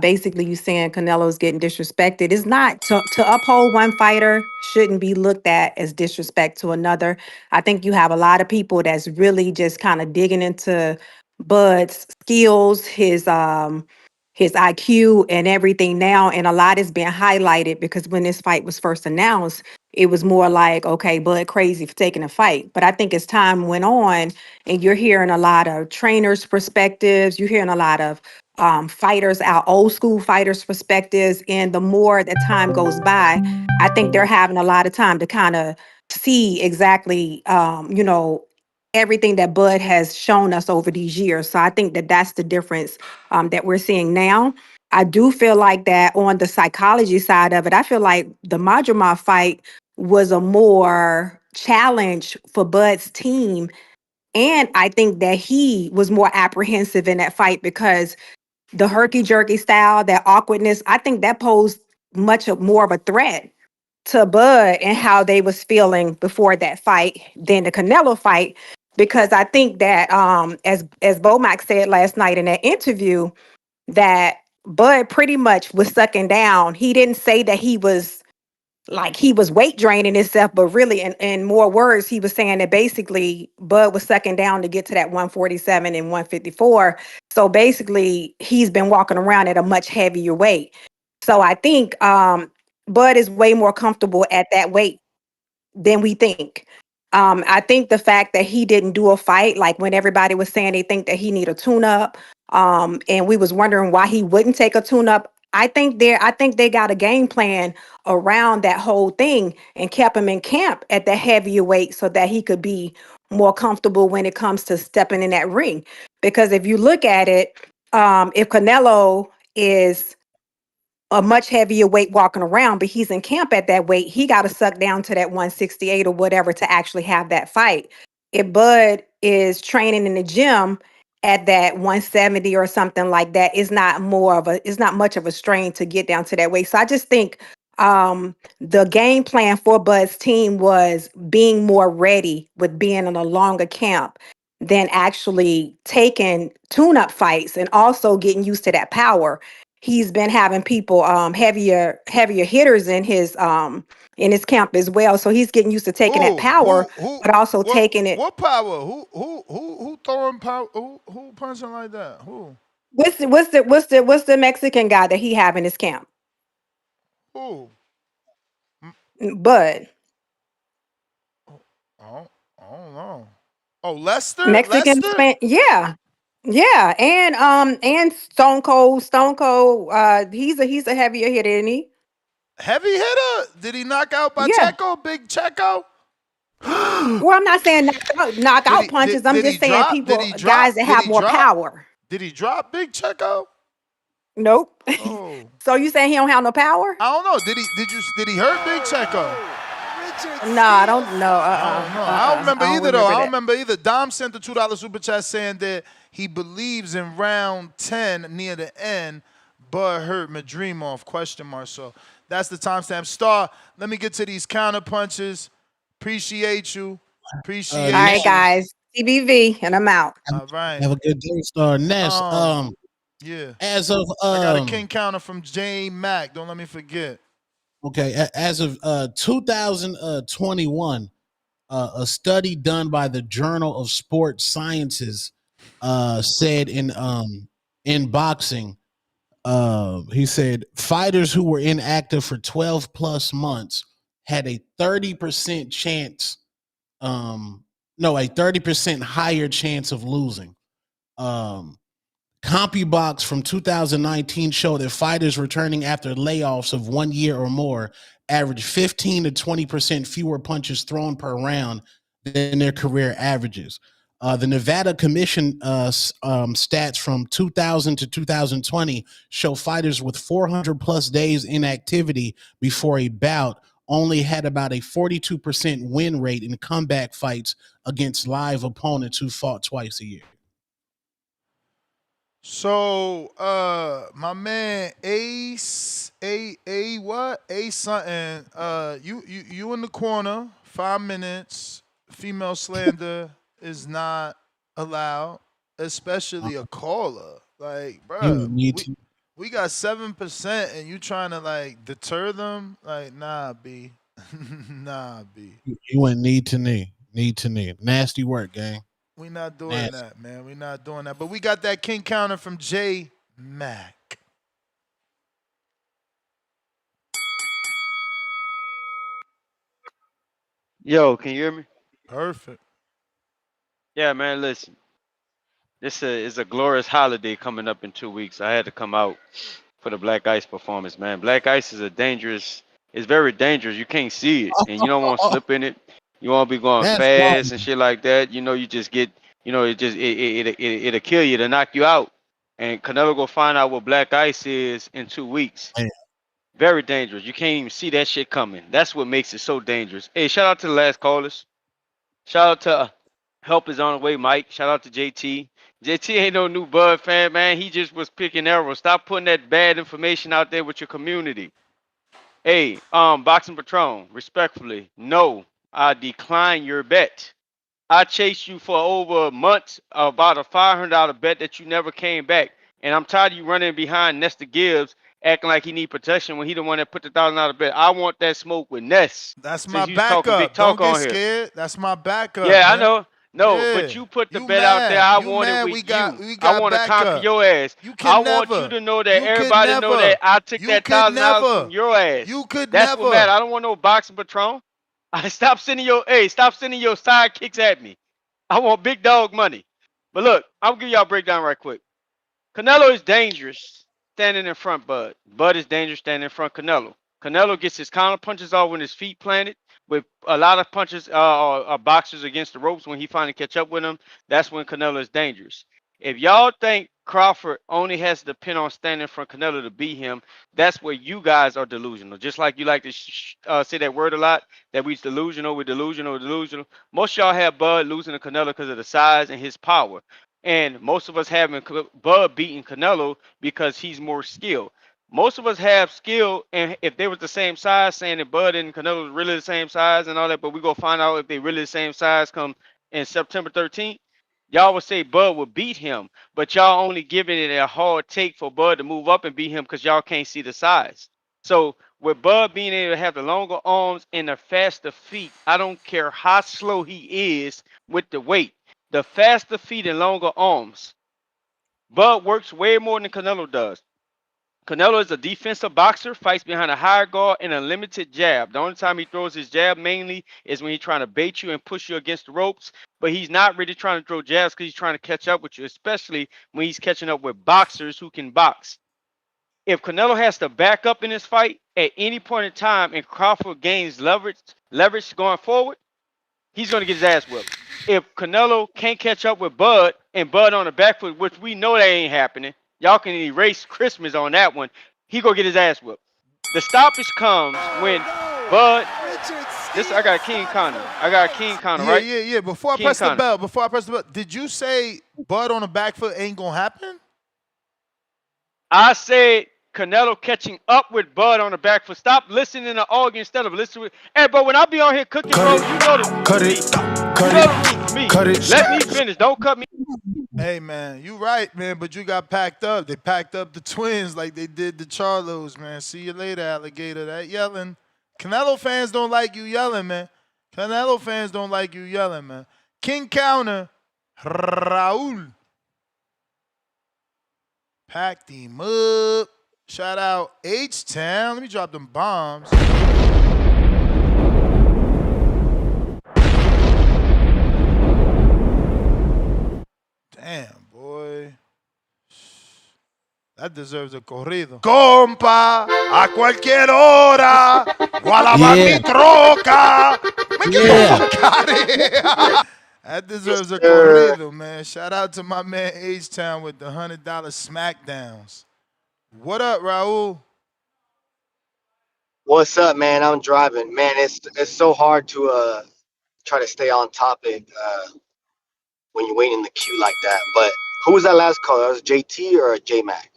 Speaker 13: basically you saying Canelo's getting disrespected. It's not to uphold one fighter shouldn't be looked at as disrespect to another. I think you have a lot of people that's really just kind of digging into Bud's skills, his IQ and everything now. And a lot is being highlighted because when this fight was first announced, it was more like, okay, Bud crazy for taking a fight. But I think as time went on and you're hearing a lot of trainers' perspectives, you're hearing a lot of fighters, our old school fighters' perspectives. And the more that time goes by, I think they're having a lot of time to kind of see exactly, everything that Bud has shown us over these years. So I think that that's the difference that we're seeing now. I do feel like that on the psychology side of it, I feel like the Majramov fight was a more challenge for Bud's team. And I think that he was more apprehensive in that fight because the herky jerky style, that awkwardness, I think that posed more of a threat to Bud and how they was feeling before that fight than the Canelo fight. Because I think that as Bomac said last night in that interview, that Bud pretty much was sucking down. He didn't say that he was weight draining himself, but really in more words, he was saying that basically Bud was sucking down to get to that 147 and 154. So basically he's been walking around at a much heavier weight. So I think Bud is way more comfortable at that weight than we think. I think the fact that he didn't do a fight, like when everybody was saying they think that he need a tune up, and we was wondering why he wouldn't take a tune up. I think they got a game plan around that whole thing and kept him in camp at the heavier weight so that he could be more comfortable when it comes to stepping in that ring. Because if you look at it, if Canelo is a much heavier weight walking around, but he's in camp at that weight, he got to suck down to that 168 or whatever to actually have that fight. If Bud is training in the gym at that 170 or something like that, it's not much of a strain to get down to that weight. So I just think the game plan for Bud's team was being more ready with being in a longer camp than actually taking tune-up fights and also getting used to that power. He's been having people heavier hitters in his camp as well. So he's getting used to taking that power, but also taking it.
Speaker 6: What power? Who throwing power? Who punching like that? Who?
Speaker 13: What's the Mexican guy that he have in his camp?
Speaker 6: Who?
Speaker 13: Bud.
Speaker 6: I don't know. Oh, Lester?
Speaker 13: Mexican
Speaker 6: Lester?
Speaker 13: span, yeah. Yeah, and Stone Cold, he's a heavier hitter, isn't he?
Speaker 6: Heavy hitter? Did he knock out
Speaker 13: Yeah.
Speaker 6: Pacheco? Big Checo?
Speaker 13: Well, I'm not saying knock out punches. I'm
Speaker 6: Did he
Speaker 13: just saying
Speaker 6: drop? Did
Speaker 13: people,
Speaker 6: he
Speaker 13: guys
Speaker 6: drop?
Speaker 13: that
Speaker 6: Did
Speaker 13: have
Speaker 6: he
Speaker 13: more
Speaker 6: drop?
Speaker 13: power.
Speaker 6: Did he drop Big Checo?
Speaker 13: Nope.
Speaker 6: Oh.
Speaker 13: So you saying he don't have no power?
Speaker 6: I don't know. Did he hurt Big Checo?
Speaker 13: No, I don't know.
Speaker 6: I don't remember
Speaker 13: I don't
Speaker 6: either though. I
Speaker 13: remember
Speaker 6: don't
Speaker 13: that.
Speaker 6: remember either. Dom sent the $2 super chat saying that he believes in round 10 near the end, but hurt Madrimov, question mark. So that's the timestamp. Star, let me get to these counter punches. Appreciate you.
Speaker 13: All right, guys. CBV, and I'm out.
Speaker 6: All right.
Speaker 1: Have a good day, Star. Ness,
Speaker 6: Yeah.
Speaker 1: as of
Speaker 6: I got a king counter from J Mac. Don't let me forget.
Speaker 1: okay, as of 2021, a study done by the Journal of Sports Sciences said in boxing, he said fighters who were inactive for 12 plus months had a 30% chance, a 30% higher chance of losing. CompuBox from 2019 showed that fighters returning after layoffs of 1 year or more average 15 to 20% fewer punches thrown per round than their career averages. The Nevada Commission stats from 2000 to 2020 show fighters with 400 plus days inactivity before a bout only had about a 42% win rate in comeback fights against live opponents who fought twice a year.
Speaker 6: So, my man Ace, what? Ace something. You in the corner. 5 minutes. Female slander is not allowed, especially a caller. Like,
Speaker 1: You
Speaker 6: bruh,
Speaker 1: need to.
Speaker 6: we got 7%, and you trying to like deter them? Like, nah, B, nah, B.
Speaker 1: You went knee to knee, knee to knee. Nasty work, gang.
Speaker 6: We not doing
Speaker 1: Nasty.
Speaker 6: that, man. We not doing that. But we got that king counter from J Mac.
Speaker 7: Yo, can you hear me?
Speaker 6: Perfect.
Speaker 7: Yeah, man. Listen, this is a glorious holiday coming up in 2 weeks. I had to come out for the Black Ice performance, man. Black Ice is it's very dangerous. You can't see it, and you don't want to slip in it. You want to be going
Speaker 1: That's
Speaker 7: fast
Speaker 1: wild.
Speaker 7: and shit like that. You know, you just get, it'll kill you to knock you out. And Canelo go find out what Black Ice is in 2 weeks.
Speaker 1: Man.
Speaker 7: Very dangerous. You can't even see that shit coming. That's what makes it so dangerous. Hey, shout out to the last callers. Shout out to Help is on the way, Mike. Shout out to JT. JT ain't no new Bud fan, man. He just was picking arrows. Stop putting that bad information out there with your community. Hey, Boxing Patron, respectfully, no, I decline your bet. I chased you for over a month about a $500 bet that you never came back. And I'm tired of you running behind Nestor Gibbs acting like he need protection when he the one that put the $1,000 bet. I want that smoke with Ness.
Speaker 6: That's my
Speaker 7: Since you was talking big
Speaker 6: backup. Don't
Speaker 7: talk
Speaker 6: get
Speaker 7: on here.
Speaker 6: scared. That's my backup,
Speaker 7: Yeah, I
Speaker 6: man.
Speaker 7: know. No,
Speaker 6: Yeah.
Speaker 7: but you put the
Speaker 6: You
Speaker 7: bet out there.
Speaker 6: mad.
Speaker 7: I
Speaker 6: You
Speaker 7: want it
Speaker 6: mad
Speaker 7: with
Speaker 6: we got
Speaker 7: you.
Speaker 6: we
Speaker 7: I
Speaker 6: got
Speaker 7: want to conquer
Speaker 6: backup.
Speaker 7: your ass.
Speaker 6: You
Speaker 7: I
Speaker 6: could
Speaker 7: want
Speaker 6: never.
Speaker 7: you to know that
Speaker 6: You could
Speaker 7: everybody know
Speaker 6: never.
Speaker 7: that I took
Speaker 6: You
Speaker 7: that
Speaker 6: could
Speaker 7: $1,000
Speaker 6: never.
Speaker 7: from your ass.
Speaker 6: You could
Speaker 7: That's what
Speaker 6: never.
Speaker 7: matter. I don't want no boxing patron. Stop sending your sidekicks at me. I want big dog money. But look, I'll give y'all a breakdown right quick. Canelo is dangerous standing in front, Bud. Bud is dangerous standing in front, Canelo. Canelo gets his counter punches off when his feet planted, with a lot of punches or boxers against the ropes, when he finally catch up with him, that's when Canelo is dangerous. If y'all think Crawford only has to depend on standing in front of Canelo to beat him, that's where you guys are delusional. Just like you like to say that word a lot, that we're delusional, we're delusional, we're delusional. Most of y'all have Bud losing to Canelo because of the size and his power. And most of us having Bud beating Canelo because he's more skilled. Most of us have skill, and if they was the same size, saying that Bud and Canelo was really the same size and all that, but we gonna find out if they really the same size come in September 13th. Y'all would say Bud would beat him, but y'all only giving it a hard take for Bud to move up and beat him because y'all can't see the size. So with Bud being able to have the longer arms and the faster feet, I don't care how slow he is with the weight, the faster feet and longer arms, Bud works way more than Canelo does. Canelo is a defensive boxer, fights behind a higher guard and a limited jab. The only time he throws his jab mainly is when he's trying to bait you and push you against the ropes. But he's not really trying to throw jabs because he's trying to catch up with you, especially when he's catching up with boxers who can box. If Canelo has to back up in this fight at any point in time and Crawford gains leverage going forward, he's going to get his ass whipped. If Canelo can't catch up with Bud and Bud on the back foot, which we know that ain't happening, y'all can erase Christmas on that one. He gonna get his ass whipped. The stoppage comes when Bud. This I got a King Connor. I got a King Connor,
Speaker 6: Yeah,
Speaker 7: right?
Speaker 6: yeah, yeah.
Speaker 7: King Connor.
Speaker 6: Before I press the bell, did you say Bud on the back foot ain't gonna happen?
Speaker 7: I said Canelo catching up with Bud on the back foot. Stop listening to Augie instead of listening. Hey, bro, when I be on here cooking, bro, you know the rules for me. You know the rules for me. Let me finish. Don't cut me.
Speaker 6: Hey man, you right, man, but you got packed up. They packed up the twins like they did the Charlos, man. See you later, alligator. That yelling. Canelo fans don't like you yelling, man. Canelo fans don't like you yelling, man. King Counter, Raul. Packed him up. Shout out H-Town. Let me drop them bombs. Damn, boy. That deserves a corrido. Compa, a cualquier hora, o a lavar mi
Speaker 1: Yeah,
Speaker 6: troca. Man, get the
Speaker 1: yeah.
Speaker 6: fuck out of here. That
Speaker 3: Yes,
Speaker 6: deserves a
Speaker 3: sir.
Speaker 6: corrido, man. Shout out to my man H-Town with the $100 smackdowns. What up, Raul?
Speaker 14: What's up, man? I'm driving. Man, it's so hard to try to stay on topic when you're waiting in the queue like that. But who was that last call? That was JT or J Mac?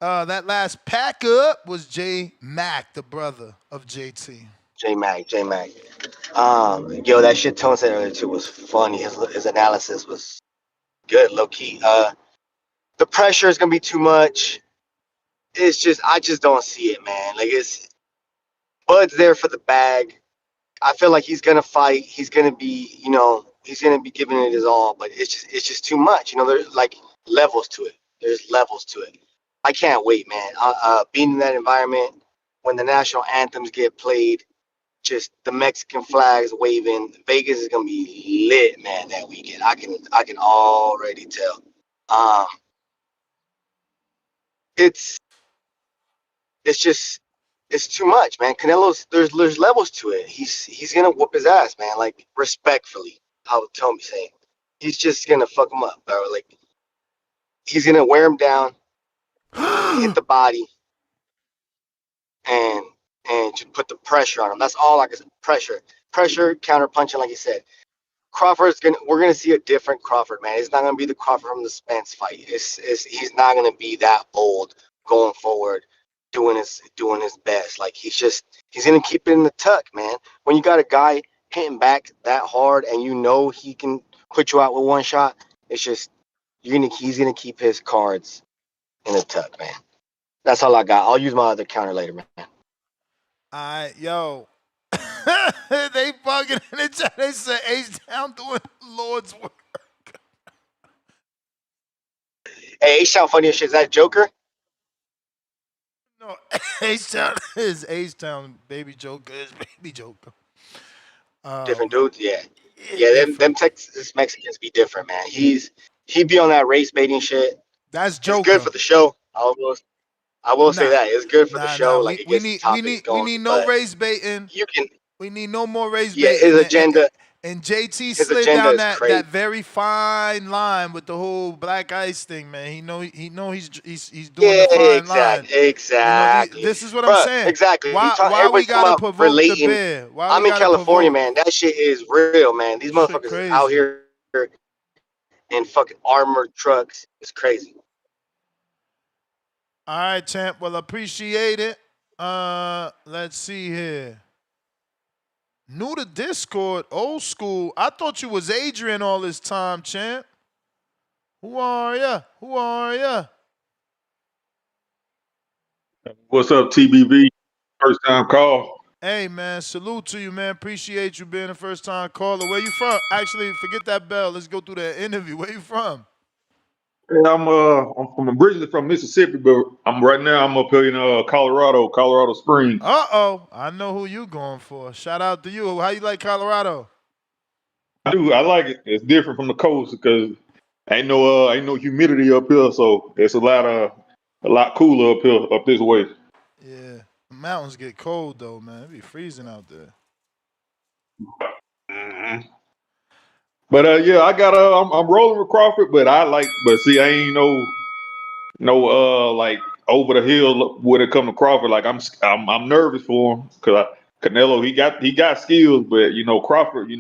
Speaker 6: That last pack up was J Mac, the brother of JT.
Speaker 14: J Mac, J Mac. Yo, that shit Tone said earlier too was funny. His analysis was good, low key. The pressure is gonna be too much. It's just I just don't see it, man. Like it's Bud's there for the bag. I feel like he's gonna fight. He's gonna be, he's gonna be giving it his all. But it's just too much. There's like levels to it. There's levels to it. I can't wait, man. Being in that environment when the national anthems get played, just the Mexican flags waving. Vegas is gonna be lit, man. That weekend, I can already tell. Um, it's it's just it's too much, man. Canelo's there's levels to it. He's gonna whoop his ass, man. Like respectfully, how Tommy saying, he's just gonna fuck him up, bro. Like he's gonna wear him down, hit the body, and just put the pressure on him. That's all I can say. Pressure, counter punching, like you said. We're gonna see a different Crawford, man. It's not gonna be the Crawford from the Spence fight. He's not gonna be that bold going forward, doing his best. Like he's gonna keep it in the tuck, man. When you got a guy hitting back that hard and you know he can put you out with one shot, it's just he's gonna keep his cards in the tuck, man. That's all I got. I'll use my other counter later, man.
Speaker 6: All right, yo. They bugging in the chat. They said H-Town doing Lord's work.
Speaker 14: Hey, H-Town funny as shit. Is that Joker?
Speaker 6: No, H-Town is H-Town. Baby Joker is Baby Joker.
Speaker 14: Different dudes? Yeah.
Speaker 6: It's
Speaker 14: Yeah, them
Speaker 6: different.
Speaker 14: Texas Mexicans be different, man. He'd be on that race baiting shit.
Speaker 6: That's
Speaker 14: It's good
Speaker 6: Joker.
Speaker 14: for the show. Almost. I will say
Speaker 6: Nah,
Speaker 14: that it's good for the
Speaker 6: nah.
Speaker 14: show. Like
Speaker 6: We
Speaker 14: it
Speaker 6: we
Speaker 14: gets the
Speaker 6: need we
Speaker 14: topics
Speaker 6: need we
Speaker 14: going.
Speaker 6: need no
Speaker 14: But
Speaker 6: race baiting.
Speaker 14: you can,
Speaker 6: We need no more race
Speaker 14: yeah,
Speaker 6: baiting.
Speaker 14: agenda,
Speaker 6: And JT
Speaker 14: his
Speaker 6: slid
Speaker 14: agenda
Speaker 6: down
Speaker 14: is
Speaker 6: that
Speaker 14: crazy.
Speaker 6: very fine line with the whole black ice thing, man. He know he's doing
Speaker 14: Yeah,
Speaker 6: the fine line.
Speaker 14: exactly.
Speaker 6: This is what I'm
Speaker 14: Bruh,
Speaker 6: saying.
Speaker 14: exactly.
Speaker 6: Why we
Speaker 14: Everybody's talking
Speaker 6: gotta
Speaker 14: about
Speaker 6: provoke the
Speaker 14: relating.
Speaker 6: bear? Why we
Speaker 14: I'm in
Speaker 6: gotta
Speaker 14: California,
Speaker 6: provoke?
Speaker 14: man. That shit is real, man. These
Speaker 6: Shit
Speaker 14: motherfuckers is out
Speaker 6: crazy.
Speaker 14: here in fucking armored trucks. It's crazy.
Speaker 6: All right, champ. Well, appreciate it. Let's see here. New to Discord, old school. I thought you was Adrian all this time, champ. Who are ya? Who are ya?
Speaker 16: What's up, TBV? First time call.
Speaker 6: Hey, man, salute to you, man. Appreciate you being a first time caller. Where you from? Actually, forget that bell. Let's go through the interview. Where you from?
Speaker 16: Yeah, I'm originally from Mississippi, but I'm up here in Colorado Springs.
Speaker 6: Uh-oh. I know who you going for. Shout out to you. How you like Colorado?
Speaker 16: I like it. It's different from the coast because ain't no humidity up here, so it's a lot cooler up here up this way.
Speaker 6: Yeah. Mountains get cold, though, man. It be freezing out there.
Speaker 16: Mhm. But yeah, I'm rolling with Crawford, but see, I ain't no like over the hill when it come to Crawford. Like I'm nervous for him because Canelo he got skills, but Crawford,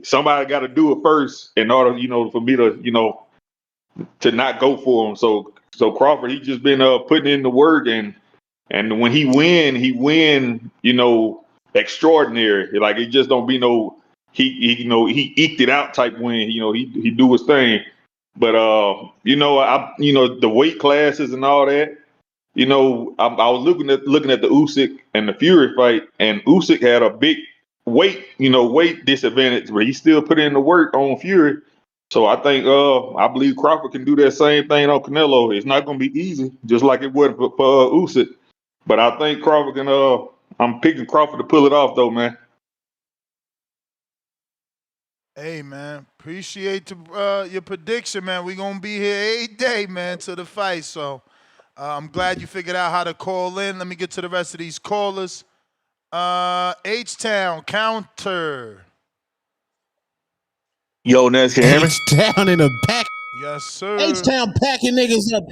Speaker 16: somebody got to do it first in order for me to not go for him. So Crawford, he just been putting in the work, and when he win, extraordinary. Like it just don't be no he eked it out type win. He do his thing. But the weight classes and all that. I was looking at the Usyk and the Fury fight, and Usyk had a big weight disadvantage, but he still put in the work on Fury. So I believe Crawford can do that same thing on Canelo. It's not going to be easy, just like it was for Usyk. But I think Crawford can. I'm picking Crawford to pull it off, though, man.
Speaker 6: Hey, man. Appreciate your prediction, man. We going to be here 8 day, man, to the fight. So I'm glad you figured out how to call in. Let me get to the rest of these callers. H-Town, counter.
Speaker 12: Yo, Ness, can you hear me?
Speaker 1: H-Town in a pack.
Speaker 6: Yes, sir.
Speaker 1: H-Town packing niggas up.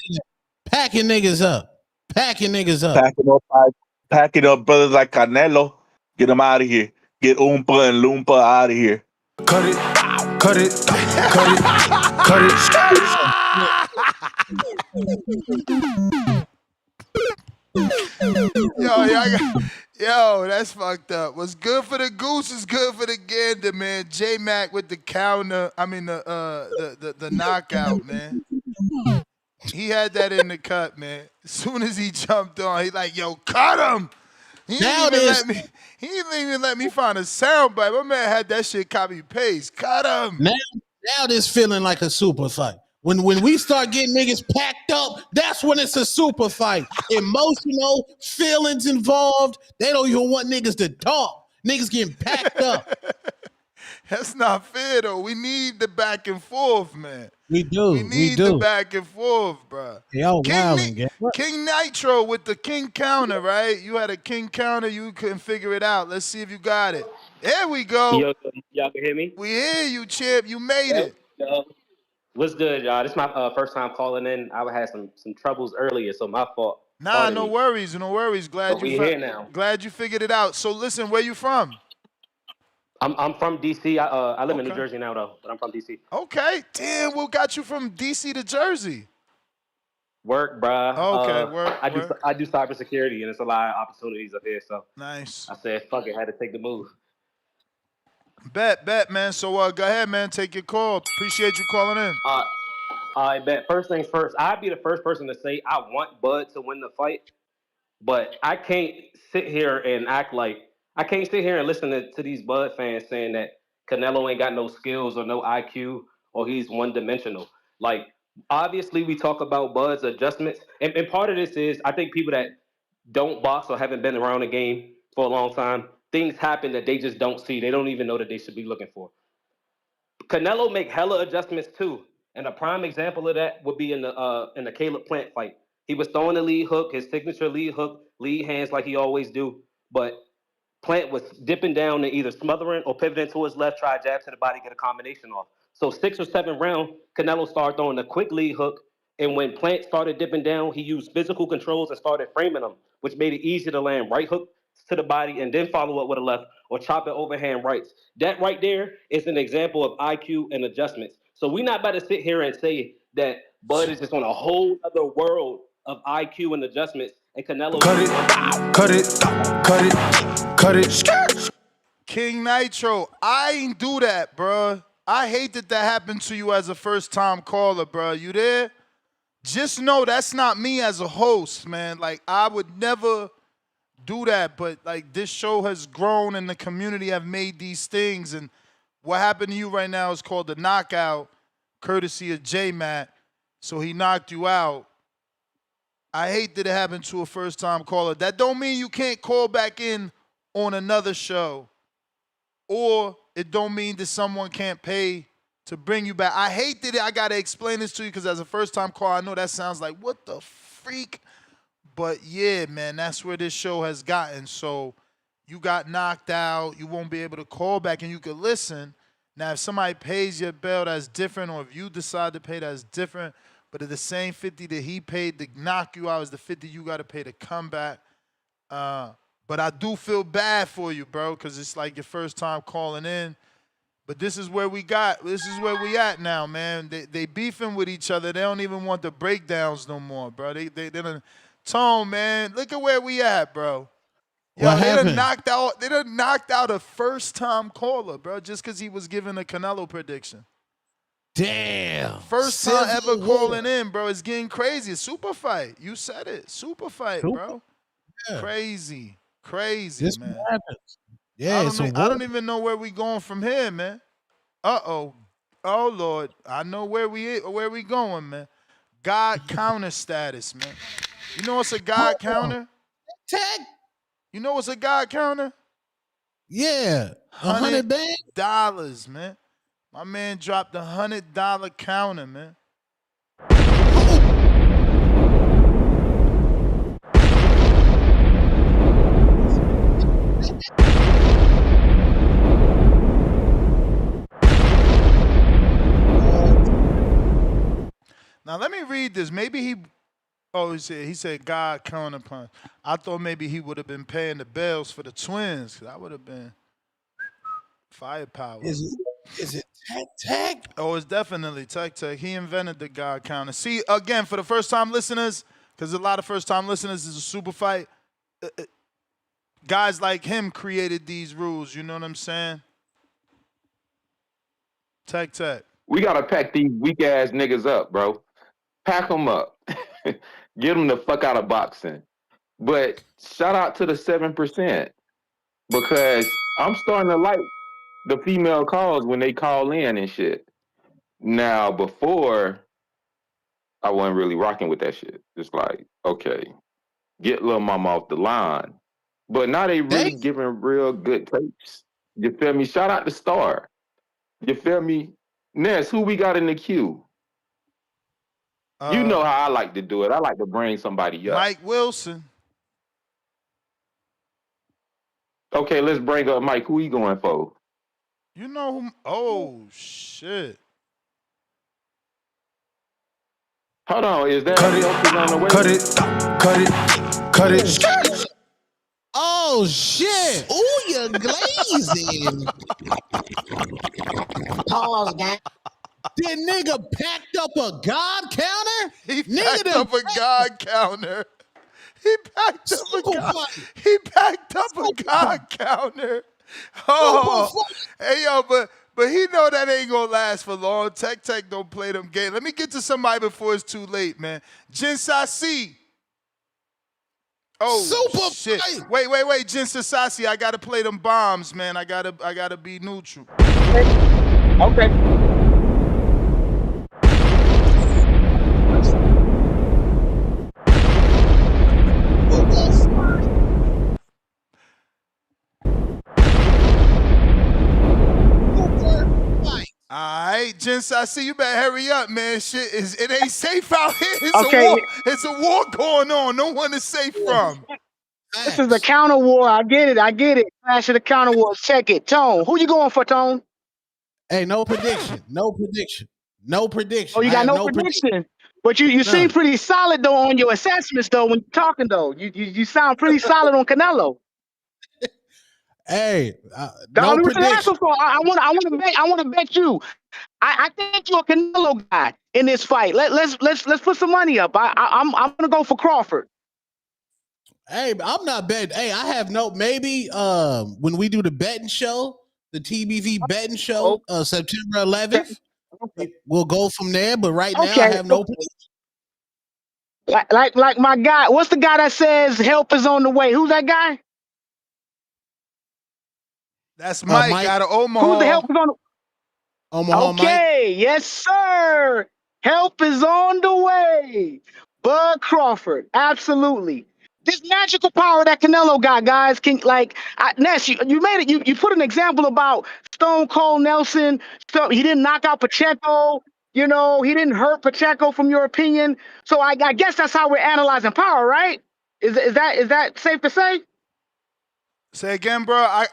Speaker 1: Packing niggas up. Packing niggas up.
Speaker 12: Packing up brothers like Canelo. Get them out of here. Get Oompa and Loompa out of here.
Speaker 5: Cut it, cut it, cut it, cut
Speaker 6: Yo, that's fucked up. What's good for the goose is good for the gander, man. J Mac with the counter. I mean the knockout, man. He had that in the cut, man. As soon as he jumped on, he like, yo, cut him. He
Speaker 1: Now
Speaker 6: didn't even
Speaker 1: this,
Speaker 6: let me. He didn't even let me find a sound bite. My man had that shit copy paste. Cut him.
Speaker 1: now this feeling like a super fight. When we start getting niggas packed up, that's when it's a super fight. Emotional feelings involved. They don't even want niggas to talk. Niggas getting packed up.
Speaker 6: That's not fair though. We need the back and forth, man.
Speaker 1: We do.
Speaker 6: We need the back and forth, bro.
Speaker 1: Y'all wilding, gang.
Speaker 6: King Nitro with the king counter, right? You had a king counter, you couldn't figure it out. Let's see if you got it. There we go.
Speaker 22: Yo, y'all can hear me?
Speaker 6: We hear you, champ. You made it.
Speaker 22: Yo. What's good, y'all? This is my first time calling in. I had some troubles earlier, so my fault.
Speaker 6: Nah,
Speaker 22: Pardon
Speaker 6: no
Speaker 22: me.
Speaker 6: worries, no worries.
Speaker 22: But we here now.
Speaker 6: Glad you figured it out. So listen, where you from?
Speaker 22: I'm from DC. I live in New
Speaker 6: Okay.
Speaker 22: Jersey now though, but I'm from DC.
Speaker 6: Okay. Damn, what got you from DC to Jersey?
Speaker 22: Work, bruh.
Speaker 6: Okay, work.
Speaker 22: I do cybersecurity, and it's a lot of opportunities up here. So
Speaker 6: nice.
Speaker 22: I said, fuck it, had to take the move.
Speaker 6: Bet, man. So go ahead, man. Take your call. Appreciate you calling in.
Speaker 22: I bet. First things first, I'd be the first person to say I want Bud to win the fight, but I can't sit here and listen to these Bud fans saying that Canelo ain't got no skills or no IQ or he's one dimensional. Like, obviously, we talk about Bud's adjustments, and part of this is I think people that don't box or haven't been around the game for a long time, things happen that they just don't see. They don't even know that they should be looking for. Canelo make hella adjustments too, and a prime example of that would be in the Caleb Plant fight. He was throwing the lead hook, his signature lead hook, lead hands like he always do. But Plant was dipping down and either smothering or pivoting to his left, try jab to the body, get a combination off. So 6 or 7 round, Canelo started throwing a quick lead hook. And when Plant started dipping down, he used physical controls and started framing them, which made it easier to land right hook to the body and then follow up with a left or chop it overhand rights. That right there is an example of IQ and adjustments. So we're not about to sit here and say that Bud is just on a whole other world of IQ and adjustments, and Canelo.
Speaker 5: Cut it. King Nitro, I ain't do that, bruh. I hate that happened to you as a first-time caller, bruh. You there? Just know that's not me as a host, man. Like, I would never do that, but, like, this show has grown and the community have made these things, and what happened to you right now is called the knockout, courtesy of J-Matt, so he knocked you out. I hate that it happened to a first-time caller. That don't mean you can't call back in on another show. Or it don't mean that someone can't pay to bring you back. I hate that I got to explain this to you because as a first-time caller, I know that sounds like, what the freak? But yeah, man, that's where this show has gotten. So you got knocked out. You won't be able to call back and you can listen. Now, if somebody pays your bill, that's different. Or if you decide to pay, that's different. But at the same 50 that he paid to knock you out is the 50 you got to pay to come back. But I do feel bad for you, bro, because it's like your first time calling in. But this is where we at now, man. They beefing with each other. They don't even want the breakdowns no more, bro. They done Tone, man. Look at where we at, bro. Yo,
Speaker 1: What happened?
Speaker 5: They done knocked out a first time caller, bro, just because he was giving a Canelo prediction.
Speaker 1: Damn.
Speaker 5: First time ever calling in, bro. It's getting crazy. It's super fight. You said it. Super fight, bro. Yeah. Crazy, this man.
Speaker 1: Happens. Yeah,
Speaker 5: I don't even know where we going from here, man. Oh Lord, I know where we going, man. God counter status, man. You know what's a God counter?
Speaker 1: Tag.
Speaker 5: You know what's a God counter?
Speaker 1: Yeah,
Speaker 5: $100, man. My man dropped a $100 counter, man. Now let me read this. Maybe he said God counter punch. I thought maybe he would have been paying the bills for the twins, because I would have been firepower.
Speaker 1: Is it tag?
Speaker 5: Oh, it's definitely tag. He invented the God counter. See, again, for the first time listeners, because a lot of first time listeners is a super fight. Guys like him created these rules. You know what I'm saying? Tag.
Speaker 17: We gotta pack these weak ass niggas up, bro. Pack them up. Get them the fuck out of boxing. But shout out to the 7%, because I'm starting to like the female calls when they call in and shit. Now, before, I wasn't really rocking with that shit. It's like, okay, get Lil Mama off the line. But now they really giving real good takes. You feel me? Shout out to Star. You feel me? Ness, who we got in the queue? You know how I like to do it. I like to bring somebody up.
Speaker 5: Mike Wilson.
Speaker 17: Okay, let's bring up Mike. Who he going for?
Speaker 5: You know who? Oh, shit.
Speaker 17: Hold on. Is that else on the way?
Speaker 5: Cut it.
Speaker 1: Oh, shit. Ooh, you're glazing.
Speaker 4: Pause, guy.
Speaker 1: Did nigga packed up a God counter?
Speaker 5: He packed up a God counter. He packed up a God counter. Oh, hey, yo, but he know that ain't gonna last for long. Tech don't play them games. Let me get to somebody before it's too late, man. Jin Sasi. Oh, super shit. Fight. Wait, Jin Sasi. I gotta play them bombs, man. I gotta be neutral.
Speaker 19: Okay.
Speaker 5: All right,
Speaker 6: Gents, I see you better hurry up, man. It ain't safe out here. It's a
Speaker 4: Okay,
Speaker 6: war. It's a war going on. No one is safe from.
Speaker 4: this is a
Speaker 1: Facts.
Speaker 4: counter war. I get it. I get it. Clash of the counter wars. Check it. Tone. Who you going for, Tone?
Speaker 1: Hey, no prediction. No prediction. No
Speaker 4: Oh,
Speaker 1: prediction.
Speaker 4: you
Speaker 1: I
Speaker 4: got
Speaker 1: have
Speaker 4: no
Speaker 1: no prediction.
Speaker 4: prediction. But you seem
Speaker 1: None.
Speaker 4: pretty solid though on your assessments though when you're talking though. You sound pretty solid on Canelo.
Speaker 1: Hey,
Speaker 4: Dog,
Speaker 1: no
Speaker 4: what you
Speaker 1: prediction.
Speaker 4: asking for? I want to bet you. I think you're a Canelo guy in this fight. Let's put some money up. I'm gonna go for Crawford.
Speaker 1: Hey, I'm not betting. Hey, I have no. Maybe when we do the betting show, the TBV betting show, September 11th, we'll go from there. But right now, I
Speaker 4: Okay.
Speaker 1: have no prediction.
Speaker 4: Like my guy. What's the guy that says help is on the way? Who's that guy?
Speaker 6: That's Mike
Speaker 1: Mike,
Speaker 6: out of
Speaker 4: Who's the
Speaker 6: Omaha.
Speaker 4: help is on?
Speaker 1: Omaha Mike.
Speaker 4: Okay, yes, sir. Help is on the way. Bud Crawford, absolutely. This magical power that Canelo got, guys, can Ness, you made it. You put an example about Stone Cold Nelson. So he didn't knock out Pacheco. You know, he didn't hurt Pacheco, from your opinion. So I guess that's how we're analyzing power, right? Is that safe to say?
Speaker 6: Say again, bro.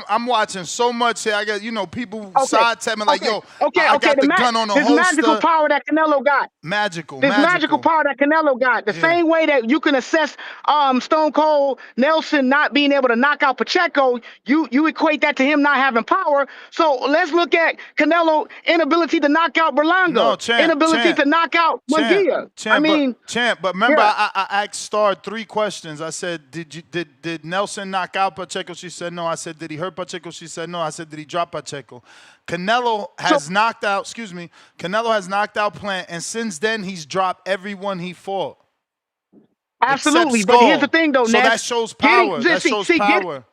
Speaker 6: I'm watching so much here. I got people
Speaker 4: Okay,
Speaker 6: side tapping like,
Speaker 4: okay,
Speaker 6: yo,
Speaker 4: okay,
Speaker 6: I
Speaker 4: okay.
Speaker 6: got the gun on the
Speaker 4: This magical
Speaker 6: holster.
Speaker 4: power that Canelo got.
Speaker 6: Magical,
Speaker 4: This magical
Speaker 6: magical.
Speaker 4: power that Canelo got, the
Speaker 6: Yeah.
Speaker 4: same way that you can assess Stone Cold Nelson not being able to knock out Pacheco, you equate that to him not having power. So let's look at Canelo inability to knock out Berlanga,
Speaker 6: No, champ,
Speaker 4: inability
Speaker 6: champ,
Speaker 4: to knock out
Speaker 6: champ,
Speaker 4: Munguia. I
Speaker 6: champ,
Speaker 4: mean,
Speaker 6: but remember,
Speaker 4: yeah.
Speaker 6: I asked Star 3 questions. I said, did Nelson knock out Pacheco? She said no. I said, did he hurt Pacheco? She said no. I said, did he drop Pacheco? Canelo
Speaker 4: So
Speaker 6: has knocked out. Excuse me. Canelo has knocked out Plant, and since then he's dropped everyone he fought except
Speaker 4: absolutely, but here's the
Speaker 6: Skull.
Speaker 4: thing though,
Speaker 6: So that
Speaker 4: Ness.
Speaker 6: shows
Speaker 4: Getting
Speaker 6: power. That shows
Speaker 4: get
Speaker 6: power.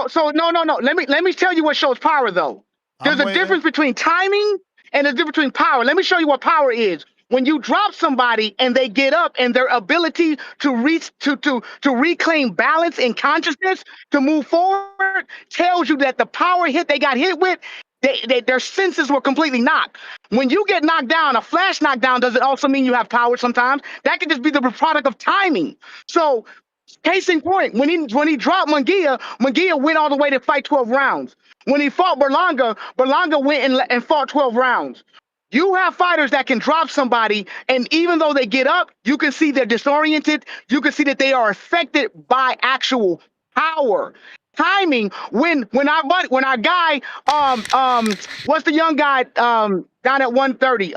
Speaker 4: so no. Let me tell you what shows power though.
Speaker 6: I'm
Speaker 4: There's a
Speaker 6: waiting.
Speaker 4: difference between timing and a difference between power. Let me show you what power is. When you drop somebody and they get up and their ability to reach to reclaim balance and consciousness to move forward tells you that the power hit they got hit with, their senses were completely knocked. When you get knocked down, a flash knockdown doesn't also mean you have power sometimes. That could just be the product of timing. So case in point, when he dropped Munguia, Munguia went all the way to fight 12 rounds. When he fought Berlanga, Berlanga went and fought 12 rounds. You have fighters that can drop somebody, and even though they get up, you can see they're disoriented. You can see that they are affected by actual power. Timing, when our guy what's the young guy down at 130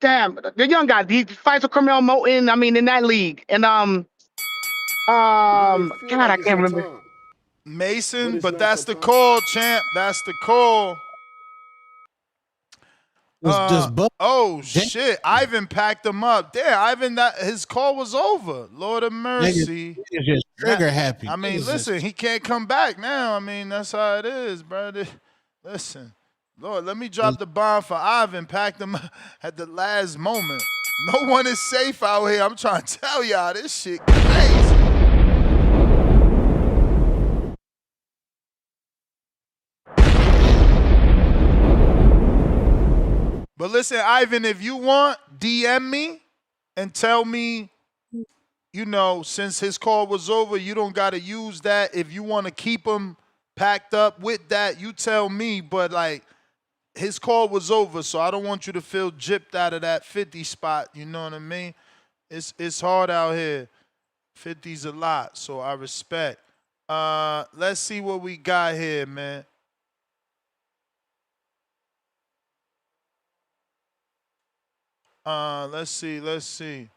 Speaker 4: damn, the young guy, he fights with Carmel Moten, I mean, in that league. And God, I can't remember.
Speaker 6: Mason, but that's the call, champ. That's the call.
Speaker 1: Just
Speaker 6: Oh shit! Ivan packed him up. Damn, Ivan, that his call was over. Lord of mercy.
Speaker 1: Niggas just trigger happy.
Speaker 6: I mean,
Speaker 1: Niggas
Speaker 6: listen,
Speaker 1: just
Speaker 6: he can't come back now. I mean, that's how it is, brother. Listen, Lord, let me drop the bomb for Ivan. Packed him up at the last moment. No one is safe out here. I'm trying to tell y'all, this shit crazy. But listen, Ivan, if you want, DM me and tell me, since his call was over, you don't got to use that. If you want to keep him packed up with that, you tell me. But, his call was over, so I don't want you to feel gypped out of that 50 spot. You know what I mean? It's hard out here. 50's a lot, so I respect. Let's see what we got here, man. Let's see.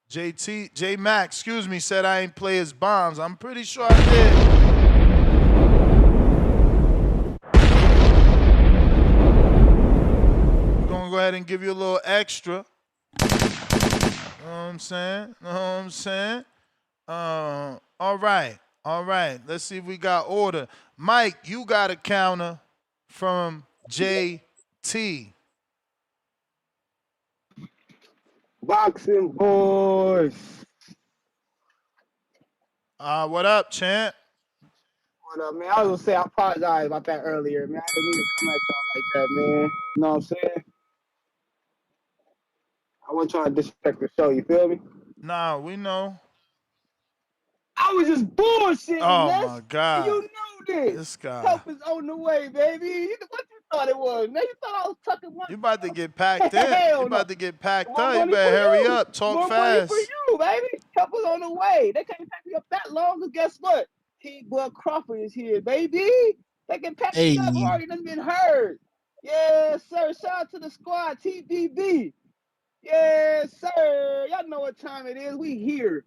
Speaker 6: J Max, excuse me, said I ain't play his bombs. I'm pretty sure I did. We're gonna go ahead and give you a little extra. You know what I'm saying? All right. Let's see if we got order. Mike, you got a counter from JT.
Speaker 10: Boxing boys.
Speaker 6: What up, champ?
Speaker 10: What up, man? I was gonna say I apologize about that earlier, man. I didn't mean to come at y'all like that, man. You know what I'm saying? I wasn't trying to disrespect the show. You feel me?
Speaker 6: Nah, we know.
Speaker 10: I was just bullshitting,
Speaker 6: Oh
Speaker 10: Ness.
Speaker 6: my
Speaker 10: And
Speaker 6: God.
Speaker 10: you knew this.
Speaker 6: This guy.
Speaker 10: Help is on the way, baby. What you thought it was, man? You thought I was tucking
Speaker 6: You
Speaker 10: money?
Speaker 6: about to get packed in. You
Speaker 10: Hell no.
Speaker 6: about to get packed
Speaker 10: More
Speaker 6: up. You
Speaker 10: money for
Speaker 6: better hurry
Speaker 10: you.
Speaker 6: up. Talk
Speaker 10: More money for
Speaker 6: fast.
Speaker 10: you, baby. Help is on the way. They can't pack me up that long, because guess what? T-Bud Crawford is here, baby. They can pack me
Speaker 1: Hey,
Speaker 10: up. I've already done been heard. Yes, sir. Shout out to the squad, TBB. Yes, sir. Y'all know what time it is. We here.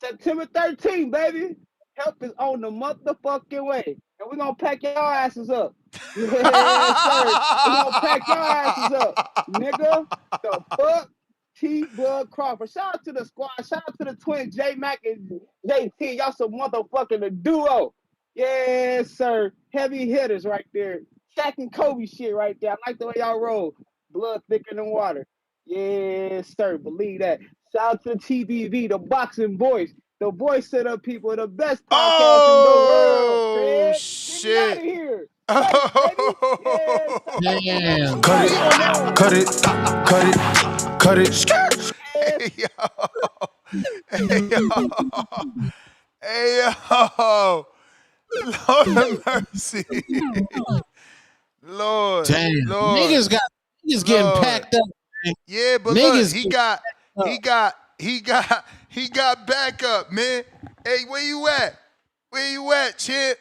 Speaker 10: September 13th, baby. Help is on the motherfucking way. And we're going to pack y'all asses up. Yes, sir. We're going to pack y'all asses up. Nigga, the fuck? T-Bud Crawford. Shout out to the squad. Shout out to the twins, J Mac and JT. Y'all some motherfucking duo. Yes, sir. Heavy hitters right there. Shaq and Kobe shit right there. I like the way y'all roll. Blood thicker than water. Yes, sir. Believe that. Shout out to TBV, the boxing voice. The voice set up people, the best podcast in the world.
Speaker 6: Oh
Speaker 10: Craig, get me out
Speaker 6: shit.
Speaker 10: of here. Cut it, baby. Yes, sir.
Speaker 1: damn.
Speaker 5: Cut it,
Speaker 10: Hell no.
Speaker 5: cut it, cut it, cut it.
Speaker 10: Yes.
Speaker 6: Hey yo. Hey yo. Hey yo. Lord have mercy. Lord.
Speaker 1: Damn.
Speaker 6: Lord.
Speaker 1: Niggas getting
Speaker 6: Lord.
Speaker 1: packed up. Man.
Speaker 6: Yeah, but look,
Speaker 1: Niggas
Speaker 6: he
Speaker 1: getting
Speaker 6: got
Speaker 1: packed
Speaker 6: he got backup, man. Hey, where you at? Where you at, Chip?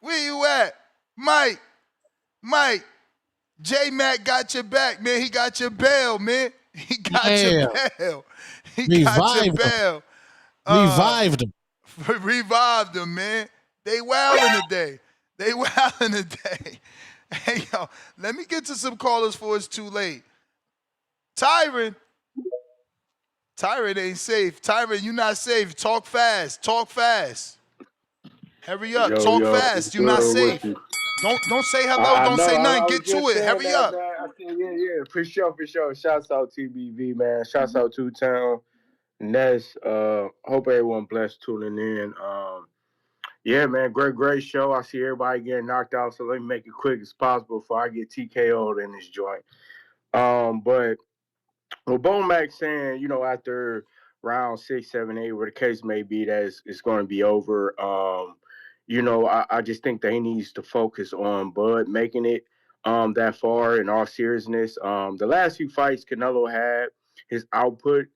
Speaker 6: Where you at? Mike, J Mac got your back, man. He got your bail, man. He
Speaker 1: up.
Speaker 6: got your
Speaker 1: Yeah.
Speaker 6: bail. He got your
Speaker 1: Revived them.
Speaker 6: bail.
Speaker 1: Revived them.
Speaker 6: Revived them, man. They wildin' today. They wildin' today. Hey, yo, let me get to some callers before it's too late. Tyron ain't safe. Tyron, you not safe. Talk fast. Talk fast. Hurry up.
Speaker 11: Yo,
Speaker 6: Talk
Speaker 11: yo, what's
Speaker 6: fast. You not
Speaker 11: good with
Speaker 6: safe.
Speaker 11: you?
Speaker 6: Don't say hello.
Speaker 11: I
Speaker 6: Don't
Speaker 11: know.
Speaker 6: say
Speaker 11: I
Speaker 6: nothing.
Speaker 11: was
Speaker 6: Get to
Speaker 11: just
Speaker 6: it.
Speaker 11: saying
Speaker 6: Hurry
Speaker 11: that,
Speaker 6: up.
Speaker 11: man. I said, yeah, for sure. Shouts out TBV, man. Shouts out Two Town, Ness. Hope everyone blessed tuning in. Yeah, man, great show. I see everybody getting knocked out, so let me make it quick as possible before I get TKO'd in this joint. But well, Bomac saying, after round 6, 7, 8, where the case may be, that it's going to be over. I just think that he needs to focus on Bud making it that far. In all seriousness, the last few fights Canelo had, his output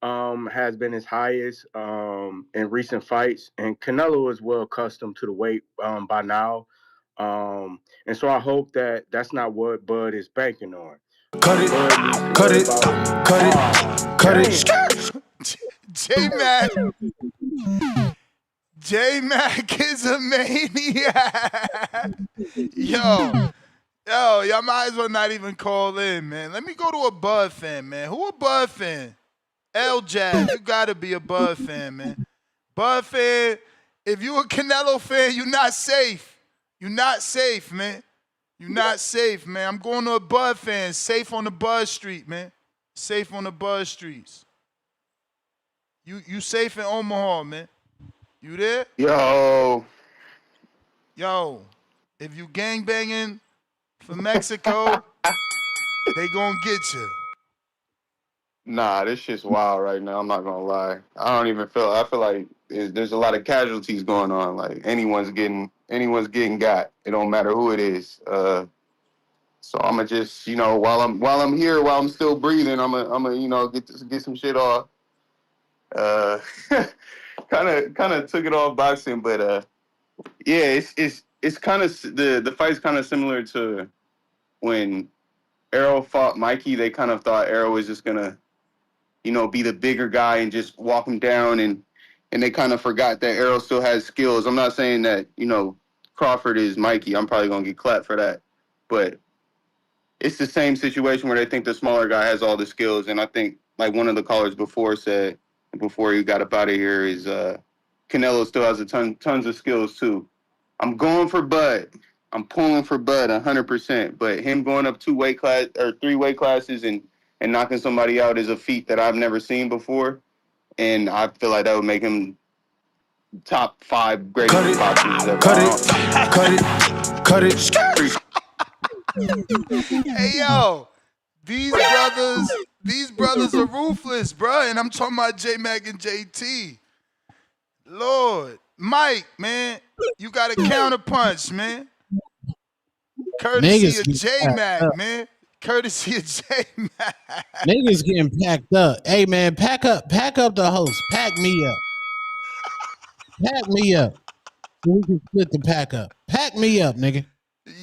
Speaker 11: has been his highest in recent fights, and Canelo is well accustomed to the weight by now. And so I hope that that's not what Bud is banking on.
Speaker 5: Cut it,
Speaker 11: Bud needs to
Speaker 5: cut
Speaker 11: worry
Speaker 5: it,
Speaker 11: about.
Speaker 5: cut it, cut
Speaker 11: Damn.
Speaker 5: it.
Speaker 6: J Mac. J Mac is a maniac. Y'all might as well not even call in, man. Let me go to a Bud fan, man. Who a Bud fan? L Jab, you gotta be a Bud fan, man. Bud fan, if you a Canelo fan, you not safe. You not safe, man. You not safe, man. I'm going to a Bud fan. Safe on the Bud Street, man. Safe on the Bud Streets. You safe in Omaha, man. You there?
Speaker 9: Yo,
Speaker 6: Yo, if you gangbanging from Mexico, they gonna get you.
Speaker 9: nah, this shit's wild right now. I'm not gonna lie. I feel like there's a lot of casualties going on. Like anyone's getting got. It don't matter who it is. So I'ma just, while I'm here, while I'm still breathing, I'ma get some shit off. Uh, kind of took it off boxing, but yeah, it's kind of the fight's kind of similar to when Arrow fought Mikey. They kind of thought Arrow was just gonna, be the bigger guy and just walk him down, and they kind of forgot that Arrow still has skills. I'm not saying that Crawford is Mikey. I'm probably gonna get clapped for that, but it's the same situation where they think the smaller guy has all the skills. And I think, like one of the callers before said, before he got up out of here, is Canelo still has tons of skills too. I'm going for Bud. I'm pulling for Bud 100%. But him going up 3 weight classes and knocking somebody out is a feat that I've never seen before. And I feel like that would make him
Speaker 17: top 5 greatest boxers ever.
Speaker 5: Cut it.
Speaker 6: Hey yo, these brothers are ruthless, bro. And I'm talking about J Mac and JT. Lord, Mike, man, you got a counter punch, man. Courtesy
Speaker 1: Niggas
Speaker 6: of
Speaker 1: getting
Speaker 6: J
Speaker 1: packed
Speaker 6: Mac,
Speaker 1: up.
Speaker 6: man. Courtesy of J Mac.
Speaker 1: Niggas getting packed up. Hey man, pack up the host. Pack me up. Pack me up. So we can split the pack up. Pack me up, nigga.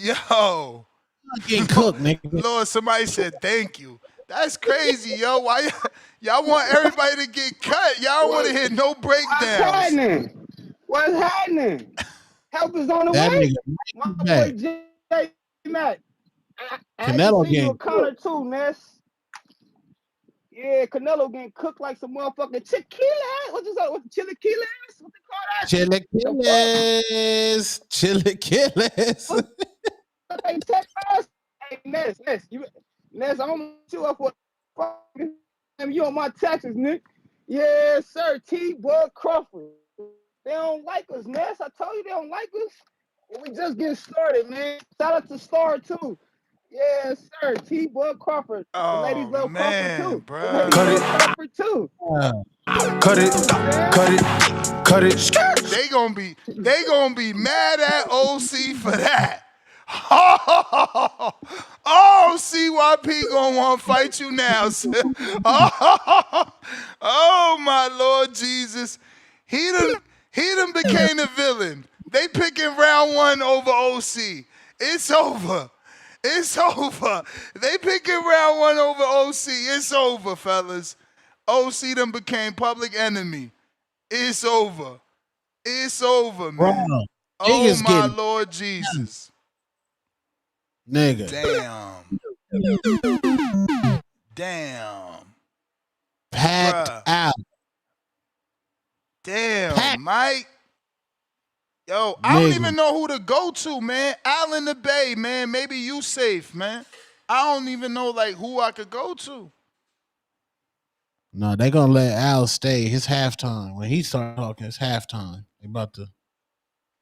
Speaker 6: Yo,
Speaker 1: I'm getting
Speaker 6: Lord,
Speaker 1: cooked, nigga.
Speaker 6: Lord, somebody said thank you. That's crazy, yo. Why y'all want everybody to get cut? Y'all don't want to hear no
Speaker 10: What's
Speaker 6: breakdowns.
Speaker 10: happening? What's happening? Help is on the
Speaker 1: That
Speaker 10: way.
Speaker 1: nigga
Speaker 10: My boy
Speaker 1: back.
Speaker 10: J Mac. I had to
Speaker 1: Canelo
Speaker 10: see you a
Speaker 1: getting
Speaker 10: counter
Speaker 1: cooked.
Speaker 10: too, Ness. Yeah, Canelo getting cooked like some motherfucking tequila. What's this? What chilaquiles? What they call that? The fuck?
Speaker 1: Chilaquiles. Chilaquiles.
Speaker 10: Hey, Texas. Hey, Ness, I'm gonna you up for fucking. You on my taxes, Nick? Yes, sir. T. Crawford. They don't like us, Ness. I told you they don't like us. And we just getting started, man. Shout out to Star too. Yes, sir. T. Crawford. The ladies
Speaker 6: Oh
Speaker 10: love Crawford
Speaker 6: man,
Speaker 10: too. The ladies
Speaker 6: bruh.
Speaker 10: love Crawford too.
Speaker 5: Cut it.
Speaker 10: You know what I'm
Speaker 5: Cut
Speaker 10: saying?
Speaker 5: it. Cut it.
Speaker 6: They gonna be mad at OC for that. Oh, CYP gonna want to fight you now. Oh my Lord Jesus. He done he done became a villain. They picking round 1 over OC. It's over. It's over. They picking round 1 over OC. It's over, fellas. OC done became public enemy. It's over. It's over,
Speaker 1: Bro,
Speaker 6: man. Oh
Speaker 1: niggas
Speaker 6: my
Speaker 1: getting
Speaker 6: Lord Jesus.
Speaker 1: nigga
Speaker 6: Damn. Damn.
Speaker 1: packed
Speaker 6: Bruh.
Speaker 1: out.
Speaker 6: Damn,
Speaker 1: Packed
Speaker 6: Mike. Yo, I don't
Speaker 1: nigga.
Speaker 6: even know who to go to, man. Allen the Bay, man. Maybe you safe, man. I don't even know like who I could go to.
Speaker 1: No, they gonna let Al stay. His halftime. When he start talking, it's halftime. They about to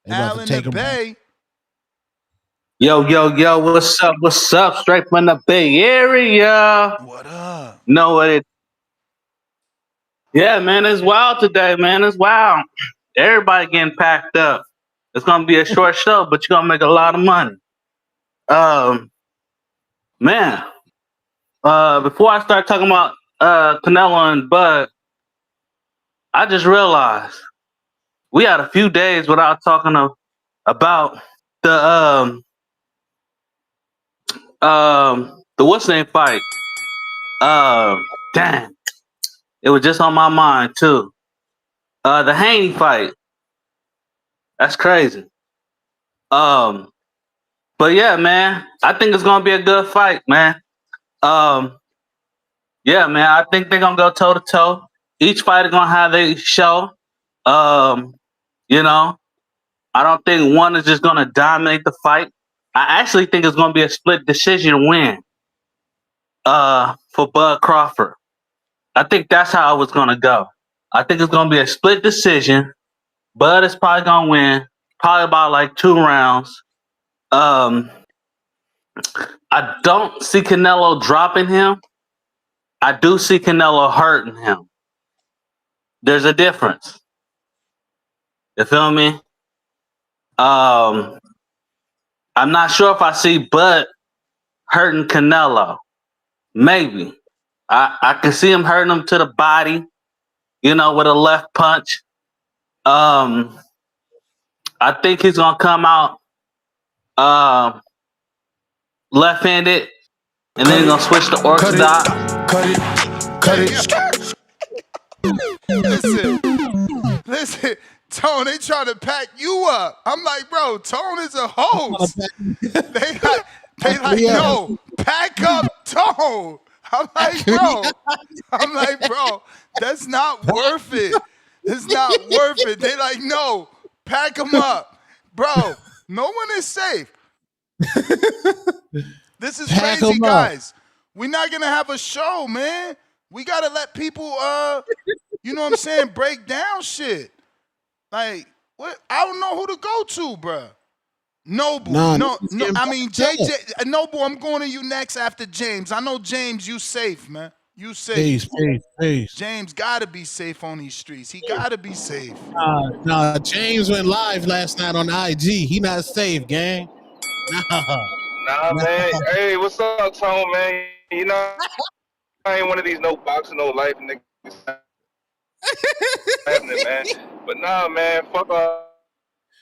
Speaker 6: Allen the
Speaker 1: take him back.
Speaker 6: Bay.
Speaker 15: Yo, what's up? What's up? Straight from the Bay Area.
Speaker 6: What up?
Speaker 15: Know what it? Yeah, man, it's wild today, man. It's wild. Everybody getting packed up. It's gonna be a short show, but you're gonna make a lot of money. Um, man. Before I start talking about Canelo and Bud, I just realized we had a few days without talking about the the what's name fight. Damn, it was just on my mind too. The Haney fight. That's crazy. Um, but yeah, man, I think it's gonna be a good fight, man. Um, yeah, man, I think they're gonna go toe to toe. Each fighter gonna have their show. Um, you know, I don't think one is just gonna dominate the fight. I actually think it's gonna be a split decision win. For Bud Crawford. I think that's how it was gonna go. I think it's gonna be a split decision. Bud is probably gonna win, probably about like 2 rounds. Um, I don't see Canelo dropping him. I do see Canelo hurting him. There's a difference. You feel me? Um, I'm not sure if I see Bud hurting Canelo. Maybe. I can see him hurting him to the body, with a left punch. Um, I think he's gonna come out um left-handed, and then he's gonna switch to
Speaker 5: Cut
Speaker 15: orthodox.
Speaker 5: it. Cut it. Cut it.
Speaker 6: Listen, listen, Tone, they trying to pack you up. I'm like, bro, Tone is a host. They like,
Speaker 1: Yeah.
Speaker 6: no, pack up Tone. I'm like, bro, that's not worth it. It's not worth it. They like, no, pack them up. Bro, no one is safe. This is
Speaker 1: Pack
Speaker 6: crazy,
Speaker 1: him up.
Speaker 6: guys. We're not gonna have a show, man. We gotta let people you know what I'm saying, break down shit. Like, what? I don't know who to go to, bruh. Noble,
Speaker 1: Nah,
Speaker 6: no,
Speaker 1: niggas
Speaker 6: no.
Speaker 1: getting
Speaker 6: I mean,
Speaker 1: fucked up.
Speaker 6: JJ, Noble. I'm going to you next after James. I know James, you safe, man. You safe.
Speaker 1: Peace, peace, peace.
Speaker 6: James gotta be safe on these streets. He gotta be safe.
Speaker 1: Nah, James went live last night on IG. He not safe, gang. Nah,
Speaker 2: Nah,
Speaker 1: nah.
Speaker 2: man. Hey, what's up, Tone, man? You know, I ain't one of these no boxing, no life niggas happening, man. But nah, man, fuck off.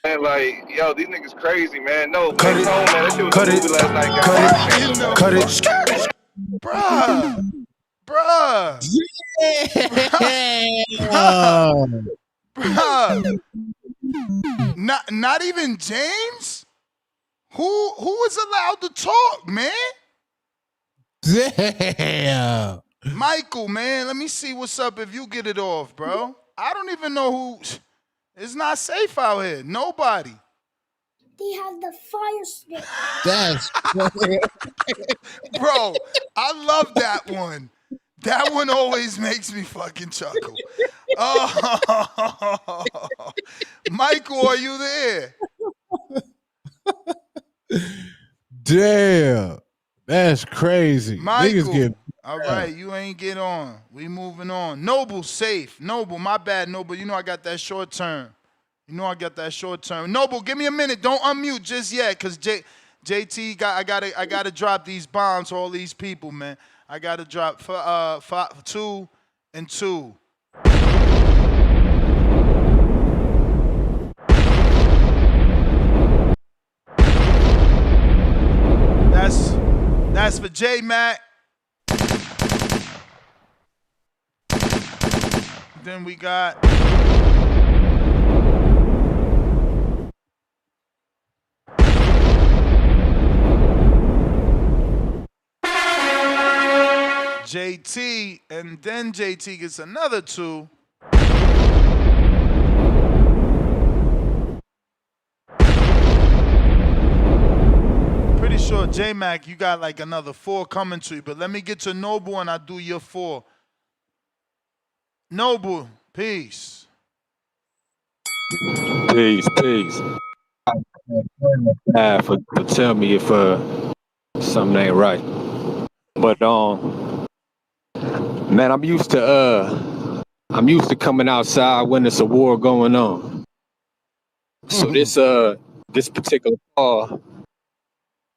Speaker 2: Man, like, yo, these niggas crazy, man. No, man, Tone, man, that shit was a movie last night, gang. I ain't saying
Speaker 6: Get
Speaker 2: no
Speaker 6: the
Speaker 2: more.
Speaker 6: fuck, bruh, bruh, bruh,
Speaker 1: Damn.
Speaker 6: bruh. Not even James. Who is allowed to talk, man?
Speaker 1: Damn.
Speaker 6: Michael, man, let me see what's up if you get it off, bro. I don't even know who. It's not safe out here. Nobody.
Speaker 18: They have the fire stick.
Speaker 1: That's
Speaker 6: Bro, I love that one. That one always makes me fucking chuckle. Oh, Michael, are you there?
Speaker 1: damn. That's crazy. Niggas
Speaker 6: Michael.
Speaker 1: get
Speaker 6: All right, you ain't get on. We moving on. Noble, safe. Noble, my bad, Noble. You know I got that short term. Noble, give me a minute. Don't unmute just yet, cause JT I gotta drop these bombs to all these people, man. I gotta drop 2 and 2. That's for J Mac. Then we got JT, and then JT gets another 2. Pretty sure J-Mac, you got like another 4 coming to you, but let me get to Noble and I'll do your 4. Noble, peace.
Speaker 23: Peace, peace. For tell me if something ain't right. But man, I'm used to coming outside when there's a war going on. So this particular call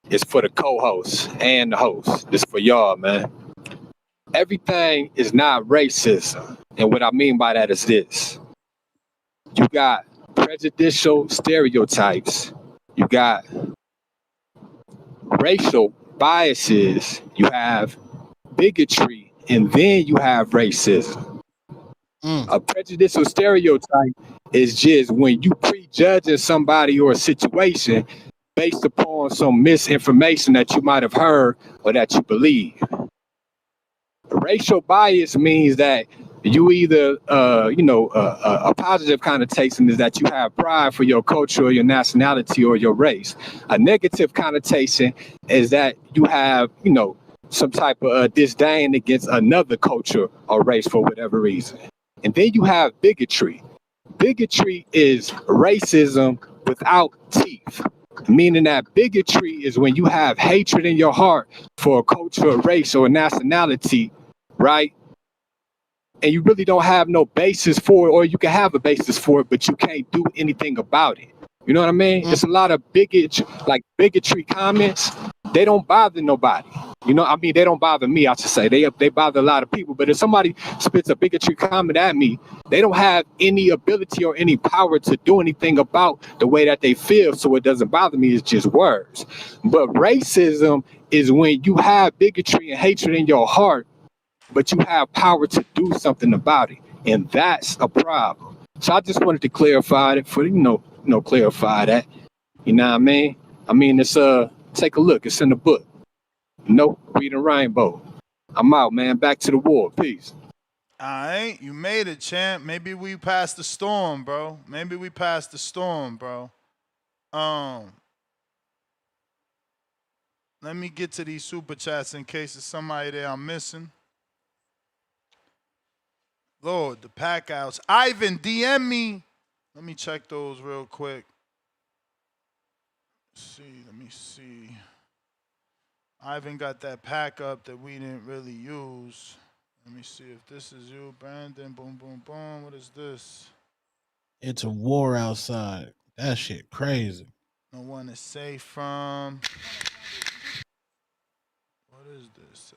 Speaker 23: is for the co-host and the host. This for y'all, man. Everything is not racism. And what I mean by that is this. You got prejudicial stereotypes. You got racial biases. You have bigotry. And then you have racism. A prejudicial stereotype is just when you prejudging somebody or a situation based upon some misinformation that you might have heard or that you believe. Racial bias means that you either, a positive connotation is that you have pride for your culture or your nationality or your race. A negative connotation is that you have, some type of disdain against another culture or race for whatever reason. And then you have bigotry. Bigotry is racism without teeth, meaning that bigotry is when you have hatred in your heart for a culture, a race, or a nationality, right? And you really don't have no basis for it, or you can have a basis for it, but you can't do anything about it. You know what I mean? It's a lot of bigotry comments. They don't bother nobody. They don't bother me, I should say. They bother a lot of people. But if somebody spits a bigotry comment at me, they don't have any ability or any power to do anything about the way that they feel. So it doesn't bother me. It's just words. But racism is when you have bigotry and hatred in your heart, but you have power to do something about it. And that's a problem. So I just wanted to clarify it clarify that. You know what I mean? It's take a look. It's in the book. Reading Rainbow. I'm out, man. Back to the war. Peace.
Speaker 6: All right, you made it, champ. Maybe we passed the storm, bro. Let me get to these super chats in case there's somebody there I'm missing. Lord, the pack outs. Ivan, DM me Let me check those real quick. Let me see. Ivan got that pack up that we didn't really use. Let me see if this is you, Brandon. Boom, boom, boom. What is this?
Speaker 1: It's a war outside. That shit crazy.
Speaker 6: No one is safe from. What is this?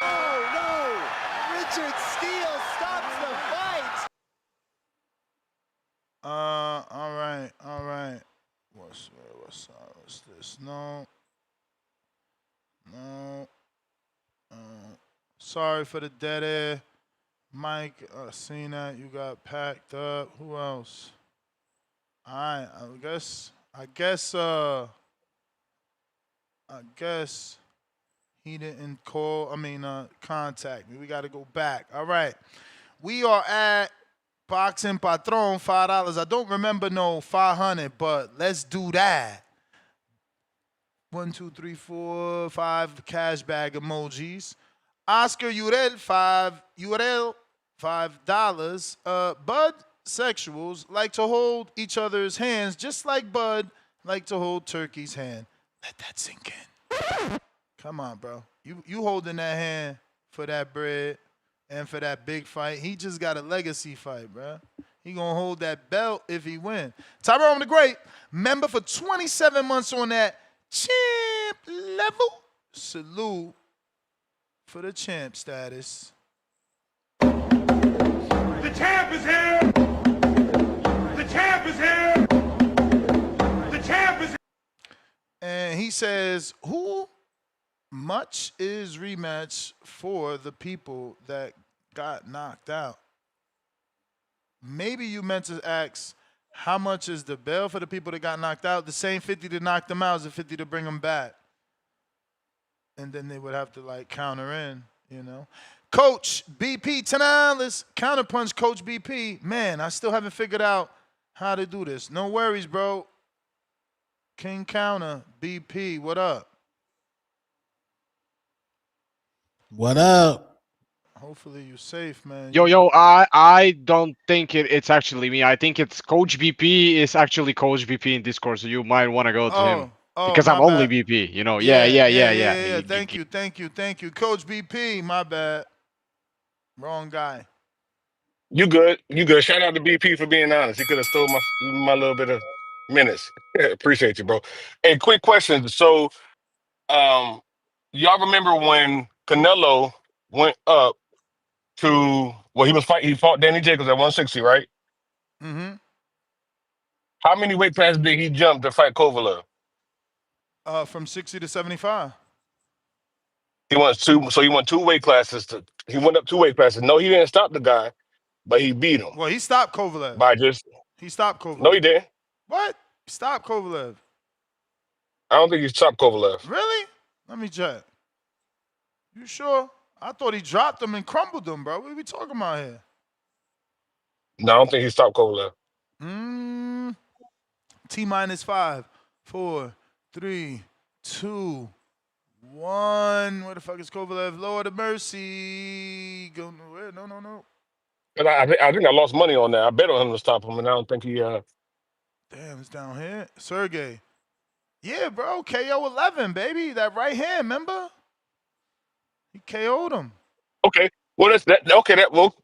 Speaker 5: Oh no! Richard Steele stops the fight.
Speaker 6: All right. What's this? No. Sorry for the dead air. Mike, seen that you got packed up. Who else? Alright, I guess he didn't contact me. We gotta go back. All right. We are at Boxing Patron, $5. I don't remember no 500, but let's do that. 1, 2, 3, 4, 5 cash bag emojis. Oscar Urel, $5. Bud sexuals like to hold each other's hands just like Bud like to hold Turkey's hand. Let that sink in. Come on, bro. You holding that hand for that bread and for that big fight. He just got a legacy fight, bro. He gonna hold that belt if he win. Tyrone the Great, member for 27 months on that champ level. Salute for the champ status.
Speaker 8: The champ is here! The champ is here! The champ is here!
Speaker 6: And he says, who much is rematch for the people that got knocked out? Maybe you meant to ask, how much is the bail for the people that got knocked out? The same 50 to knock them out is the 50 to bring them back. And then they would have to like counter in, you know. Coach BP, $10. Counterpunch Coach BP. Man, I still haven't figured out how to do this. No worries, bro. King Counter, BP, what up?
Speaker 1: What up?
Speaker 6: Hopefully you safe, man.
Speaker 20: Yo, I don't think it's actually me. I think it's Coach BP is actually Coach BP in Discord, so you might want to go to him. Because
Speaker 6: my
Speaker 20: I'm only
Speaker 6: bad.
Speaker 20: BP, you know.
Speaker 6: Yeah.
Speaker 20: Yeah.
Speaker 6: Thank you. Coach BP, my bad. Wrong guy.
Speaker 21: You good? Shout out to BP for being honest. He could have stole my little bit of minutes. Appreciate you, bro. Hey, quick question. So, um, y'all remember when Canelo went up to he fought Danny Jacobs at 160, right?
Speaker 6: Mm-hmm.
Speaker 21: How many weight classes did he jump to fight Kovalev?
Speaker 6: From 60 to 75.
Speaker 21: He went two weight classes. He went up two weight classes. No, he didn't stop the guy, but he beat him.
Speaker 6: Well, he stopped Kovalev. He stopped Kovalev.
Speaker 21: No, he didn't.
Speaker 6: What? Stop Kovalev.
Speaker 21: I don't think he stopped Kovalev.
Speaker 6: Really? Let me check. You sure? I thought he dropped him and crumbled him, bro. What are we talking about here?
Speaker 21: No, I don't think he stopped Kovalev.
Speaker 6: T-5, 4, 3, 2, 1. Where the fuck is Kovalev? Lord of mercy. Go nowhere. No.
Speaker 21: But I think I lost money on that. I bet on him to stop him, and I don't think he.
Speaker 6: Damn, it's down here. Sergey. Yeah, bro. KO 11, baby. That right hand, remember? He KO'd him.
Speaker 21: Okay. Well,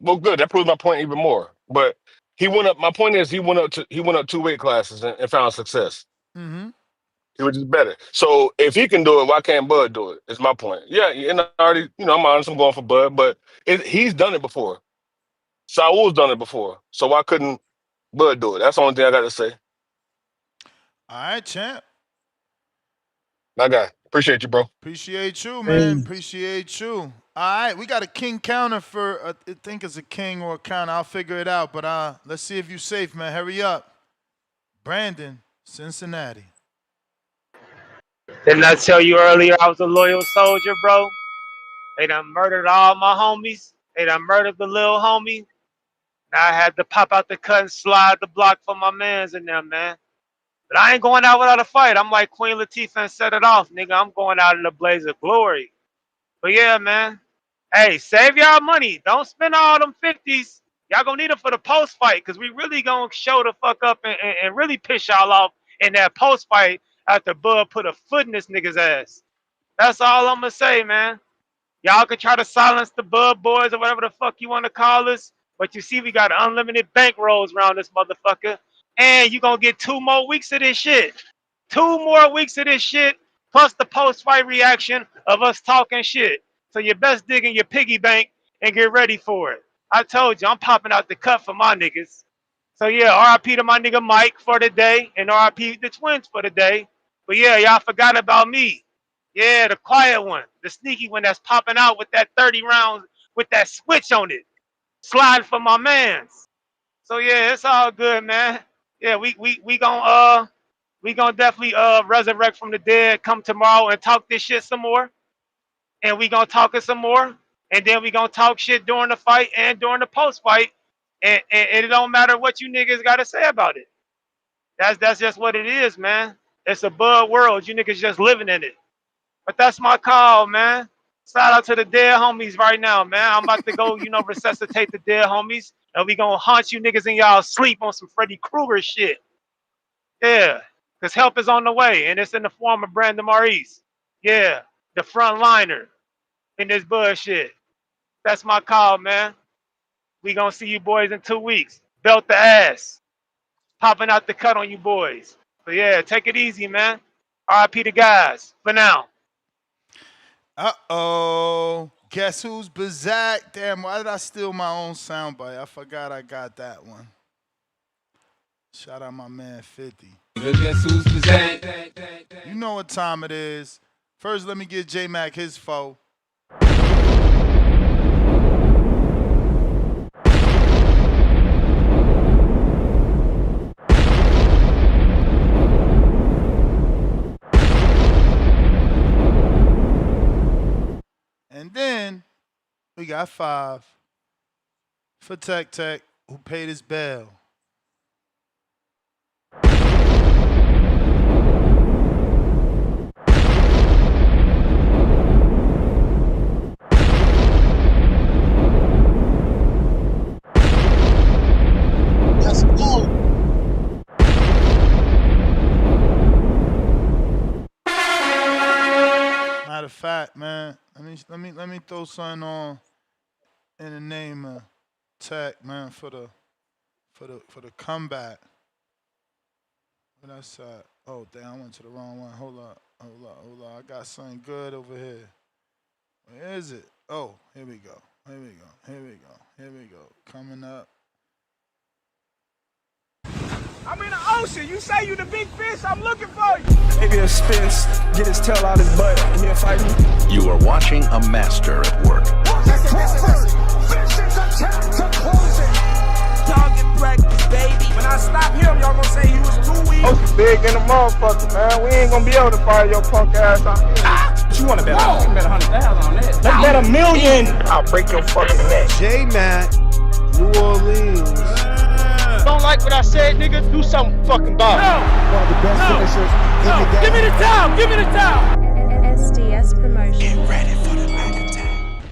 Speaker 21: well, good. That proves my point even more. But he went up. My point is, he went up two weight classes and found success.
Speaker 6: Mm-hmm.
Speaker 21: He was just better. So if he can do it, why can't Bud do it? Is my point. Yeah, and I already, I'm honest. I'm going for Bud, but he's done it before. Saul's done it before. So why couldn't Bud do it? That's the only thing I got to say.
Speaker 6: All right, champ.
Speaker 21: My guy. Appreciate you, bro.
Speaker 6: Appreciate you, man. Appreciate you. All right, we got a king counter for, I think it's a king or a counter. I'll figure it out, but let's see if you're safe, man. Hurry up. Brandon, Cincinnati.
Speaker 24: Didn't I tell you earlier I was a loyal soldier, bro? They done murdered all my homies. They done murdered the little homie. Now I had to pop out the cut and slide the block for my mans in there, man. But I ain't going out without a fight. I'm like Queen Latifah and set it off, nigga. I'm going out in a blaze of glory. But yeah, man. Hey, save y'all money. Don't spend all them 50s. Y'all gonna need them for the post fight because we really gonna show the fuck up and really piss y'all off in that post fight after Bud put a foot in this nigga's ass. That's all I'm gonna say, man. Y'all can try to silence the Bud boys or whatever the fuck you want to call us, but you see we got unlimited bankrolls around this motherfucker, and you gonna get 2 more weeks of this shit. 2 more weeks of this shit, plus the post-fight reaction of us talking shit. So you best dig in your piggy bank and get ready for it. I told you, I'm popping out the cut for my niggas. So yeah, RIP to my nigga Mike for the day, and RIP the twins for the day. But yeah, y'all forgot about me. Yeah, the quiet one, the sneaky one that's popping out with that 30 rounds with that switch on it. Slide for my mans. So yeah, it's all good, man. Yeah, we gonna definitely resurrect from the dead, come tomorrow and talk this shit some more. And we gonna talk it some more. And then we gonna talk shit during the fight and during the post fight. And it don't matter what you niggas gotta say about it. That's just what it is, man. It's a bud world. You niggas just living in it. But that's my call, man. Shout out to the dead homies right now, man. I'm about to go, resuscitate the dead homies. And we gonna haunt you niggas in y'all sleep on some Freddy Krueger shit. Yeah. Because help is on the way. And it's in the form of Brandon Maurice. Yeah. The front liner in this bullshit. That's my call, man. We gonna see you boys in 2 weeks. Belt the ass. Popping out the cut on you boys. So yeah, take it easy, man. RIP the guys. For now.
Speaker 6: Uh-oh. Guess who's Bazak? Damn, why did I steal my own soundbite? I forgot I got that one. Shout out my man 50. Guess who's Bazak? You know what time it is. First, let me give J-Mac his foe. And then we got 5 for Tech Tech, who paid his bail.
Speaker 1: Let's go.
Speaker 6: Matter of fact, man, let me throw something on in the name of Tech, man, for the comeback. What I said? Oh damn, I went to the wrong one. Hold up. I got something good over here. Where is it? Oh, here we go. Coming up.
Speaker 8: I'm in the ocean. You say you the big fish. I'm looking for you.
Speaker 3: Maybe a spins, get his tail out his butt, and he'll fight me.
Speaker 7: You are watching a master at work.
Speaker 8: Y'all get practice, baby. When I stop him, y'all gonna say he was too weak.
Speaker 11: Ocean big in the motherfucker, man. We ain't gonna be able to fire your punk ass out here.
Speaker 3: What you want to bet on? You can bet 100,000 on that.
Speaker 8: Let's bet $1 million.
Speaker 11: I'll break your fucking neck.
Speaker 5: J-Mac, New Orleans.
Speaker 4: Don't like what I said, nigga? Do something fucking about it.
Speaker 8: One of the best finishers in the game. Give me the towel. Give me the towel.
Speaker 13: SDS promotion.
Speaker 5: Get ready for the back attack.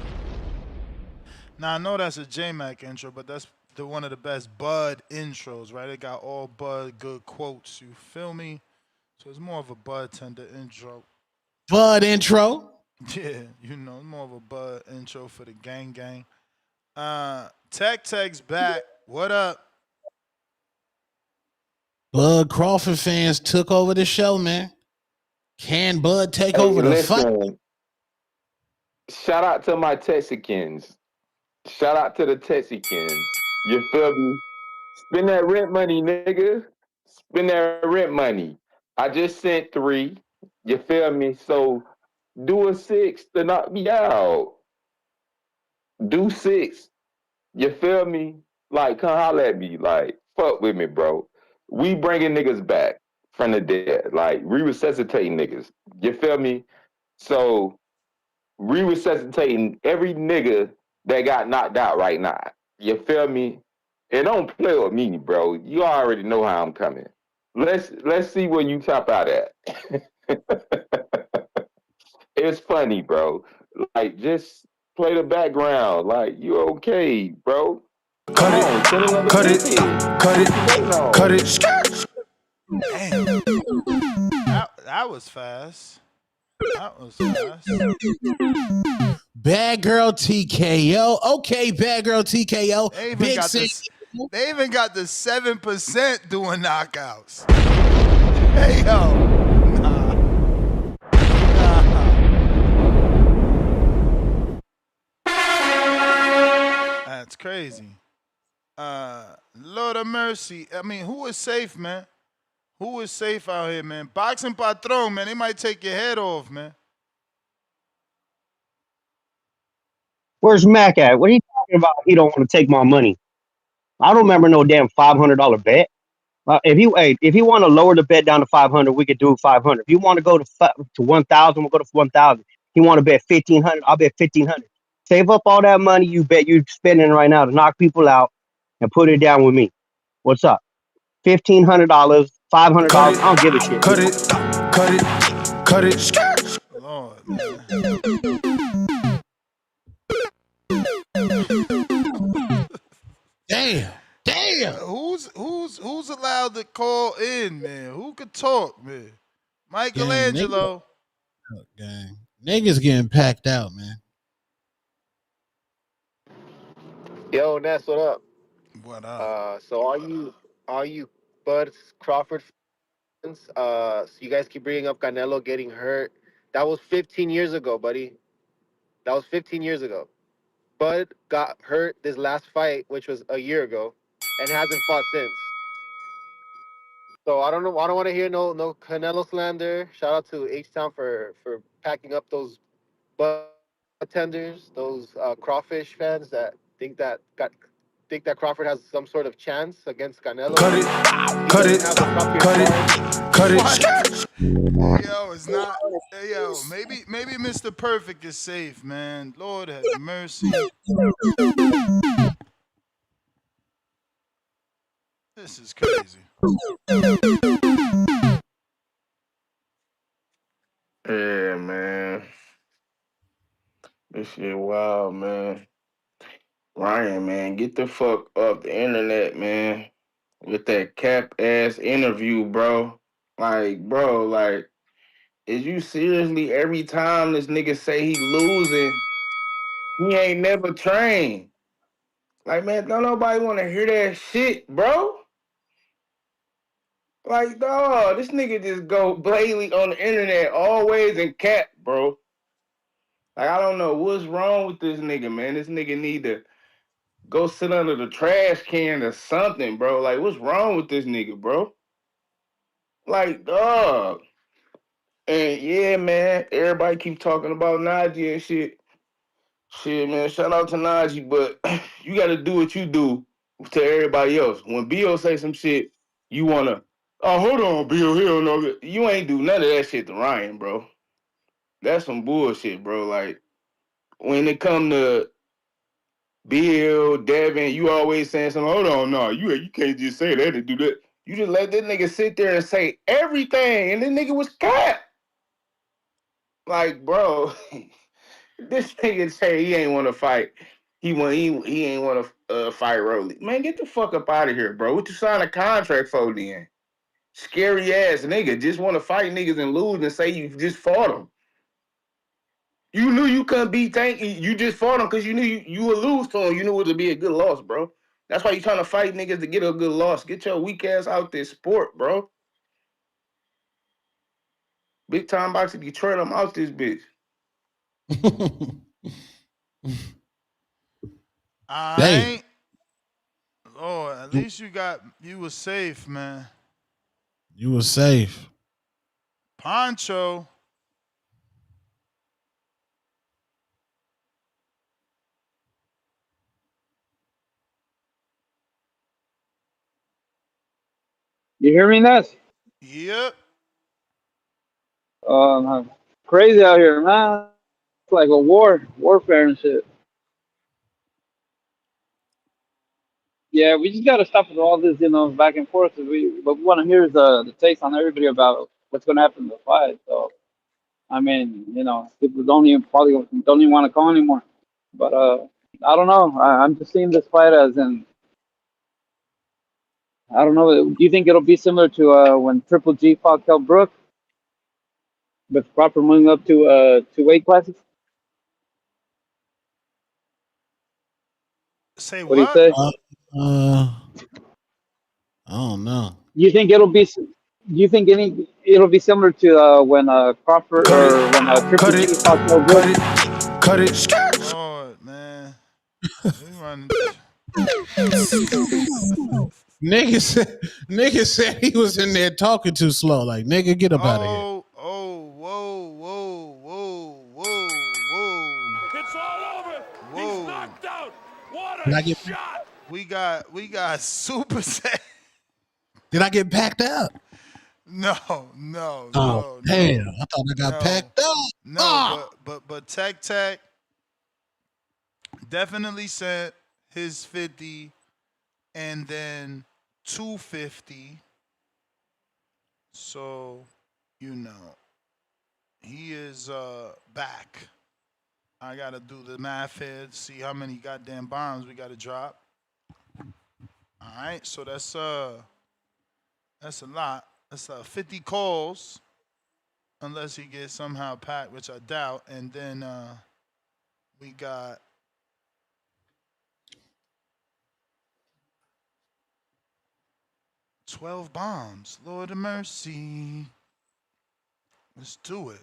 Speaker 6: Now I know that's a J-Mac intro, but that's one of the best Bud intros, right? It got all Bud good quotes. You feel me? So it's more of a Bud tender intro.
Speaker 1: Bud intro.
Speaker 6: Yeah, more of a Bud intro for the gang. Tech's back. What up?
Speaker 1: Bud Crawford fans took over the show, man. Can Bud take over the fight?
Speaker 17: Shout out to my Texicans. Shout out to the Texicans. You feel me? Spend that rent money, nigga. Spend that rent money. I just sent 3. You feel me? So do a 6 to knock me out. Do 6. You feel me? Like, come holler at me. Like, fuck with me, bro. We bringing niggas back from the dead. Like, re-resuscitating niggas. You feel me? So, re-resuscitating every nigga that got knocked out right now. You feel me? And don't play with me, bro. You already know how I'm coming. Let's see where you top out at. It's funny, bro. Like, just play the background. Like, you okay, bro? Come on, send another
Speaker 6: cut it,
Speaker 17: visit.
Speaker 6: cut it,
Speaker 17: What you waiting
Speaker 6: cut
Speaker 17: on?
Speaker 6: it. Damn, that was fast. That was fast.
Speaker 1: Bad girl TKO. Okay, bad girl TKO.
Speaker 6: They even
Speaker 1: Big
Speaker 6: got
Speaker 1: Sam.
Speaker 6: this. They even got the 7% doing knockouts. Hey yo, nah. That's crazy. Lord of mercy. I mean, who is safe, man? Who is safe out here, man? Boxing patron, man. They might take your head off, man.
Speaker 12: Where's Mac at? What are you talking about? He don't want to take my money. I don't remember no damn $500 bet. If you want to lower the bet down to 500, we could do 500. If you want to go to 1,000, we'll go to 1,000. If you want to bet 1,500, I'll bet 1,500. Save up all that money you bet you're spending right now to knock people out, and put it down with me. What's up? $1,500,
Speaker 6: Cut
Speaker 12: $500.
Speaker 6: it,
Speaker 12: I don't give a shit.
Speaker 6: cut it, cut it, cut it. Lord, man.
Speaker 1: Damn. Damn.
Speaker 6: Who's allowed to call in, man? Who could talk, man?
Speaker 1: Gang,
Speaker 6: Michelangelo.
Speaker 1: gang. Niggas getting packed out, man.
Speaker 14: Yo, Ness, what up?
Speaker 6: What up?
Speaker 14: So are you Bud Crawford fans? So you guys keep bringing up Canelo getting hurt. That was 15 years ago, buddy. That was 15 years ago. Bud got hurt this last fight, which was a year ago, and hasn't fought since. So I don't know. I don't want to hear no Canelo slander. Shout out to H Town for packing up those Bud tenders, those crawfish fans that think that Crawford has some sort of chance against Canelo.
Speaker 6: Cut it,
Speaker 14: He
Speaker 6: cut
Speaker 14: doesn't
Speaker 6: it,
Speaker 14: have the top tier
Speaker 6: cut
Speaker 14: sparring.
Speaker 6: it, cut it. Hey, yo, it's not. Hey, yo, maybe Mr. Perfect is safe, man. Lord have mercy. This is crazy.
Speaker 17: Yeah, man. This shit wild, man. Ryan, man, get the fuck off the internet, man. With that cap ass interview, bro. Like, is you seriously every time this nigga say he losing, he ain't never trained? Like, man, don't nobody want to hear that shit, bro. Like, dog, this nigga just go blatantly on the internet always and cap, bro. Like, I don't know what's wrong with this nigga, man. This nigga need to go sit under the trash can or something, bro. Like, what's wrong with this nigga, bro? Like, dog. And yeah, man, everybody keep talking about Najee and shit. Shit, man, shout out to Najee, but you got to do what you do to everybody else. When Bill say some shit, you want to, oh, hold on, Bill, he don't know. You ain't do none of that shit to Ryan, bro. That's some bullshit, bro. Like, when it come to Bill, Devin, you always saying something, hold on, no, you can't just say that and do that. You just let this nigga sit there and say everything, and this nigga was cat. Like, bro, this nigga say he ain't want to fight. He ain't want to fight Rolly. Man, get the fuck up out of here, bro. What you sign a contract for then? Scary ass nigga. Just want to fight niggas and lose and say you just fought them. You knew you couldn't beat Tank. You just fought him because you knew you would lose to him. You knew it would be a good loss, bro. That's why you trying to fight niggas to get a good loss. Get your weak ass out this sport, bro. Big time boxing Detroit, I'm out this bitch.
Speaker 6: I Lord, at least you was safe, man.
Speaker 1: You was safe.
Speaker 6: Poncho.
Speaker 16: You hear me, Ness?
Speaker 6: Yep.
Speaker 16: Crazy out here, man. It's like a warfare and shit. Yeah, we just gotta stop with all this, back and forth. But we want to hear the takes on everybody about what's gonna happen in the fight. So I mean, you know, people probably don't even want to call anymore. But I don't know. I'm just seeing this fight as in, I don't know. Do you think it'll be similar to when Triple G fought Kell Brook, with Crawford moving up to two weight classes?
Speaker 6: Say
Speaker 16: What do you
Speaker 6: what?
Speaker 16: say?
Speaker 1: I don't know.
Speaker 16: You think it'll be? Do you think it'll be similar to when Crawford or when Triple G fought Kell Brook?
Speaker 6: Cut it. Lord, man. We run.
Speaker 1: Nigga said he was in there talking too slow. Like, nigga, get up out of here.
Speaker 6: Whoa.
Speaker 8: It's all over. He's knocked out. What
Speaker 1: Did
Speaker 8: a
Speaker 1: I get
Speaker 8: shot.
Speaker 6: We got super set.
Speaker 1: Did I get packed up?
Speaker 6: No.
Speaker 1: Oh, damn. I thought I got packed up.
Speaker 6: No, but Tech definitely sent his 50 and then 250. So, you know, he is back. I gotta do the math here to see how many goddamn bombs we gotta drop. Alright, so that's a lot. That's 50 calls. Unless he gets somehow packed, which I doubt. And then we got $12 bombs. Lord of mercy. Let's do it.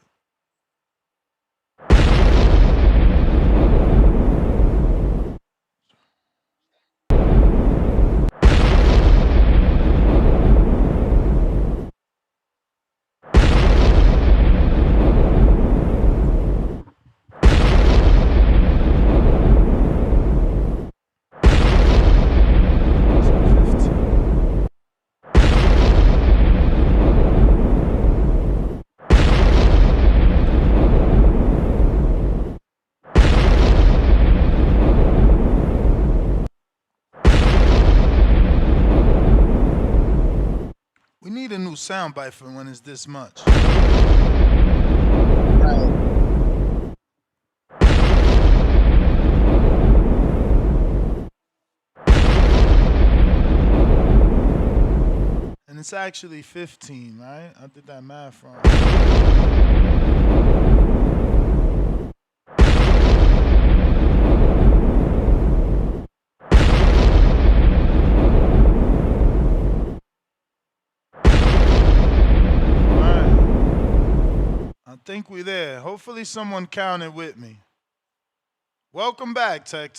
Speaker 6: We need a new soundbite for when it's this much. And it's actually 15, right? I did that math wrong. I think we're there. Hopefully someone counted with me. Welcome back, Tech.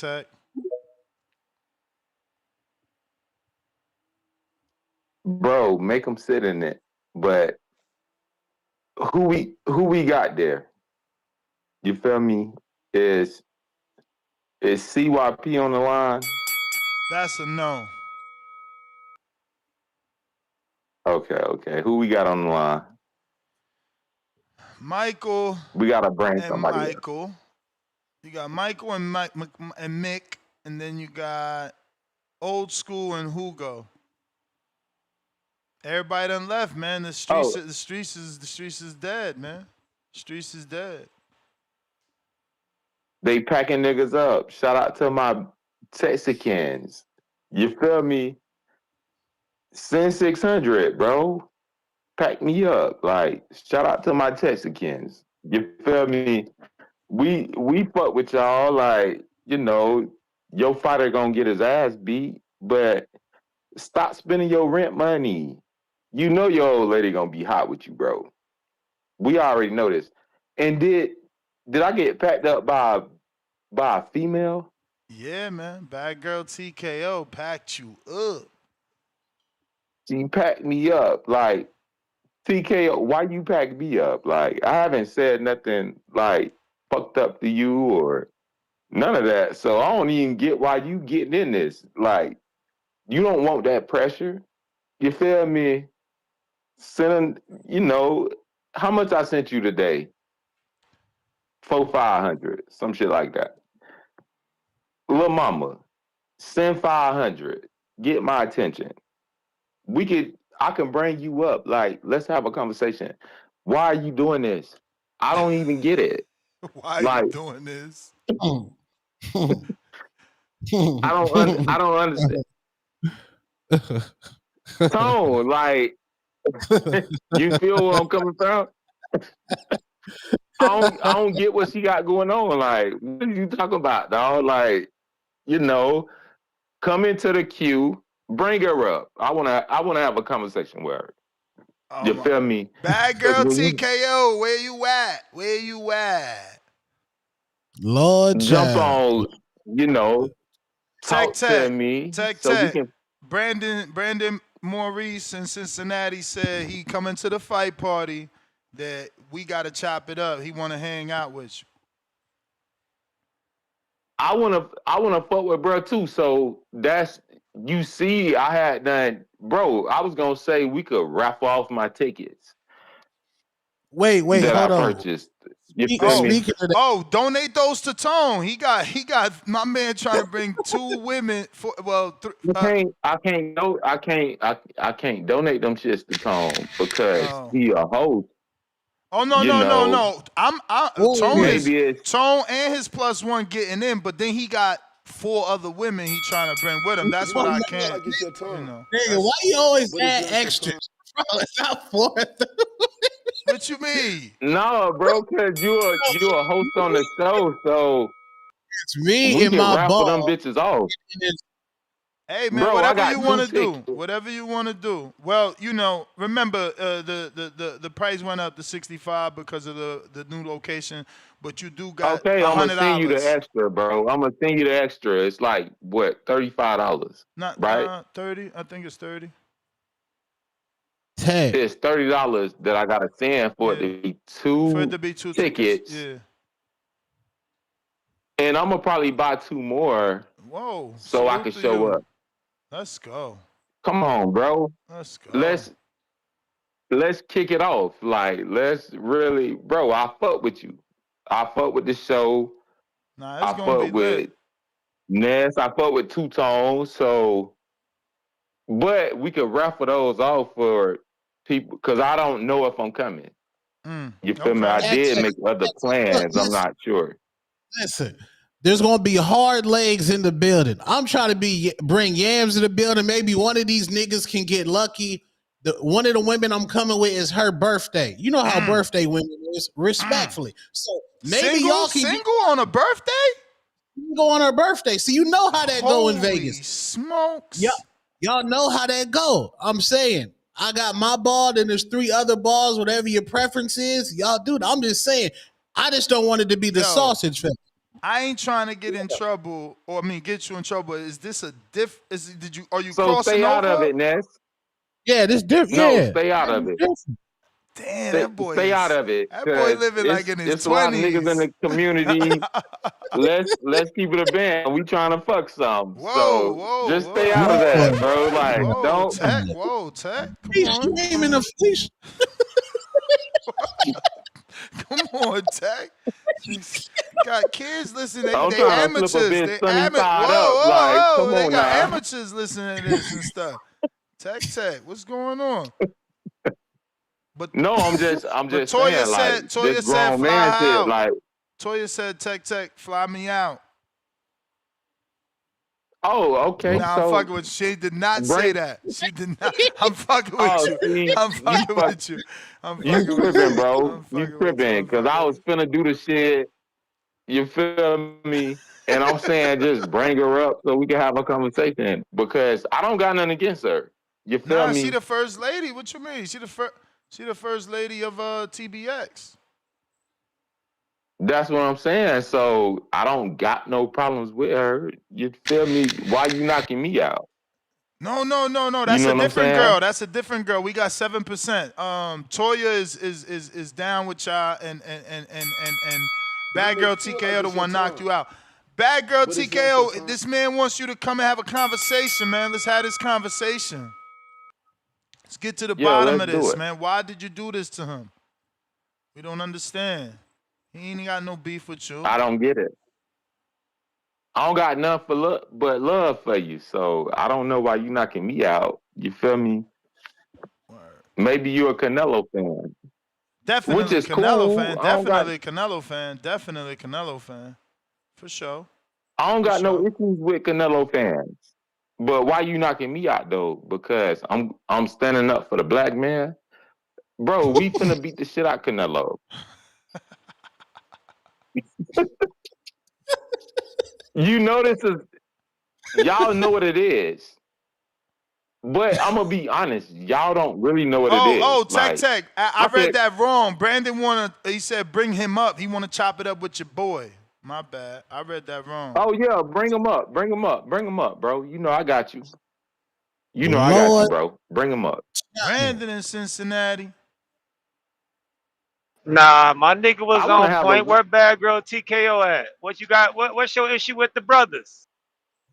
Speaker 17: Bro, make them sit in it. But who we got there? You feel me? Is CYP on the line?
Speaker 6: That's a no.
Speaker 17: Okay. Who we got on the line?
Speaker 6: Michael.
Speaker 17: We gotta bring
Speaker 6: and
Speaker 17: somebody
Speaker 6: Michael. Else. You got Michael and Mick, and then you got Old School and Hugo. Everybody done left, man. The streets is dead, man. Streets is dead.
Speaker 17: They packing niggas up. Shout out to my Texicans. You feel me? Send 600, bro. Pack me up. Like, shout out to my Texicans. You feel me? We fuck with y'all. Like, you know, your fighter gonna get his ass beat, but stop spending your rent money. You know your old lady gonna be hot with you, bro. We already know this. And did I get packed up by a female?
Speaker 6: Yeah, man. Bad girl TKO packed you up.
Speaker 17: She packed me up. Like, TKO, why you pack me up? Like, I haven't said nothing like fucked up to you or none of that. So I don't even get why you getting in this. Like, you don't want that pressure. You feel me? Sending, you know, how much I sent you today? 500, some shit like that. Little mama, send 500. Get my attention. I can bring you up. Like, let's have a conversation. Why are you doing this? I don't even get it.
Speaker 6: Why are
Speaker 17: Like
Speaker 6: you doing this?
Speaker 17: I don't understand. Tone, like you feel where I'm coming from? I don't get what she got going on. Like, what are you talking about, dog? Like, come into the queue, bring her up. I wanna have a conversation with her. You feel me?
Speaker 6: Bad
Speaker 17: 'Cause
Speaker 6: girl
Speaker 17: when you
Speaker 6: TKO, where you at? Where you at?
Speaker 1: Lord
Speaker 17: jump
Speaker 1: child.
Speaker 17: on,
Speaker 6: Tech
Speaker 17: talk to
Speaker 6: Tech.
Speaker 17: me
Speaker 6: Tech
Speaker 17: so we
Speaker 6: Tech.
Speaker 17: can.
Speaker 6: Brandon Maurice in Cincinnati said he coming to the fight party that we gotta chop it up. He wanna hang out with you.
Speaker 17: I wanna fuck with bro too. So that's you see, I had done, bro. I was gonna say we could raffle off my tickets
Speaker 1: Wait,
Speaker 17: that I
Speaker 1: hold on.
Speaker 17: purchased. You feel me?
Speaker 1: Speaking of that,
Speaker 6: Donate those to Tone. He got my man trying to bring 2 women for
Speaker 17: I can't donate them shits to Tone because he a host.
Speaker 6: Oh no. Tone is
Speaker 17: Maybe it's
Speaker 6: Tone and his +1 getting in, but then he got 4 other women he trying to bring with him. That's what I can't.
Speaker 8: Like it's your turn.
Speaker 1: nigga, why you always
Speaker 8: But it's
Speaker 1: add
Speaker 8: not your
Speaker 1: extras?
Speaker 8: turn.
Speaker 1: Bro, it's not for
Speaker 6: What you mean?
Speaker 17: no, bro, because you a host on the show, so
Speaker 1: It's me
Speaker 17: we
Speaker 1: and
Speaker 17: can
Speaker 1: my
Speaker 17: raffle them
Speaker 1: ball.
Speaker 17: bitches off.
Speaker 6: Hey man,
Speaker 17: Bro, I
Speaker 6: whatever you
Speaker 17: got
Speaker 6: want
Speaker 17: 2
Speaker 6: to do,
Speaker 17: tickets.
Speaker 6: whatever you want to do. Well, remember the price went up to 65 because of the new location, but you do got
Speaker 17: Okay, I'm gonna send you the
Speaker 6: $100.
Speaker 17: extra, bro. I'm gonna send you the extra. It's like what, $35,
Speaker 6: Not
Speaker 17: right?
Speaker 6: 30. I think it's 30.
Speaker 1: Tech.
Speaker 17: It's $30 that I gotta send for it
Speaker 6: Yeah,
Speaker 17: to be
Speaker 6: for it
Speaker 17: 2
Speaker 6: to be 2 tickets.
Speaker 17: tickets,
Speaker 6: Yeah.
Speaker 17: and I'm gonna probably buy 2 more
Speaker 6: Whoa.
Speaker 17: so I
Speaker 6: Salute
Speaker 17: can
Speaker 6: to
Speaker 17: show
Speaker 6: you.
Speaker 17: up.
Speaker 6: Let's go.
Speaker 17: Come on, bro.
Speaker 6: Let's go.
Speaker 17: Let's kick it off. Like, let's really, bro. I fuck with you. I fuck with the show.
Speaker 6: Nah, it's
Speaker 17: I
Speaker 6: gonna be
Speaker 17: fuck
Speaker 6: lit.
Speaker 17: with Ness. I fuck with Two Tone. So, but we could raffle those off for people because I don't know if I'm coming. You feel me? I
Speaker 6: Okay.
Speaker 17: did make other
Speaker 1: Look,
Speaker 17: plans. I'm not sure.
Speaker 1: listen. There's gonna be hard legs in the building. I'm trying to bring yams in the building. Maybe one of these niggas can get lucky. One of the women I'm coming with is her birthday. You know how birthday women is, respectfully. So maybe y'all can
Speaker 6: single on a birthday?
Speaker 1: go on her birthday. So you know how that go in Vegas.
Speaker 6: Smokes.
Speaker 1: Y'all know how that go. I'm saying I got my ball, then there's 3 other balls, whatever your preference is. Y'all do it. I'm just saying. I just don't want it to be the sausage fest.
Speaker 6: I ain't trying to get in trouble, get you in trouble. Is this a are you
Speaker 17: So
Speaker 6: crossing
Speaker 17: stay out
Speaker 6: over?
Speaker 17: of it, Ness.
Speaker 1: Yeah, this different.
Speaker 17: No,
Speaker 1: Yeah,
Speaker 17: stay out of it.
Speaker 6: Damn, that boy.
Speaker 17: Stay out of it.
Speaker 6: That boy living like in his 20s.
Speaker 17: It's a lot of niggas in the community. Let's keep it a band. We trying to fuck some. So just stay out of that, bro. Like, don't.
Speaker 6: Tech. Come on.
Speaker 1: Name a fleece.
Speaker 6: Come on, Tech. Got kids listening.
Speaker 17: I'm
Speaker 6: They
Speaker 17: trying
Speaker 6: amateurs.
Speaker 17: to flip a bitch
Speaker 6: They
Speaker 17: sunny side up. Like, come
Speaker 6: They
Speaker 17: on
Speaker 6: got
Speaker 17: now.
Speaker 6: amateurs listening to this and stuff. Tech. What's going on? But
Speaker 17: no, I'm just
Speaker 6: Toya
Speaker 17: saying, like,
Speaker 6: Toya
Speaker 17: this
Speaker 6: said
Speaker 17: grown
Speaker 6: fly
Speaker 17: man
Speaker 6: her
Speaker 17: shit,
Speaker 6: out.
Speaker 17: like,
Speaker 6: Toya said Tech, fly me out.
Speaker 17: oh, okay.
Speaker 6: Nah,
Speaker 17: so
Speaker 6: I'm fucking with you. She did not say that. She did not. I'm fucking with
Speaker 17: oh,
Speaker 6: you.
Speaker 17: see,
Speaker 6: I'm fucking with you.
Speaker 17: You tripping, bro. You tripping. Because I was finna do the shit. You feel me? And I'm saying just bring her up so we can have a conversation. Because I don't got nothing against her. You feel
Speaker 6: Nah,
Speaker 17: me?
Speaker 6: she the first lady. What you mean? She the first lady of TBX.
Speaker 17: That's what I'm saying. So I don't got no problems with her. You feel me? Why you knocking me out?
Speaker 6: No. That's
Speaker 17: You know
Speaker 6: a
Speaker 17: what I'm
Speaker 6: different
Speaker 17: saying?
Speaker 6: girl. That's a different girl. We got 7%. Toya is down with y'all and Bad Girl TKO the one knocked you out. Bad Girl TKO, this man wants you to come and have a conversation, man. Let's have this conversation. Let's get to the bottom of
Speaker 17: let's do
Speaker 6: this,
Speaker 17: it.
Speaker 6: man. Why did you do this to him? We don't understand. He ain't got no beef with you.
Speaker 17: I don't get it. I don't got nothing but love for you. So I don't know why you knocking me out. You feel me? Maybe you're a Canelo fan.
Speaker 6: Definitely
Speaker 17: is
Speaker 6: Canelo
Speaker 17: cool.
Speaker 6: fan. Definitely Canelo fan. Definitely Canelo fan. For sure.
Speaker 17: I don't
Speaker 6: For
Speaker 17: got no
Speaker 6: sure.
Speaker 17: issues with Canelo fans. But why you knocking me out though? Because I'm standing up for the black man. Bro, we finna beat the shit out Canelo. You know this is y'all know what it is. But I'm gonna be honest, y'all don't really know what it is.
Speaker 6: Tech.
Speaker 17: Like
Speaker 6: I read that wrong. Brandon he said bring him up. He wanna chop it up with your boy. My bad. I read that wrong.
Speaker 17: oh yeah, bring him up, bro. You know I got you. You know I got you,
Speaker 1: Lord.
Speaker 17: bro. Bring him up.
Speaker 6: Brandon in Cincinnati.
Speaker 24: Nah, my nigga was
Speaker 17: I wanna
Speaker 24: on
Speaker 17: have
Speaker 24: point.
Speaker 17: a
Speaker 24: Where Bad Girl TKO at? What you got? What's your issue with the brothers?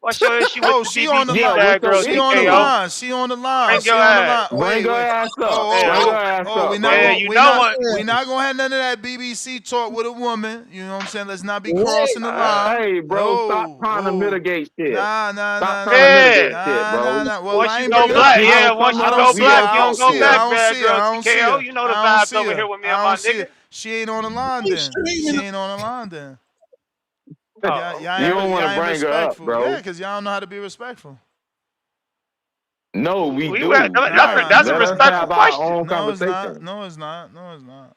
Speaker 24: What's your issue with the
Speaker 6: She on the
Speaker 24: BBC
Speaker 17: yeah,
Speaker 6: line.
Speaker 17: what's
Speaker 24: Bad
Speaker 17: your
Speaker 24: Girl
Speaker 6: She on the
Speaker 17: issue?
Speaker 24: TKO?
Speaker 6: line. She on the line.
Speaker 24: Bring your
Speaker 6: She on the
Speaker 24: ass.
Speaker 6: line.
Speaker 17: Bring
Speaker 6: Wait.
Speaker 17: your ass up.
Speaker 24: Yeah.
Speaker 17: Bring your ass
Speaker 6: We
Speaker 17: up,
Speaker 6: not
Speaker 24: Yeah,
Speaker 17: bro.
Speaker 6: going
Speaker 24: you know what?
Speaker 6: we not gonna have none of that BBC talk with a woman. You know what I'm saying? Let's not be
Speaker 1: Wait.
Speaker 6: crossing the line.
Speaker 17: Hey, bro, stop
Speaker 6: No.
Speaker 17: trying to mitigate shit.
Speaker 6: Nah.
Speaker 17: Stop trying to
Speaker 24: Yeah.
Speaker 17: mitigate shit, bro.
Speaker 6: Well,
Speaker 24: Once
Speaker 6: I
Speaker 24: you
Speaker 6: ain't
Speaker 24: go
Speaker 6: bringing her.
Speaker 24: black,
Speaker 17: She
Speaker 24: yeah.
Speaker 17: gonna
Speaker 24: Once
Speaker 17: come
Speaker 24: you
Speaker 6: I
Speaker 17: up.
Speaker 6: don't
Speaker 24: go
Speaker 6: see
Speaker 17: We
Speaker 6: her.
Speaker 17: gonna
Speaker 24: black,
Speaker 6: I
Speaker 24: you
Speaker 6: don't
Speaker 24: don't
Speaker 17: talk
Speaker 24: go
Speaker 6: see
Speaker 17: to
Speaker 6: her.
Speaker 17: her.
Speaker 24: back,
Speaker 6: I don't
Speaker 24: Bad
Speaker 6: see her.
Speaker 24: Girl
Speaker 6: I don't see
Speaker 24: TKO.
Speaker 6: her.
Speaker 24: You know the
Speaker 6: I don't
Speaker 24: vibes
Speaker 6: see
Speaker 24: over
Speaker 6: her.
Speaker 24: here with me and
Speaker 6: I
Speaker 24: my
Speaker 6: don't see her.
Speaker 24: nigga.
Speaker 6: She ain't on the line then.
Speaker 1: Streaming.
Speaker 6: She ain't on the line then.
Speaker 24: Oh,
Speaker 6: Y'all
Speaker 17: You
Speaker 24: okay.
Speaker 17: don't want to
Speaker 6: ain't
Speaker 17: bring her up,
Speaker 6: respectful. Yeah,
Speaker 17: bro.
Speaker 6: because y'all don't know how to be respectful.
Speaker 17: No, we
Speaker 24: We
Speaker 17: do.
Speaker 24: that's a
Speaker 17: Let us
Speaker 24: respectful
Speaker 17: have our
Speaker 24: question.
Speaker 17: own
Speaker 6: No, it's not.
Speaker 17: conversation.
Speaker 6: No, it's not. No, it's not.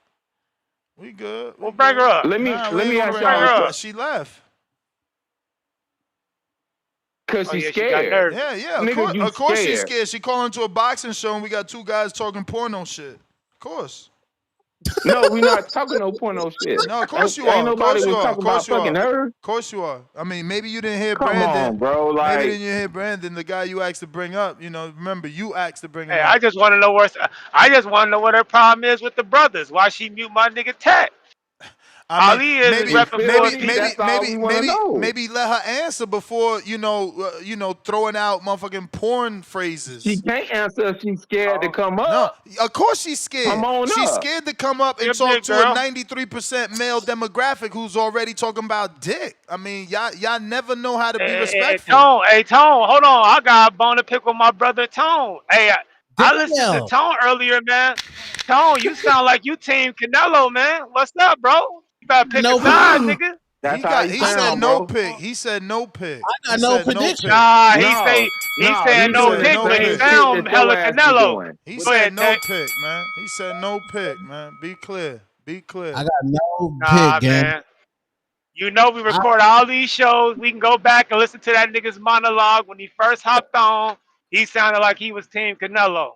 Speaker 6: We good.
Speaker 24: We'll
Speaker 6: We
Speaker 24: bring her
Speaker 6: good.
Speaker 24: up.
Speaker 6: Nah, we
Speaker 17: Let
Speaker 6: ain't
Speaker 17: me
Speaker 6: gonna
Speaker 17: ask
Speaker 6: bring
Speaker 24: Bring
Speaker 6: her
Speaker 17: y'all a
Speaker 24: her
Speaker 6: up.
Speaker 17: question.
Speaker 24: up.
Speaker 6: She left.
Speaker 17: Cause
Speaker 24: Oh
Speaker 17: she's
Speaker 24: yeah, she got
Speaker 17: scared.
Speaker 24: nervous.
Speaker 6: Yeah.
Speaker 17: Nigga, you
Speaker 6: Of course she's
Speaker 17: scared.
Speaker 6: scared. She calling to a boxing show and we got two guys talking porno shit. Of course.
Speaker 17: No, we not talking no porno shit.
Speaker 6: No, of course you
Speaker 17: Ain't
Speaker 6: are. Of
Speaker 17: nobody
Speaker 6: course you
Speaker 17: was
Speaker 6: are. Of
Speaker 17: talking
Speaker 6: course
Speaker 17: about
Speaker 6: you are.
Speaker 17: fucking her.
Speaker 6: Of course you are. I mean, maybe you didn't hear
Speaker 17: Come
Speaker 6: Brandon.
Speaker 17: on, bro.
Speaker 6: Maybe
Speaker 17: Like,
Speaker 6: didn't you hear Brandon, the guy you asked to bring up. You know, remember you asked to bring him
Speaker 24: Hey, I
Speaker 6: up.
Speaker 24: just want to know what her problem is with the brothers. Why she mute my nigga Tat?
Speaker 6: I mean,
Speaker 24: Ali is
Speaker 6: maybe,
Speaker 17: you
Speaker 24: repping
Speaker 17: feel
Speaker 24: for his
Speaker 6: maybe,
Speaker 17: me?
Speaker 24: people.
Speaker 6: maybe,
Speaker 17: That's all
Speaker 6: maybe,
Speaker 17: we want to
Speaker 6: maybe,
Speaker 17: know.
Speaker 6: maybe let her answer before throwing out motherfucking porn
Speaker 17: She
Speaker 6: phrases.
Speaker 17: can't answer if she's scared to
Speaker 24: Oh,
Speaker 17: come
Speaker 6: No,
Speaker 17: up.
Speaker 6: of course she's
Speaker 17: Come
Speaker 6: scared.
Speaker 17: on
Speaker 6: She's
Speaker 17: up.
Speaker 6: scared to come up
Speaker 24: you're
Speaker 6: and
Speaker 24: a
Speaker 6: talk
Speaker 24: big
Speaker 6: to a
Speaker 24: girl.
Speaker 6: 93% male demographic who's already talking about dick. I mean, y'all never know how to be respectful.
Speaker 24: Tone, hold on. I got a bone to pick with my brother Tone. Hey, I listened to
Speaker 1: Damn.
Speaker 24: Tone earlier, man. Tone, you sound like you team Canelo, man. What's up, bro? You better pick a
Speaker 1: No,
Speaker 24: side, nigga.
Speaker 17: That's how he
Speaker 6: He said
Speaker 17: sound,
Speaker 6: no
Speaker 17: bro.
Speaker 6: pick. He said no pick.
Speaker 1: I
Speaker 6: He
Speaker 1: got no
Speaker 6: said no
Speaker 1: prediction.
Speaker 6: pick.
Speaker 24: Nah,
Speaker 17: No,
Speaker 24: he
Speaker 17: no,
Speaker 24: said
Speaker 17: he
Speaker 6: He
Speaker 24: no
Speaker 17: doing
Speaker 6: said
Speaker 17: the
Speaker 24: pick,
Speaker 6: no
Speaker 24: but he
Speaker 17: same
Speaker 6: pick.
Speaker 17: shit
Speaker 24: sound
Speaker 17: that your
Speaker 24: hella
Speaker 17: ass be
Speaker 24: Canelo.
Speaker 17: doing.
Speaker 6: He
Speaker 24: Go
Speaker 6: said
Speaker 24: ahead,
Speaker 6: no
Speaker 24: Tech.
Speaker 6: pick, man. He said no pick, man. Be clear. Be
Speaker 1: I
Speaker 6: clear.
Speaker 1: got no pick,
Speaker 24: Nah,
Speaker 1: gang.
Speaker 24: man. You know we
Speaker 1: I,
Speaker 24: record all these shows. We can go back and listen to that nigga's monologue when he first hopped on. He sounded like he was team Canelo.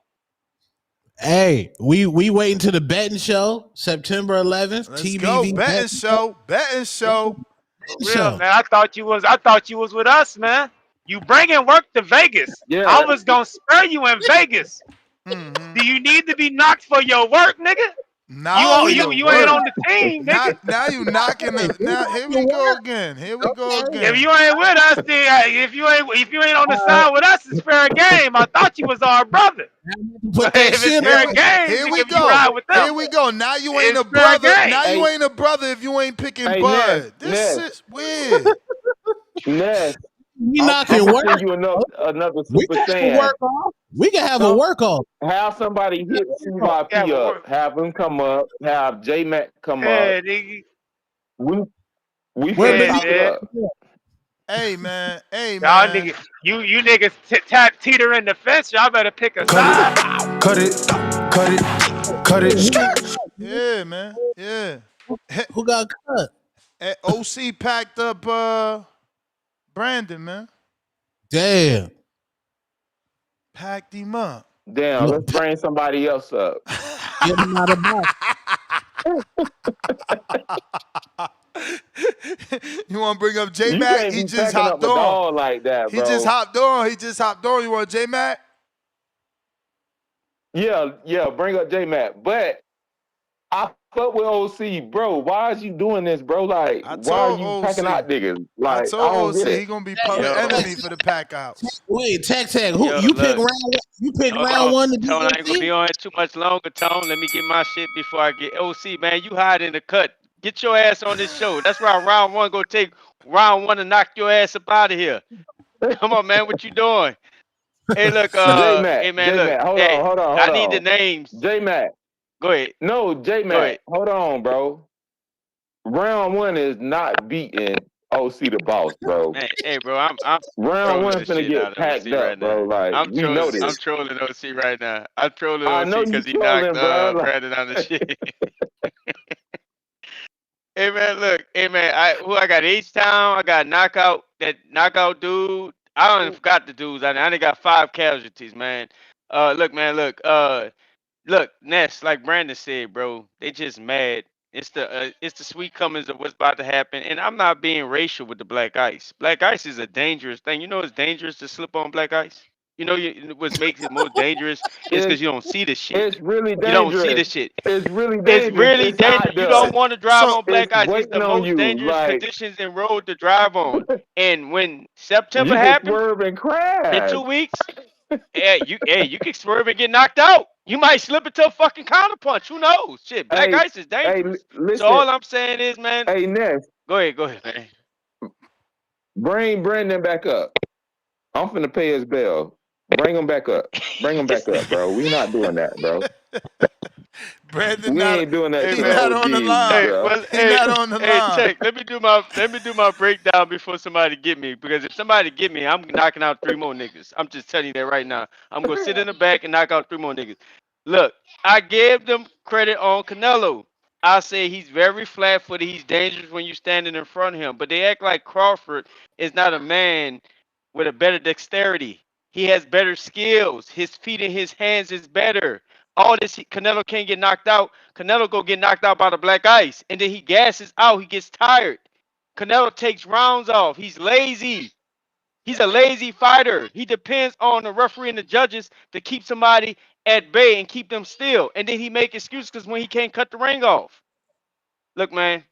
Speaker 1: hey, we waiting to the betting show September 11th.
Speaker 6: Let's go.
Speaker 1: TBV betting
Speaker 6: Betting show. Betting show.
Speaker 24: For real,
Speaker 1: show.
Speaker 24: man. I thought you was with us, man. You bringing work to Vegas.
Speaker 17: Yeah,
Speaker 24: I was gonna spare you in Vegas.
Speaker 6: Mm-hmm.
Speaker 24: Do you need to be knocked for your work, nigga?
Speaker 6: Knock
Speaker 24: You
Speaker 1: Oh,
Speaker 6: for
Speaker 1: he
Speaker 24: you
Speaker 6: your
Speaker 24: you ain't
Speaker 6: work.
Speaker 24: on the team, nigga.
Speaker 6: Now you knocking
Speaker 1: okay.
Speaker 6: the.
Speaker 1: We
Speaker 6: Now
Speaker 1: got
Speaker 6: here
Speaker 1: your
Speaker 6: we go
Speaker 1: work.
Speaker 6: again. Here we go
Speaker 1: Okay.
Speaker 24: If
Speaker 6: again.
Speaker 24: you ain't with us, then if you ain't on the
Speaker 1: All right.
Speaker 24: side with us, it's fair game. I thought you was our brother.
Speaker 1: Put
Speaker 24: But
Speaker 1: that
Speaker 24: if it's
Speaker 1: shit
Speaker 6: Here
Speaker 24: fair
Speaker 1: on.
Speaker 6: we
Speaker 24: game,
Speaker 6: here
Speaker 24: nigga,
Speaker 6: we
Speaker 24: if you
Speaker 6: go.
Speaker 24: ride with
Speaker 6: Here
Speaker 24: them,
Speaker 6: we go. Now you ain't
Speaker 24: it's
Speaker 6: a
Speaker 24: fair
Speaker 6: brother.
Speaker 24: game.
Speaker 6: Now you
Speaker 17: hey,
Speaker 6: ain't a brother if you ain't picking
Speaker 17: hey, Ness,
Speaker 6: Bud. This
Speaker 17: Ness,
Speaker 6: is weird.
Speaker 17: Ness.
Speaker 1: We
Speaker 17: I'm
Speaker 1: knocking
Speaker 17: gonna
Speaker 1: work.
Speaker 17: send you another
Speaker 1: We
Speaker 17: super
Speaker 1: can have a
Speaker 17: saiyan.
Speaker 1: work off. We can have a
Speaker 17: Some
Speaker 1: work off.
Speaker 17: have somebody hit
Speaker 24: Yeah,
Speaker 17: CYP
Speaker 24: but
Speaker 17: up. Have him come up. Have J Mac come up.
Speaker 24: yeah, nigga,
Speaker 17: We we
Speaker 1: Where
Speaker 17: finna
Speaker 24: yeah,
Speaker 1: Big E?
Speaker 17: chop it
Speaker 24: man.
Speaker 17: up.
Speaker 6: Hey man. Hey
Speaker 24: Y'all
Speaker 6: man.
Speaker 24: niggas, you niggas teeter in the fence. Y'all better pick a
Speaker 3: Cut
Speaker 24: side.
Speaker 3: it, cut it, cut it, cut it.
Speaker 6: Yeah, man. Yeah.
Speaker 1: Who got cut?
Speaker 6: OC packed up Brandon, man.
Speaker 1: Damn.
Speaker 6: Packed him up.
Speaker 17: Damn, let's
Speaker 1: Look,
Speaker 17: bring somebody else up.
Speaker 1: get him out of box.
Speaker 6: You want to bring up J
Speaker 17: You
Speaker 6: Mac?
Speaker 17: can't
Speaker 6: He
Speaker 17: be
Speaker 6: just
Speaker 17: packing up
Speaker 6: hopped
Speaker 17: a
Speaker 6: on.
Speaker 17: dog like that,
Speaker 6: He just
Speaker 17: bro.
Speaker 6: hopped on. He just hopped on. You want J Mac?
Speaker 17: Yeah, bring up J Mac. But I fuck with OC, bro. Why is you doing this, bro? Like,
Speaker 6: I
Speaker 17: why are
Speaker 6: told
Speaker 17: you packing
Speaker 6: OC.
Speaker 17: out niggas?
Speaker 6: I
Speaker 17: Like, I
Speaker 6: told
Speaker 17: don't
Speaker 6: OC
Speaker 17: get
Speaker 6: he
Speaker 17: it.
Speaker 6: gonna be public
Speaker 9: Yo,
Speaker 6: enemy for the pack outs.
Speaker 1: Wait, Tech. Who
Speaker 9: yo,
Speaker 1: you pick
Speaker 9: look.
Speaker 1: round? You pick
Speaker 9: Hold
Speaker 1: round
Speaker 9: on,
Speaker 1: one to beat
Speaker 9: Tone. I ain't gonna
Speaker 1: OC?
Speaker 9: be on it too much longer, Tone. Let me get my shit before I get OC, man. You hide in the cut. Get your ass on this show. That's why round one go take round one to knock your ass up out of here. Come on, man. What you doing? Hey, look,
Speaker 17: J Mac,
Speaker 9: hey man, look.
Speaker 17: hold
Speaker 9: Hey,
Speaker 17: on,
Speaker 9: I need the names.
Speaker 17: J Mac,
Speaker 9: Go ahead.
Speaker 17: No, J
Speaker 9: Go ahead.
Speaker 17: Mac, hold on, bro. Round one is not beating OC the boss, bro.
Speaker 9: Man, hey, bro, I'm
Speaker 17: Round
Speaker 9: trolling
Speaker 17: one
Speaker 9: the
Speaker 17: finna
Speaker 9: shit out
Speaker 17: get
Speaker 9: of
Speaker 17: packed
Speaker 9: OC right
Speaker 17: up, bro.
Speaker 9: now.
Speaker 17: Like we know
Speaker 9: I'm
Speaker 17: this.
Speaker 9: trolling OC right now. I'm trolling
Speaker 17: I
Speaker 9: OC
Speaker 17: know you
Speaker 9: because he knocked
Speaker 17: trolling, bro. Like,
Speaker 9: Brandon on the shit. Hey man, look, hey man, I got H Town, I got knockout dude. I don't forgot the dudes. I only got 5 casualties, man. Look, man, look, Ness, like Brandon said, bro, they just mad. It's the sweet comings of what's about to happen, and I'm not being racial with the black ice. Black ice is a dangerous thing. You know it's dangerous to slip on black ice. You know what makes it most dangerous is
Speaker 17: it's
Speaker 9: because you don't see the shit.
Speaker 17: it's really
Speaker 9: You don't see
Speaker 17: dangerous.
Speaker 9: the shit.
Speaker 17: It's really
Speaker 9: It's
Speaker 17: dangerous.
Speaker 9: really
Speaker 17: It's out
Speaker 9: dangerous. You
Speaker 17: there.
Speaker 9: don't want to drive
Speaker 6: So
Speaker 9: on
Speaker 17: It's
Speaker 9: black ice. It's the
Speaker 17: waiting on
Speaker 9: most
Speaker 17: you.
Speaker 9: dangerous
Speaker 17: Like
Speaker 9: conditions in road to drive on. And when September
Speaker 17: you can
Speaker 9: happens,
Speaker 17: swerve and
Speaker 9: in
Speaker 17: crash.
Speaker 9: 2 weeks, you can swerve and get knocked out. You might slip into a fucking counterpunch. Who knows? Shit, black
Speaker 17: Hey,
Speaker 9: ice is dangerous. So
Speaker 17: listen.
Speaker 9: all I'm saying is, man,
Speaker 17: Hey, Ness,
Speaker 9: go ahead, man.
Speaker 17: bring Brandon back up. I'm finna pay his bill. Bring him back up. Bring him
Speaker 9: This
Speaker 17: back up,
Speaker 9: nigga.
Speaker 17: bro. We not doing that, bro.
Speaker 6: Brandon
Speaker 17: We
Speaker 6: not
Speaker 17: ain't doing that
Speaker 9: Hey
Speaker 17: to
Speaker 6: he
Speaker 17: the
Speaker 9: man.
Speaker 6: not on the
Speaker 17: OGs,
Speaker 6: line.
Speaker 9: Hey,
Speaker 17: bro.
Speaker 9: well,
Speaker 6: He not on the
Speaker 9: hey,
Speaker 6: line.
Speaker 9: check. Let me do my breakdown before somebody get me. Because if somebody get me, I'm knocking out 3 more niggas. I'm just telling you that right now. I'm gonna sit in the back and knock out 3 more niggas. Look, I gave them credit on Canelo. I say he's very flat-footed. He's dangerous when you're standing in front of him. But they act like Crawford is not a man with a better dexterity. He has better skills. His feet and his hands is better. All this, Canelo can't get knocked out. Canelo go get knocked out by the black ice, and then he gasses out. He gets tired. Canelo takes rounds off. He's lazy. He's a lazy fighter. He depends on the referee and the judges to keep somebody at bay and keep them still. And then he make excuses because when he can't cut the ring off. Look, man,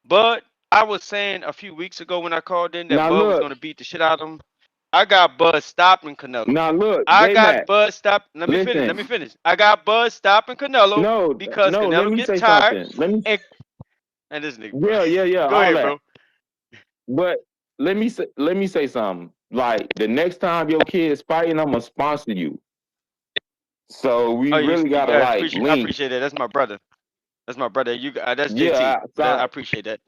Speaker 9: Bud, I was saying a few weeks ago when I called in that
Speaker 17: Now
Speaker 9: Bud was
Speaker 17: look,
Speaker 9: going to beat the shit out of him. I got Bud stopping Canelo.
Speaker 17: now look,
Speaker 9: I
Speaker 17: J
Speaker 9: got
Speaker 17: Mac.
Speaker 9: Bud stop. Let me finish.
Speaker 17: Listen,
Speaker 9: Let me finish. I got Bud stopping Canelo
Speaker 17: no,
Speaker 9: because
Speaker 17: no. Let
Speaker 9: Canelo
Speaker 17: me
Speaker 9: get
Speaker 17: say
Speaker 9: tired.
Speaker 17: something. Let me.
Speaker 9: And this nigga, bro.
Speaker 17: Yeah.
Speaker 9: Go
Speaker 17: All
Speaker 9: ahead,
Speaker 17: that.
Speaker 9: bro.
Speaker 17: But let me say something. Like the next time your kid's fighting, I'm gonna sponsor you. So we
Speaker 9: Oh,
Speaker 17: really
Speaker 9: you
Speaker 17: gotta
Speaker 9: guys
Speaker 17: like
Speaker 9: appreciate. I
Speaker 17: link.
Speaker 9: appreciate that. That's my brother. That's my brother. That's
Speaker 17: Yeah,
Speaker 9: JT. I
Speaker 17: outside.
Speaker 9: appreciate that.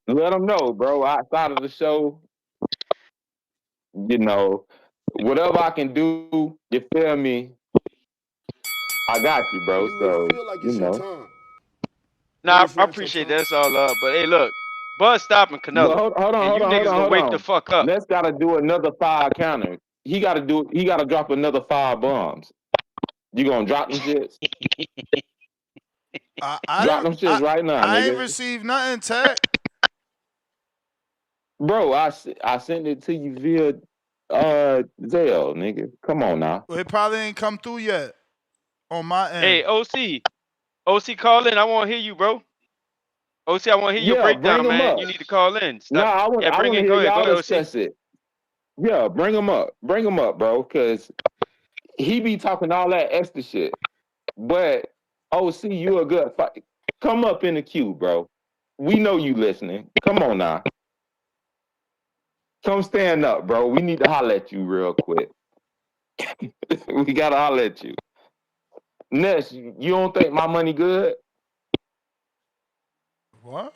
Speaker 17: Let them know, bro. Outside of the show, you know, whatever I can do, you feel me? I got you, bro.
Speaker 5: You really
Speaker 17: So
Speaker 5: feel like
Speaker 17: you
Speaker 5: it's your
Speaker 17: know.
Speaker 5: time. You
Speaker 9: Nah,
Speaker 5: really
Speaker 9: I
Speaker 5: feel it's your
Speaker 9: appreciate that.
Speaker 5: time.
Speaker 9: That's all love. But hey, look, Bud stopping
Speaker 17: But
Speaker 9: Canelo,
Speaker 17: hold
Speaker 9: and you niggas gonna
Speaker 17: hold
Speaker 9: wake the
Speaker 17: on.
Speaker 9: fuck up.
Speaker 17: Let's gotta do another 5 counter. He gotta drop another 5 bombs. You gonna drop them shits?
Speaker 6: I
Speaker 17: Drop
Speaker 6: didn't
Speaker 17: them shits right now,
Speaker 6: I ain't
Speaker 17: nigga.
Speaker 6: received nothing, Tech.
Speaker 17: Bro, I sent it to you via Zelle, nigga. Come on now.
Speaker 6: It probably ain't come through yet on my end.
Speaker 9: Hey, OC, call in. I want to hear you, bro. OC, I want to hear your
Speaker 17: Yeah, bring
Speaker 9: breakdown,
Speaker 17: them
Speaker 9: man.
Speaker 17: up.
Speaker 9: You need to call in.
Speaker 17: No,
Speaker 9: Stop. Yeah,
Speaker 17: I
Speaker 9: bring
Speaker 17: want to
Speaker 9: in.
Speaker 17: hear
Speaker 9: Go
Speaker 17: y'all
Speaker 9: ahead, OC.
Speaker 17: discuss it. Yeah, bring them up. Bring them up, bro, because he be talking all that extra shit. But OC, you a good fight. Come up in the queue, bro. We know you listening. Come on now. Come stand up, bro. We need to holler at you real quick. We gotta holler at you. Ness, you don't think my money good?
Speaker 6: What?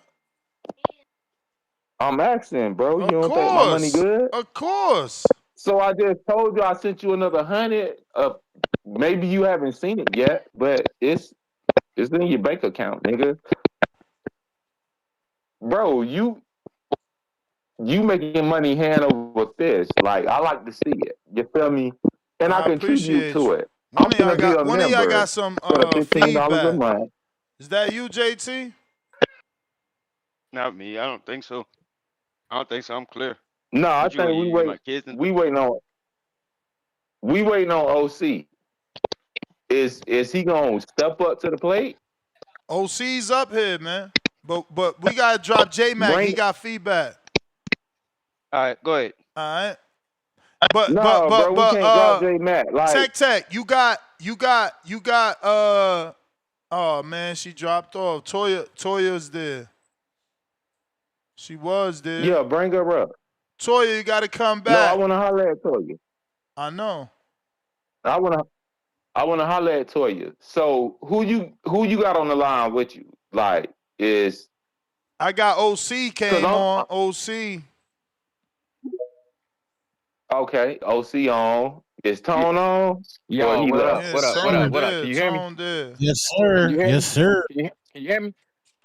Speaker 17: I'm asking, bro. You
Speaker 6: Of
Speaker 17: don't think my money
Speaker 6: course.
Speaker 17: good?
Speaker 6: Of course.
Speaker 17: So I just told you I sent you another 100. Maybe you haven't seen it yet, but it's in your bank account, nigga. Bro, you making money hand over fist. Like I like to see it. You feel me? And I
Speaker 6: I
Speaker 17: contribute
Speaker 6: appreciate
Speaker 17: to
Speaker 6: you.
Speaker 17: it. I'm gonna be a
Speaker 6: One of y'all got
Speaker 17: member
Speaker 6: some
Speaker 17: for the $15 a
Speaker 6: feedback.
Speaker 17: month.
Speaker 6: Is that you, JT?
Speaker 9: Not me. I don't think so. I don't think so. I'm clear.
Speaker 17: No, I
Speaker 9: What you
Speaker 17: think
Speaker 9: want? You my kids and
Speaker 17: we waiting on OC. Is he gonna step up to the plate?
Speaker 6: OC's up here, man. But we gotta drop J Mac. He
Speaker 17: Bring
Speaker 6: got feedback.
Speaker 9: All right, go ahead.
Speaker 6: All right. But
Speaker 17: no, bro. We can't drop J Mac. Like
Speaker 6: Tech, you got oh man, she dropped off. Toya's there. She was there.
Speaker 17: yeah, bring her up.
Speaker 6: Toya, you gotta come
Speaker 17: No, I
Speaker 6: back.
Speaker 17: want to holler at Toya.
Speaker 6: I know.
Speaker 17: I want to. I want to holler at Toya. So who you got on the line with you? Like is
Speaker 6: I got OC
Speaker 17: because
Speaker 6: came on. OC.
Speaker 17: okay. OC on. Is Tone on or
Speaker 10: Yo,
Speaker 17: he
Speaker 10: what up?
Speaker 17: left?
Speaker 6: Yeah,
Speaker 10: What up? What up?
Speaker 6: Tone
Speaker 10: What up? Can
Speaker 6: there.
Speaker 10: you hear me?
Speaker 6: Tone there.
Speaker 1: Yes,
Speaker 10: Can
Speaker 1: sir.
Speaker 10: you hear
Speaker 1: Yes,
Speaker 10: me?
Speaker 1: sir.
Speaker 10: Can you hear me?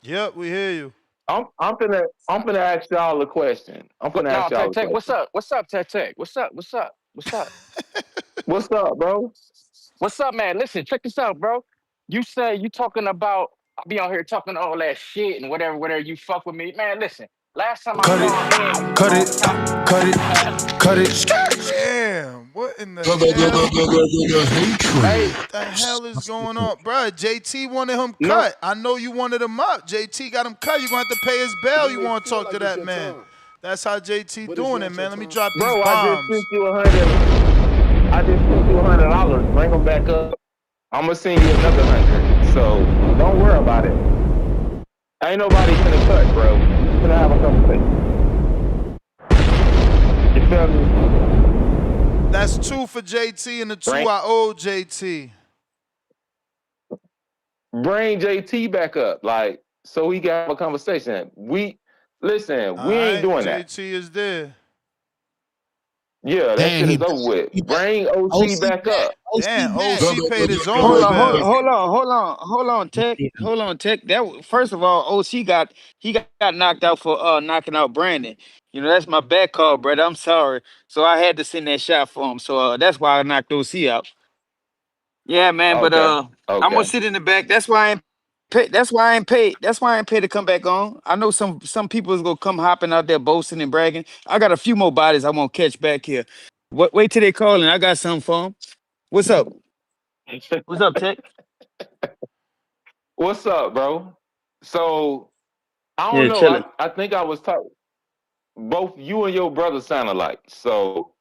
Speaker 6: Yep, we hear you.
Speaker 17: I'm finna ask y'all a question. I'm
Speaker 10: What?
Speaker 17: finna
Speaker 10: No,
Speaker 17: ask y'all
Speaker 10: Tech
Speaker 17: a
Speaker 10: Tech. What's
Speaker 17: question.
Speaker 10: up? What's up, Tech Tech? What's up? What's up? What's up?
Speaker 17: What's up, bro?
Speaker 10: What's up, man? Listen, check this out, bro. You say you talking about I be out here talking all that shit and whatever, whatever. You fuck with me, man. Listen, last time I
Speaker 3: Cut
Speaker 10: called in,
Speaker 3: it, cut it, cut it, cut it.
Speaker 6: Damn, what in the hell?
Speaker 1: The
Speaker 10: hey,
Speaker 1: hatred.
Speaker 6: What the hell is going on? Bruh, JT wanted him
Speaker 17: No,
Speaker 6: cut. I know you wanted him up. JT got him cut. You're going to have to pay his bail. You want to talk to that man. That's how JT doing it, man. Let me drop these
Speaker 17: bro, I just
Speaker 6: bombs.
Speaker 17: sent you $100. Bring them back up. I'm gonna send you another 100. So don't worry about it. Ain't nobody finna cut, bro. We finna have a conversation. You feel me?
Speaker 6: That's 2 for JT and the 2
Speaker 17: Bring
Speaker 6: I owe JT.
Speaker 17: bring JT back up, like so we can have a conversation. Listen,
Speaker 6: All
Speaker 17: we ain't
Speaker 6: right,
Speaker 17: doing that.
Speaker 6: JT is there.
Speaker 17: Yeah, that
Speaker 1: Damn,
Speaker 17: shit
Speaker 1: he
Speaker 17: is
Speaker 1: back.
Speaker 17: over with.
Speaker 1: He back.
Speaker 17: Bring OC
Speaker 1: OC
Speaker 17: back
Speaker 1: back.
Speaker 17: up.
Speaker 1: OC
Speaker 6: Damn,
Speaker 1: back.
Speaker 6: OC paid his
Speaker 16: Hold
Speaker 6: own
Speaker 16: on,
Speaker 6: bail.
Speaker 16: hold on, Tech. Hold on, Tech. First of all, OC got knocked out for knocking out Brandon. You know, that's my bad call, brother. I'm sorry. So I had to send that shot for him. So that's why I knocked OC out. Yeah, man, but
Speaker 17: Okay.
Speaker 16: I'm gonna
Speaker 17: Okay.
Speaker 16: sit in the back. That's why I ain't pay, that's why I ain't paid. That's why I ain't paid to come back on. I know some people is gonna come hopping out there boasting and bragging. I got a few more bodies I won't catch back here. Wait till they call and I got something for them. What's up? What's up, Tech?
Speaker 17: What's up, bro? So I don't
Speaker 16: Yeah,
Speaker 17: know.
Speaker 16: chilling.
Speaker 17: I think I was talking. Both you and your brother sound alike. So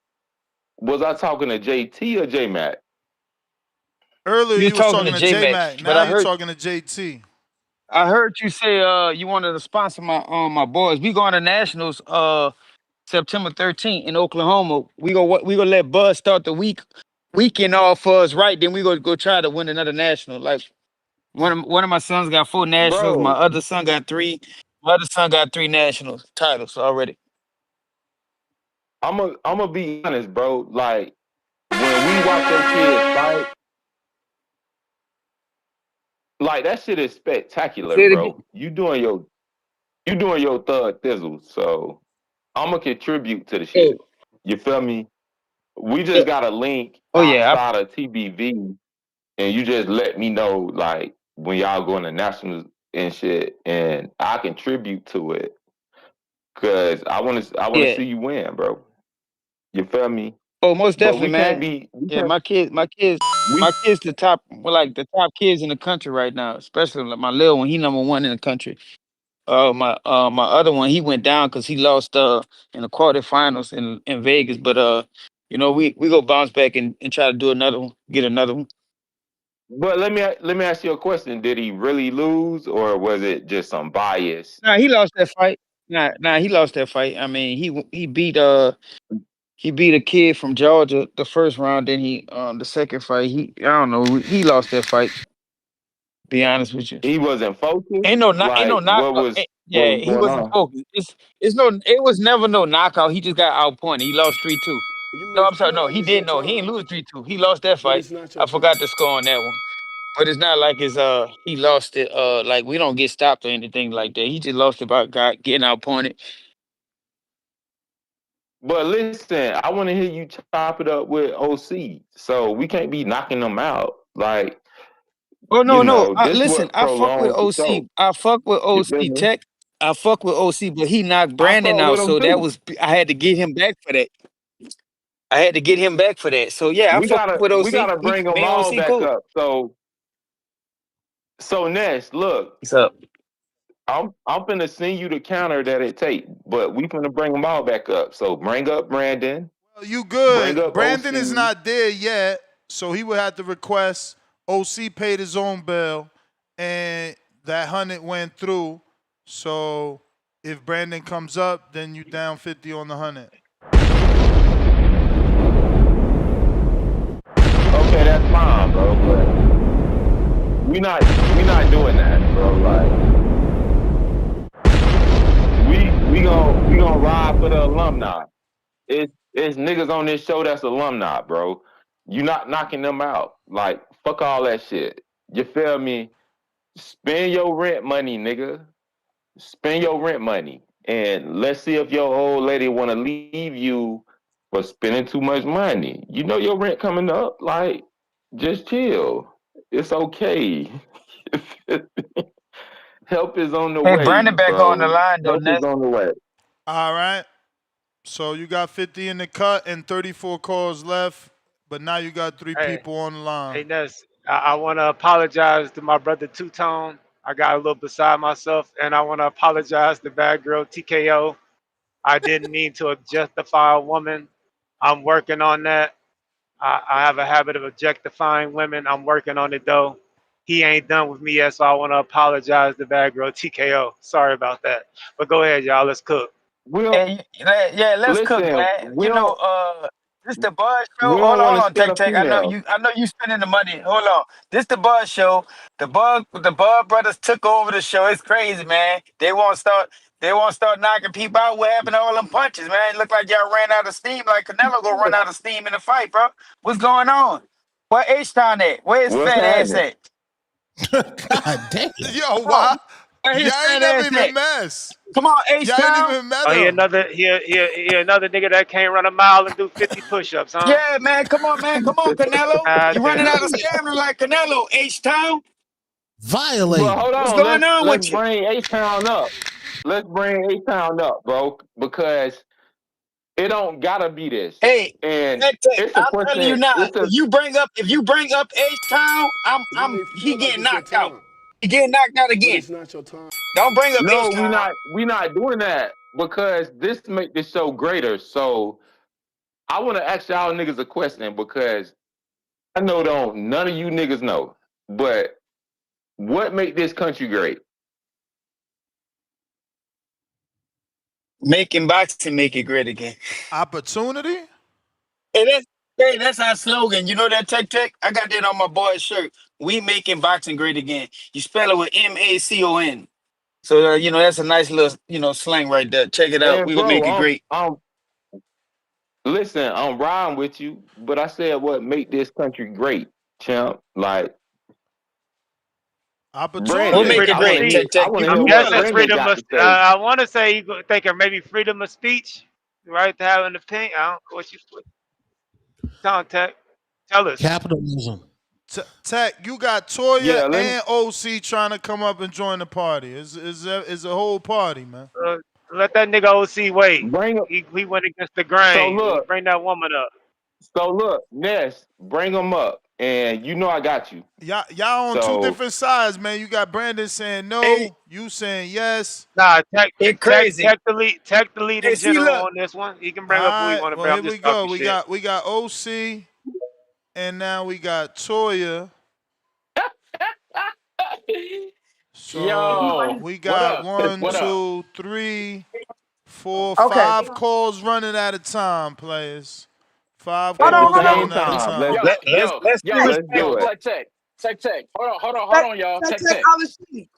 Speaker 17: was I talking to JT or J Mac?
Speaker 6: Earlier
Speaker 16: You
Speaker 6: you was
Speaker 16: talking to
Speaker 6: talking to
Speaker 16: J Mac,
Speaker 6: J-Mac.
Speaker 16: but
Speaker 6: Now you talking to JT.
Speaker 16: I heard you say you wanted to sponsor my boys. We going to nationals September 13th in Oklahoma. We gonna let Buzz start the weekend off for us, right? Then we gonna go try to win another national. Like one of my sons got 4 nationals. My
Speaker 17: Bro,
Speaker 16: other son got 3. My other son got 3 nationals titles already.
Speaker 17: I'm gonna be honest, bro. Like when we watch your kids fight, like that shit is spectacular,
Speaker 16: Say it again.
Speaker 17: bro. You doing your thug thizzle. So I'm gonna contribute to the
Speaker 16: Oh,
Speaker 17: shit. You feel me? We
Speaker 16: yeah.
Speaker 17: just got a link
Speaker 16: Oh yeah.
Speaker 17: outside of TBV, and you just let me know like when y'all going to nationals and shit, and I contribute to it because I want to
Speaker 16: Yeah.
Speaker 17: see you win, bro. You feel me?
Speaker 16: Oh, most
Speaker 17: But
Speaker 16: definitely,
Speaker 17: we can't
Speaker 16: man.
Speaker 17: be we
Speaker 16: Yeah,
Speaker 17: can't we
Speaker 16: my kids, the top, well, like the top kids in the country right now. Especially like my little one, he #1 in the country. My other one, he went down because he lost in the quarterfinals in Vegas. But we go bounce back and try to do another one, get another one.
Speaker 17: But let me ask you a question. Did he really lose, or was it just some bias?
Speaker 16: Nah, he lost that fight. Nah, he lost that fight. I mean, he beat a kid from Georgia the first round. Then the second fight, I don't know, he lost that fight. Be honest with you.
Speaker 17: He wasn't focused.
Speaker 16: Ain't no
Speaker 17: Like
Speaker 16: knockout.
Speaker 17: what
Speaker 16: Yeah,
Speaker 17: was
Speaker 16: he
Speaker 17: going
Speaker 16: wasn't
Speaker 17: on?
Speaker 16: focused. It was never no knockout. He just got outpointed. He lost 3-2. No, I'm sorry. No, he didn't. No, he didn't lose 3-2. He lost that fight. I forgot the score on that one. But it's not like he lost it. Like we don't get stopped or anything like that. He just lost it by getting outpointed.
Speaker 17: But listen, I want to hear you chop it up with OC. So we can't be knocking them out. Like
Speaker 16: Oh no, no.
Speaker 17: this
Speaker 16: Listen,
Speaker 17: what
Speaker 16: I fuck with
Speaker 17: prolongs the
Speaker 16: OC.
Speaker 17: show.
Speaker 16: I fuck with
Speaker 17: You feel
Speaker 16: OC
Speaker 17: me?
Speaker 16: Tech. I fuck with OC, but he knocked
Speaker 17: I
Speaker 16: Brandon
Speaker 17: fuck
Speaker 16: out,
Speaker 17: with him
Speaker 16: so that
Speaker 17: too.
Speaker 16: was I had to get him back for that. I had to get him back for that. So yeah, I
Speaker 17: We
Speaker 16: fuck
Speaker 17: gotta
Speaker 16: with
Speaker 17: we
Speaker 16: OC.
Speaker 17: gotta
Speaker 16: Me
Speaker 17: bring them
Speaker 16: and
Speaker 17: all
Speaker 16: OC
Speaker 17: back
Speaker 16: cool.
Speaker 17: up. So Ness, look,
Speaker 16: What's up?
Speaker 17: I'm finna send you the counter that it take, but we finna bring them all back up. So bring up Brandon,
Speaker 6: Well, you
Speaker 17: bring
Speaker 6: good.
Speaker 17: up
Speaker 6: Brandon is
Speaker 17: OC.
Speaker 6: not there yet, so he would have to request. OC paid his own bill, and that 100 went through. So if Brandon comes up, then you down 50 on the 100.
Speaker 17: mean, that's fine, bro. But we not doing that, bro. Like we gonna ride for the alumni. It's niggas on this show that's alumni, bro. You not knocking them out. Like fuck all that shit. You feel me? Spend your rent money, nigga. Spend your rent money, and let's see if your old lady want to leave you for spending too much money. You know your rent coming up. Like just chill. It's okay. Help is on the
Speaker 16: Hey,
Speaker 17: way,
Speaker 16: Brandon back on the
Speaker 17: bro.
Speaker 16: line though,
Speaker 17: Help is
Speaker 16: Ness.
Speaker 17: on the way.
Speaker 6: All right. So you got 50 in the cut and 34 calls left, but now you got three
Speaker 24: Hey,
Speaker 6: people on the line.
Speaker 24: hey Ness, I want to apologize to my brother Two Tone. I got a little beside myself, and I want to apologize to Bad Girl TKO. I didn't mean to objectify a woman. I'm working on that. I have a habit of objectifying women. I'm working on it though. He ain't done with me yet, so I want to apologize to Bad Girl TKO. Sorry about that. But go ahead, y'all. Let's cook.
Speaker 17: We don't
Speaker 16: Hey, yeah, let's cook,
Speaker 17: listen.
Speaker 16: man. This the Buzz Show.
Speaker 17: We don't want
Speaker 16: Hold
Speaker 17: to
Speaker 16: on,
Speaker 17: scare
Speaker 16: Tech
Speaker 17: the
Speaker 16: Tech.
Speaker 17: female.
Speaker 16: I know you spending the money. Hold on. This the Buzz Show. The Bud brothers took over the show. It's crazy, man. They won't start knocking people out. What happened to all them punches, man? It look like y'all ran out of steam. Like Canelo gonna run out of steam in the fight, bro. What's going on? Where H-Town at? Where his
Speaker 17: What's
Speaker 16: fat ass
Speaker 17: happening?
Speaker 16: at?
Speaker 1: God damn.
Speaker 6: Yo,
Speaker 16: Come on.
Speaker 6: why?
Speaker 16: Where his
Speaker 6: Y'all ain't
Speaker 16: fat
Speaker 6: never
Speaker 16: ass
Speaker 6: even
Speaker 16: at?
Speaker 6: mess.
Speaker 16: Come on,
Speaker 6: Y'all ain't
Speaker 16: H-Town.
Speaker 6: even met
Speaker 24: Oh, he
Speaker 6: him.
Speaker 24: another nigga that can't run a mile and do 50 push-ups, huh?
Speaker 16: Yeah, man. Come on, man. Come on, Canelo.
Speaker 24: Ah,
Speaker 16: You running
Speaker 24: damn.
Speaker 16: out of stamina like Canelo, H-Town.
Speaker 17: But
Speaker 1: Violating.
Speaker 17: hold
Speaker 16: What's
Speaker 17: on.
Speaker 16: going
Speaker 17: Let's
Speaker 16: on
Speaker 17: let's
Speaker 16: with you?
Speaker 17: bring A Town up. Let's bring A Town up, bro, because it don't gotta be this.
Speaker 16: Hey,
Speaker 17: And
Speaker 16: Tech,
Speaker 17: it's a
Speaker 16: I'm telling you
Speaker 17: question.
Speaker 16: now.
Speaker 17: It's a
Speaker 16: If you bring up H-Town, he getting knocked out. He getting knocked out again. Don't bring up
Speaker 17: no. We
Speaker 16: H-Town.
Speaker 17: not doing that because this make this show greater. So I want to ask y'all niggas a question because I know don't none of you niggas know, but what make this country great?
Speaker 16: Making boxing make it great again.
Speaker 6: Opportunity?
Speaker 16: Hey, that's our slogan. You know that, Tech? I got that on my boy's shirt. We making boxing great again. You spell it with MACON. So that's a nice little slang right there. Check it out.
Speaker 17: And
Speaker 16: We gonna make
Speaker 17: bro,
Speaker 16: it great.
Speaker 17: I'm listen. I'm riding with you, but I said what make this country great, champ. Like
Speaker 16: We'll
Speaker 6: Opportunity.
Speaker 17: Brandon,
Speaker 16: make it
Speaker 17: I want to
Speaker 16: great,
Speaker 17: hear.
Speaker 16: Tech.
Speaker 17: I want to
Speaker 16: You
Speaker 17: hear
Speaker 24: I'm
Speaker 16: tell
Speaker 17: what
Speaker 24: guessing
Speaker 16: us.
Speaker 17: Brandon
Speaker 24: freedom
Speaker 17: got
Speaker 24: of,
Speaker 17: to say.
Speaker 24: I want to say you thinking maybe freedom of speech, right? To have an opinion. I don't know what you contact. Tell us.
Speaker 1: Capitalism.
Speaker 6: Tech, you got Toya
Speaker 17: Yeah, let me.
Speaker 6: and OC trying to come up and join the party. It's a whole party, man.
Speaker 24: Uh, Let that nigga OC wait.
Speaker 17: Bring up.
Speaker 24: He went against the
Speaker 17: So
Speaker 24: grain.
Speaker 17: look,
Speaker 24: Bring that woman up.
Speaker 17: Ness, bring them up, and you know I got you.
Speaker 6: Y'all on two
Speaker 17: So
Speaker 6: different sides, man. You got Brandon saying
Speaker 16: Hey,
Speaker 6: no, you saying yes.
Speaker 24: Nah,
Speaker 16: it crazy.
Speaker 24: tech the lead
Speaker 16: Hey,
Speaker 24: in
Speaker 16: see,
Speaker 24: general
Speaker 16: look.
Speaker 24: on this one. He can
Speaker 6: All
Speaker 24: bring up who he
Speaker 6: right,
Speaker 24: want to
Speaker 6: well
Speaker 24: bring. I'm
Speaker 6: here we
Speaker 24: just
Speaker 6: go.
Speaker 24: talking
Speaker 6: We
Speaker 24: shit.
Speaker 6: got we got OC, and now we got Toya. So
Speaker 17: yo,
Speaker 6: we
Speaker 17: what
Speaker 6: got
Speaker 17: up?
Speaker 6: one,
Speaker 17: What up?
Speaker 6: 2, 3, 4,
Speaker 2: Okay.
Speaker 6: 5 calls running at a time, players. Five
Speaker 2: Hold
Speaker 17: At the
Speaker 2: on,
Speaker 6: calls
Speaker 2: hold on.
Speaker 17: same
Speaker 6: running at a
Speaker 17: time. Let's
Speaker 6: time.
Speaker 16: Let's see what
Speaker 17: let's
Speaker 16: Tech
Speaker 17: do it.
Speaker 2: Tech,
Speaker 17: Y'all.
Speaker 2: tech, all the sheet.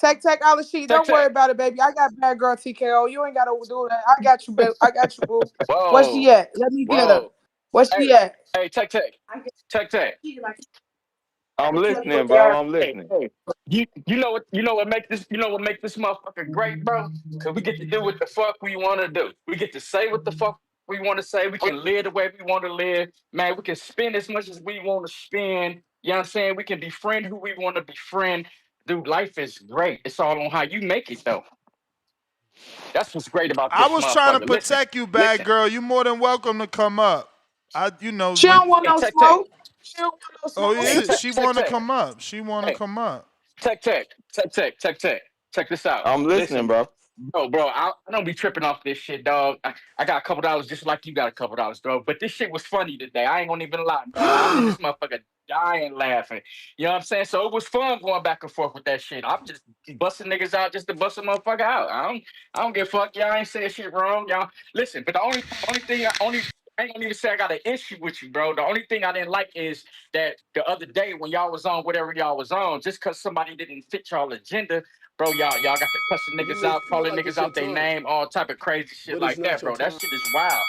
Speaker 2: Tech, all the sheet. Don't worry about it, baby. I got bad girl TKO. You ain't gotta do that. I got you, baby. I got you, boo. Where she
Speaker 17: Whoa,
Speaker 2: at? Let me get her.
Speaker 17: whoa.
Speaker 2: Where she at?
Speaker 17: Hey, Tech. I'm listening, bro.
Speaker 2: Yeah.
Speaker 17: I'm listening.
Speaker 10: You know what make this motherfucker great, bro? Cause we get to do what the fuck we want to do. We get to say what the fuck we want to say. We can live the way we want to live. Man, we can spend as much as we want to spend. You know what I'm saying? We can befriend who we want to befriend. Dude, life is great. It's all on how you make it, though. That's what's great about
Speaker 6: I
Speaker 10: this
Speaker 6: was trying to
Speaker 10: motherfucker. Listen,
Speaker 6: protect you, bad
Speaker 10: listen.
Speaker 6: girl. You're more than welcome to come up.
Speaker 2: She
Speaker 6: When
Speaker 2: don't want
Speaker 10: Hey,
Speaker 2: no
Speaker 10: Tech Tech.
Speaker 2: smoke. She don't want no
Speaker 6: oh
Speaker 2: smoke.
Speaker 10: Hey,
Speaker 6: yeah,
Speaker 10: Tech
Speaker 6: she
Speaker 10: Tech
Speaker 6: want to
Speaker 10: Tech.
Speaker 6: come up. She want to
Speaker 10: Hey,
Speaker 6: come up.
Speaker 10: Tech. Check this out.
Speaker 17: I'm listening,
Speaker 10: Listen,
Speaker 17: bro.
Speaker 10: bro, I don't be tripping off this shit, dog. I got a couple dollars just like you got a couple dollars, bro. But this shit was funny today. I ain't gonna even lie, dog. I'm in this motherfucker dying laughing. You know what I'm saying? So it was fun going back and forth with that shit. I'm just busting niggas out just to bust a motherfucker out. I don't give a fuck. Y'all ain't saying shit wrong. Y'all listen, but the only thing I ain't gonna even say I got an issue with you, bro. The only thing I didn't like is that the other day when y'all was on whatever y'all was on, just cause somebody didn't fit y'all agenda, bro, y'all got to cussing
Speaker 3: You
Speaker 10: niggas
Speaker 3: may
Speaker 10: out,
Speaker 3: feel
Speaker 10: calling
Speaker 3: like
Speaker 10: niggas
Speaker 3: it's your
Speaker 10: out their
Speaker 3: time,
Speaker 10: name, all type of crazy shit
Speaker 3: but it's
Speaker 10: like
Speaker 3: not
Speaker 10: that,
Speaker 3: your
Speaker 10: bro. That
Speaker 3: time.
Speaker 10: shit is wild.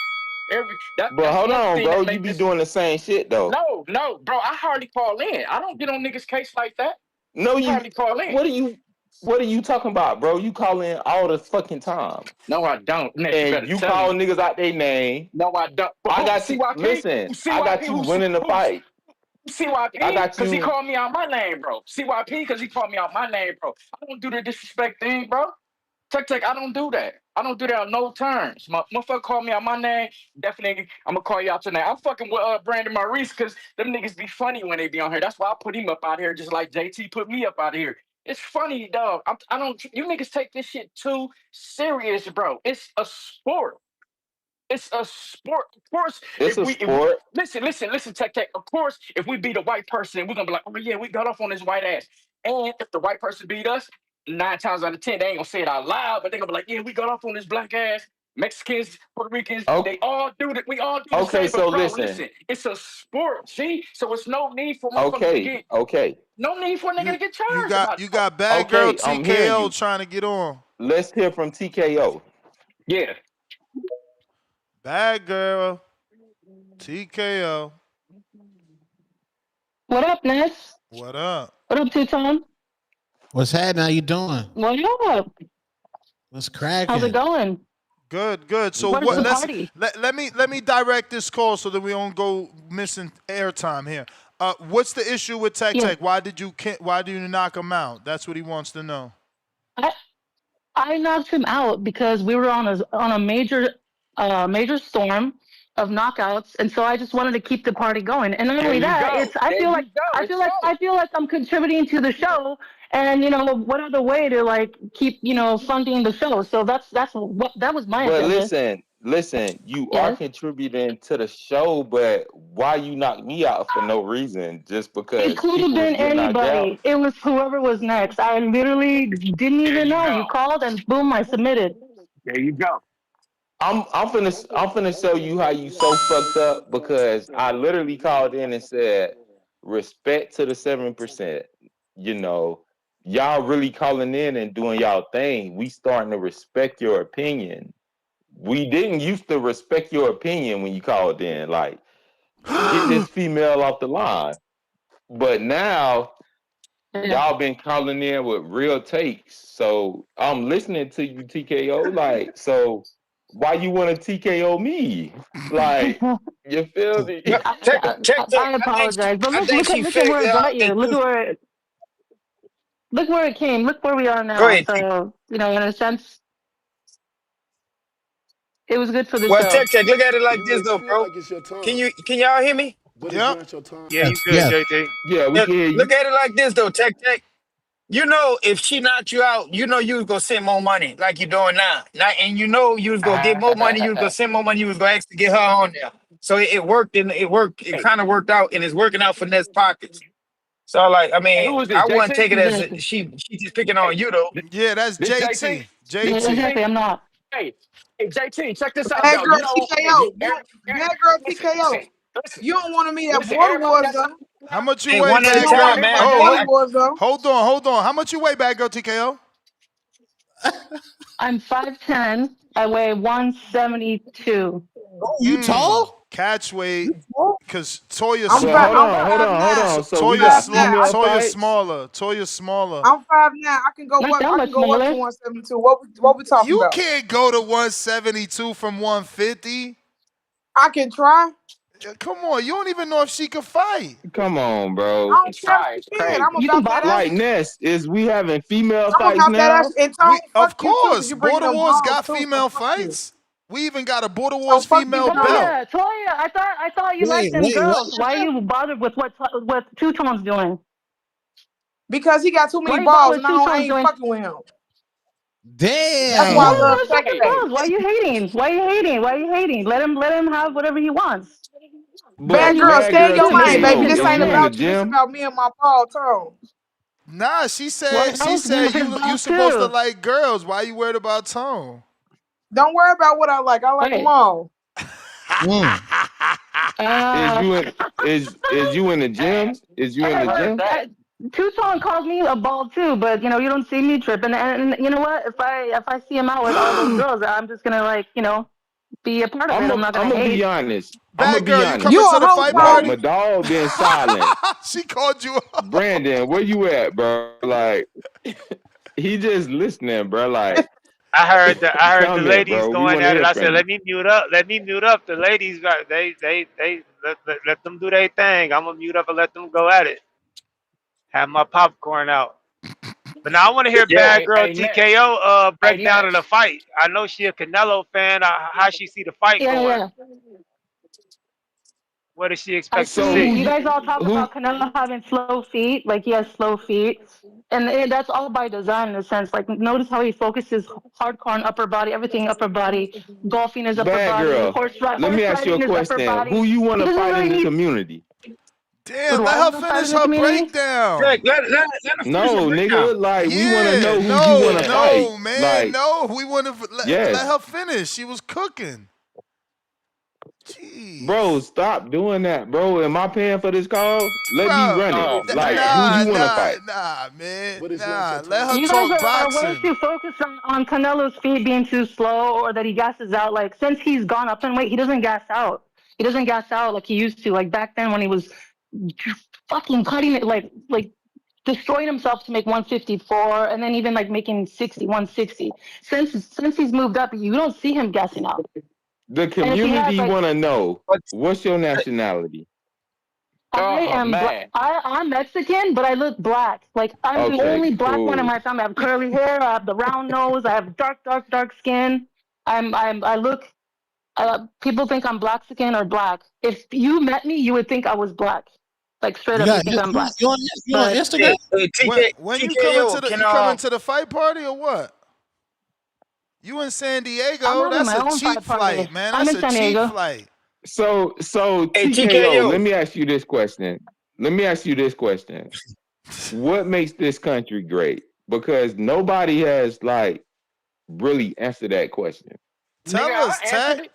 Speaker 17: But
Speaker 10: That's
Speaker 17: hold
Speaker 10: one
Speaker 17: on,
Speaker 10: thing
Speaker 17: bro.
Speaker 10: that
Speaker 17: You
Speaker 10: make
Speaker 17: be
Speaker 10: this.
Speaker 17: doing the same shit though.
Speaker 10: No, bro. I hardly call in. I don't get on niggas' case like that.
Speaker 17: No,
Speaker 10: I
Speaker 17: you.
Speaker 10: hardly call in.
Speaker 17: What are you talking about, bro? You call in all the fucking time,
Speaker 10: No, I don't. Ness, you better
Speaker 17: and you
Speaker 10: tell
Speaker 17: call
Speaker 10: him.
Speaker 17: niggas out their name.
Speaker 10: No, I don't. But
Speaker 17: I
Speaker 10: who?
Speaker 17: got you.
Speaker 10: CYP?
Speaker 17: Listen,
Speaker 10: Who
Speaker 17: I
Speaker 10: CYP?
Speaker 17: got you winning the fight. I
Speaker 10: CYP?
Speaker 17: got
Speaker 10: Because he
Speaker 17: you.
Speaker 10: called me out my name, bro. CYP? Because he called me out my name, bro. I don't do the disrespect thing, bro. Tech, I don't do that. I don't do that on no terms. My motherfucker call me out my name. Definitely, I'm gonna call you out your name. I'm fucking with Brandon Maurice because them niggas be funny when they be on here. That's why I put him up out here, just like JT put me up out here. It's funny, dog. I don't. You niggas take this shit too serious, bro. It's a sport. It's a sport. Of course,
Speaker 17: It's a
Speaker 10: if we
Speaker 17: sport.
Speaker 10: listen, Tech. Of course, if we beat a white person, we're gonna be like, oh yeah, we got off on this white ass. And if the white person beat us, 9 times out of 10, they ain't gonna say it out loud, but they gonna be like, yeah, we got off on this black ass. Mexicans, Puerto Ricans,
Speaker 17: Okay.
Speaker 10: they all do it. We all do the
Speaker 17: Okay.
Speaker 10: same.
Speaker 17: So
Speaker 10: But bro,
Speaker 17: listen.
Speaker 10: listen, it's a sport. See, so it's no need for motherfuckers to
Speaker 17: Okay.
Speaker 10: get
Speaker 17: Okay.
Speaker 10: no need for a nigga
Speaker 6: You
Speaker 10: to get
Speaker 6: you
Speaker 10: charged
Speaker 6: got
Speaker 10: about it.
Speaker 6: you got bad girl
Speaker 17: Okay. I'm hearing
Speaker 6: TKO
Speaker 17: you.
Speaker 6: trying to get on.
Speaker 17: Let's hear from TKO.
Speaker 10: Yeah.
Speaker 6: Bad girl TKO.
Speaker 15: What up, Ness?
Speaker 6: What up?
Speaker 15: What up, Two-Tone?
Speaker 1: What's happening? How you doing?
Speaker 15: What up?
Speaker 1: What's
Speaker 15: How's it
Speaker 1: cracking?
Speaker 15: going?
Speaker 6: Good. So
Speaker 15: Where's
Speaker 6: what?
Speaker 15: the party?
Speaker 6: Let me direct this call so that we don't go missing airtime here. What's the issue with Tech
Speaker 15: Yeah,
Speaker 6: Tech? Why do you knock him out? That's what he wants to know.
Speaker 15: I I knocked him out because we were on a major storm of knockouts, and so I just wanted to keep the party going. And not
Speaker 10: There
Speaker 15: only
Speaker 10: you
Speaker 15: that,
Speaker 10: go.
Speaker 15: it's I
Speaker 10: There
Speaker 15: feel
Speaker 10: you
Speaker 15: like
Speaker 10: go.
Speaker 15: I
Speaker 10: It's
Speaker 15: feel like I
Speaker 10: funny.
Speaker 15: feel like I'm contributing to the show, and what other way to like keep funding the show? So that's what that was my
Speaker 17: But
Speaker 15: agenda.
Speaker 17: listen. You are
Speaker 15: Yes.
Speaker 17: contributing to the show, but why you knock me out for no reason? Just
Speaker 15: It
Speaker 17: because
Speaker 15: could have
Speaker 17: people was
Speaker 15: been
Speaker 17: getting knocked out?
Speaker 15: anybody. It was whoever was next. I literally didn't
Speaker 10: There
Speaker 15: even
Speaker 10: you
Speaker 15: know.
Speaker 10: go.
Speaker 15: You called and boom, I submitted.
Speaker 10: There you go.
Speaker 17: I'm finna show you how you so fucked up because I literally called in and said respect to the 7%. You know, y'all really calling in and doing y'all thing. We starting to respect your opinion. We didn't used to respect your opinion when you called in. Like, get this female off the line. But now
Speaker 15: Yeah.
Speaker 17: y'all been calling in with real takes. So I'm listening to you, TKO. Like, so why you want to TKO me? Like, you feel me?
Speaker 16: No, check, check, check.
Speaker 15: I apologize, but
Speaker 16: I think she
Speaker 15: look at
Speaker 16: fake.
Speaker 15: where it
Speaker 16: I
Speaker 15: got you.
Speaker 16: think you.
Speaker 15: Look where it came. Look where we are
Speaker 16: Go
Speaker 15: now.
Speaker 16: ahead.
Speaker 15: So in a sense, it was good for the
Speaker 16: Well,
Speaker 15: show.
Speaker 16: check. Look at it like
Speaker 3: You
Speaker 16: this
Speaker 3: may
Speaker 16: though,
Speaker 3: feel
Speaker 16: bro.
Speaker 3: like it's your
Speaker 16: Can
Speaker 3: time,
Speaker 16: you? Can y'all hear me?
Speaker 3: but it's
Speaker 6: Yep.
Speaker 3: not your time.
Speaker 24: Yeah, you
Speaker 1: Yes,
Speaker 24: good,
Speaker 1: yes.
Speaker 24: JT.
Speaker 17: Yeah, we
Speaker 16: Yeah,
Speaker 17: can hear
Speaker 16: look
Speaker 17: you.
Speaker 16: at it like this though, check. You know, if she knocked you out, you know you was gonna send more money like you doing now. And you know you was gonna get more money, you was gonna send more money, you was gonna actually get her on there. So it worked and it worked, it
Speaker 10: Hey,
Speaker 16: kind of worked out and it's working out for Nets pockets. So like, I
Speaker 10: hey,
Speaker 16: mean,
Speaker 10: who is this?
Speaker 16: I wouldn't
Speaker 10: JT?
Speaker 16: take it as
Speaker 15: Exactly.
Speaker 16: she just picking on
Speaker 10: Hey,
Speaker 16: you though.
Speaker 6: Yeah, that's
Speaker 10: this JT?
Speaker 6: JT.
Speaker 15: Yeah,
Speaker 10: This
Speaker 6: JT.
Speaker 15: exactly.
Speaker 10: JT?
Speaker 15: I'm not.
Speaker 10: Hey, hey, JT, check this out
Speaker 2: Bad
Speaker 10: though.
Speaker 2: girl
Speaker 10: You know, hey,
Speaker 2: TKO. Bad girl
Speaker 10: listen,
Speaker 2: TKO.
Speaker 10: listen,
Speaker 2: You don't want to meet at
Speaker 10: listen.
Speaker 2: Border
Speaker 10: Everybody
Speaker 2: Wars
Speaker 10: got
Speaker 2: though.
Speaker 10: something
Speaker 6: How
Speaker 10: now.
Speaker 6: much you
Speaker 16: Hey,
Speaker 6: weigh,
Speaker 16: one at
Speaker 2: You
Speaker 16: a
Speaker 6: bad
Speaker 2: don't want
Speaker 6: girl?
Speaker 2: to
Speaker 16: time,
Speaker 2: meet
Speaker 16: man.
Speaker 2: at
Speaker 6: Oh,
Speaker 2: Border Wars though.
Speaker 6: hold on. How much you weigh, bad girl TKO?
Speaker 15: I'm 5'10". I weigh 172.
Speaker 1: Oh, you tall?
Speaker 6: Catch weight,
Speaker 1: You tall?
Speaker 6: because Toya
Speaker 2: I'm
Speaker 17: But
Speaker 2: five.
Speaker 6: small.
Speaker 17: hold
Speaker 2: I'm
Speaker 17: on, hold
Speaker 2: five
Speaker 17: on, hold
Speaker 2: nine.
Speaker 17: on. So
Speaker 2: I'm
Speaker 17: we
Speaker 6: Toya
Speaker 2: five
Speaker 17: got
Speaker 2: nine.
Speaker 6: small.
Speaker 2: I
Speaker 17: female
Speaker 2: can.
Speaker 6: Toya
Speaker 17: fights.
Speaker 6: smaller. Toya smaller.
Speaker 2: I'm 5'9". I can go
Speaker 15: Not
Speaker 2: up.
Speaker 15: that
Speaker 2: I can
Speaker 15: much
Speaker 2: go up to
Speaker 15: smaller.
Speaker 2: 172. What we talking
Speaker 6: You
Speaker 2: about?
Speaker 6: can't go to 172 from 150.
Speaker 2: I can try.
Speaker 6: Come on, you don't even know if she could fight.
Speaker 17: Come on,
Speaker 2: I
Speaker 17: bro.
Speaker 2: don't care if
Speaker 10: Try
Speaker 2: she
Speaker 10: is
Speaker 2: can.
Speaker 10: crazy.
Speaker 2: I'm
Speaker 15: You can
Speaker 2: about that
Speaker 15: box.
Speaker 17: Like
Speaker 2: action.
Speaker 17: Ness, is we having female
Speaker 2: I'm
Speaker 17: fights
Speaker 2: about that
Speaker 17: now?
Speaker 2: action. And Tone, fuck
Speaker 6: Of
Speaker 2: you too, cause
Speaker 6: course,
Speaker 2: you bringing
Speaker 6: Border
Speaker 2: them
Speaker 6: Wars
Speaker 2: balls
Speaker 6: got
Speaker 2: too. So
Speaker 6: female
Speaker 2: fuck you.
Speaker 6: fights. We even got a Border
Speaker 2: So
Speaker 6: Wars
Speaker 2: fuck you,
Speaker 6: female
Speaker 2: Tone.
Speaker 6: belt.
Speaker 15: Toya, I thought you liked them
Speaker 1: Wait,
Speaker 15: girls.
Speaker 1: what?
Speaker 15: Why are you bothered with what Two Tone's doing?
Speaker 2: Because he got too
Speaker 15: Why
Speaker 2: many
Speaker 15: are you bothered
Speaker 2: balls,
Speaker 15: with
Speaker 2: and
Speaker 15: Two
Speaker 2: I
Speaker 15: Tone's
Speaker 2: ain't
Speaker 15: doing?
Speaker 2: fucking with him. That's
Speaker 10: Hey,
Speaker 2: why I
Speaker 15: Let him
Speaker 2: love
Speaker 6: Damn.
Speaker 15: have
Speaker 2: Tech
Speaker 15: seven
Speaker 2: Tech.
Speaker 10: hey,
Speaker 15: balls. Why are you hating? Why are you hating? Why are you hating? Let him have whatever he wants. And
Speaker 2: Bad
Speaker 17: But
Speaker 15: he
Speaker 2: girl,
Speaker 15: likes
Speaker 17: bad
Speaker 2: stay in
Speaker 15: chicks
Speaker 17: girl
Speaker 2: your
Speaker 15: too. Maybe
Speaker 2: lane,
Speaker 15: he
Speaker 2: baby.
Speaker 15: can
Speaker 17: TKO,
Speaker 2: This
Speaker 17: is
Speaker 15: join
Speaker 2: ain't
Speaker 17: you in the
Speaker 2: about
Speaker 15: in.
Speaker 2: you. This
Speaker 17: gym?
Speaker 2: about me and my ball, Tone.
Speaker 6: Nah, she said
Speaker 15: Well, I
Speaker 6: she
Speaker 15: was
Speaker 6: said
Speaker 15: one of his
Speaker 6: you
Speaker 15: balls
Speaker 6: supposed to
Speaker 15: too.
Speaker 6: like girls. Why you worried about tone?
Speaker 2: Don't worry about what I like. I like them
Speaker 15: Wait,
Speaker 2: all.
Speaker 1: Mm.
Speaker 17: Is
Speaker 15: Uh,
Speaker 17: you in is you in the gym? Is you in
Speaker 15: hey,
Speaker 17: the
Speaker 15: look,
Speaker 17: gym?
Speaker 15: Two-Tone calls me a ball too, but you don't see me tripping. And you know what? If I see him out with all those girls, I'm just gonna be a part of it. I'm not
Speaker 17: I'm
Speaker 15: gonna
Speaker 17: gonna be
Speaker 15: hate.
Speaker 17: honest. I'm gonna
Speaker 6: Bad
Speaker 17: be
Speaker 6: girl, you
Speaker 2: You
Speaker 6: coming
Speaker 17: honest.
Speaker 6: to
Speaker 2: a
Speaker 6: the
Speaker 2: hoe,
Speaker 6: fight
Speaker 17: Like
Speaker 2: Tony?
Speaker 17: my
Speaker 6: party?
Speaker 17: dog been silent.
Speaker 6: She called you.
Speaker 17: Brandon, where you at, bro? Like he just listening, bro. Like
Speaker 24: I heard the
Speaker 17: come here,
Speaker 24: ladies
Speaker 17: bro. We
Speaker 24: going
Speaker 17: want to
Speaker 24: at it.
Speaker 17: hear
Speaker 24: I
Speaker 17: from
Speaker 24: said,
Speaker 17: you.
Speaker 24: let me mute up. Let me mute up. The ladies got they let them do their thing. I'm gonna mute up and let them go at it. Have my popcorn out. But now I want to hear
Speaker 10: Yeah,
Speaker 24: Bad Girl
Speaker 10: next.
Speaker 24: TKO
Speaker 10: Hey,
Speaker 24: break down of the
Speaker 10: next.
Speaker 24: fight. I know she a Canelo fan. How she see the fight
Speaker 15: Yeah,
Speaker 24: going?
Speaker 15: yeah.
Speaker 24: What does she
Speaker 15: I
Speaker 24: expect to
Speaker 17: So
Speaker 15: see
Speaker 17: who
Speaker 24: see?
Speaker 15: you
Speaker 17: you
Speaker 15: guys all talk
Speaker 17: who
Speaker 15: about Canelo having slow feet, like he has slow feet, and that's all by design in a sense. Like notice how he focuses hardcore on upper body, everything upper body, golfing is upper
Speaker 17: bad
Speaker 15: body,
Speaker 17: girl?
Speaker 15: horse
Speaker 17: Let me ask you a
Speaker 15: riding is upper
Speaker 17: question. Who
Speaker 15: body.
Speaker 17: you want
Speaker 15: He
Speaker 17: to
Speaker 15: doesn't
Speaker 17: fight
Speaker 15: really
Speaker 17: in the
Speaker 15: need.
Speaker 17: community?
Speaker 6: Damn,
Speaker 15: Who do
Speaker 6: let
Speaker 15: I
Speaker 6: her
Speaker 15: want to fight in
Speaker 6: finish
Speaker 15: the
Speaker 6: her
Speaker 15: community?
Speaker 6: breakdown.
Speaker 16: Let her finish the
Speaker 17: No,
Speaker 16: breakdown.
Speaker 17: nigga. Like we want to
Speaker 6: Yeah,
Speaker 17: know who you want
Speaker 6: no,
Speaker 17: to
Speaker 10: Yeah.
Speaker 17: fight.
Speaker 6: no, man,
Speaker 17: Like
Speaker 6: no. We want to let
Speaker 17: yes,
Speaker 6: her finish. She was cooking.
Speaker 17: bro.
Speaker 6: Jeez,
Speaker 17: Stop doing that, bro. Am I paying for this call? Let me
Speaker 6: bro.
Speaker 17: run it.
Speaker 10: Oh
Speaker 17: Like
Speaker 10: man.
Speaker 17: who do
Speaker 6: Nah,
Speaker 17: you want to
Speaker 6: nah,
Speaker 17: fight?
Speaker 6: nah, man.
Speaker 5: What is your answer,
Speaker 6: Nah, let her
Speaker 5: Tony?
Speaker 15: You guys
Speaker 6: talk
Speaker 15: are way
Speaker 6: boxing.
Speaker 15: too focused on Canelo's feet being too slow or that he gasses out. Like since he's gone up in weight, he doesn't gas out. He doesn't gas out like he used to. Like back then when he was fucking cutting it like destroying himself to make 154 and then even like making 60, 160. Since he's moved up, you don't see him gassing out.
Speaker 17: The
Speaker 15: And if he has
Speaker 17: community
Speaker 15: like
Speaker 17: want to know
Speaker 16: But
Speaker 17: what's your nationality.
Speaker 10: Oh man.
Speaker 15: I'm Mexican, but I look black. Like I'm the
Speaker 17: Okay,
Speaker 15: only black one in
Speaker 17: cool.
Speaker 15: my family. I have curly hair. I have the round nose. I have dark skin. I look. People think I'm black skin or black. If you met me, you would think I was black. Like straight
Speaker 1: You
Speaker 15: up, you
Speaker 1: got
Speaker 15: think I'm black.
Speaker 1: you on
Speaker 15: But
Speaker 1: Instagram?
Speaker 16: hey,
Speaker 6: When you coming to
Speaker 16: TKO,
Speaker 6: the
Speaker 16: can
Speaker 6: fight party or what? You in San
Speaker 15: I'm
Speaker 6: Diego?
Speaker 15: having
Speaker 6: That's
Speaker 15: my
Speaker 6: a
Speaker 15: own
Speaker 6: cheap
Speaker 15: fight party.
Speaker 6: flight, man.
Speaker 15: I'm
Speaker 6: That's
Speaker 15: in
Speaker 6: a
Speaker 15: San
Speaker 6: cheap
Speaker 15: Diego.
Speaker 6: flight.
Speaker 17: So
Speaker 16: hey
Speaker 17: TKO, let
Speaker 16: TKO.
Speaker 17: me ask you this question. Let me ask you this question. What makes this country great? Because nobody has like really answered that question.
Speaker 10: Nigga,
Speaker 6: Tell us,
Speaker 10: I answered
Speaker 6: Tech.
Speaker 10: it.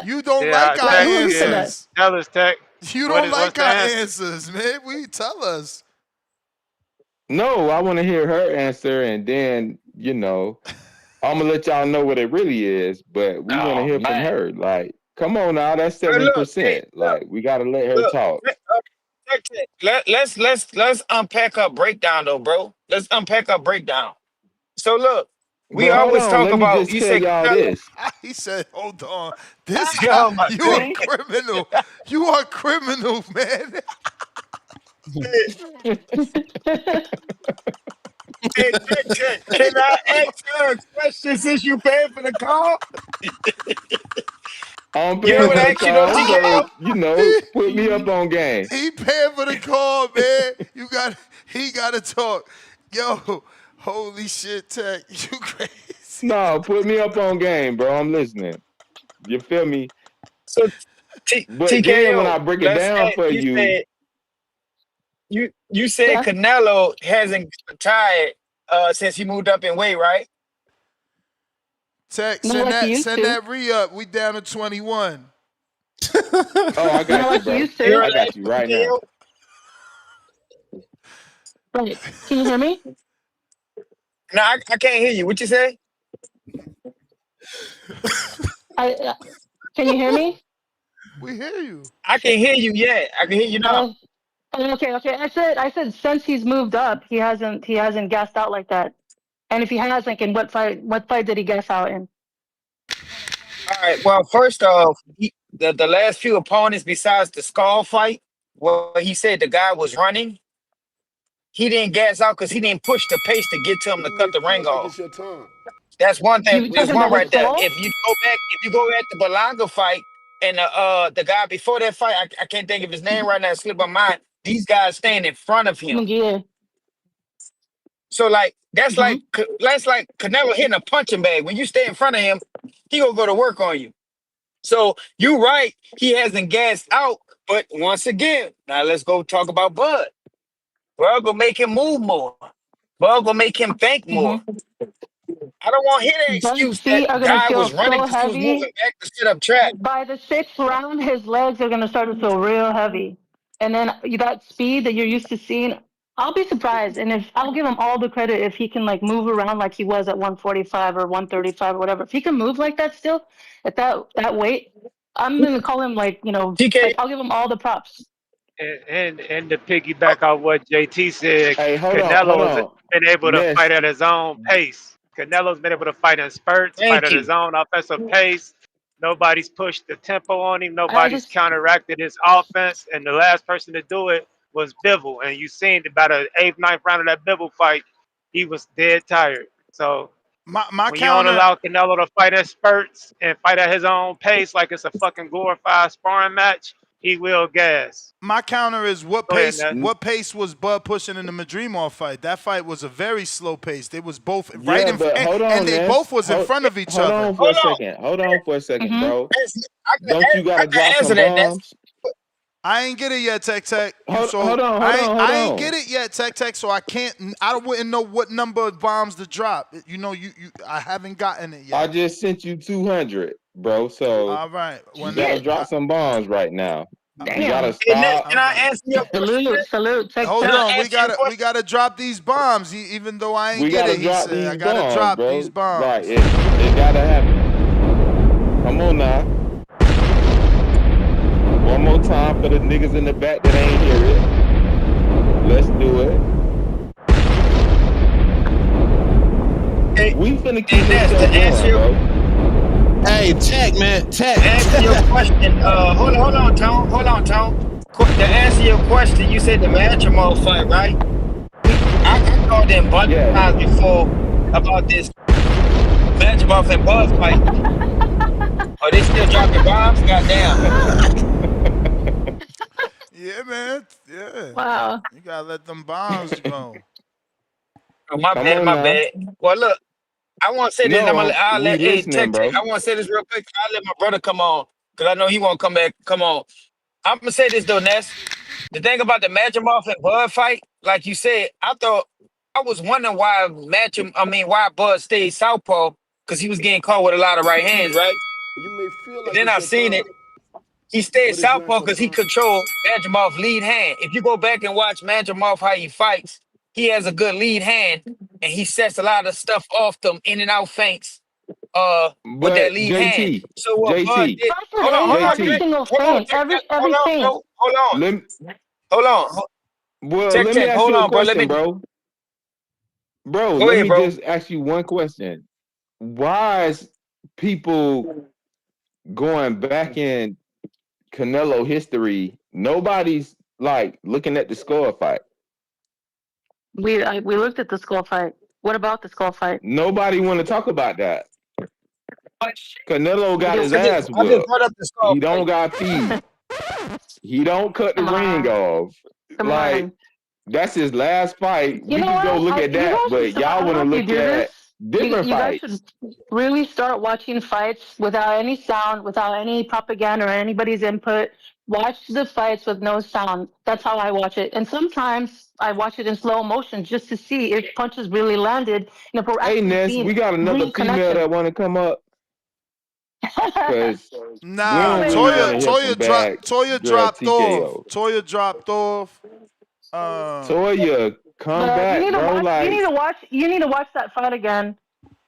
Speaker 6: You don't
Speaker 24: Yeah,
Speaker 6: like our
Speaker 15: Like
Speaker 24: Tech.
Speaker 15: who said
Speaker 24: Yeah,
Speaker 15: that?
Speaker 6: answers.
Speaker 24: tell us, Tech.
Speaker 6: You don't
Speaker 24: What's
Speaker 6: like
Speaker 24: the
Speaker 6: our
Speaker 24: answer?
Speaker 6: answers, man. We tell us.
Speaker 17: No, I want to hear her answer, and then I'm gonna let y'all know what it really is. But we want to
Speaker 10: Oh
Speaker 17: hear from
Speaker 10: man.
Speaker 17: her. Like, come on now, that's
Speaker 16: Hey,
Speaker 17: seven
Speaker 16: look, hey,
Speaker 17: percent. Like, we gotta let her
Speaker 16: look.
Speaker 17: talk.
Speaker 16: Let's unpack our breakdown though, bro. Let's unpack our breakdown. So look, we
Speaker 17: But hold
Speaker 16: always
Speaker 17: on,
Speaker 16: talk
Speaker 17: let me
Speaker 16: about.
Speaker 17: just
Speaker 16: You
Speaker 17: tell
Speaker 16: say
Speaker 17: y'all
Speaker 16: Canelo.
Speaker 17: this.
Speaker 6: He said, "Hold on, this guy,
Speaker 16: Oh my
Speaker 6: you a
Speaker 16: god.
Speaker 10: See?
Speaker 6: criminal. You are a criminal, man."
Speaker 16: Hey, can I ask her a question since you paid for the call?
Speaker 17: I'm
Speaker 16: You know
Speaker 17: paying
Speaker 16: what
Speaker 17: for
Speaker 16: I
Speaker 17: the
Speaker 16: asked you though,
Speaker 17: call,
Speaker 16: TKO?
Speaker 17: so put me up on game.
Speaker 6: He paying for the call, man. He got to talk. Yo, holy shit, Tech, you crazy.
Speaker 17: No, put me up on game, bro. I'm listening. You feel me?
Speaker 16: So
Speaker 17: But then when I
Speaker 16: TKO,
Speaker 17: break it
Speaker 16: let's
Speaker 17: down
Speaker 16: say
Speaker 17: for you,
Speaker 16: you said
Speaker 15: Yeah,
Speaker 16: Canelo hasn't retired since he moved up in weight, right?
Speaker 6: Tech,
Speaker 15: not
Speaker 6: send
Speaker 15: like he
Speaker 6: that
Speaker 15: used
Speaker 6: send
Speaker 15: to.
Speaker 6: that re-up. We down to 21.
Speaker 17: oh, I
Speaker 15: Not
Speaker 17: got you,
Speaker 15: like he
Speaker 17: bro.
Speaker 15: used
Speaker 16: You
Speaker 15: to.
Speaker 16: heard
Speaker 17: I
Speaker 16: that,
Speaker 17: got you right now.
Speaker 16: TKO?
Speaker 15: Right? Can you hear me?
Speaker 16: No, I can't hear you. What you say?
Speaker 15: I can you hear me?
Speaker 6: We hear you.
Speaker 16: I can hear you. Yeah, I can hear you now.
Speaker 15: Uh, okay. I said since he's moved up, he hasn't gassed out like that. And if he has, like, in what fight did he gas out in?
Speaker 16: All right. Well, first off, the last few opponents besides the skull fight, where he said the guy was running, he didn't gas out because he didn't push the pace to get to him to cut
Speaker 5: It
Speaker 16: the
Speaker 5: feel
Speaker 16: ring
Speaker 5: like
Speaker 16: off.
Speaker 5: it's your time.
Speaker 16: That's one thing.
Speaker 15: You
Speaker 5: What
Speaker 16: That's
Speaker 5: is
Speaker 15: talking
Speaker 5: your
Speaker 16: one
Speaker 15: about his
Speaker 16: right there.
Speaker 5: answer?
Speaker 15: soul?
Speaker 16: If you go back to Belanga fight and the guy before that fight, I can't think of his name right now. It slipped my mind. These guys stand in front of him.
Speaker 15: Yeah.
Speaker 16: So like
Speaker 15: Mm-hmm.
Speaker 16: that's like Canelo hitting a punching bag. When you stay in front of him, he gonna go to work on you. So you right, he hasn't gassed out. But once again, now let's go talk about Bud. Bud gonna make him move more. Bud gonna make him think more.
Speaker 15: Mm-hmm.
Speaker 16: I don't want to hear the
Speaker 15: Buns
Speaker 16: excuse that
Speaker 15: feet are gonna
Speaker 16: guy
Speaker 15: feel
Speaker 16: was running
Speaker 15: so
Speaker 16: because he was
Speaker 15: heavy.
Speaker 16: moving back to set up trap.
Speaker 15: By the sixth round, his legs are gonna start to feel real heavy, and then that speed that you're used to seeing, I'll be surprised. And if I'll give him all the credit if he can like move around like he was at 145 or 135 or whatever. If he can move like that still at that weight, I'm gonna call him like
Speaker 16: TK,
Speaker 15: like I'll give him all the props.
Speaker 24: And to piggyback on what JT said,
Speaker 17: Hey, hold
Speaker 24: Canelo's
Speaker 17: on.
Speaker 24: been able to
Speaker 17: Ness,
Speaker 24: fight at his own pace. Canelo's been able to fight in spurts, fight
Speaker 16: thank
Speaker 24: at his
Speaker 16: you.
Speaker 24: own offensive pace. Nobody's pushed the tempo on him.
Speaker 15: I
Speaker 24: Nobody's
Speaker 15: just
Speaker 24: counteracted his offense. And the last person to do it was Bivol. And you seen about the eighth, ninth round of that Bivol fight, he was dead tired. So
Speaker 6: My
Speaker 24: when you don't
Speaker 6: counter
Speaker 24: allow Canelo to fight in spurts and fight at his own pace like it's a fucking glorified sparring match, he will gas.
Speaker 6: my counter is what
Speaker 24: Go ahead,
Speaker 6: pace
Speaker 24: Ness.
Speaker 6: what pace was Bud pushing in the Madrimov fight? That fight was a very slow pace. They was both right
Speaker 17: yeah,
Speaker 6: in
Speaker 17: but hold
Speaker 6: and
Speaker 17: on,
Speaker 6: they
Speaker 17: Ness.
Speaker 6: both was in front of each
Speaker 17: Hold
Speaker 6: other.
Speaker 17: on for
Speaker 16: Hold
Speaker 17: a
Speaker 16: on.
Speaker 17: second. Hold on for a second, bro.
Speaker 16: I
Speaker 17: Don't you gotta
Speaker 16: can
Speaker 17: drop
Speaker 16: answer
Speaker 17: some
Speaker 16: that. That's
Speaker 17: bombs?
Speaker 6: I ain't get it yet, Tech Tech.
Speaker 17: Hold on,
Speaker 6: I ain't get it yet, Tech Tech. So I wouldn't know what number of bombs to drop. You know, I haven't gotten it yet.
Speaker 17: I just sent you 200, bro. So
Speaker 6: All right.
Speaker 17: you gotta drop some bombs right now. You gotta
Speaker 15: damn.
Speaker 16: Hey, Ness,
Speaker 17: stop.
Speaker 16: can I answer your question?
Speaker 15: Salute, check,
Speaker 6: Hold
Speaker 16: Can
Speaker 15: check.
Speaker 16: I
Speaker 6: on, we
Speaker 16: answer your
Speaker 6: gotta
Speaker 16: question?
Speaker 6: drop these bombs. Even though I ain't
Speaker 17: We
Speaker 6: get
Speaker 17: gotta
Speaker 6: it, he
Speaker 17: drop
Speaker 6: said I
Speaker 17: these
Speaker 6: gotta
Speaker 17: bombs,
Speaker 6: drop
Speaker 17: bro.
Speaker 6: these bombs.
Speaker 17: Right, it gotta happen. Come on now. One more time for the niggas in the back that ain't hear it. Let's do it.
Speaker 16: Hey,
Speaker 17: We finna
Speaker 16: hey,
Speaker 17: keep this
Speaker 16: Ness,
Speaker 17: show
Speaker 16: to answer
Speaker 17: going,
Speaker 16: your
Speaker 17: bro.
Speaker 1: Hey, Tech, man, Tech.
Speaker 16: to answer your question, hold on, Tone. To answer your question, you said the Matrimony fight, right? I called in bunch of
Speaker 17: Yes.
Speaker 16: times before about this Matrimony and Bud fight. Are they still dropping bombs? Goddamn.
Speaker 6: Yeah, man. Yeah.
Speaker 15: Wow.
Speaker 6: You gotta let them bombs go.
Speaker 16: Oh, my
Speaker 17: Come
Speaker 16: bad,
Speaker 17: on
Speaker 16: my
Speaker 17: now.
Speaker 16: bad. Well, look, I want to say this.
Speaker 17: No,
Speaker 16: I'll
Speaker 17: we
Speaker 16: let hey,
Speaker 17: listening,
Speaker 16: Tech Tech.
Speaker 17: bro.
Speaker 16: I want to say this real quick. I'll let my brother come on because I know he won't come back. Come on. I'm gonna say this though, Ness. The thing about the Match'em and Bud fight, like you said, I was wondering why Bud stayed southpaw because he was getting caught with a lot of right hands, right?
Speaker 5: You may feel
Speaker 16: And
Speaker 5: like
Speaker 16: then
Speaker 5: it's
Speaker 16: I
Speaker 5: your
Speaker 16: seen
Speaker 5: time,
Speaker 16: it. He stayed
Speaker 5: but it's not
Speaker 16: southpaw
Speaker 5: your
Speaker 16: because he
Speaker 5: time.
Speaker 16: controlled Manjamov's lead hand. If you go back and watch Manjamov how he fights, he has a good lead hand and he sets a lot of stuff off them in and out feints with that
Speaker 17: But
Speaker 16: lead hand. So what Bud did,
Speaker 15: Crawford
Speaker 16: hold
Speaker 15: ate
Speaker 16: on,
Speaker 15: every
Speaker 17: JT,
Speaker 15: single
Speaker 16: hold on,
Speaker 15: feint,
Speaker 16: Tech Tech,
Speaker 15: every feint.
Speaker 17: let me,
Speaker 16: hold on, Tech
Speaker 17: let me
Speaker 16: Tech,
Speaker 17: ask
Speaker 16: hold
Speaker 17: you a
Speaker 16: on, bro.
Speaker 17: question, bro. Bro,
Speaker 16: Go
Speaker 17: let
Speaker 16: ahead,
Speaker 17: me
Speaker 16: bro.
Speaker 17: just ask you one question. Why is people going back in Canelo history? Nobody's like looking at the score fight.
Speaker 15: We looked at the skull fight. What about the skull fight?
Speaker 17: Nobody want to talk about that. Canelo got his
Speaker 15: Because
Speaker 17: ass
Speaker 16: I just
Speaker 17: whooped.
Speaker 16: brought up the skull
Speaker 17: He don't
Speaker 16: fight.
Speaker 17: got feet. He don't cut the
Speaker 15: come
Speaker 17: ring
Speaker 15: on,
Speaker 17: off.
Speaker 15: come
Speaker 17: Like
Speaker 15: on.
Speaker 17: that's his last fight.
Speaker 15: You
Speaker 17: We
Speaker 15: know
Speaker 17: could go
Speaker 15: what?
Speaker 17: look at
Speaker 15: You
Speaker 17: that,
Speaker 15: guys should
Speaker 17: but
Speaker 15: start.
Speaker 17: y'all
Speaker 15: I don't
Speaker 17: want
Speaker 15: know
Speaker 17: to
Speaker 15: if you
Speaker 17: look
Speaker 15: do
Speaker 17: at
Speaker 15: this.
Speaker 17: different
Speaker 15: You guys
Speaker 17: fights.
Speaker 15: should really start watching fights without any sound, without any propaganda or anybody's input. Watch the fights with no sound. That's how I watch it. And sometimes I watch it in slow motion just to see if punches really landed and if we're
Speaker 17: Hey
Speaker 15: actually
Speaker 17: Ness,
Speaker 15: seeing
Speaker 17: we got another
Speaker 15: real
Speaker 17: female
Speaker 15: connection.
Speaker 17: that want to come up because we
Speaker 6: Nah,
Speaker 17: don't
Speaker 15: Wait,
Speaker 17: really want
Speaker 6: Toya
Speaker 17: to hear
Speaker 6: Toya
Speaker 17: some bad
Speaker 6: Toya
Speaker 17: girl
Speaker 6: dropped off.
Speaker 17: TKO.
Speaker 6: Toya dropped off.
Speaker 17: Toya, come
Speaker 15: but
Speaker 17: back, bro. Like
Speaker 15: you need to watch that fight again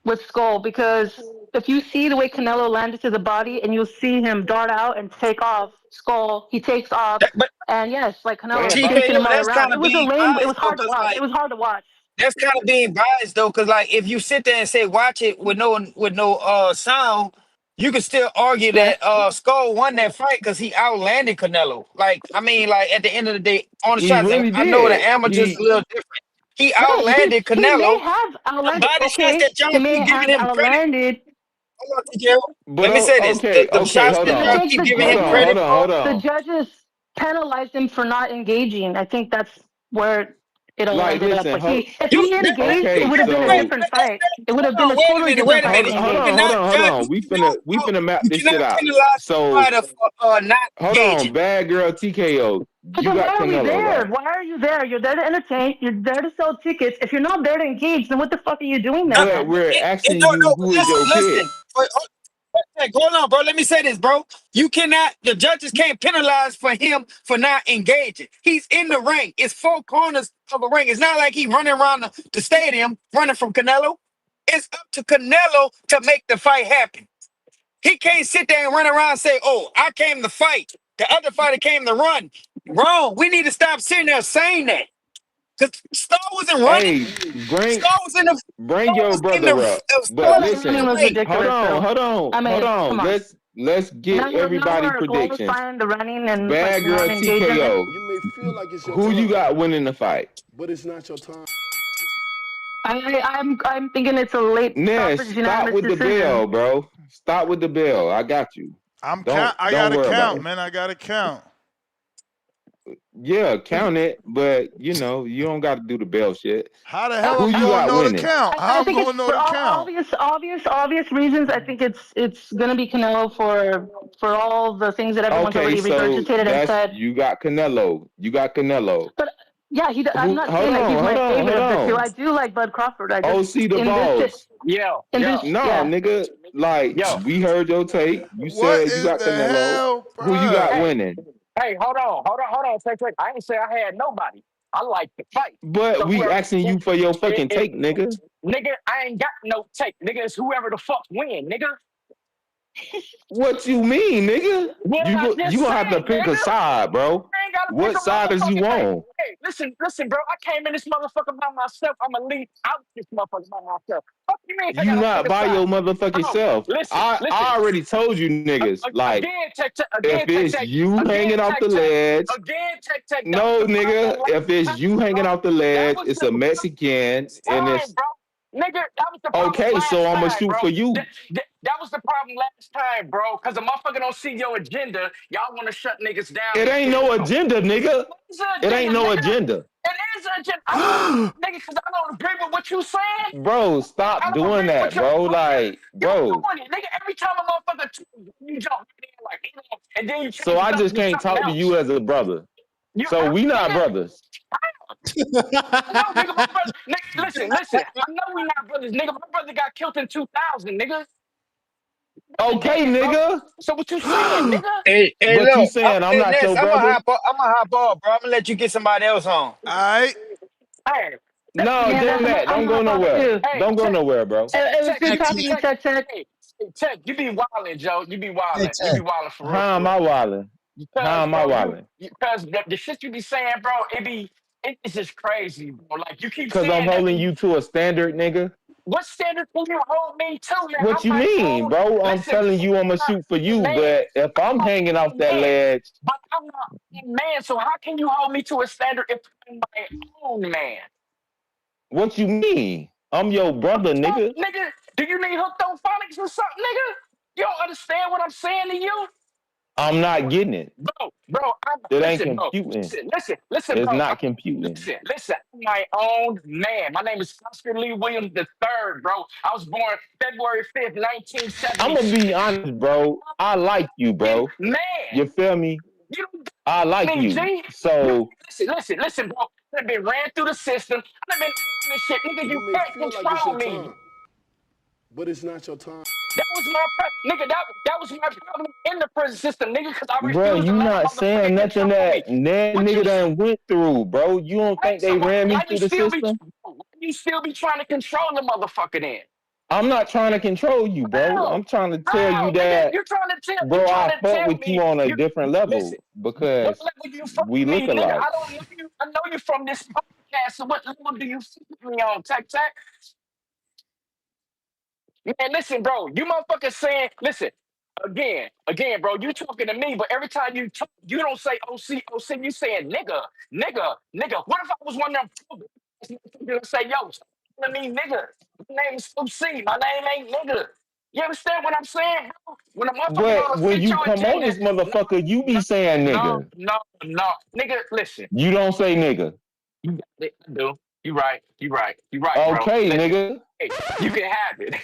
Speaker 15: with Skull because if you see the way Canelo landed to the body and you'll see him dart out and take off, Skull, he takes off.
Speaker 16: But
Speaker 15: And yes, like Canelo's
Speaker 17: damn,
Speaker 15: finishing
Speaker 16: TKO,
Speaker 15: him all
Speaker 16: that's
Speaker 15: around.
Speaker 16: kind
Speaker 15: It
Speaker 16: of
Speaker 15: was a
Speaker 16: being
Speaker 15: lame, it was
Speaker 16: biased though,
Speaker 15: hard to
Speaker 16: cause
Speaker 15: watch. It
Speaker 16: like
Speaker 15: was hard to watch.
Speaker 16: that's kind of being biased though, cause like if you sit there and say watch it with no sound, you can still argue
Speaker 15: Yes.
Speaker 16: that Skull won that fight because he outlanded Canelo. Like I mean, like at the end of the day, on the
Speaker 17: he
Speaker 16: shots, and
Speaker 17: really
Speaker 16: I know the
Speaker 17: did.
Speaker 16: amateurs a
Speaker 17: He
Speaker 16: little different. He
Speaker 15: No,
Speaker 16: outlanded
Speaker 15: he may
Speaker 16: Canelo.
Speaker 15: have
Speaker 16: The
Speaker 15: outlanded.
Speaker 16: body shots
Speaker 15: Okay,
Speaker 16: that y'all
Speaker 15: he may
Speaker 16: keep giving
Speaker 15: have
Speaker 16: him credit.
Speaker 15: outlanded.
Speaker 16: Hold on, TKO.
Speaker 17: but
Speaker 16: Let me say this:
Speaker 17: okay,
Speaker 16: the
Speaker 17: okay,
Speaker 16: shots
Speaker 17: hold
Speaker 16: that
Speaker 15: And I
Speaker 16: y'all
Speaker 17: on.
Speaker 15: think
Speaker 16: keep
Speaker 15: the
Speaker 16: giving
Speaker 17: Hold
Speaker 16: him
Speaker 17: on, hold
Speaker 16: credit
Speaker 15: judges,
Speaker 17: on,
Speaker 16: for.
Speaker 17: hold
Speaker 15: the
Speaker 17: on.
Speaker 15: judges penalized him for not engaging. I think that's where it all
Speaker 17: Like
Speaker 15: ended up.
Speaker 17: listen,
Speaker 15: Like
Speaker 17: hold
Speaker 15: if
Speaker 16: You
Speaker 15: he engaged, it
Speaker 17: okay,
Speaker 15: would have been a
Speaker 17: so
Speaker 15: different fight. It would have been
Speaker 16: hold
Speaker 15: a
Speaker 16: on,
Speaker 15: totally
Speaker 16: wait
Speaker 15: different
Speaker 16: a
Speaker 15: fight if
Speaker 16: minute.
Speaker 15: he
Speaker 17: hold
Speaker 16: You
Speaker 17: on,
Speaker 15: engaged.
Speaker 17: hold
Speaker 16: cannot
Speaker 17: on, hold
Speaker 16: judge.
Speaker 17: on. We finna map
Speaker 16: You
Speaker 17: this
Speaker 16: cannot
Speaker 17: shit out.
Speaker 16: penalize a
Speaker 17: So
Speaker 16: fighter for not
Speaker 17: hold on,
Speaker 16: engaging.
Speaker 17: bad girl TKO.
Speaker 15: But
Speaker 17: You
Speaker 15: then why
Speaker 17: got
Speaker 15: are we
Speaker 17: Canelo,
Speaker 15: there?
Speaker 17: right?
Speaker 15: Why are you there? You're there to entertain. You're there to sell tickets. If you're not there to engage, then what the fuck are you doing there,
Speaker 17: But
Speaker 15: man?
Speaker 17: we're asking
Speaker 16: No,
Speaker 17: you
Speaker 16: no, but
Speaker 17: who is
Speaker 16: listen,
Speaker 17: your pick.
Speaker 16: listen. Hey, hold on, bro. Let me say this, bro. You cannot, the judges can't penalize for him for not engaging. He's in the ring. It's four corners of a ring. It's not like he running around the stadium running from Canelo. It's up to Canelo to make the fight happen. He can't sit there and run around and say, oh, I came to fight. The other fighter came to run. Wrong. We need to stop sitting there saying that. Because Star wasn't running.
Speaker 17: Hey, bring
Speaker 16: Star was in the
Speaker 17: bring
Speaker 16: Star
Speaker 17: your
Speaker 16: was in the
Speaker 17: brother up.
Speaker 16: Star
Speaker 17: But
Speaker 15: Well,
Speaker 16: was
Speaker 15: that
Speaker 16: in
Speaker 15: running
Speaker 17: listen,
Speaker 16: the
Speaker 15: was
Speaker 16: way.
Speaker 17: hold
Speaker 15: ridiculous,
Speaker 17: on,
Speaker 15: though.
Speaker 17: hold on,
Speaker 15: I
Speaker 17: hold
Speaker 15: mean, come
Speaker 17: on.
Speaker 15: on.
Speaker 17: Let's get
Speaker 15: Now
Speaker 17: everybody
Speaker 15: we're
Speaker 17: predictions.
Speaker 15: glorifying the running and like
Speaker 17: Bad girl
Speaker 15: non-engaging.
Speaker 17: TKO.
Speaker 18: You may feel like it's your
Speaker 17: Who you
Speaker 18: time,
Speaker 17: got winning the fight?
Speaker 18: but it's not your time.
Speaker 15: I'm thinking it's a late
Speaker 17: Ness,
Speaker 15: stoppage
Speaker 17: stop
Speaker 15: unanimous
Speaker 17: with the
Speaker 15: decision.
Speaker 17: bell, bro. Stop with the bell. I got you.
Speaker 6: I
Speaker 17: Don't
Speaker 6: gotta
Speaker 17: worry about
Speaker 6: count,
Speaker 17: it.
Speaker 6: man. I gotta count.
Speaker 17: Yeah, count it, but you don't got to do the bell shit.
Speaker 6: How the hell
Speaker 17: Who
Speaker 6: I'm
Speaker 17: you
Speaker 6: gonna
Speaker 17: got
Speaker 6: know to
Speaker 17: winning?
Speaker 6: count? How
Speaker 15: I
Speaker 6: I'm
Speaker 15: think it's
Speaker 6: gonna know
Speaker 15: for
Speaker 6: to count?
Speaker 15: obvious reasons. I think it's gonna be Canelo for all the things that everyone's
Speaker 17: Okay,
Speaker 15: already
Speaker 17: so
Speaker 15: regurgitated and
Speaker 17: that's
Speaker 15: said.
Speaker 17: you got Canelo. You got Canelo.
Speaker 15: But yeah, I'm
Speaker 17: Who?
Speaker 15: not
Speaker 17: Hold
Speaker 15: saying that he's
Speaker 17: on, hold
Speaker 15: my
Speaker 17: on,
Speaker 15: favorite
Speaker 17: hold
Speaker 15: of the two.
Speaker 17: on.
Speaker 15: I do like Bud Crawford. I just
Speaker 17: OC the
Speaker 15: in this
Speaker 17: boss.
Speaker 15: in this
Speaker 17: No,
Speaker 15: yeah.
Speaker 17: nigga. Like we heard your take. You
Speaker 6: What
Speaker 17: said you
Speaker 6: is
Speaker 17: got
Speaker 6: the
Speaker 17: Canelo.
Speaker 6: hell,
Speaker 17: Who you got
Speaker 6: bruh?
Speaker 17: winning?
Speaker 10: Hey, hold on. Take. I ain't say I had nobody. I like the fight.
Speaker 17: But
Speaker 10: So
Speaker 17: we
Speaker 10: whoever,
Speaker 17: asking you for your
Speaker 10: it,
Speaker 17: fucking
Speaker 10: it,
Speaker 17: take, nigga.
Speaker 10: nigga, I ain't got no take. Nigga, it's whoever the fuck win, nigga.
Speaker 17: What you mean, nigga?
Speaker 10: What did I
Speaker 17: You
Speaker 10: just
Speaker 17: gonna have to
Speaker 10: say,
Speaker 17: pick a
Speaker 10: nigga?
Speaker 17: side, bro.
Speaker 10: I ain't gotta pick
Speaker 17: What
Speaker 10: a
Speaker 17: side is you
Speaker 10: motherfucking thing.
Speaker 17: on?
Speaker 10: Hey, listen, bro. I came in this motherfucker by myself. I'ma leave out this motherfucker by myself. Fuck you mean I
Speaker 17: You
Speaker 10: gotta pick
Speaker 17: not
Speaker 10: a
Speaker 17: by
Speaker 10: side?
Speaker 17: your motherfucking
Speaker 10: Bro,
Speaker 17: self.
Speaker 10: listen,
Speaker 17: I already told you niggas, like,
Speaker 10: again,
Speaker 17: if it's you hanging off the ledge,
Speaker 10: again, tech. That was
Speaker 17: no
Speaker 10: the problem
Speaker 17: nigga, if
Speaker 10: last
Speaker 17: it's
Speaker 10: time,
Speaker 17: you
Speaker 10: bro.
Speaker 17: hanging off the
Speaker 10: That
Speaker 17: ledge,
Speaker 10: was
Speaker 17: it's
Speaker 10: the
Speaker 17: a Mexican and
Speaker 10: time,
Speaker 17: it's
Speaker 10: bro. Nigga, that was the problem
Speaker 17: okay, so
Speaker 10: last
Speaker 17: I'ma
Speaker 10: time,
Speaker 17: shoot
Speaker 10: bro.
Speaker 17: for
Speaker 10: That,
Speaker 17: you.
Speaker 10: that was the problem last time, bro. Cause the motherfucker don't see your agenda. Y'all want to shut niggas down
Speaker 17: It
Speaker 10: and
Speaker 17: ain't
Speaker 10: shit.
Speaker 17: no
Speaker 10: Bro.
Speaker 17: agenda, nigga.
Speaker 10: It's an
Speaker 17: It ain't
Speaker 10: agenda,
Speaker 17: no
Speaker 10: nigga.
Speaker 17: agenda.
Speaker 10: It is an agenda. I don't, nigga, cause I don't agree with what you saying.
Speaker 17: Bro,
Speaker 10: I
Speaker 17: stop
Speaker 10: don't
Speaker 17: doing
Speaker 10: agree with
Speaker 17: that,
Speaker 10: your
Speaker 17: bro.
Speaker 10: plan.
Speaker 17: Like,
Speaker 10: You
Speaker 17: bro.
Speaker 10: doing it, nigga. Every time a motherfucker you jump in like, and then you
Speaker 17: So
Speaker 10: change the
Speaker 17: I just
Speaker 10: subject to
Speaker 17: can't
Speaker 10: something
Speaker 17: talk to
Speaker 10: else.
Speaker 17: you as a brother.
Speaker 10: You
Speaker 17: So we not
Speaker 10: nigga.
Speaker 17: brothers.
Speaker 10: No, nigga, my brother. Listen. I know we not brothers, nigga. My brother got killed in 2000, nigga.
Speaker 17: Okay,
Speaker 10: Dead, bro.
Speaker 17: nigga.
Speaker 10: So what you saying, nigga?
Speaker 16: Hey,
Speaker 17: But you
Speaker 16: look,
Speaker 17: saying I'm
Speaker 16: hey,
Speaker 17: not
Speaker 16: Ness,
Speaker 17: your brother?
Speaker 16: I'm gonna hop off, bro. I'm gonna let you get somebody else on.
Speaker 6: Alright.
Speaker 10: Hey,
Speaker 17: No,
Speaker 15: Yeah,
Speaker 17: damn
Speaker 15: guys,
Speaker 17: that.
Speaker 15: I'm
Speaker 17: Don't go
Speaker 15: hop off
Speaker 17: nowhere.
Speaker 15: too.
Speaker 10: hey,
Speaker 17: Don't go nowhere, bro.
Speaker 15: It was
Speaker 10: Tech,
Speaker 15: good
Speaker 10: you,
Speaker 15: talking to you, Tech.
Speaker 10: hey, Tech, you be wilding, Joe. You be
Speaker 1: Hey,
Speaker 10: wilding. You be
Speaker 1: Tech.
Speaker 10: wilding for real,
Speaker 17: How
Speaker 10: for
Speaker 17: am
Speaker 10: real.
Speaker 17: I wilding? How
Speaker 10: Because,
Speaker 17: am I
Speaker 10: bro,
Speaker 17: wilding?
Speaker 10: because the shit you be saying, bro, it's just crazy, bro. Like you keep
Speaker 17: Cause I'm
Speaker 10: saying that.
Speaker 17: holding you to a standard, nigga.
Speaker 10: What standard can you hold me to, man?
Speaker 17: What
Speaker 10: I'm
Speaker 17: you
Speaker 10: my
Speaker 17: mean,
Speaker 10: own.
Speaker 17: bro? I'm
Speaker 10: Listen,
Speaker 17: telling you I'm gonna shoot for
Speaker 10: I'm
Speaker 17: you,
Speaker 10: a man.
Speaker 17: but if I'm
Speaker 10: I'm
Speaker 17: hanging off
Speaker 10: a
Speaker 17: that
Speaker 10: man,
Speaker 17: ledge,
Speaker 10: but I'm not a man. So how can you hold me to a standard if I'm my own man?
Speaker 17: what you mean? I'm your brother,
Speaker 10: Fuck,
Speaker 17: nigga.
Speaker 10: nigga. Do you need hooked on phonics or something, nigga? You don't understand what I'm saying to you?
Speaker 17: I'm not getting it. It ain't computing.
Speaker 10: Listen,
Speaker 17: It's
Speaker 10: bro.
Speaker 17: not computing.
Speaker 10: Listen. I'm my own man. My name is Oscar Lee Williams III, bro. I was born February 5th,
Speaker 17: I'm gonna be
Speaker 10: 1976.
Speaker 17: honest, bro. I like you, bro.
Speaker 10: Man,
Speaker 17: You feel me?
Speaker 10: you don't
Speaker 17: I like
Speaker 10: me,
Speaker 17: you.
Speaker 10: G. You
Speaker 17: So,
Speaker 10: listen, bro. I've been ran through the system. I've been doing this shit, nigga.
Speaker 18: You
Speaker 10: You
Speaker 18: may
Speaker 10: can't
Speaker 18: feel like it's
Speaker 10: control
Speaker 18: your
Speaker 10: me.
Speaker 18: time, but it's not your time.
Speaker 10: That was my nigga. That was my problem in the prison system, nigga. Because I
Speaker 17: bro,
Speaker 10: refused to
Speaker 17: you
Speaker 10: let a
Speaker 17: not
Speaker 10: motherfucker
Speaker 17: saying nothing
Speaker 10: control me.
Speaker 17: that
Speaker 10: What you
Speaker 17: nigga done went through, bro. You don't
Speaker 10: right?
Speaker 17: think
Speaker 10: So
Speaker 17: they ran me
Speaker 10: why you
Speaker 17: through the
Speaker 10: still be
Speaker 17: system?
Speaker 10: trying to control the motherfucker then?
Speaker 17: I'm not trying to control you, bro. I'm trying to tell you
Speaker 10: Nigga?
Speaker 17: that,
Speaker 10: You
Speaker 17: bro,
Speaker 10: trying
Speaker 17: I
Speaker 10: to
Speaker 17: fuck
Speaker 10: tell
Speaker 17: with you
Speaker 10: me
Speaker 17: on a
Speaker 10: you
Speaker 17: different
Speaker 10: listen.
Speaker 17: level
Speaker 10: What
Speaker 17: because
Speaker 10: level you from
Speaker 17: we look
Speaker 10: me, nigga? I
Speaker 17: alike.
Speaker 10: don't know you. I know you from this podcast. So what level do you see me on? Tech. Man, listen, bro. You motherfuckers saying, listen, again, bro. You talking to me, but every time you talk, you don't say OC. You saying nigga. What if I was one of them you say, yo, stop calling me nigga? My name is OC. My name ain't nigga. You understand what I'm saying, bro? When a motherfucker
Speaker 17: But
Speaker 10: don't
Speaker 17: when
Speaker 10: fit
Speaker 17: you
Speaker 10: your
Speaker 17: come on
Speaker 10: agenda,
Speaker 17: this motherfucker, you be saying nigga.
Speaker 10: no. Nigga, listen.
Speaker 17: You don't say nigga.
Speaker 10: You got it. I do. You right, bro.
Speaker 17: Okay,
Speaker 10: Listen.
Speaker 17: nigga.
Speaker 10: Hey, you can have it.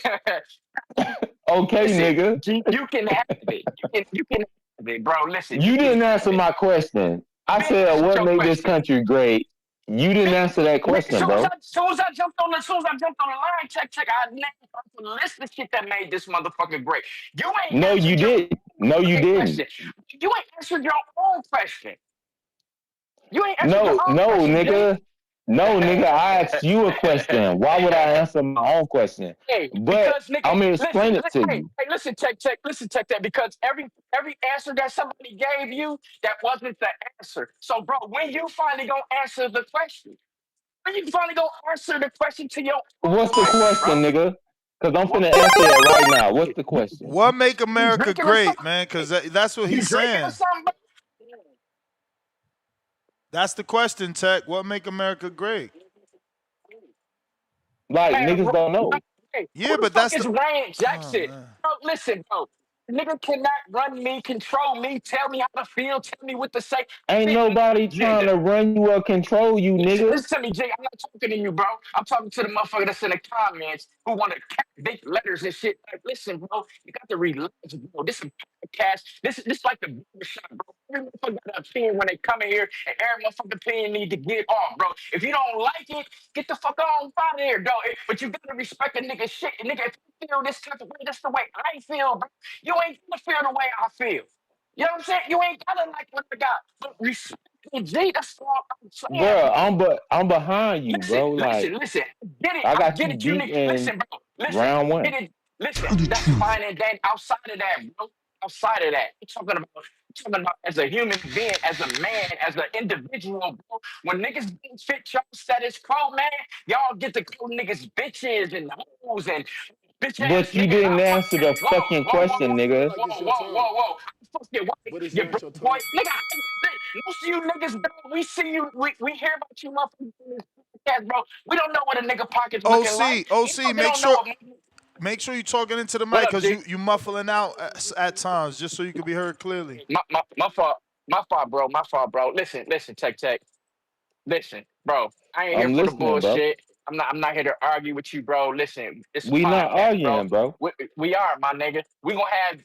Speaker 17: Okay,
Speaker 10: Listen,
Speaker 17: nigga.
Speaker 10: G, you can have it. You can have it, bro. Listen,
Speaker 17: You
Speaker 10: you can
Speaker 17: didn't
Speaker 10: have
Speaker 17: answer
Speaker 10: it.
Speaker 17: my question. I
Speaker 10: Didn't
Speaker 17: said,
Speaker 10: answer
Speaker 17: what
Speaker 10: your
Speaker 17: made this
Speaker 10: question.
Speaker 17: country great? You didn't answer that
Speaker 10: As
Speaker 17: question,
Speaker 10: soon as
Speaker 17: bro.
Speaker 10: I jumped on the line, check. I named a list of shit that made this motherfucker great. You ain't
Speaker 17: No, you
Speaker 10: answered your
Speaker 17: didn't. No, you
Speaker 10: fucking question.
Speaker 17: didn't.
Speaker 10: You ain't answered your own question. You ain't answered your
Speaker 17: No,
Speaker 10: own
Speaker 17: no,
Speaker 10: question, G.
Speaker 17: nigga. No, nigga. I asked you a question. Why would I answer my own question?
Speaker 10: Hey,
Speaker 17: But
Speaker 10: because nigga,
Speaker 17: I'm gonna
Speaker 10: listen,
Speaker 17: explain it to
Speaker 10: hey,
Speaker 17: you.
Speaker 10: listen, check that. Because every answer that somebody gave you, that wasn't the answer. So, bro, when you finally gonna answer the question? When you finally gonna answer the question to your own
Speaker 17: What's the
Speaker 10: question, bro?
Speaker 17: question, nigga? Because I'm
Speaker 10: What?
Speaker 17: finna answer it right now. What's the question?
Speaker 6: What make
Speaker 10: You
Speaker 6: America
Speaker 10: drinking or
Speaker 6: great,
Speaker 10: something?
Speaker 6: man? Because that's what
Speaker 10: You
Speaker 6: he's
Speaker 10: drinking or
Speaker 6: saying.
Speaker 10: something, bro?
Speaker 6: That's the question, Tech. What make America great?
Speaker 17: Like
Speaker 10: Man,
Speaker 17: niggas don't know.
Speaker 10: hey,
Speaker 6: Yeah,
Speaker 10: who the
Speaker 6: but
Speaker 10: fuck
Speaker 6: that's
Speaker 10: is
Speaker 6: the.
Speaker 10: Ryan
Speaker 6: Oh
Speaker 10: Jackson?
Speaker 6: man.
Speaker 10: Bro, listen, bro. Nigga cannot run me, control me, tell me how to feel, tell me what to say. I
Speaker 17: Ain't
Speaker 10: fit my
Speaker 17: nobody trying
Speaker 10: agenda.
Speaker 17: to run you or control you,
Speaker 10: Listen,
Speaker 17: nigga.
Speaker 10: listen to me, Jay. I'm not talking to you, bro. I'm talking to the motherfucker that's in the comments who want to big letters and shit. Like, listen, bro, you got to relax, bro. This is a podcast. This like the barbershop, bro. Every motherfucker got an opinion when they come in here, and every motherfucking opinion need to get off, bro. If you don't like it, get the fuck on out of here, dog. But you gotta respect a nigga shit. And nigga, if you feel this type of way, that's the way I feel, bro. You ain't gonna feel the way I feel. You know what I'm saying? You ain't gotta like what I got, but respect me, G. That's all I'm saying,
Speaker 17: Bro,
Speaker 10: bro.
Speaker 17: I'm behind you,
Speaker 10: Listen,
Speaker 17: bro.
Speaker 10: listen,
Speaker 17: Like
Speaker 10: listen.
Speaker 17: I
Speaker 10: I
Speaker 17: got
Speaker 10: get
Speaker 17: you
Speaker 10: it. You
Speaker 17: beat
Speaker 10: niggas,
Speaker 17: in
Speaker 10: listen, bro. Listen,
Speaker 17: round
Speaker 10: I get
Speaker 17: one.
Speaker 10: it. Listen,
Speaker 1: Tell the
Speaker 10: that's
Speaker 1: truth.
Speaker 10: fine and then outside of that, bro. Outside of that, I'm talking about as a human being, as a man, as an individual, bro. When niggas don't fit your status quo, man, y'all get to call niggas bitches and hoes and bitch ass
Speaker 17: But you
Speaker 10: niggas.
Speaker 17: didn't
Speaker 10: I fuck
Speaker 17: answer
Speaker 10: that.
Speaker 17: the fucking question,
Speaker 18: I feel
Speaker 17: nigga.
Speaker 18: like it's your turn,
Speaker 10: Whoa. I fuck your wife,
Speaker 18: but it's
Speaker 10: your
Speaker 18: not
Speaker 10: bro,
Speaker 18: your
Speaker 10: boy.
Speaker 18: turn.
Speaker 10: Nigga, most of you niggas, bro, we see you, we hear about you motherfuckers in this podcast, bro. We don't know what a nigga pocket's looking like.
Speaker 6: OC,
Speaker 10: We
Speaker 6: OC,
Speaker 10: fucking don't know what.
Speaker 6: make sure you talking into the
Speaker 10: What
Speaker 6: mic
Speaker 10: up,
Speaker 6: because
Speaker 10: G?
Speaker 6: you muffling out at times just so you can be heard clearly.
Speaker 10: My fault. My fault, bro. My fault, bro. Listen, Tech. Listen, bro, I ain't here
Speaker 17: I'm
Speaker 10: for the
Speaker 17: listening, bro.
Speaker 10: bullshit. I'm not here to argue with you, bro. Listen, it's a
Speaker 17: We not
Speaker 10: podcast, bro.
Speaker 17: arguing, bro.
Speaker 10: We are, my nigga.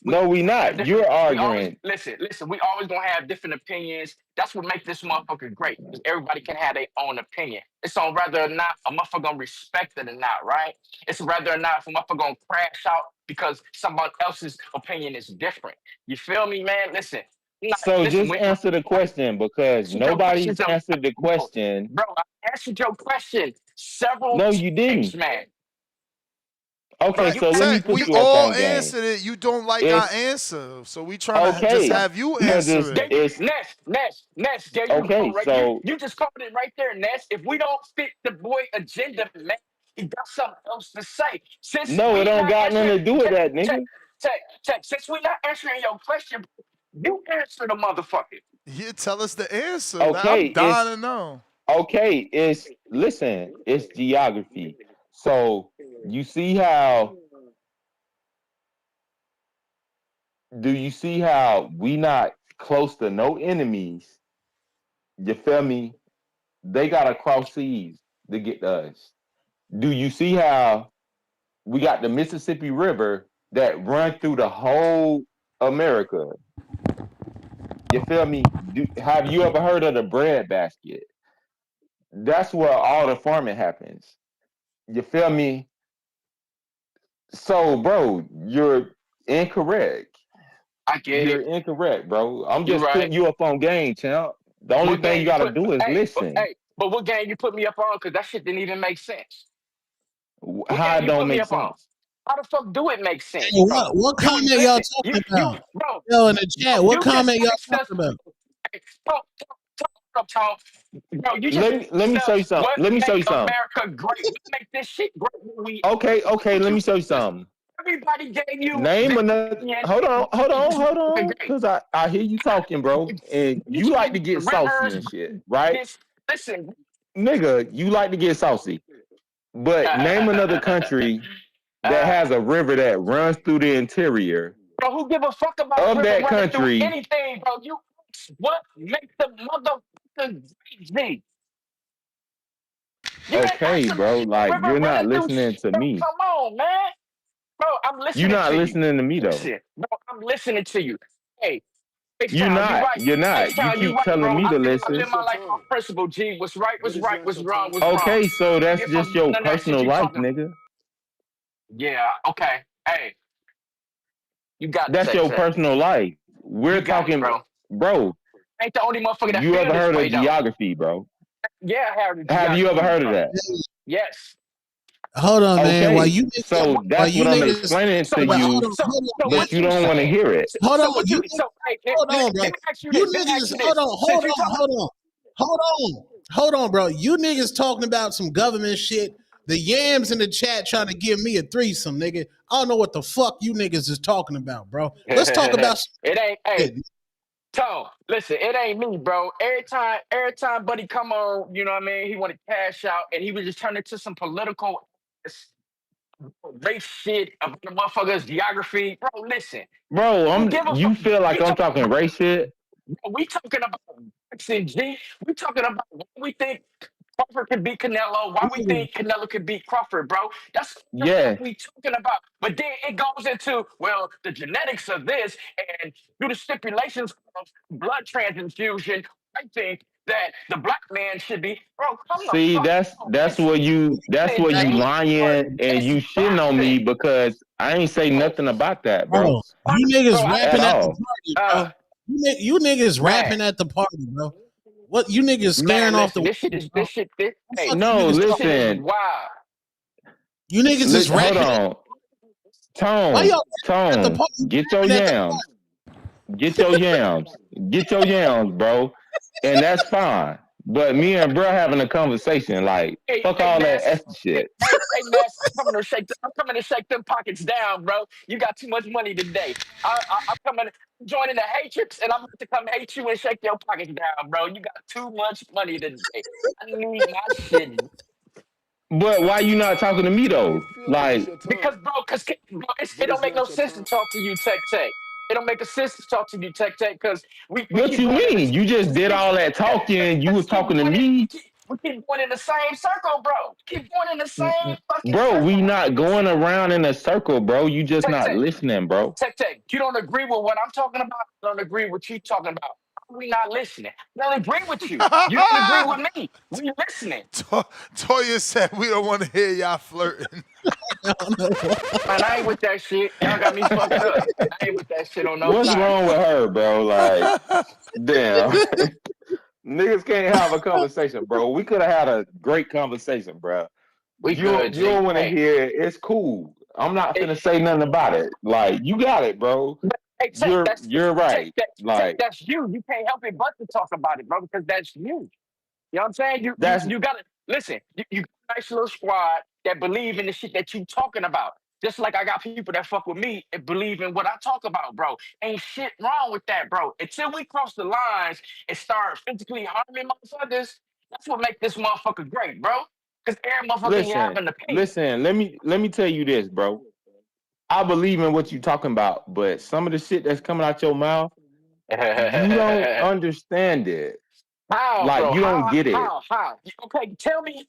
Speaker 17: No, we
Speaker 10: We have
Speaker 17: not.
Speaker 10: different.
Speaker 17: You're
Speaker 10: We always
Speaker 17: arguing.
Speaker 10: listen. We always gonna have different opinions. That's what makes this motherfucker great. Because everybody can have their own opinion. It's on whether or not a motherfucker gonna respect it or not, right? It's whether or not if a motherfucker gonna crash out because somebody else's opinion is different. You feel me, man? Listen.
Speaker 17: So
Speaker 10: Listen.
Speaker 17: just answer the question because
Speaker 10: Answered your
Speaker 17: nobody's
Speaker 10: questions.
Speaker 17: answered the
Speaker 10: Bro,
Speaker 17: question.
Speaker 10: I answered your question several
Speaker 17: No, you
Speaker 10: times,
Speaker 17: didn't.
Speaker 10: man. Bro,
Speaker 17: Okay,
Speaker 6: Tech,
Speaker 10: you
Speaker 17: so let me
Speaker 6: Tech,
Speaker 17: put
Speaker 6: we
Speaker 17: you up
Speaker 6: all
Speaker 17: on game.
Speaker 6: answered it. You don't like our
Speaker 17: It's
Speaker 6: answer, so we trying to just
Speaker 17: okay
Speaker 6: have you
Speaker 17: because
Speaker 6: answer it.
Speaker 10: Ness, there you
Speaker 17: okay.
Speaker 10: go, right?
Speaker 17: So
Speaker 10: You just called it right there, Ness. If we don't fit the boy agenda, man, he got something else to say. Since
Speaker 17: no, it
Speaker 10: we
Speaker 17: don't
Speaker 10: not
Speaker 17: got nothing
Speaker 10: answering,
Speaker 17: to do with that, nigga.
Speaker 10: since we not answering your question, you answer the motherfucker.
Speaker 6: Yeah, tell us the answer.
Speaker 17: Okay,
Speaker 6: I'm dying
Speaker 17: it's
Speaker 6: to know.
Speaker 17: okay. It's listen. It's geography. So you see how? Do you see how we not close to no enemies? You feel me? They gotta cross seas to get to us. Do you see how we got the Mississippi River that run through the whole America? You feel me? Have you ever heard of the bread basket? That's where all the farming happens. You feel me? So, bro, you're incorrect.
Speaker 10: I get
Speaker 17: You're
Speaker 10: it.
Speaker 17: incorrect, bro. I'm
Speaker 10: You
Speaker 17: just
Speaker 10: right.
Speaker 17: putting you up on game, champ. The only
Speaker 10: What
Speaker 17: thing
Speaker 10: game
Speaker 17: you
Speaker 10: you
Speaker 17: gotta
Speaker 10: put?
Speaker 17: do is listen.
Speaker 10: But what game you put me up on? Because that shit didn't even make sense. What
Speaker 17: How
Speaker 10: game
Speaker 17: it
Speaker 10: you
Speaker 17: don't
Speaker 10: put me
Speaker 17: make
Speaker 10: up on?
Speaker 17: sense.
Speaker 10: How the fuck do it make
Speaker 1: Hey,
Speaker 10: sense, bro?
Speaker 1: what comment y'all
Speaker 10: Listen,
Speaker 1: talking
Speaker 10: you,
Speaker 1: about?
Speaker 10: bro,
Speaker 1: Yo, in the chat, what
Speaker 10: you just
Speaker 1: comment y'all
Speaker 10: asked us,
Speaker 1: talking about?
Speaker 10: hey, talk, Tom. Bro, you just
Speaker 17: Let
Speaker 10: asked
Speaker 17: me show you
Speaker 10: us
Speaker 17: something.
Speaker 10: what
Speaker 17: Let me show
Speaker 10: make
Speaker 17: you something.
Speaker 10: America great. What make this shit great? When we
Speaker 17: Okay, let me show you something.
Speaker 10: everybody gave you
Speaker 17: Name
Speaker 10: their
Speaker 17: another.
Speaker 10: opinion.
Speaker 17: Hold
Speaker 10: Okay,
Speaker 17: on,
Speaker 10: great.
Speaker 17: because I hear you talking, bro, and
Speaker 10: You
Speaker 17: you like
Speaker 10: talking
Speaker 17: to get
Speaker 10: about
Speaker 17: saucy
Speaker 10: rivers,
Speaker 17: and shit, right?
Speaker 10: this, listen.
Speaker 17: Nigga, you like to get saucy. But name another country that
Speaker 10: uh,
Speaker 17: has a river that runs through the interior
Speaker 10: Bro, who give a fuck about a
Speaker 17: of
Speaker 10: river
Speaker 17: that
Speaker 10: running through
Speaker 17: country.
Speaker 10: anything, bro? You what make the motherfucker great? You didn't
Speaker 17: Okay,
Speaker 10: answer
Speaker 17: bro,
Speaker 10: the
Speaker 17: like
Speaker 10: river
Speaker 17: you're not
Speaker 10: running through
Speaker 17: listening to
Speaker 10: bro.
Speaker 17: me.
Speaker 10: Come on, man. Bro, I'm
Speaker 17: You're
Speaker 10: listening
Speaker 17: not
Speaker 10: to you.
Speaker 17: listening to me though.
Speaker 10: Listen, bro, I'm listening to you. Hey,
Speaker 17: You're
Speaker 10: H-Town, you
Speaker 17: not.
Speaker 10: right.
Speaker 17: You're not. You
Speaker 10: H-Town, you
Speaker 17: keep
Speaker 10: right,
Speaker 17: telling
Speaker 10: bro.
Speaker 17: me to
Speaker 10: I live
Speaker 17: listen.
Speaker 10: my life on principle, G. What's right was right. What's wrong was wrong.
Speaker 17: Okay, so
Speaker 10: I don't
Speaker 17: that's
Speaker 10: give a fuck
Speaker 17: just
Speaker 10: about
Speaker 17: your
Speaker 10: none of that shit
Speaker 17: personal
Speaker 10: you
Speaker 17: life,
Speaker 10: talking about.
Speaker 17: nigga.
Speaker 10: Yeah, okay. Hey, you got it,
Speaker 17: That's
Speaker 10: Tech
Speaker 17: your
Speaker 10: Tech.
Speaker 17: personal life. We're
Speaker 10: You got it,
Speaker 17: talking,
Speaker 10: bro.
Speaker 17: bro.
Speaker 10: Ain't the only motherfucker that
Speaker 17: You
Speaker 10: feel
Speaker 17: ever
Speaker 10: this
Speaker 17: heard of
Speaker 10: way, though.
Speaker 17: geography, bro?
Speaker 10: Yeah, I have the
Speaker 17: Have you ever
Speaker 10: geography,
Speaker 17: heard of
Speaker 10: bro.
Speaker 17: that?
Speaker 10: Yes.
Speaker 1: Hold on, man.
Speaker 17: Okay, so
Speaker 1: While
Speaker 17: that's
Speaker 1: you
Speaker 17: what I'm
Speaker 1: niggas
Speaker 17: explaining
Speaker 10: So
Speaker 17: to
Speaker 1: talking about,
Speaker 10: what you
Speaker 17: you,
Speaker 10: so so
Speaker 1: man.
Speaker 17: but
Speaker 10: what
Speaker 17: you
Speaker 10: you
Speaker 17: don't want to
Speaker 10: saying?
Speaker 17: hear it.
Speaker 1: Hold
Speaker 10: So
Speaker 1: on,
Speaker 10: what
Speaker 1: you
Speaker 10: you so hey,
Speaker 1: hold on,
Speaker 10: let
Speaker 1: bro.
Speaker 10: me ask you
Speaker 1: You
Speaker 10: this. Let me ask
Speaker 1: niggas,
Speaker 10: you this. Since you talking
Speaker 1: hold on, bro. You niggas talking about some government shit. The yams in the chat trying to give me a threesome, nigga. I don't know what the fuck you niggas is talking about, bro. Let's talk about some
Speaker 10: it ain't hey
Speaker 1: shit.
Speaker 10: Tone, listen, it ain't me, bro. Every time buddy come on, you know what I mean, he want to cash out and he would just turn into some political race shit about the motherfuckers geography. Bro, listen.
Speaker 17: Bro,
Speaker 10: I don't give a fuck.
Speaker 17: you feel like
Speaker 10: We
Speaker 17: I'm
Speaker 10: talking
Speaker 17: talking
Speaker 10: about
Speaker 17: race shit?
Speaker 10: we talking about boxing, G. We talking about why we think Crawford can beat Canelo, why we think Canelo can beat Crawford, bro. That's the fuck
Speaker 17: Yeah.
Speaker 10: we talking about. But then it goes into, well, the genetics of this and through the stipulations of blood transfusion, I think that the black man should be, bro, come the
Speaker 17: See,
Speaker 10: fuck
Speaker 17: that's
Speaker 10: on.
Speaker 17: that's where you that's
Speaker 10: Listen,
Speaker 17: where you
Speaker 10: G,
Speaker 17: lying and
Speaker 10: this
Speaker 17: you shitting on me
Speaker 10: boxing.
Speaker 17: because I ain't say nothing about that, bro.
Speaker 1: Bro, you
Speaker 10: Bro,
Speaker 1: niggas
Speaker 17: At
Speaker 1: rapping at the
Speaker 17: all.
Speaker 1: party,
Speaker 10: uh,
Speaker 1: bro. You niggas
Speaker 10: man.
Speaker 1: rapping at the party, bro. What you niggas scaring
Speaker 10: Man,
Speaker 1: off
Speaker 10: listen,
Speaker 1: the women, bro?
Speaker 10: this
Speaker 1: What the fuck
Speaker 10: hey,
Speaker 1: you
Speaker 17: No,
Speaker 1: niggas
Speaker 10: this
Speaker 1: talking
Speaker 10: shit is
Speaker 1: about?
Speaker 17: listen.
Speaker 10: wild.
Speaker 1: You niggas is
Speaker 17: Hold
Speaker 1: rapping at
Speaker 17: on.
Speaker 1: why
Speaker 17: Tone,
Speaker 1: y'all rapping at the
Speaker 17: Tone,
Speaker 1: party? You
Speaker 17: get your
Speaker 1: rapping at the
Speaker 17: yams. Get your yams. Get your yams, bro. And that's fine. But me and bro having a conversation, like, fuck
Speaker 10: Hey,
Speaker 17: all that
Speaker 10: Ness.
Speaker 17: extra shit.
Speaker 10: Ness. I'm coming to shake them pockets down, bro. You got too much money today. I'm coming, joining the Hatrix, and I'm about to come hate you and shake your pockets down, bro. You got too much money today. I need my shit.
Speaker 17: But why you not talking to me
Speaker 18: Why you
Speaker 17: though?
Speaker 18: feel like it's
Speaker 17: Like,
Speaker 18: your
Speaker 10: Because,
Speaker 18: time,
Speaker 10: bro, it
Speaker 18: but
Speaker 10: don't
Speaker 18: it's
Speaker 10: make no
Speaker 18: not your
Speaker 10: sense to
Speaker 18: time?
Speaker 10: talk to you, Tech Tech. It don't make a sense to talk to you, Tech Tech, because we
Speaker 17: what
Speaker 10: keep
Speaker 17: you
Speaker 10: going in
Speaker 17: mean?
Speaker 10: this.
Speaker 17: You just did all that
Speaker 10: Yeah,
Speaker 17: talking. You was
Speaker 10: let's keep
Speaker 17: talking to
Speaker 10: going in.
Speaker 17: me.
Speaker 10: We keep going in the same circle, bro. Keep going in the same fucking
Speaker 17: Bro, we
Speaker 10: circle.
Speaker 17: not going around in a circle, bro. You just
Speaker 10: Tech
Speaker 17: not
Speaker 10: Tech,
Speaker 17: listening, bro.
Speaker 10: Tech Tech. You don't agree with what I'm talking about. I don't agree with you talking about. We not listening. I don't agree with you. You don't agree with me. We listening.
Speaker 6: Toya said we don't want to hear y'all flirting.
Speaker 10: Man, I ain't with that shit. Y'all got me fucked up. I ain't with that shit on no
Speaker 17: What's
Speaker 10: time.
Speaker 17: wrong with her, bro? Like, damn. Niggas can't have a conversation, bro. We could have had a great conversation, bro.
Speaker 10: We good,
Speaker 17: You don't
Speaker 10: G.
Speaker 17: want to
Speaker 10: Hey,
Speaker 17: hear it. It's cool. I'm not
Speaker 10: it,
Speaker 17: finna say nothing about it. Like, you got it, bro.
Speaker 10: but hey, Tech,
Speaker 17: You're right.
Speaker 10: Tech,
Speaker 17: Like,
Speaker 10: that's you. You can't help it but to talk about it, bro, because that's you. You know what I'm saying?
Speaker 17: that's
Speaker 10: You gotta listen. You got a nice little squad that believe in the shit that you talking about. Just like I got people that fuck with me and believe in what I talk about, bro. Ain't shit wrong with that, bro. Until we cross the lines and start physically harming motherfuckers, that's what make this motherfucker great, bro. Cause every motherfucker here have
Speaker 17: listen,
Speaker 10: an opinion.
Speaker 17: listen. Let me tell you this, bro. I believe in what you talking about, but some of the shit that's coming out your mouth, you don't understand it.
Speaker 10: How,
Speaker 17: Like,
Speaker 10: bro?
Speaker 17: you don't get it.
Speaker 10: How? Okay, tell me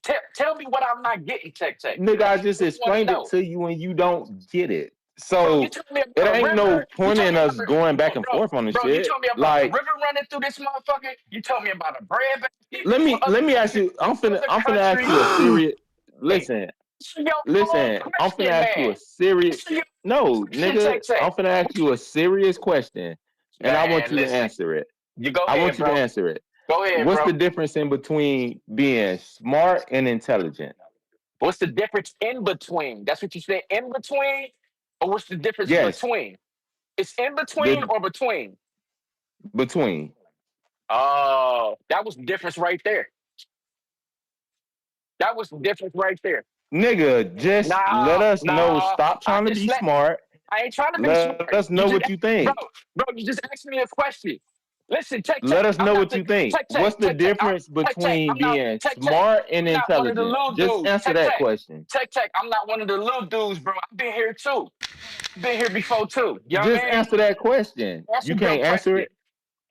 Speaker 10: what I'm not getting, Tech.
Speaker 17: Nigga, I
Speaker 10: I
Speaker 17: just
Speaker 10: really want to
Speaker 17: explained it
Speaker 10: know.
Speaker 17: to you and you don't get it.
Speaker 10: Bro, you
Speaker 17: So
Speaker 10: told me
Speaker 17: it
Speaker 10: about a
Speaker 17: ain't no
Speaker 10: river. You
Speaker 17: point
Speaker 10: told
Speaker 17: in
Speaker 10: me
Speaker 17: us
Speaker 10: about
Speaker 17: going back and
Speaker 10: bro,
Speaker 17: forth on the
Speaker 10: bro. You
Speaker 17: shit.
Speaker 10: told me about a
Speaker 17: Like,
Speaker 10: river running through this motherfucker. You told me about a bread basket
Speaker 17: let
Speaker 10: for
Speaker 17: me
Speaker 10: other
Speaker 17: let me ask
Speaker 10: countries,
Speaker 17: you. I'm finna ask
Speaker 10: countries.
Speaker 17: you a serious.
Speaker 10: Hey,
Speaker 17: Listen,
Speaker 10: answer your own
Speaker 17: listen. I'm finna
Speaker 10: question,
Speaker 17: ask you
Speaker 10: man.
Speaker 17: a serious.
Speaker 10: Answer your
Speaker 17: No,
Speaker 10: question,
Speaker 17: nigga.
Speaker 10: Tech.
Speaker 17: I'm finna ask you a serious question, and I want
Speaker 10: Man,
Speaker 17: you to
Speaker 10: listen.
Speaker 17: answer it.
Speaker 10: You go
Speaker 17: I
Speaker 10: ahead,
Speaker 17: want you to
Speaker 10: bro.
Speaker 17: answer it.
Speaker 10: Go ahead,
Speaker 17: What's
Speaker 10: bro.
Speaker 17: the difference in between being smart and intelligent?
Speaker 10: What's the difference in between? That's what you said, in between? Or what's the difference
Speaker 17: Yes,
Speaker 10: between? It's in between
Speaker 17: the
Speaker 10: or between?
Speaker 17: between.
Speaker 10: Oh, that was the difference right there. That was the difference right there.
Speaker 17: Nigga, just let us know.
Speaker 10: Nah.
Speaker 17: Stop
Speaker 10: I
Speaker 17: trying to
Speaker 10: just
Speaker 17: be
Speaker 10: let.
Speaker 17: smart.
Speaker 10: I ain't trying to be
Speaker 17: Let
Speaker 10: smart.
Speaker 17: us know
Speaker 10: You just,
Speaker 17: what you
Speaker 10: bro,
Speaker 17: think.
Speaker 10: You just asked me a question. Listen,
Speaker 17: Let us
Speaker 10: I'm
Speaker 17: know
Speaker 10: not
Speaker 17: what
Speaker 10: the
Speaker 17: you think. What's the
Speaker 10: Tech.
Speaker 17: difference
Speaker 10: I'm
Speaker 17: between
Speaker 10: not
Speaker 17: being
Speaker 10: Tech.
Speaker 17: smart and
Speaker 10: I'm not one of the
Speaker 17: intelligent?
Speaker 10: little
Speaker 17: Just
Speaker 10: dudes.
Speaker 17: answer that question.
Speaker 10: Tech. I'm not one of the little dudes, bro. I've been here too. Been here before too. You know what
Speaker 17: Just
Speaker 10: I mean?
Speaker 17: answer that question.
Speaker 10: Answer
Speaker 17: You
Speaker 10: your
Speaker 17: can't answer
Speaker 10: question.
Speaker 17: it.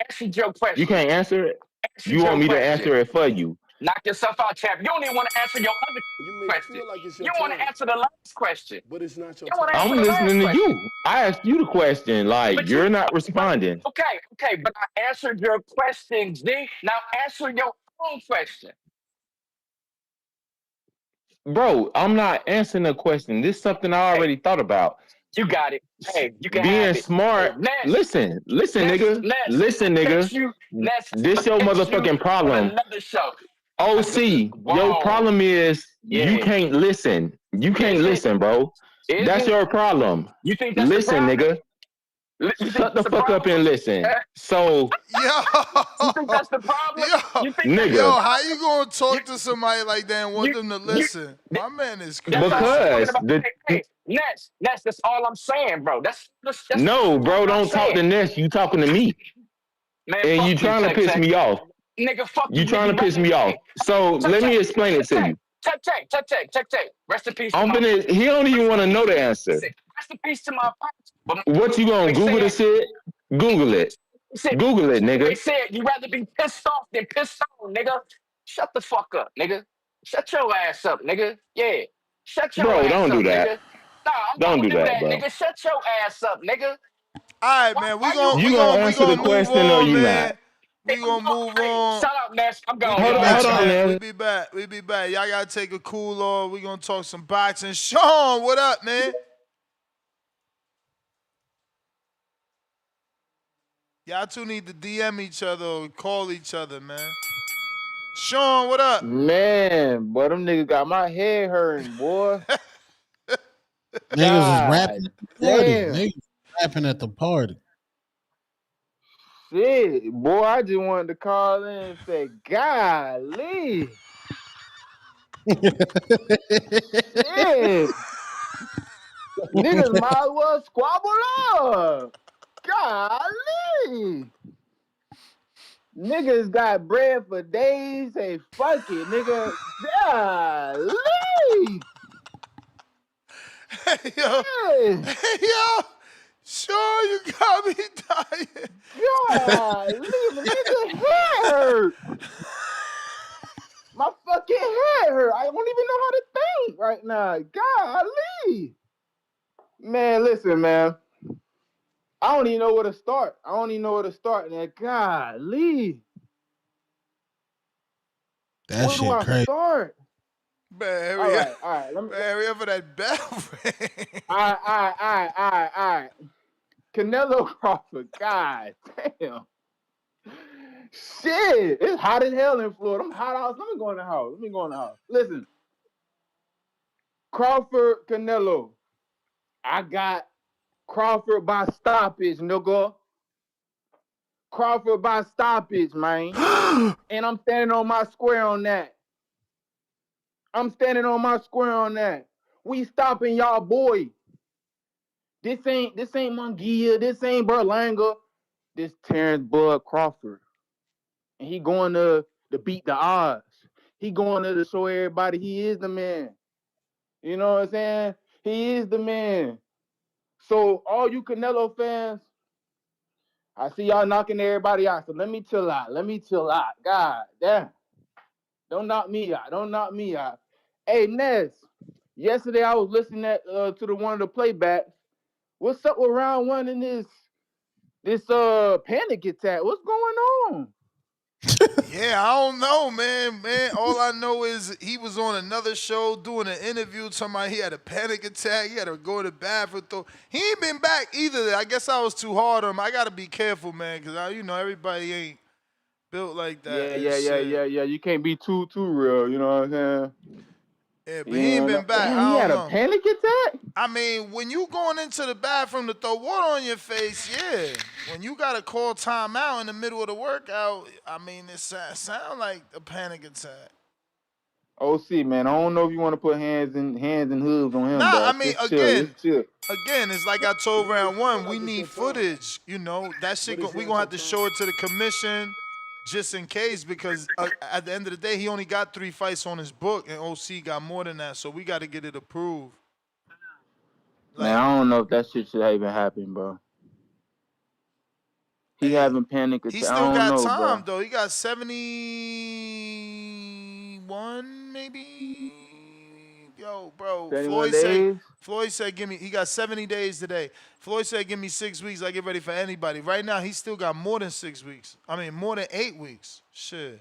Speaker 10: Answer your
Speaker 17: You
Speaker 10: question.
Speaker 17: can't answer it.
Speaker 10: Answer
Speaker 17: You want
Speaker 10: your
Speaker 17: me to
Speaker 10: question.
Speaker 17: answer it for you.
Speaker 10: Knock yourself out, champ. You don't even want to answer your other
Speaker 18: You may
Speaker 10: question.
Speaker 18: feel like it's
Speaker 10: You
Speaker 18: your
Speaker 10: want to
Speaker 18: time,
Speaker 10: answer the last question.
Speaker 18: but it's not your
Speaker 10: You want to
Speaker 18: time.
Speaker 10: answer
Speaker 17: I'm
Speaker 10: the last
Speaker 17: listening to
Speaker 10: question.
Speaker 17: you. I asked you the question. Like,
Speaker 10: But you,
Speaker 17: you're not
Speaker 10: but
Speaker 17: responding.
Speaker 10: okay. But I answered your question, G. Now answer your own question.
Speaker 17: Bro, I'm not answering the question. This is something I
Speaker 10: Hey,
Speaker 17: already thought about.
Speaker 10: you got it. Hey, you can
Speaker 17: Being
Speaker 10: have it. Hey,
Speaker 17: smart. Listen, listen,
Speaker 10: I'll
Speaker 17: nigga.
Speaker 10: catch you. Ness,
Speaker 17: This
Speaker 10: I'll
Speaker 17: your
Speaker 10: catch you
Speaker 17: motherfucking
Speaker 10: on
Speaker 17: problem.
Speaker 10: another show.
Speaker 17: Your
Speaker 10: Whoa.
Speaker 17: problem is you
Speaker 10: Yeah.
Speaker 17: can't listen. You can't
Speaker 10: Is it?
Speaker 17: listen, bro.
Speaker 10: Is
Speaker 17: That's
Speaker 10: it?
Speaker 17: your problem.
Speaker 10: You think that's the
Speaker 17: Listen,
Speaker 10: problem?
Speaker 17: nigga.
Speaker 10: You think
Speaker 17: Shut the
Speaker 10: that's the
Speaker 17: fuck up and
Speaker 10: problem?
Speaker 17: listen. So,
Speaker 6: Yo,
Speaker 10: You think that's the problem?
Speaker 6: yo,
Speaker 10: You think that's the
Speaker 17: nigga,
Speaker 6: yo, how
Speaker 10: problem?
Speaker 6: you gonna
Speaker 10: You
Speaker 6: talk to somebody like that and want
Speaker 10: you
Speaker 6: them to
Speaker 10: you
Speaker 6: listen? My man is
Speaker 10: that's all I'm
Speaker 6: crazy.
Speaker 10: talking
Speaker 17: because
Speaker 10: about. Hey, Ness, that's all I'm saying, bro. That's
Speaker 17: no,
Speaker 10: all
Speaker 17: bro,
Speaker 10: I'm
Speaker 17: don't talk
Speaker 10: saying.
Speaker 17: to Ness. You talking to me,
Speaker 10: Man,
Speaker 17: and you
Speaker 10: fuck you,
Speaker 17: trying to
Speaker 10: Tech
Speaker 17: piss
Speaker 10: Tech.
Speaker 17: me off.
Speaker 10: Nigga, fuck
Speaker 17: You
Speaker 10: you, nigga.
Speaker 17: trying to
Speaker 10: You
Speaker 17: piss
Speaker 10: rather
Speaker 17: me off. So
Speaker 10: Tech
Speaker 17: let me
Speaker 10: Tech,
Speaker 17: explain it
Speaker 10: Tech
Speaker 17: to you.
Speaker 10: Tech. Rest in peace to
Speaker 17: I'm
Speaker 10: my
Speaker 17: finna. He don't even want to know the answer.
Speaker 10: rest in peace to my pops. But
Speaker 17: What you gonna
Speaker 10: they
Speaker 17: Google the
Speaker 10: said
Speaker 17: shit? Google it.
Speaker 10: said
Speaker 17: Google it,
Speaker 10: they
Speaker 17: nigga.
Speaker 10: said you rather be pissed off than pissed on, nigga. Shut the fuck up, nigga. Shut your ass up, nigga. Yeah. Shut your
Speaker 17: Bro,
Speaker 10: ass
Speaker 17: don't do
Speaker 10: up,
Speaker 17: that.
Speaker 10: nigga. Nah, I'm
Speaker 17: Don't
Speaker 10: gonna
Speaker 17: do
Speaker 10: do
Speaker 17: that,
Speaker 10: that,
Speaker 17: bro.
Speaker 10: nigga. Shut your ass up, nigga.
Speaker 6: All right, man. We
Speaker 10: Why
Speaker 6: gon'
Speaker 10: you
Speaker 6: we
Speaker 17: You
Speaker 6: gon'
Speaker 17: gonna
Speaker 6: we
Speaker 17: answer the
Speaker 6: gonna move
Speaker 17: question or
Speaker 6: on,
Speaker 17: you not?
Speaker 6: man.
Speaker 10: hey,
Speaker 6: We gonna move
Speaker 10: hey,
Speaker 6: on.
Speaker 10: shut up, Ness. I'm
Speaker 6: We
Speaker 10: gone,
Speaker 6: be
Speaker 17: Hold
Speaker 10: y'all.
Speaker 17: on,
Speaker 6: back,
Speaker 17: hold on,
Speaker 6: man.
Speaker 17: man.
Speaker 6: We be back. We be back. Y'all gotta take a cool off. We gonna talk some boxing. Sean, what up, man? Y'all two need to DM each other or call each other, man. Sean, what up?
Speaker 11: Man, boy, them niggas got my head hurting, boy.
Speaker 1: Niggas was
Speaker 11: God
Speaker 1: rapping at the party.
Speaker 11: damn.
Speaker 1: Niggas was rapping at the party.
Speaker 11: Shit, boy, I just wanted to call in and say, golly. Shit. Niggas might as well squabble up. Golly. Niggas got bread for days. Say, fuck it, nigga. Golly.
Speaker 6: Hey, yo.
Speaker 11: Hey,
Speaker 6: Hey, yo. Sean, you got me dying.
Speaker 11: golly, my nigga head hurt. My fucking head hurt. I don't even know how to think right now. Golly. Man, listen, man. I don't even know where to start. Man. Golly.
Speaker 1: That
Speaker 11: Where do
Speaker 1: shit
Speaker 11: I
Speaker 1: crazy.
Speaker 11: start?
Speaker 6: Man,
Speaker 11: All
Speaker 6: hurry up.
Speaker 11: right. Let me.
Speaker 6: Man, hurry up for that bell ring.
Speaker 11: All right. Canelo Crawford. God damn. Shit. It's hot as hell in Florida. I'm hot out. Let me go in the house. Listen. Crawford, Canelo. I got Crawford by stoppage, nigga. Crawford by stoppage, man. And I'm standing on my square on that. We stopping y'all boy. This ain't Mungia. This ain't Berlanga. This Terence Bud Crawford. And he going to beat the odds. He going to show everybody he is the man. You know what I'm saying? He is the man. So all you Canelo fans, I see y'all knocking everybody out. So let me chill out. God damn. Don't knock me out. Hey, Ness. Yesterday I was listening to the one of the playbacks. What's up with round one in this panic attack? What's going on?
Speaker 6: Yeah, I don't know, man. All I know is he was on another show doing an interview talking about he had a panic attack. He had to go to the bathroom. He ain't been back either. I guess I was too hard on him. I got to be careful, man, because, everybody ain't built like that and shit.
Speaker 11: Yeah. You can't be too real. You know what I'm saying?
Speaker 6: Yeah, but he ain't been back.
Speaker 11: Damn, he
Speaker 6: I
Speaker 11: had
Speaker 6: don't
Speaker 11: a
Speaker 6: know.
Speaker 11: panic attack?
Speaker 6: I mean, when you going into the bathroom to throw water on your face, yeah. When you got to call timeout in the middle of the workout, I mean, it sound like a panic attack.
Speaker 11: OC, man, I don't know if you want to put hands and hooves on him,
Speaker 6: Nah, I
Speaker 11: bro.
Speaker 6: mean,
Speaker 11: Just chill.
Speaker 6: again, it's like I told round one, we need footage. That shit, we gonna have to show it to the commission, just in case, because at the end of the day, he only got 3 fights on his book, and OC got more than that, so we got to get it approved.
Speaker 11: Man, I don't know if that shit should even happen, bro. He having panic attack.
Speaker 6: He
Speaker 11: I
Speaker 6: still
Speaker 11: don't
Speaker 6: got
Speaker 11: know,
Speaker 6: time
Speaker 11: bro.
Speaker 6: though. He got 70 71 maybe. Yo, bro.
Speaker 19: 71 days.
Speaker 6: Floyd said he got 70 days today. Floyd said give me 6 weeks. I get ready for anybody. Right now he still got more than 6 weeks. I mean more than 8 weeks. Shit.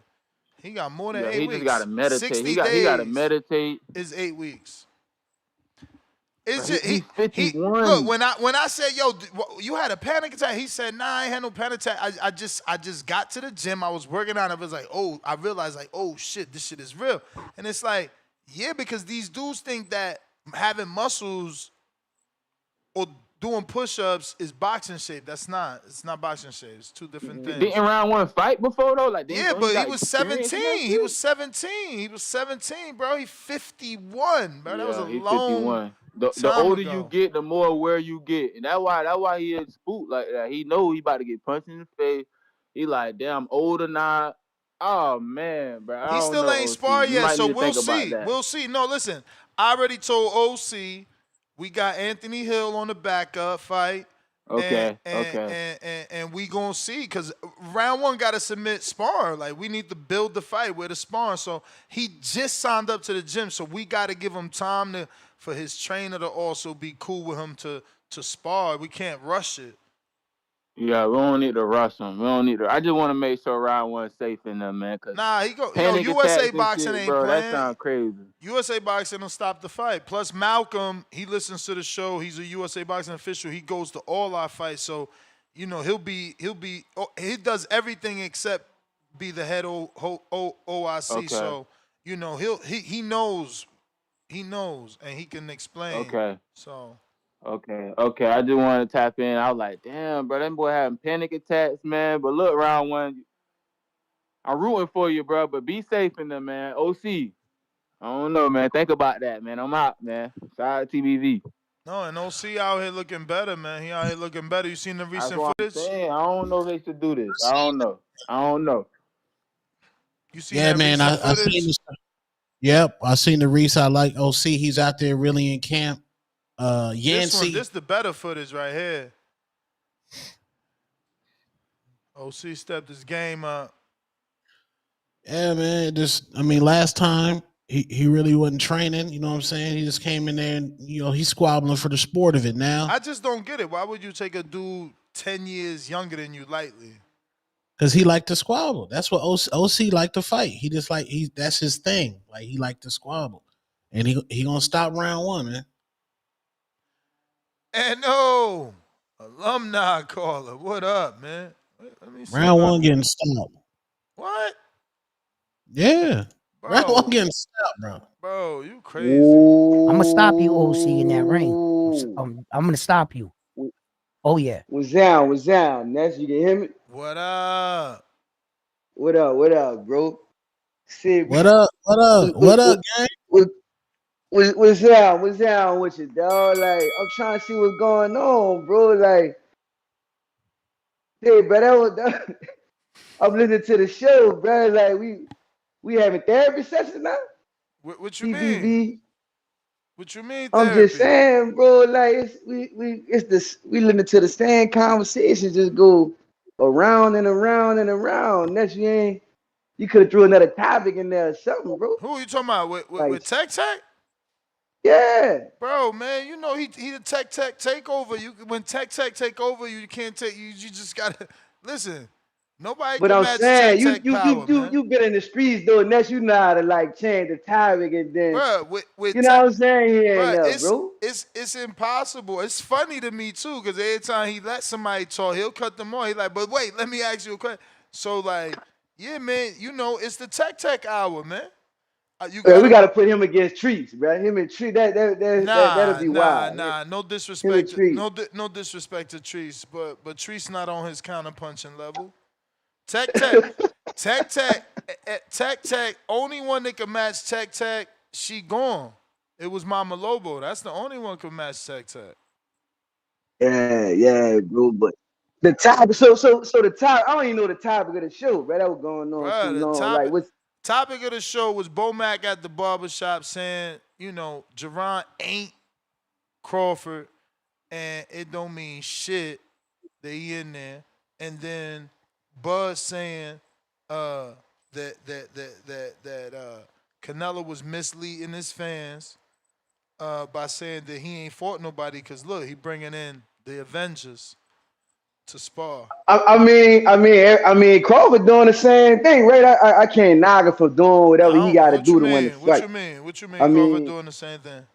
Speaker 6: He got more than
Speaker 19: Yeah,
Speaker 6: 8
Speaker 19: he just gotta
Speaker 6: weeks.
Speaker 19: meditate.
Speaker 6: 60
Speaker 19: He gotta
Speaker 6: days
Speaker 19: meditate.
Speaker 6: is 8 weeks.
Speaker 19: Bro,
Speaker 6: It's just,
Speaker 19: he's
Speaker 6: he
Speaker 19: 51.
Speaker 6: look when I said yo you had a panic attack, he said nah, I ain't had no panic attack. I just got to the gym, I was working out, I was like I realized like oh shit, this shit is real. And it's like yeah, because these dudes think that having muscles or doing push-ups is boxing shape. It's not boxing shape. It's two different things.
Speaker 19: Didn't round one fight before though? Like
Speaker 6: Yeah, but he was 17. He was 17. He was 17, bro. He 51, bro. That was a
Speaker 19: he's
Speaker 6: long
Speaker 19: 51. The
Speaker 6: time
Speaker 19: older
Speaker 6: ago.
Speaker 19: you get, the more aware you get, and that's why he is spooked like that. He know he about to get punched in the face. He like, damn, I'm older now. Oh man, bro. I
Speaker 6: He
Speaker 19: don't
Speaker 6: still
Speaker 19: know,
Speaker 6: ain't
Speaker 19: OC.
Speaker 6: sparred
Speaker 19: You
Speaker 6: yet,
Speaker 19: might
Speaker 6: so
Speaker 19: need to
Speaker 6: we'll
Speaker 19: think about
Speaker 6: see.
Speaker 19: that.
Speaker 6: We'll see. No, listen. I already told OC we got Anthony Hill on the backup fight.
Speaker 19: Okay.
Speaker 6: And we gonna see because round one got to submit spar. Like we need to build the fight with a spar. So he just signed up to the gym. So we got to give him time for his trainer to also be cool with him to spar. We can't rush it.
Speaker 19: Yeah, we don't need to rush him. We don't need to. I just want to make sure round one safe in there, man. Cause
Speaker 6: Nah, he go. Yo,
Speaker 19: panic
Speaker 6: USA
Speaker 19: attacks and
Speaker 6: boxing
Speaker 19: shit,
Speaker 6: ain't
Speaker 19: bro.
Speaker 6: playing.
Speaker 19: That sounds crazy.
Speaker 6: USA boxing will stop the fight. Plus Malcolm, he listens to the show. He's a USA boxing official. He goes to all our fights. So, you know, he does everything except be the head OIC.
Speaker 19: Okay.
Speaker 6: So, you know, he knows, and he can explain.
Speaker 19: Okay.
Speaker 6: So.
Speaker 19: Okay. I just wanted to tap in. I was like, damn, bro, that boy having panic attacks, man. But look, round one, I'm rooting for you, bro. But be safe in there, man. OC, I don't know, man. Think about that, man. I'm out, man. Shout out to TBV.
Speaker 6: No, and OC out here looking better, man. He out here looking better. You seen the
Speaker 19: That's
Speaker 6: recent
Speaker 19: what I'm
Speaker 6: footage?
Speaker 19: saying. I don't know if they should do this. I don't know.
Speaker 6: You seen
Speaker 1: Yeah,
Speaker 6: that
Speaker 1: man.
Speaker 6: recent
Speaker 1: I
Speaker 6: footage?
Speaker 1: seen this. Yep, I seen the Reese. I like OC. He's out there really in camp. Yancey.
Speaker 6: This the better footage right here. OC stepped his game up.
Speaker 1: Yeah, man. Last time he really wasn't training. You know what I'm saying? He just came in there and he's squabbling for the sport of it now.
Speaker 6: I just don't get it. Why would you take a dude 10 years younger than you lightly?
Speaker 1: Because he liked to squabble. That's what OC liked to fight. He just that's his thing. Like he liked to squabble, and he gonna stop round one, man.
Speaker 6: And no alumni caller, what up, man? Let me see
Speaker 1: round one getting stopped.
Speaker 6: What?
Speaker 1: Yeah,
Speaker 6: bro.
Speaker 1: Round one getting stopped, bro.
Speaker 6: Bro, you crazy?
Speaker 20: I'm gonna stop you, OC, in that ring. I'm gonna stop you. Oh yeah.
Speaker 22: What's down? Ness, you can hear me?
Speaker 6: What up?
Speaker 22: What up, bro?
Speaker 1: What up, gang?
Speaker 22: What's down with you, dog? Like, I'm trying to see what's going on, bro. Like, hey, bro, I'm listening to the show, bro. Like, we having therapy sessions now?
Speaker 6: What you mean? What you mean therapy?
Speaker 22: I'm just saying, bro, like, we listen to the same conversation just go around and around and around. Next you could have threw another topic in there or something, bro.
Speaker 6: Who are you talking about? With Tech?
Speaker 22: Yeah.
Speaker 6: Bro, man, you know he the Tech takeover. When Tech take over, you can't take you just gotta listen. Nobody
Speaker 22: But
Speaker 6: can
Speaker 22: I'm
Speaker 6: match
Speaker 22: saying
Speaker 6: Tech power, man.
Speaker 22: you been in the streets though, Ness, you know how to like change the topic and then
Speaker 6: Bro, with
Speaker 22: you know what I'm saying? He ain't
Speaker 6: bro,
Speaker 22: up, bro.
Speaker 6: It's impossible. It's funny to me too, because every time he let somebody talk, he'll cut them off. He like, but wait, let me ask you a question. So like, yeah, man, you know, it's the Tech hour, man.
Speaker 22: We gotta put him against Trees, bro. Him and Trees, that'll be wild.
Speaker 6: No disrespect. No disrespect to Trees, but Trees not on his counter punching level. Tech. Only one that can match Tech. She gone. It was Mama Lobo. That's the only one can match Tech.
Speaker 22: Yeah, bro. But the topic, so the topic. I don't even know the topic of the show, bro. That was going on too long. Like, what's
Speaker 6: topic of the show was Bomac at the barbershop saying, you know, Jaron ain't Crawford, and it don't mean shit that he in there. And then Buzz saying that Canelo was misleading his fans by saying that he ain't fought nobody. Cause look, he bringing in the Avengers to spar.
Speaker 22: Crawford doing the same thing, right? I can't knock him for doing whatever he got to
Speaker 6: What you
Speaker 22: do to win the
Speaker 6: mean? What
Speaker 22: fight.
Speaker 6: you mean? What you
Speaker 22: I
Speaker 6: mean? Crawford
Speaker 22: mean,
Speaker 6: doing the same thing?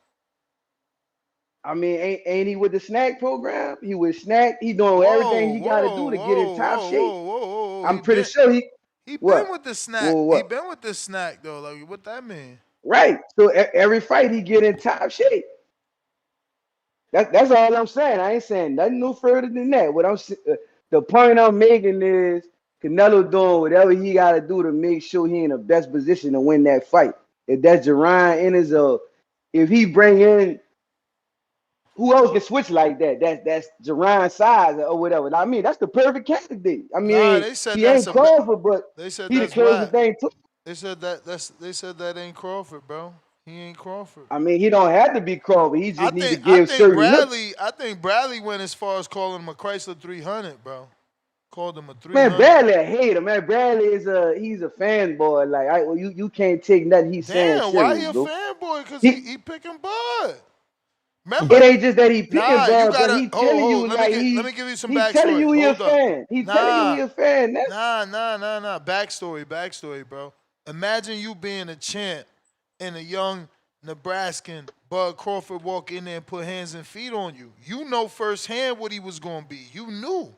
Speaker 22: ain't he with the snack program? He with snack. He doing everything
Speaker 6: Whoa,
Speaker 22: he got to
Speaker 6: whoa,
Speaker 22: do to get in
Speaker 6: whoa,
Speaker 22: top
Speaker 6: whoa,
Speaker 22: shape.
Speaker 6: whoa, whoa, whoa, whoa.
Speaker 22: I'm pretty sure he
Speaker 6: He been
Speaker 22: what?
Speaker 6: with the snack.
Speaker 22: Whoa,
Speaker 6: He
Speaker 22: what?
Speaker 6: been with the snack though. Like what that mean?
Speaker 22: Right. So every fight he get in top shape. That's all I'm saying. I ain't saying nothing no further than that. The point I'm making is Canelo doing whatever he got to do to make sure he in the best position to win that fight. If that's Jaron Ennis or if he bring in who else can switch like that? That's Jaron size or whatever. I mean, that's the perfect candidate. I
Speaker 6: Nah,
Speaker 22: mean,
Speaker 6: they said
Speaker 22: he
Speaker 6: that's
Speaker 22: ain't
Speaker 6: a.
Speaker 22: Crawford, but
Speaker 6: They said
Speaker 22: he the
Speaker 6: that's
Speaker 22: closest
Speaker 6: whack.
Speaker 22: thing to.
Speaker 6: They said they said that ain't Crawford, bro. He ain't Crawford.
Speaker 22: I mean, he don't have to be Crawford. He
Speaker 6: I
Speaker 22: just need to
Speaker 6: think I
Speaker 22: give
Speaker 6: think
Speaker 22: certain looks.
Speaker 6: Bradley I think Bradley went as far as calling him a Chrysler 300, bro. Called him a
Speaker 22: Man,
Speaker 6: 300.
Speaker 22: Bradley a hater. Man, Bradley he's a fanboy. Like you can't take nothing he's saying
Speaker 6: Damn, why he
Speaker 22: serious,
Speaker 6: a
Speaker 22: bro.
Speaker 6: fanboy? Cause
Speaker 22: He
Speaker 6: he picking Bud.
Speaker 22: It
Speaker 6: Remember?
Speaker 22: ain't just that he picking
Speaker 6: Nah, you
Speaker 22: ball, bro.
Speaker 6: gotta
Speaker 22: He telling
Speaker 6: hold.
Speaker 22: you like
Speaker 6: Let me give you some
Speaker 22: he telling
Speaker 6: backstory.
Speaker 22: you he a
Speaker 6: Hold up.
Speaker 22: fan. He telling you he
Speaker 6: Nah,
Speaker 22: a fan. That's
Speaker 6: nah. Backstory, bro. Imagine you being a champ and a young Nebraskan Bud Crawford walk in there and put hands and feet on you. You know firsthand what he was gonna be. You knew.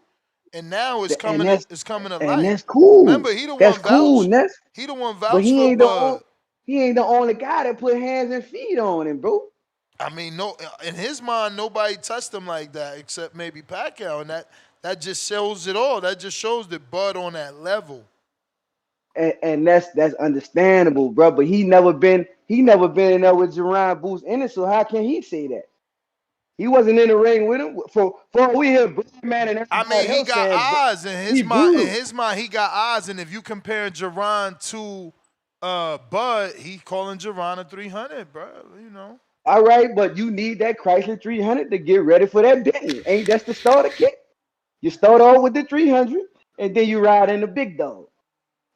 Speaker 6: And now
Speaker 22: and that's
Speaker 6: it's coming to
Speaker 22: and
Speaker 6: light.
Speaker 22: that's cool.
Speaker 6: Remember, he the
Speaker 22: That's
Speaker 6: one
Speaker 22: cool,
Speaker 6: vouch.
Speaker 22: Ness.
Speaker 6: He the one
Speaker 22: But
Speaker 6: vouch for Bud.
Speaker 22: he ain't the only guy that put hands and feet on him, bro.
Speaker 6: I mean, no, in his mind, nobody touched him like that except maybe Pacquiao, and that just shows it all. That just shows that Bud on that level.
Speaker 22: And that's understandable, bro. But he never been in there with Jerron Booth in it. So how can he say that? He wasn't in the ring with him. For we hear Man and
Speaker 6: I mean,
Speaker 22: everybody
Speaker 6: he
Speaker 22: else
Speaker 6: got
Speaker 22: saying
Speaker 6: odds in his
Speaker 22: he
Speaker 6: mind. In
Speaker 22: brutal.
Speaker 6: his mind, he got odds, and if you compare Jerron to Bud, he calling Jerron a 300, bro. You know.
Speaker 22: All right, but you need that Chrysler 300 to get ready for that Bentley. Ain't that's the starter kit? You start off with the 300, and then you ride in the big dog.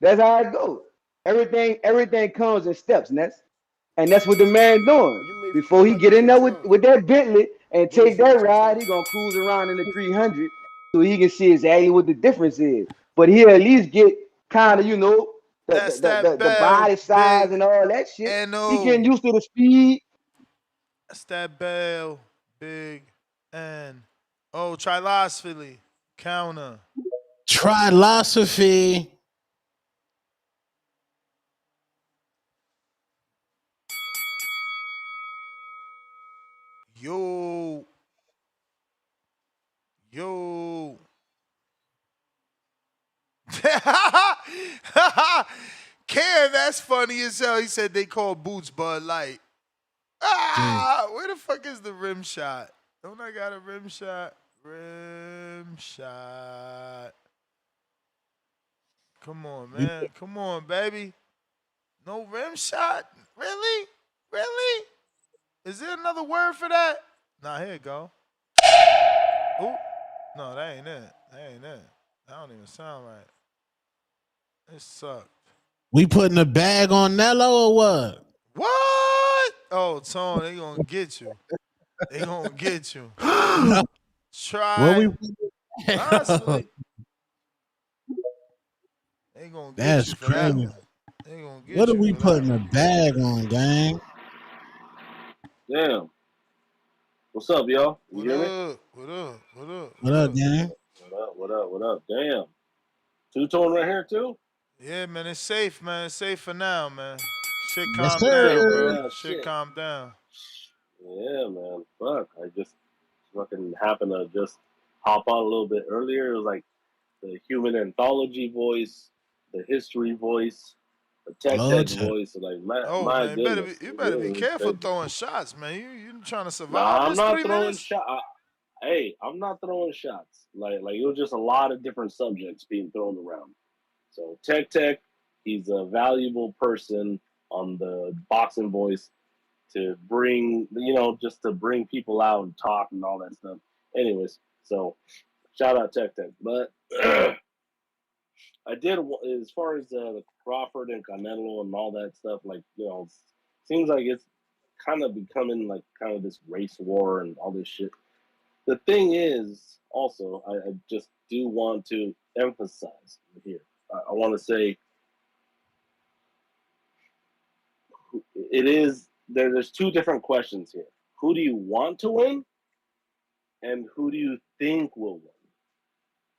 Speaker 22: That's how it goes. Everything comes in steps, Ness. And that's what the man doing.
Speaker 18: You may
Speaker 22: Before
Speaker 18: feel
Speaker 22: he
Speaker 18: like
Speaker 22: get
Speaker 18: it's
Speaker 22: in
Speaker 18: your
Speaker 22: there
Speaker 18: time,
Speaker 22: with that Bentley and
Speaker 18: but
Speaker 22: take
Speaker 18: it's not
Speaker 22: that
Speaker 18: your
Speaker 22: ride,
Speaker 18: time.
Speaker 22: he gonna cruise around in the 300 so he can see exactly what the difference is. But he'll at least get kind of, the,
Speaker 6: That's
Speaker 22: the,
Speaker 6: that
Speaker 22: the, the
Speaker 6: Bell
Speaker 22: body size
Speaker 6: Big
Speaker 22: and all that shit. He getting
Speaker 6: N-O.
Speaker 22: used to the speed.
Speaker 6: That's that Bell Big N. Oh, Trilosophy. Counter.
Speaker 1: Trilosophy.
Speaker 6: Yo. Yo. Ken, that's funny as hell. He said they call boots Bud Light.
Speaker 1: Mm.
Speaker 6: Where the fuck is the rim shot? Don't I got a rim shot? Rim shot. Come on, man. Come on, baby. No rim shot? Really? Really? Is there another word for that? Nah, here it go. Ooh. No, that ain't it. That ain't it. That don't even sound right. It sucked.
Speaker 1: We putting a bag on Nello or what?
Speaker 6: What? Oh, Tone, they gonna get you. They gonna get you.
Speaker 1: What we
Speaker 6: Try
Speaker 1: putting a bag on?
Speaker 6: lastly. They gonna get
Speaker 1: That's
Speaker 6: you for that
Speaker 1: crazy.
Speaker 6: one. They gonna
Speaker 1: What
Speaker 6: get
Speaker 1: are
Speaker 6: you
Speaker 1: we
Speaker 6: for that
Speaker 1: putting a
Speaker 6: one.
Speaker 1: bag on, gang?
Speaker 4: Damn. What's up, y'all? You
Speaker 6: What
Speaker 4: hear me?
Speaker 6: up? What up? What up?
Speaker 1: What
Speaker 6: What
Speaker 1: up,
Speaker 6: up?
Speaker 1: gang?
Speaker 4: What up? Damn. Two-tone right here, too?
Speaker 6: Yeah, man, it's safe, man. It's safe for now, man. Shit
Speaker 1: Yes,
Speaker 6: calm
Speaker 4: Safe
Speaker 6: down,
Speaker 4: for
Speaker 1: sir.
Speaker 6: bro.
Speaker 4: now,
Speaker 6: Shit
Speaker 4: shit.
Speaker 6: calm down.
Speaker 4: Yeah, man. Fuck. I just fucking happened to just hop on a little bit earlier. It was like the human anthology voice, the history voice, the tech
Speaker 1: Lord,
Speaker 4: voice. Like,
Speaker 6: Oh
Speaker 4: my
Speaker 6: man,
Speaker 4: goodness.
Speaker 6: you
Speaker 4: Yeah,
Speaker 6: better be
Speaker 4: it was
Speaker 6: careful
Speaker 4: crazy.
Speaker 6: throwing shots, man. You trying to survive
Speaker 4: Nah, I'm
Speaker 6: this
Speaker 4: not
Speaker 6: 3 minutes?
Speaker 4: throwing shot. Hey, I'm not throwing shots. Like it was just a lot of different subjects being thrown around. So Tech, he's a valuable person on the boxing voice to bring, just to bring people out and talk and all that stuff. Anyways, so shout out Tech. But I I did as far as the Crawford and Canelo and all that stuff. Like seems like it's kind of becoming like kind of this race war and all this shit. The thing is, also, I just do want to emphasize here. I want to say it is there's two different questions here. Who do you want to win, and who do you think will win?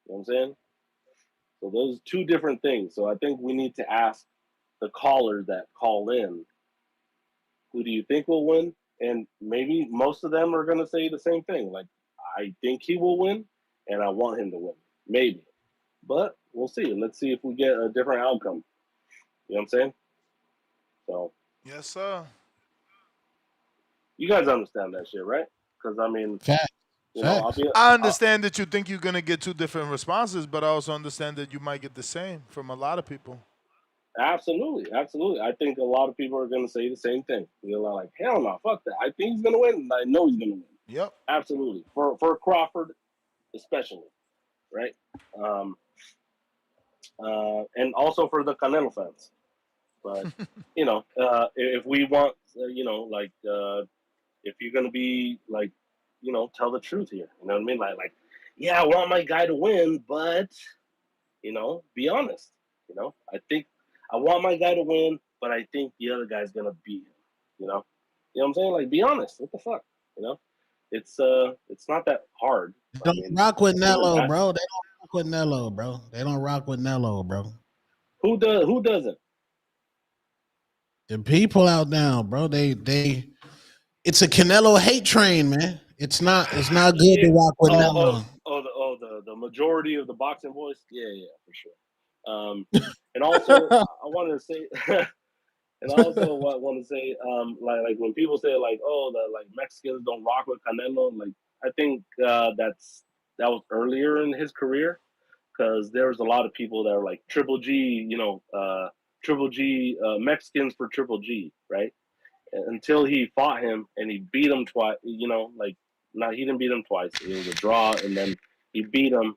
Speaker 4: You know what I'm saying? So those two different things. So I think we need to ask the callers that call in, who do you think will win? And maybe most of them are going to say the same thing. Like, I think he will win, and I want him to win. Maybe. But we'll see. Let's see if we get a different outcome. You know what I'm saying? So.
Speaker 6: Yes, sir.
Speaker 4: You guys understand that shit, right? Because, I mean,
Speaker 1: Facts.
Speaker 6: I understand that you think you're going to get two different responses, but I also understand that you might get the same from a lot of people.
Speaker 4: Absolutely, absolutely. I think a lot of people are going to say the same thing. They're like, hell no, fuck that. I think he's going to win, and I know he's going to win.
Speaker 6: Yep.
Speaker 4: Absolutely. For Crawford, especially, right? And also for the Canelo fans. But, if we want, if you're going to be, like, tell the truth here. You know what I mean? Like, yeah, I want my guy to win, but, be honest. I think I want my guy to win, but I think the other guy's gonna beat him. You know what I'm saying? Like, be honest. What the fuck? It's not that hard.
Speaker 1: Don't rock with Nello, bro. They don't rock with Nello, bro. They don't rock with Nello, bro.
Speaker 4: Who does? Who doesn't?
Speaker 1: The people out there, bro. They. It's a Canelo hate train, man. It's not good to rock with Nello.
Speaker 4: The majority of the boxing voice. Yeah, for sure. And also, I wanted to say, and I also want to say, like when people say like, oh, that like Mexicans don't rock with Canelo, like I think that was earlier in his career, because there was a lot of people that were like Triple G, Triple G, Mexicans for Triple G, right? Until he fought him and he beat him twice, he didn't beat him twice. It was a draw, and then he beat him.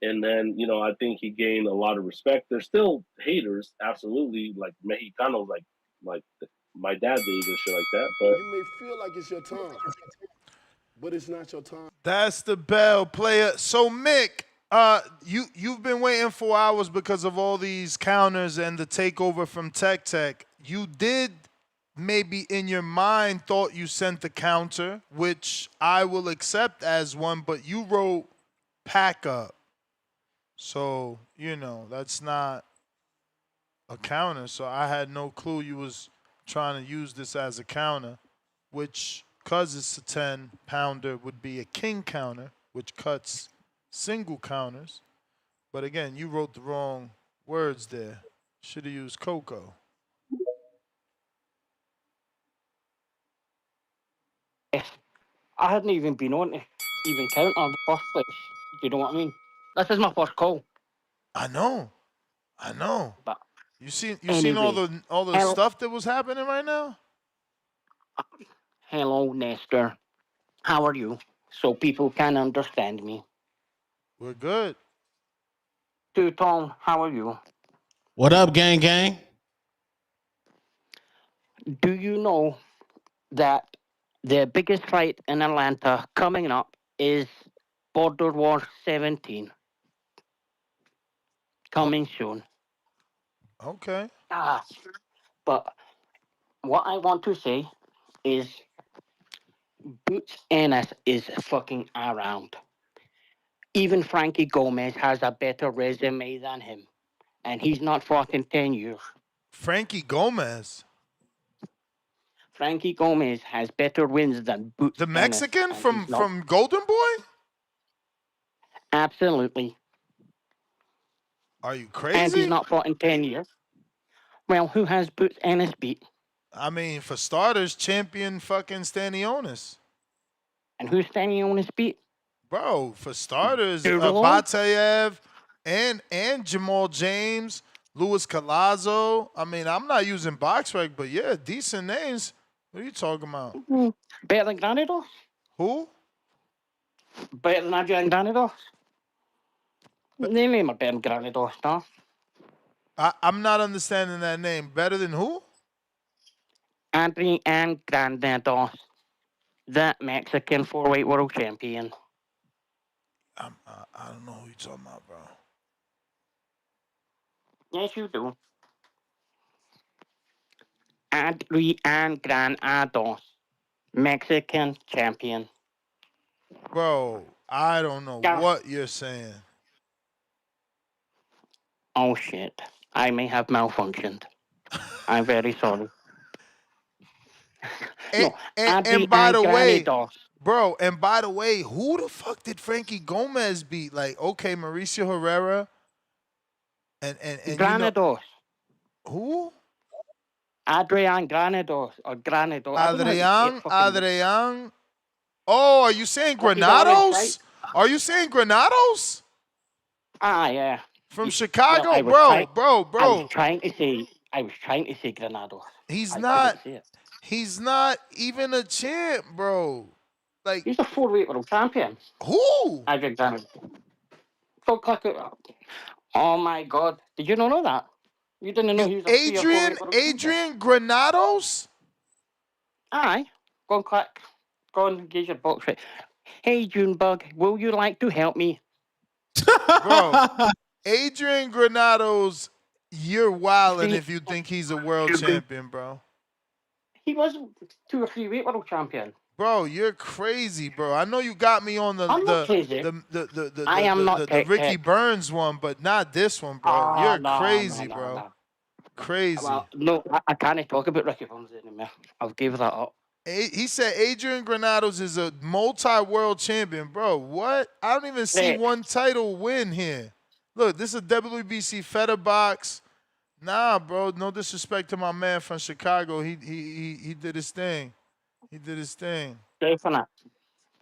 Speaker 4: And then, I think he gained a lot of respect. There's still haters, absolutely, like Mexicanos, like my dad did and shit like that. But
Speaker 18: you may feel like it's your time, but it's not your time.
Speaker 6: That's the bell, player. So Mick, you've been waiting 4 hours because of all these counters and the takeover from Tech. You did maybe in your mind thought you sent the counter, which I will accept as one, but you wrote pack up. So, that's not a counter. So I had no clue you was trying to use this as a counter, which, because it's a 10-pounder, would be a king counter, which cuts single counters. But again, you wrote the wrong words there. Should have used Coco.
Speaker 7: I hadn't even been on to even count on the first place. You know what I mean? This is my first call.
Speaker 6: I know.
Speaker 7: But
Speaker 6: you seen
Speaker 7: anyway,
Speaker 6: all the stuff that was happening right now?
Speaker 7: Hello, Nestor. How are you? So people can understand me.
Speaker 6: We're good.
Speaker 7: Two-Tone, how are you?
Speaker 1: What up, gang?
Speaker 7: Do you know that the biggest fight in Atlanta coming up is Border War 17? Coming soon.
Speaker 6: Okay.
Speaker 7: But what I want to say is Boots Ennis is fucking around. Even Frankie Gomez has a better resume than him. And he's not fought in 10 years.
Speaker 6: Frankie Gomez?
Speaker 7: Frankie Gomez has better wins than Boots
Speaker 6: The Mexican
Speaker 7: Ennis,
Speaker 6: from Golden Boy?
Speaker 7: Absolutely.
Speaker 6: Are you crazy?
Speaker 7: And he's not fought in 10 years. Well, who has Boots Ennis beat?
Speaker 6: I mean, for starters, champion fucking Stanionis.
Speaker 7: And who's Stanionis beat?
Speaker 6: Bro, for starters,
Speaker 7: Duralo?
Speaker 6: Batayev and Jamal James, Luis Calazo. I mean, I'm not using BoxRec, but yeah, decent names. What are you talking about?
Speaker 7: Better than Granados?
Speaker 6: Who?
Speaker 7: Better than Adrian Granados? Name him a better than Granados, no?
Speaker 6: I'm not understanding that name. Better than who?
Speaker 7: Adrian Granados, the Mexican 4-weight world champion.
Speaker 6: I don't know who you're talking about, bro.
Speaker 7: Yes, you do. Adrian Granados, Mexican champion.
Speaker 6: Bro, I don't know
Speaker 7: Yeah.
Speaker 6: what you're saying.
Speaker 7: Oh shit! I may have malfunctioned. I'm very sorry. No,
Speaker 6: And by the way,
Speaker 7: Granados.
Speaker 6: bro, and by the way, who the fuck did Frankie Gomez beat? Like, okay, Mauricio Herrera, and you know
Speaker 7: Granados.
Speaker 6: who?
Speaker 7: Adrian Granados or Granados. I don't know how to say it.
Speaker 6: Adrian. Oh, are you saying
Speaker 7: Is that what it's
Speaker 6: Granados? Are you saying Granados?
Speaker 7: Ah, yeah.
Speaker 6: From
Speaker 7: Well,
Speaker 6: Chicago,
Speaker 7: I was
Speaker 6: bro.
Speaker 7: I was trying to say Granados.
Speaker 6: He's
Speaker 7: I
Speaker 6: not.
Speaker 7: couldn't say it.
Speaker 6: He's not even a champ, bro. Like,
Speaker 7: He's a 4-weight world champion.
Speaker 6: who?
Speaker 7: Adrian Granados. Go click it up. Oh my God! Did you not know that? You didn't know he was a 4-weight world champion?
Speaker 6: Adrian Granados?
Speaker 7: Aye. Go and click. Go and engage your box right. Hey, Junebug, will you like to help me?
Speaker 6: Bro, Adrian Granados, you're wilding if you think he's a world champion, bro.
Speaker 7: He was 2 or 3-weight world champion.
Speaker 6: Bro, you're crazy, bro. I know you got me on
Speaker 7: I'm not crazy. I am not
Speaker 6: the Ricky Burns one, but not this one, bro.
Speaker 7: Oh,
Speaker 6: You're
Speaker 7: no,
Speaker 6: crazy,
Speaker 7: no,
Speaker 6: bro.
Speaker 7: no.
Speaker 6: Crazy.
Speaker 7: Well, no, I can't talk about Ricky Burns anymore. I've gave that up.
Speaker 6: He said Adrian Granados is a multi-world champion, bro. What? I don't even see one title win here. Look, this is a WBC Feder box. Nah, bro. No disrespect to my man from Chicago. He did his thing. He did his thing.
Speaker 7: Definite.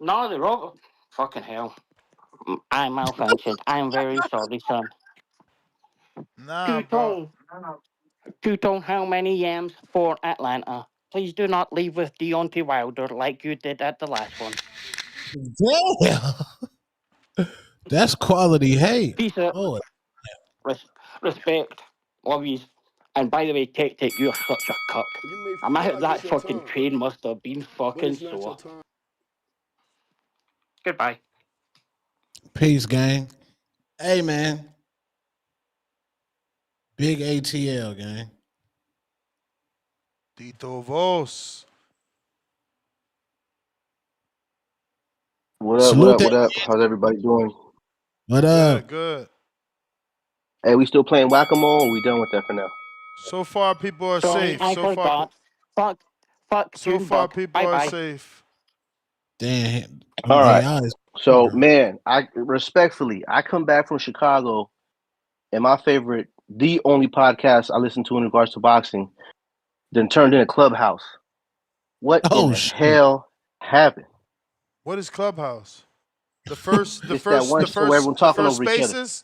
Speaker 7: No, they're all fucking hell. I'm malfunctioned. I'm very sorry, son.
Speaker 6: Nah, bro.
Speaker 7: Two-tone, how many yams for Atlanta? Please do not leave with Deontay Wilder like you did at the last one.
Speaker 1: Damn. That's quality hate.
Speaker 7: Peace out.
Speaker 1: Oh.
Speaker 7: Respect. Love you. And by the way, Take, you're such a cuck. That fucking train must have been fucking sore. Goodbye.
Speaker 1: Peace, gang. Hey, man. Big ATL, gang.
Speaker 6: Tito Vos.
Speaker 12: What up, what up, what up? How's everybody doing?
Speaker 1: What up?
Speaker 6: Good.
Speaker 12: Hey, we still playing whack-a-mole or we done with that for now?
Speaker 6: So far, people are
Speaker 7: Sorry,
Speaker 6: safe.
Speaker 7: I forgot. Fuck.
Speaker 6: So far, people are safe.
Speaker 1: Damn.
Speaker 12: All right. So, man, I come back from Chicago, and my favorite, the only podcast I listen to in regards to boxing, then turned into Clubhouse. What in the hell happened?
Speaker 6: What is Clubhouse? The first
Speaker 12: Spaces.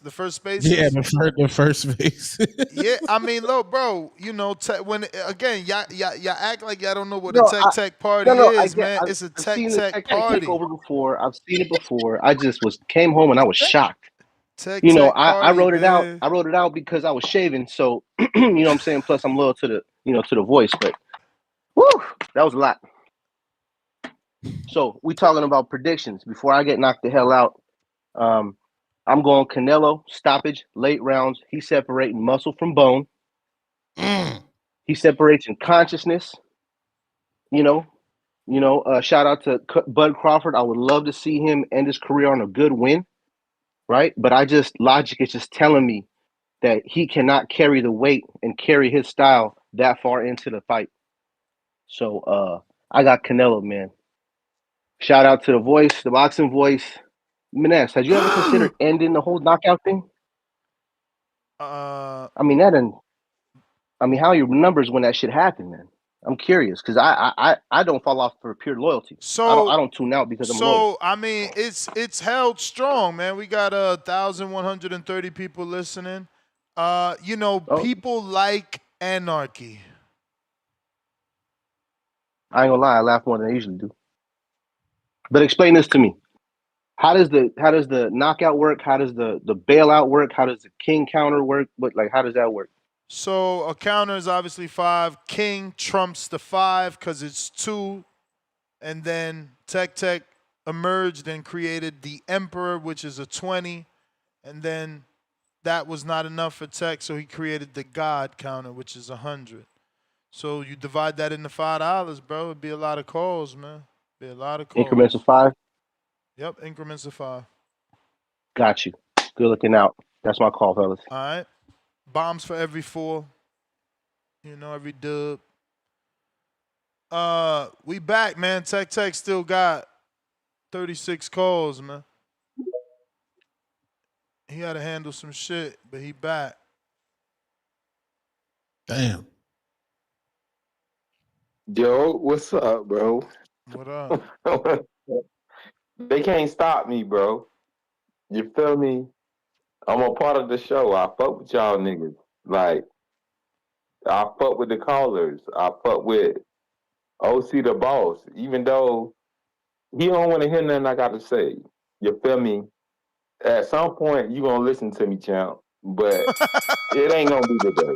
Speaker 6: The first spaces.
Speaker 1: Yeah, the first space.
Speaker 6: Yeah, I mean, look, bro. You know, when again, y'all act like y'all don't know what a tech party is, man. It's a tech party.
Speaker 12: I've seen it before. I just came home and I was shocked. I wrote it out. I wrote it out because I was shaving, so you know what I'm saying. Plus, I'm loyal to the voice, but whew, that was a lot. So we talking about predictions. Before I get knocked the hell out, I'm going Canelo stoppage, late rounds. He's separating muscle from bone. He separates in consciousness. Shout out to Bud Crawford. I would love to see him end his career on a good win, right? But logic is just telling me that he cannot carry the weight and carry his style that far into the fight. So I got Canelo, man. Shout out to the voice, the boxing voice. Minez, had you ever considered ending the whole knockout thing? How are your numbers when that shit happened, man? I'm curious because I don't fall off for pure loyalty.
Speaker 6: So
Speaker 12: I don't tune out because I'm loyal.
Speaker 6: So I mean, it's held strong, man. We got 1,130 people listening. People like anarchy.
Speaker 12: I ain't gonna lie, I laugh more than I usually do. But explain this to me. How does the knockout work? How does the bailout work? How does the king counter work? How does that work?
Speaker 6: So a counter is obviously 5. King trumps the 5 because it's 2. And then Tech emerged and created the Emperor, which is a 20. And then that was not enough for Tech, so he created the God counter, which is 100. So you divide that into $5, bro. It'd be a lot of calls, man. Be a lot of calls.
Speaker 12: Increments of 5.
Speaker 6: Yep, increments of 5.
Speaker 12: Got you. Good looking out. That's my call, fellas.
Speaker 6: All right. Bombs for every 4. You know, every dub. We back, man. Tech still got 36 calls, man. He had to handle some shit, but he back.
Speaker 1: Damn.
Speaker 17: Yo, what's up, bro?
Speaker 6: What up?
Speaker 17: They can't stop me, bro. You feel me? I'm a part of the show. I fuck with y'all niggas. Like, I fuck with the callers. I fuck with OC the boss. Even though he don't want to hear nothing I got to say. You feel me? At some point, you going to listen to me, champ. But it ain't going to be today.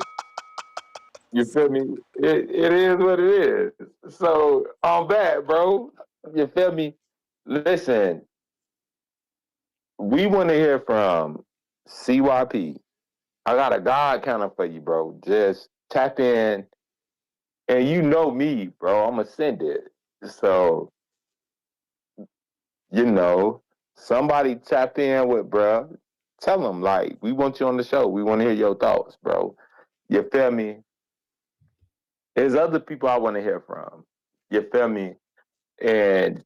Speaker 17: You feel me? It is what it is. So, I'm back, bro. You feel me? Listen, we want to hear from CYP. I got a God counter for you, bro. Just tap in, and you know me, bro. I'm going to send it. So, you know, somebody tap in with, bro. Tell them, like, we want you on the show. We want to hear your thoughts, bro. You feel me? There's other people I want to hear from. You feel me? And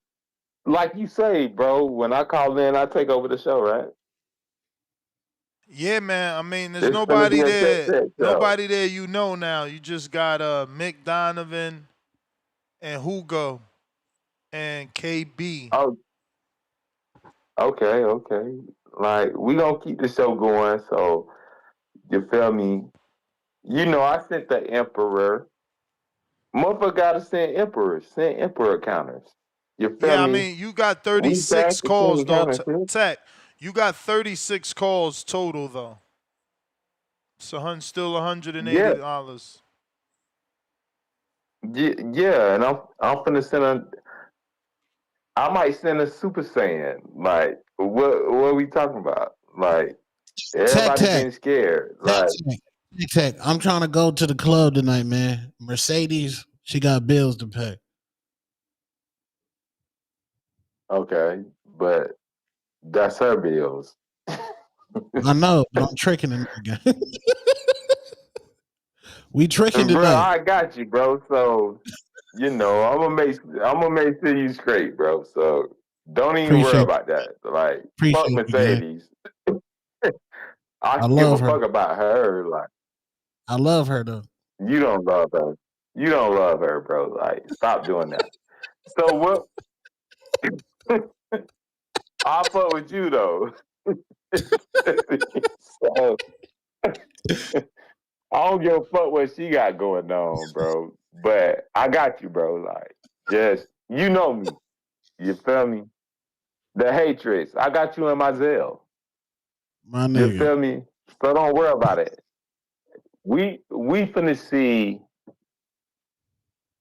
Speaker 17: like you say, bro, when I call in, I take over the show, right?
Speaker 6: Yeah, man. I mean, there's
Speaker 17: It's gonna be
Speaker 6: nobody
Speaker 17: a
Speaker 6: there.
Speaker 17: tech show.
Speaker 6: Nobody there you know now. You just got Mick Donovan and Hugo and KB.
Speaker 17: Oh, okay. Like, we gonna keep the show going, so you feel me? You know, I sent the Emperor. Motherfucker gotta send Emperors, send Emperor counters. You feel
Speaker 6: Yeah, I
Speaker 17: me?
Speaker 6: mean, you got
Speaker 17: We
Speaker 6: 36
Speaker 17: back to
Speaker 6: calls
Speaker 17: send
Speaker 6: though,
Speaker 17: counters, too.
Speaker 6: Tech. You got 36 calls total though. So still
Speaker 17: Yeah,
Speaker 6: $180.
Speaker 17: yeah, and I'm finna send a. I might send a Super Saiyan. Like, what are we talking about? Like, everybody
Speaker 1: Tech.
Speaker 17: getting scared. Like,
Speaker 1: Tech. I'm trying to go to the club tonight, man. Mercedes, she got bills to pay.
Speaker 17: okay, but that's her bills.
Speaker 1: I know, but I'm tricking the nigga. We tricking
Speaker 17: Bro,
Speaker 1: tonight.
Speaker 17: I got you, bro. So, you know, I'm gonna make sure you straight, bro. So don't even worry
Speaker 1: Appreciate
Speaker 17: about that. Like, fuck
Speaker 1: you, man.
Speaker 17: Mercedes. I
Speaker 1: I
Speaker 17: give a
Speaker 1: love her.
Speaker 17: fuck about her. Like,
Speaker 1: I love her though.
Speaker 17: you don't love her. You don't love her, bro. Like, stop doing that. So what? I fuck with you though. So I don't give a fuck what she got going on, bro. But I got you, bro. Like, just you know me. You feel me? The Hatrix. I got you in my Zelle.
Speaker 1: My
Speaker 17: You
Speaker 1: nigga.
Speaker 17: feel me? So don't worry about it. We finna see,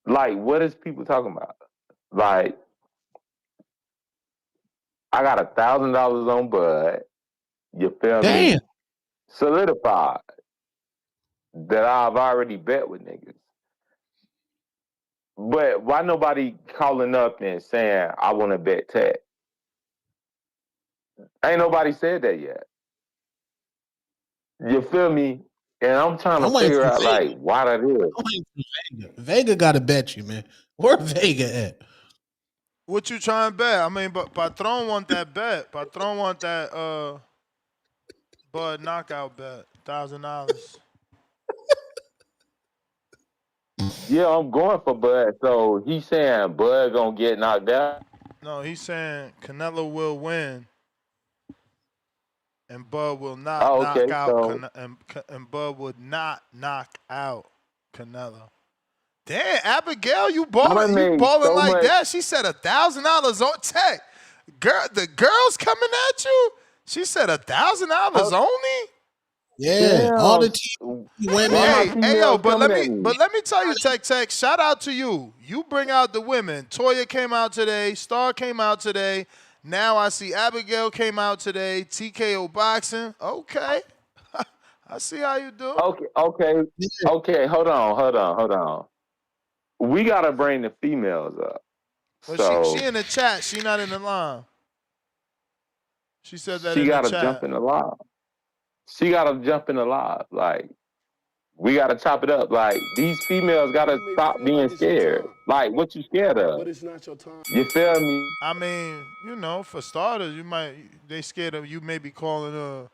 Speaker 17: like, what is people talking about? Like, I got $1,000 on Bud. You feel
Speaker 1: Damn.
Speaker 17: me? Solidified that I've already bet with niggas. But why nobody calling up and saying I want to bet Tech? Ain't nobody said that yet. You feel me? And I'm trying
Speaker 1: I'm
Speaker 17: to
Speaker 1: waiting
Speaker 17: figure
Speaker 1: for
Speaker 17: out
Speaker 1: Vega.
Speaker 17: like why that is.
Speaker 1: I'm waiting for Vega. Vega got to bet you, man. Where Vega at?
Speaker 6: What you trying to bet? I mean, but Patron want that bet. Patron want that Bud knockout bet. $1,000.
Speaker 17: Yeah, I'm going for Bud. So he's saying Bud gonna get knocked out.
Speaker 6: No, he's saying Canelo will win, and Bud will not
Speaker 17: Oh,
Speaker 6: knock
Speaker 17: okay.
Speaker 6: out.
Speaker 17: So
Speaker 6: And Bud would not knock out Canelo. Damn, Abigail, you balling
Speaker 17: made so
Speaker 6: like
Speaker 17: much.
Speaker 6: that? She said $1,000 on Tech. Girl, the girl's coming at you. She said $1,000 only.
Speaker 1: Yeah, all the
Speaker 17: Damn.
Speaker 1: TV
Speaker 17: Why my
Speaker 1: women.
Speaker 6: Hey, yo,
Speaker 17: females
Speaker 6: but
Speaker 17: coming at me?
Speaker 6: let me tell you, Tech, shout out to you. You bring out the women. Toya came out today. Star came out today. Now I see Abigail came out today. TKO boxing. Okay, I see how you do.
Speaker 17: Okay. Hold on. We gotta bring the females up.
Speaker 6: Well, she
Speaker 17: So
Speaker 6: in the chat. She not in the line. She said that
Speaker 17: she
Speaker 6: in the
Speaker 17: gotta jump
Speaker 6: chat.
Speaker 17: in the live. She gotta jump in the live. Like we gotta chop it up. Like these females gotta
Speaker 18: You may
Speaker 17: stop
Speaker 18: feel
Speaker 17: being
Speaker 18: like it's your
Speaker 17: scared.
Speaker 18: time,
Speaker 17: Like what you scared
Speaker 18: but
Speaker 17: of?
Speaker 18: it's not your time.
Speaker 17: You feel me?
Speaker 6: I mean, for starters, they scared of you maybe calling the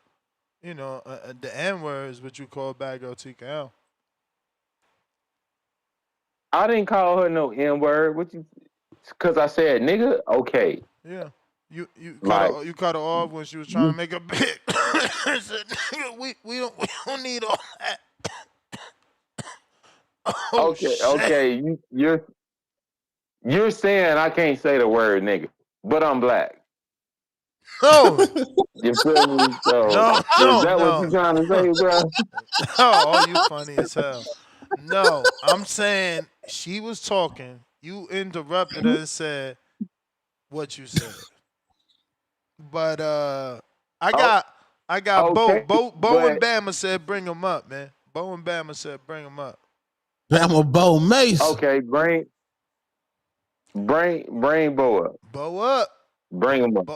Speaker 6: N word is what you call Bad Girl TKL.
Speaker 17: I didn't call her no N word. What you? Cause I said nigga. Okay.
Speaker 6: Yeah. You
Speaker 17: Like
Speaker 6: cut her off when she was trying to make a big. Said, "Nigga, we don't need all that." Oh shit.
Speaker 17: okay. You're saying I can't say the word nigga, but I'm black.
Speaker 6: No.
Speaker 17: You feel me? So
Speaker 6: No,
Speaker 17: is
Speaker 6: no,
Speaker 17: that what you
Speaker 6: no.
Speaker 17: trying to say, bro?
Speaker 6: Oh, you funny as hell. No, I'm saying she was talking. You interrupted her and said what you said. But I
Speaker 17: Oh,
Speaker 6: got I got
Speaker 17: okay,
Speaker 6: Bo and
Speaker 17: but
Speaker 6: Bama said bring him up, man. Bo and Bama said bring him up.
Speaker 1: I'm a Bo Mace.
Speaker 17: okay, bring Bo up.
Speaker 6: Bo up.
Speaker 17: Bring him up.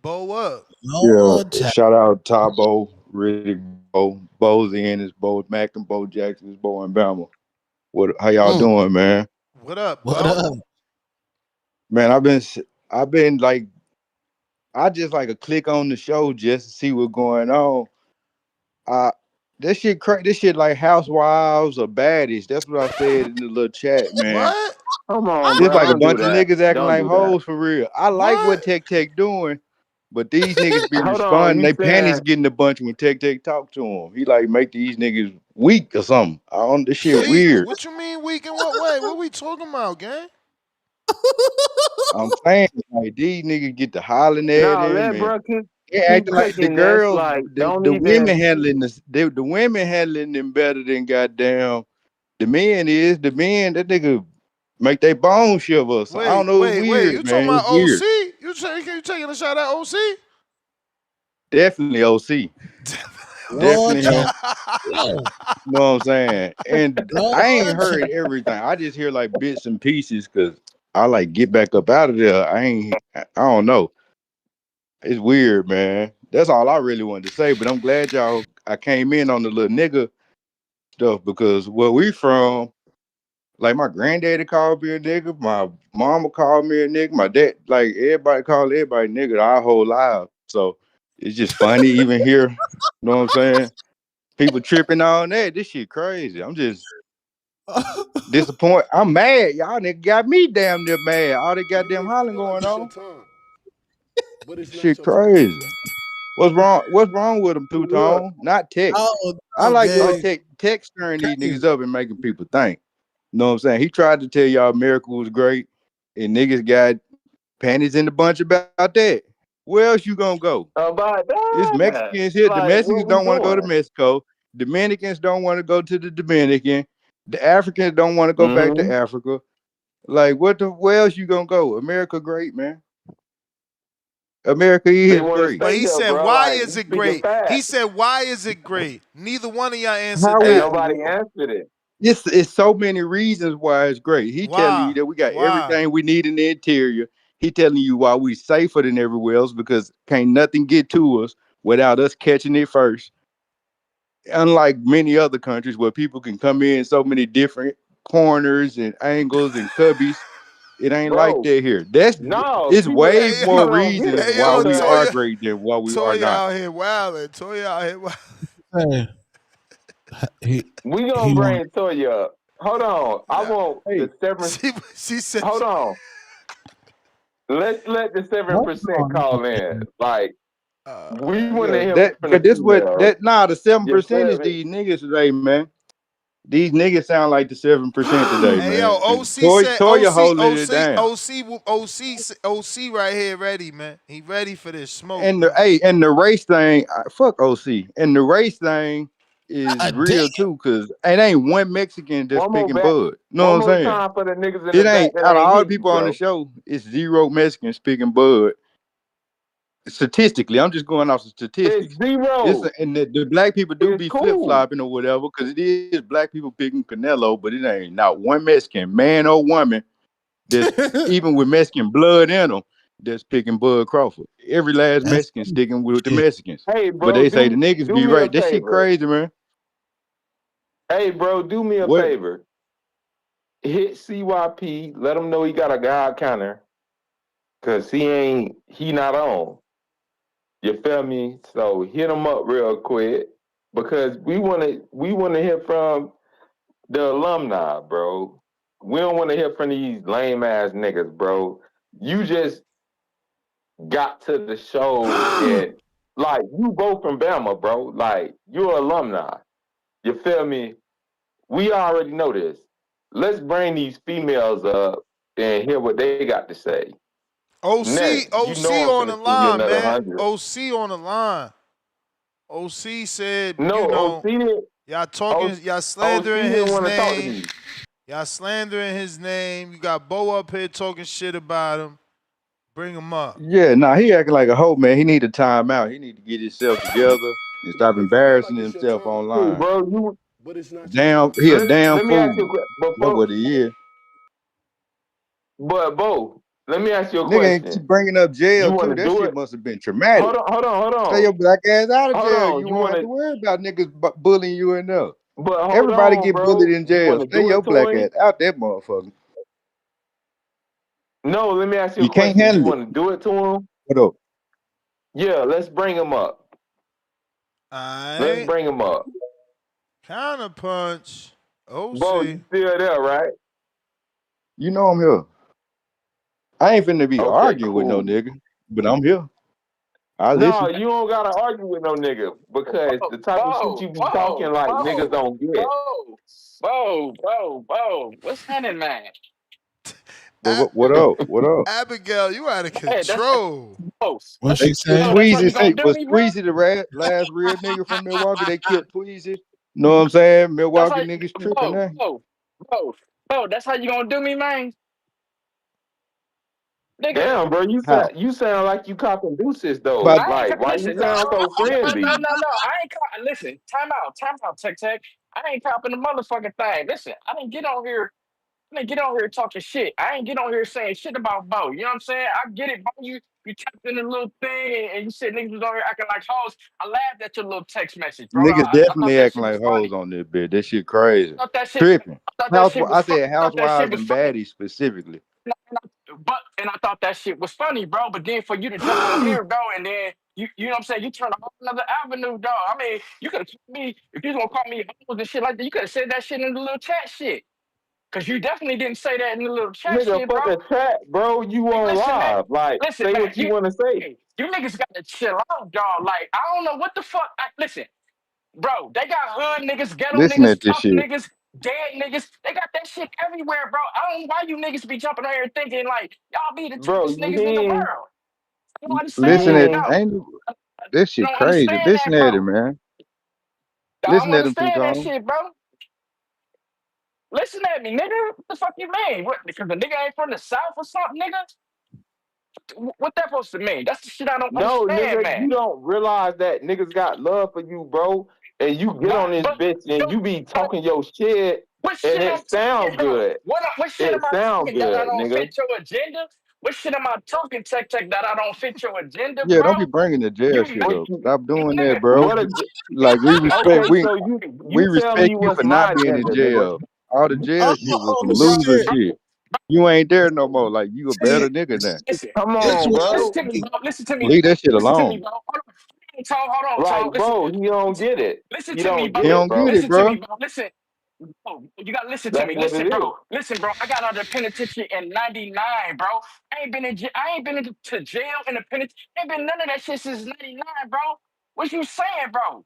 Speaker 6: Bo up.
Speaker 1: No
Speaker 13: Yeah,
Speaker 1: attack.
Speaker 13: shout out Tabo, Riddick, Bo's Ennis, Bo Mac and Bo Jackson's, Bo and Bama. How y'all
Speaker 1: Mm.
Speaker 13: doing, man?
Speaker 6: What up,
Speaker 1: What
Speaker 6: Bo?
Speaker 1: up?
Speaker 13: Man, I've been like, I just like a click on the show just to see what's going on. Uh this shit like Housewives or Baddies. That's what I said in the little chat, man.
Speaker 6: What?
Speaker 17: Come on,
Speaker 13: Just
Speaker 17: bro.
Speaker 13: like a
Speaker 17: Don't do
Speaker 13: bunch of
Speaker 17: that.
Speaker 13: niggas acting
Speaker 17: Don't
Speaker 13: like
Speaker 17: do that.
Speaker 13: hoes for real. I like
Speaker 6: What?
Speaker 13: what Tech doing. But these niggas be
Speaker 17: Hold on.
Speaker 13: responding.
Speaker 17: You
Speaker 13: They panties
Speaker 17: saying
Speaker 13: getting a bunch when Tech talk to him. He like make these niggas weak or something. I don't. This shit
Speaker 6: Weak?
Speaker 13: weird.
Speaker 6: What you mean weak in what way? What we talking about, gang?
Speaker 13: I'm saying like these niggas get to hollering at
Speaker 17: no?
Speaker 13: him
Speaker 17: Let
Speaker 13: and
Speaker 17: bro
Speaker 13: they
Speaker 17: keep
Speaker 13: acting like the
Speaker 17: cooking. That's
Speaker 13: girls,
Speaker 17: like don't
Speaker 13: the women
Speaker 17: even.
Speaker 13: handling this. The women handling them better than goddamn the men is. The men that nigga make their bones shiver. So I don't know. It's
Speaker 6: Wait.
Speaker 13: weird,
Speaker 6: You talking
Speaker 13: man.
Speaker 6: about
Speaker 13: It's weird.
Speaker 6: OC? You taking a shot at OC?
Speaker 13: Definitely OC.
Speaker 1: No
Speaker 13: Definitely
Speaker 1: attack.
Speaker 13: him.
Speaker 1: Yo,
Speaker 13: You know what I'm saying? And
Speaker 1: no
Speaker 13: I ain't
Speaker 1: attack.
Speaker 13: heard everything. I just hear like bits and pieces because I like get back up out of there. I don't know. It's weird, man. That's all I really wanted to say. But I'm glad I came in on the little nigga stuff because where we from, like my granddaddy called me a nigga, my mama called me a nigga, my dad, like everybody called everybody nigga our whole life. So it's just funny even here. You know what I'm saying? People tripping on that. This shit crazy. I'm just disappointed. I'm mad. Y'all nigga got me damn near mad. All that
Speaker 18: You
Speaker 13: goddamn
Speaker 18: may
Speaker 13: hollering
Speaker 18: feel like
Speaker 13: going
Speaker 18: it's your
Speaker 13: on.
Speaker 18: time, but it's not
Speaker 13: Shit
Speaker 18: your time.
Speaker 13: crazy. What's wrong? What's wrong with them, Two
Speaker 17: Look,
Speaker 13: Tone? Not Tech.
Speaker 1: Oh,
Speaker 13: I
Speaker 1: no,
Speaker 13: like the way
Speaker 1: gang.
Speaker 13: Tech stirring these niggas up and making people think. You know what I'm saying? He tried to tell y'all America was great, and niggas got panties in the bunch about that. Where else you gonna go?
Speaker 17: about
Speaker 13: It's
Speaker 17: that.
Speaker 13: Mexicans here. The
Speaker 17: Like, what
Speaker 13: Mexicans
Speaker 17: we
Speaker 13: don't want to go to
Speaker 17: doing?
Speaker 13: Mexico. Dominicans don't want to go to the Dominican. The Africans don't want to go back to
Speaker 17: Mm-hmm.
Speaker 13: Africa. Like, where else you gonna go? America great, man. America
Speaker 17: They
Speaker 13: is
Speaker 17: want to
Speaker 13: great.
Speaker 6: But
Speaker 17: stay
Speaker 6: he
Speaker 17: there,
Speaker 6: said,
Speaker 17: bro.
Speaker 6: why
Speaker 17: Like,
Speaker 6: is
Speaker 17: you
Speaker 6: it
Speaker 17: speaking
Speaker 6: great? He
Speaker 17: fast.
Speaker 6: said, why is it great? Neither one of y'all answered
Speaker 13: How
Speaker 17: Ain't
Speaker 13: is
Speaker 6: that.
Speaker 17: nobody answered it.
Speaker 13: it's so many reasons why it's great. He telling you
Speaker 6: Why?
Speaker 13: that we got
Speaker 6: Why?
Speaker 13: everything we need in the interior. He telling you why we safer than everywhere else because can't nothing get to us without us catching it first. Unlike many other countries where people can come in so many different corners and angles and cubbies, it ain't like
Speaker 17: Bro,
Speaker 13: that here. That's
Speaker 17: no,
Speaker 13: it's
Speaker 17: people,
Speaker 13: way
Speaker 6: Hey,
Speaker 13: more
Speaker 17: people don't get
Speaker 13: reasons
Speaker 17: it,
Speaker 6: hey,
Speaker 13: why
Speaker 17: bro,
Speaker 6: yo,
Speaker 13: we
Speaker 17: because
Speaker 13: are
Speaker 6: Toya,
Speaker 13: great than why we are
Speaker 6: Toya
Speaker 13: not.
Speaker 6: out here wilding. Toya out here wilding.
Speaker 1: Hey,
Speaker 17: we
Speaker 1: he
Speaker 17: going to
Speaker 1: want.
Speaker 17: bring Toya up. Hold on. I
Speaker 6: Nah,
Speaker 17: want the
Speaker 13: Hey,
Speaker 17: 7.
Speaker 6: she said,
Speaker 17: Hold on. Let's let the
Speaker 1: What's
Speaker 17: 7%
Speaker 1: going on,
Speaker 17: call in.
Speaker 1: gang?
Speaker 17: Like, we want to
Speaker 13: yeah,
Speaker 17: hear
Speaker 13: that
Speaker 17: from
Speaker 13: cause
Speaker 17: the
Speaker 13: this what
Speaker 17: female.
Speaker 13: that nah the
Speaker 17: You
Speaker 13: 7%
Speaker 17: feel
Speaker 13: is
Speaker 17: me?
Speaker 13: these niggas today, man. These niggas sound like the 7% today,
Speaker 6: Hey yo,
Speaker 13: man.
Speaker 6: OC said
Speaker 13: Toya holding it down.
Speaker 6: OC right here ready, man. He ready for this smoke,
Speaker 13: And
Speaker 6: man.
Speaker 13: the race thing, fuck OC. And the race thing is
Speaker 1: Damn.
Speaker 13: real too, cause it ain't one Mexican that's
Speaker 17: One more
Speaker 13: picking
Speaker 17: back.
Speaker 13: Bud. Know what
Speaker 17: One
Speaker 13: I'm
Speaker 17: more
Speaker 13: saying?
Speaker 17: time for the niggas in the
Speaker 13: It
Speaker 17: back
Speaker 13: ain't
Speaker 17: that
Speaker 13: out of
Speaker 17: ain't
Speaker 13: all the
Speaker 17: hear you,
Speaker 13: people on the
Speaker 17: bro.
Speaker 13: show, it's 0 Mexicans picking Bud. Statistically, I'm just going off the
Speaker 17: It's
Speaker 13: statistics.
Speaker 17: zero.
Speaker 13: And the black people do
Speaker 17: It's
Speaker 13: be flip
Speaker 17: cool.
Speaker 13: flopping or whatever, because it is black people picking Canelo, but it ain't not one Mexican, man or woman, that's even with Mexican blood in them, that's picking Bud Crawford. Every last
Speaker 1: That's
Speaker 13: Mexican sticking with the
Speaker 1: shit.
Speaker 13: Mexicans.
Speaker 17: Hey,
Speaker 13: But
Speaker 17: bro,
Speaker 13: they say the
Speaker 17: do
Speaker 13: niggas
Speaker 17: do
Speaker 13: be
Speaker 17: me a
Speaker 13: right. That shit
Speaker 17: favor.
Speaker 13: crazy, man.
Speaker 17: Hey, bro, do me a
Speaker 13: What?
Speaker 17: favor. Hit CYP. Let him know he got a guy counter, cause he not on. You feel me? So hit him up real quick because we wanna hear from the alumni, bro. We don't want to hear from these lame ass niggas, bro. You just got to the show and like you both from Bama, bro. Like you're alumni. You feel me? We already know this. Let's bring these females up and hear what they got to say.
Speaker 6: OC
Speaker 17: Next, you
Speaker 6: OC
Speaker 17: know I'm
Speaker 6: on
Speaker 17: finna
Speaker 6: the
Speaker 17: spend you
Speaker 6: line,
Speaker 17: another
Speaker 6: man.
Speaker 17: 100.
Speaker 6: OC on the line. OC said,
Speaker 17: No, OC didn't.
Speaker 6: y'all
Speaker 17: OC
Speaker 6: slandering
Speaker 17: didn't
Speaker 6: his
Speaker 17: want to talk to
Speaker 6: name.
Speaker 17: me.
Speaker 6: Y'all slandering his name. You got Bo up here talking shit about him. Bring him up.
Speaker 13: Yeah, nah, he acting like a hoe, man. He need a timeout. He need to get himself together and stop
Speaker 18: If you feel
Speaker 13: embarrassing
Speaker 18: like it's your
Speaker 13: himself
Speaker 18: time,
Speaker 17: Hey,
Speaker 13: online.
Speaker 17: bro, you
Speaker 18: but it's not your
Speaker 13: Damn,
Speaker 18: time.
Speaker 13: he a damn
Speaker 17: let me ask you a
Speaker 13: fool.
Speaker 17: question.
Speaker 13: That's what he is.
Speaker 17: But Bo, let me ask you a
Speaker 13: Nigga ain't keep
Speaker 17: question.
Speaker 13: bringing up
Speaker 17: You
Speaker 13: jail
Speaker 17: want
Speaker 13: too.
Speaker 17: to
Speaker 13: That
Speaker 17: do
Speaker 13: shit
Speaker 17: it?
Speaker 13: must have been traumatic.
Speaker 17: Hold
Speaker 13: Stay your
Speaker 17: on,
Speaker 13: black ass out of
Speaker 17: hold
Speaker 13: jail.
Speaker 17: on.
Speaker 13: You
Speaker 17: You
Speaker 13: won't
Speaker 17: want
Speaker 13: have to
Speaker 17: to?
Speaker 13: worry about niggas bullying you in there.
Speaker 17: But hold
Speaker 13: Everybody
Speaker 17: on,
Speaker 13: get bullied
Speaker 17: bro.
Speaker 13: in
Speaker 17: You
Speaker 13: jail.
Speaker 17: want to
Speaker 13: Stay
Speaker 17: do
Speaker 13: your
Speaker 17: it to
Speaker 13: black
Speaker 17: him?
Speaker 13: ass out that motherfucker.
Speaker 17: No. Let me ask you a
Speaker 13: You can't
Speaker 17: question. You
Speaker 13: handle it.
Speaker 17: want to do it to him?
Speaker 13: What up?
Speaker 17: Yeah. Let's bring him up.
Speaker 6: All
Speaker 17: Let's
Speaker 6: right.
Speaker 17: bring him up.
Speaker 6: Counter punch.
Speaker 17: Bo,
Speaker 6: OC.
Speaker 17: you still there, right?
Speaker 13: You know I'm here. I ain't finna be
Speaker 17: Okay,
Speaker 13: arguing with no
Speaker 17: cool.
Speaker 13: nigga, but I'm here. I
Speaker 17: No,
Speaker 13: listen.
Speaker 17: you don't gotta argue with no nigga because the type of shit
Speaker 10: Whoa,
Speaker 17: you be talking
Speaker 10: whoa,
Speaker 17: like niggas
Speaker 10: whoa,
Speaker 17: don't get.
Speaker 10: whoa, whoa, whoa, whoa. What's happening, man?
Speaker 13: But what up? What up?
Speaker 6: Abigail, you out of
Speaker 10: Hey, that's
Speaker 6: control.
Speaker 10: whoa.
Speaker 1: What
Speaker 13: They,
Speaker 1: she
Speaker 13: the
Speaker 1: say?
Speaker 10: That's how
Speaker 13: Squeezy
Speaker 10: you gonna
Speaker 13: say,
Speaker 10: do
Speaker 13: was
Speaker 10: me, bro?
Speaker 13: Squeezy the last real nigga from Milwaukee? They killed Squeezy. Know what I'm saying?
Speaker 10: That's
Speaker 13: Milwaukee
Speaker 10: how
Speaker 13: niggas tripping
Speaker 10: whoa,
Speaker 13: now.
Speaker 10: whoa, whoa, whoa. That's how you gonna do me, man, nigga.
Speaker 17: Damn, bro,
Speaker 13: How?
Speaker 17: you sound like you copping deuces though.
Speaker 13: But
Speaker 10: I ain't
Speaker 17: Like, why you
Speaker 10: listen. No,
Speaker 17: sound so
Speaker 10: no,
Speaker 17: friendly?
Speaker 10: no, no. I ain't listen. Time out, Tech Tech. I ain't copping the motherfucking thing. Listen, I didn't get on here. I didn't get on here talking shit. I ain't get on here saying shit about Bo. You know what I'm saying? I get it, Bo. You tapped in a little thing and you said niggas was on here acting like hoes. I laughed at your little text message, bro.
Speaker 13: niggas
Speaker 10: I thought
Speaker 13: definitely
Speaker 10: that
Speaker 13: acting
Speaker 10: shit was
Speaker 13: like hoes
Speaker 10: funny.
Speaker 13: on this bitch. That shit crazy.
Speaker 10: I thought that shit.
Speaker 13: Tripping.
Speaker 10: I thought that shit was
Speaker 13: I
Speaker 10: funny.
Speaker 13: said
Speaker 10: I thought that shit
Speaker 13: housewives
Speaker 10: was
Speaker 13: and
Speaker 10: funny.
Speaker 13: baddies specifically.
Speaker 10: And I thought that shit was funny, bro. But then for you to jump on here, bro, and then you know what I'm saying, you turn a whole another avenue, dog. I mean, you could have told me if you was gonna call me hoes and shit like that, you could have said that shit in the little chat shit. Cause you definitely didn't say that in the little chat
Speaker 17: Nigga,
Speaker 10: shit, bro.
Speaker 17: fuck a chat, bro. You
Speaker 10: Like,
Speaker 17: on live. Like,
Speaker 10: listen,
Speaker 17: say
Speaker 10: man,
Speaker 17: what you want to say.
Speaker 10: you niggas gotta chill out, dog. Like, I don't know what the fuck. Listen, bro, they got hood niggas, ghetto
Speaker 13: Listen
Speaker 10: niggas,
Speaker 13: at this
Speaker 10: tough
Speaker 13: shit.
Speaker 10: niggas, dead niggas. They got that shit everywhere, bro. I don't know why you niggas be jumping on here thinking like y'all be the
Speaker 17: Bro,
Speaker 10: toughest
Speaker 17: you
Speaker 10: niggas in the
Speaker 17: hear?
Speaker 10: world. I don't understand
Speaker 13: Listen
Speaker 10: that,
Speaker 13: at
Speaker 17: You
Speaker 10: though.
Speaker 13: ain't this
Speaker 10: I
Speaker 13: shit
Speaker 10: don't
Speaker 13: crazy.
Speaker 10: understand
Speaker 13: Listen
Speaker 10: that,
Speaker 13: at it,
Speaker 10: bro.
Speaker 13: man.
Speaker 10: I
Speaker 13: Listen
Speaker 10: don't
Speaker 13: at him, two
Speaker 10: understand that
Speaker 13: tone.
Speaker 10: shit, bro. Listen at me, nigga. What the fuck you mean? What? Because the nigga ain't from the south or something, nigga? What that supposed to mean? That's the shit I don't
Speaker 17: no,
Speaker 10: understand,
Speaker 17: nigga,
Speaker 10: man.
Speaker 17: you don't realize that niggas got love for you, bro. And you get on this bitch and you be
Speaker 10: But
Speaker 17: talking your shit,
Speaker 10: what
Speaker 17: and
Speaker 10: shit I'm
Speaker 17: it
Speaker 10: talking
Speaker 17: sound
Speaker 10: about?
Speaker 17: good.
Speaker 10: What shit am
Speaker 17: It
Speaker 10: I
Speaker 17: sound
Speaker 10: talking that I
Speaker 17: good,
Speaker 10: don't
Speaker 17: nigga.
Speaker 10: fit your agenda? What shit am I talking, Tech, that I don't fit your agenda,
Speaker 13: Yeah,
Speaker 10: bro?
Speaker 13: don't be bringing the jail
Speaker 10: You
Speaker 13: shit
Speaker 10: make
Speaker 17: What
Speaker 13: up.
Speaker 17: you?
Speaker 13: Stop doing that,
Speaker 10: nigga.
Speaker 13: bro.
Speaker 17: What a?
Speaker 13: Like we respect
Speaker 17: Okay,
Speaker 13: we
Speaker 17: so
Speaker 13: we
Speaker 17: you tell me
Speaker 13: respect you
Speaker 17: what's
Speaker 13: for
Speaker 17: my
Speaker 13: not being in
Speaker 17: agenda, nigga.
Speaker 13: jail. All the jail shit was
Speaker 1: Oh
Speaker 13: some loser
Speaker 1: shit!
Speaker 13: shit. You ain't there no more. Like you a
Speaker 1: See,
Speaker 13: better nigga now.
Speaker 10: Listen,
Speaker 17: Come
Speaker 1: this
Speaker 17: on,
Speaker 1: what
Speaker 10: listen
Speaker 17: bro.
Speaker 10: to me, bro. Listen to me,
Speaker 13: Leave
Speaker 10: bro.
Speaker 13: that shit
Speaker 10: Listen to me,
Speaker 13: alone.
Speaker 10: bro. Hold on,
Speaker 17: Like,
Speaker 10: Tone. Listen,
Speaker 17: bro, he don't get it.
Speaker 10: listen
Speaker 17: He
Speaker 10: to me,
Speaker 17: don't
Speaker 10: bro.
Speaker 17: get
Speaker 13: He
Speaker 17: it,
Speaker 13: don't get
Speaker 17: bro.
Speaker 13: it,
Speaker 10: Listen to
Speaker 13: bro.
Speaker 10: me, bro. Listen. Oh, you gotta listen to
Speaker 17: That's
Speaker 10: me.
Speaker 17: what it
Speaker 10: Listen,
Speaker 17: is.
Speaker 10: bro. Listen, bro. I got out of the penitentiary in '99, bro. I ain't been into jail in the penitentiary. Ain't been none of that shit since '99, bro. What you saying, bro?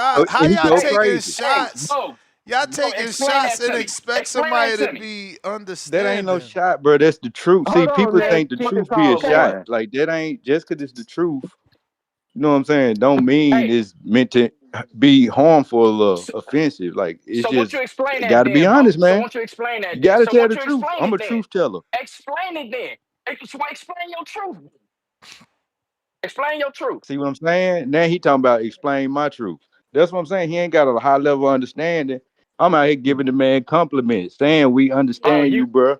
Speaker 6: shot? How
Speaker 13: And he
Speaker 6: y'all
Speaker 13: go
Speaker 6: taking
Speaker 13: crazy.
Speaker 6: shots? Y'all
Speaker 10: Bro,
Speaker 6: taking
Speaker 10: explain
Speaker 6: shots
Speaker 10: that
Speaker 6: and
Speaker 10: to me.
Speaker 6: expect
Speaker 10: Explain that
Speaker 6: somebody to
Speaker 10: to me.
Speaker 6: be
Speaker 13: That ain't no
Speaker 6: understanding.
Speaker 13: shot, bro. That's the truth. See,
Speaker 17: Hold on,
Speaker 13: people
Speaker 17: let
Speaker 13: think the
Speaker 17: Chicken
Speaker 13: truth be a
Speaker 17: Call
Speaker 13: shot.
Speaker 17: going.
Speaker 13: Like that ain't just because it's the truth. You know what I'm saying? Don't mean
Speaker 10: Hey,
Speaker 13: it's meant to be harmful or
Speaker 10: so,
Speaker 13: offensive. Like it's
Speaker 10: so won't you
Speaker 13: just
Speaker 10: explain that
Speaker 13: got to be
Speaker 10: then, bro?
Speaker 13: honest,
Speaker 10: So
Speaker 13: man.
Speaker 10: won't you explain that
Speaker 13: You
Speaker 10: then?
Speaker 13: got to
Speaker 10: So
Speaker 13: tell
Speaker 10: won't
Speaker 13: the
Speaker 10: you
Speaker 13: truth.
Speaker 10: explain
Speaker 13: I'm
Speaker 10: it
Speaker 13: a
Speaker 10: then?
Speaker 13: truth teller.
Speaker 10: Explain it then. Explain your truth. Explain your truth.
Speaker 13: See what I'm saying? Now he talking about explain my truth. That's what I'm saying. He ain't got a high level understanding. I'm out here giving the man compliments, saying we
Speaker 10: Oh,
Speaker 13: understand
Speaker 10: you
Speaker 13: you, bro.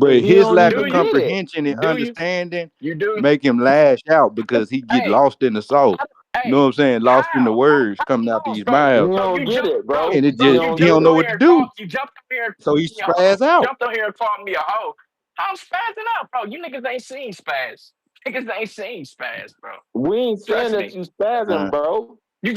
Speaker 17: And
Speaker 13: But
Speaker 17: he
Speaker 13: his
Speaker 17: don't
Speaker 13: lack of
Speaker 10: do
Speaker 17: even
Speaker 10: you?
Speaker 17: get it.
Speaker 13: comprehension and
Speaker 10: Do you?
Speaker 13: understanding
Speaker 10: You do?
Speaker 13: make him lash out because he get
Speaker 10: Hey,
Speaker 13: lost in the sauce. You know what
Speaker 10: hey,
Speaker 13: I'm saying? Lost in the
Speaker 10: how?
Speaker 13: words coming out
Speaker 10: How else,
Speaker 13: these
Speaker 10: bro?
Speaker 17: He
Speaker 13: mouths.
Speaker 10: So
Speaker 17: don't
Speaker 10: you
Speaker 17: get
Speaker 10: jump,
Speaker 17: it,
Speaker 10: bro,
Speaker 13: And it
Speaker 10: bro,
Speaker 13: just
Speaker 10: you
Speaker 13: he
Speaker 17: don't
Speaker 13: don't
Speaker 10: jumped
Speaker 17: get
Speaker 13: know
Speaker 10: on
Speaker 17: it.
Speaker 13: what
Speaker 10: here
Speaker 13: to
Speaker 10: and called,
Speaker 13: do.
Speaker 10: you jumped on here and
Speaker 13: So he
Speaker 10: called me a hoe.
Speaker 13: spaz out.
Speaker 10: Jumped on here and called me a hoe. I'm spazzing out, bro. You niggas ain't seen spaz. Niggas ain't seen spaz, bro.
Speaker 17: We ain't saying
Speaker 10: Trust
Speaker 17: that
Speaker 10: me.
Speaker 17: you spazzing, bro.
Speaker 10: You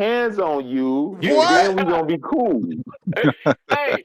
Speaker 17: hands on you, and
Speaker 6: What?
Speaker 17: then we gonna be cool.
Speaker 10: Hey,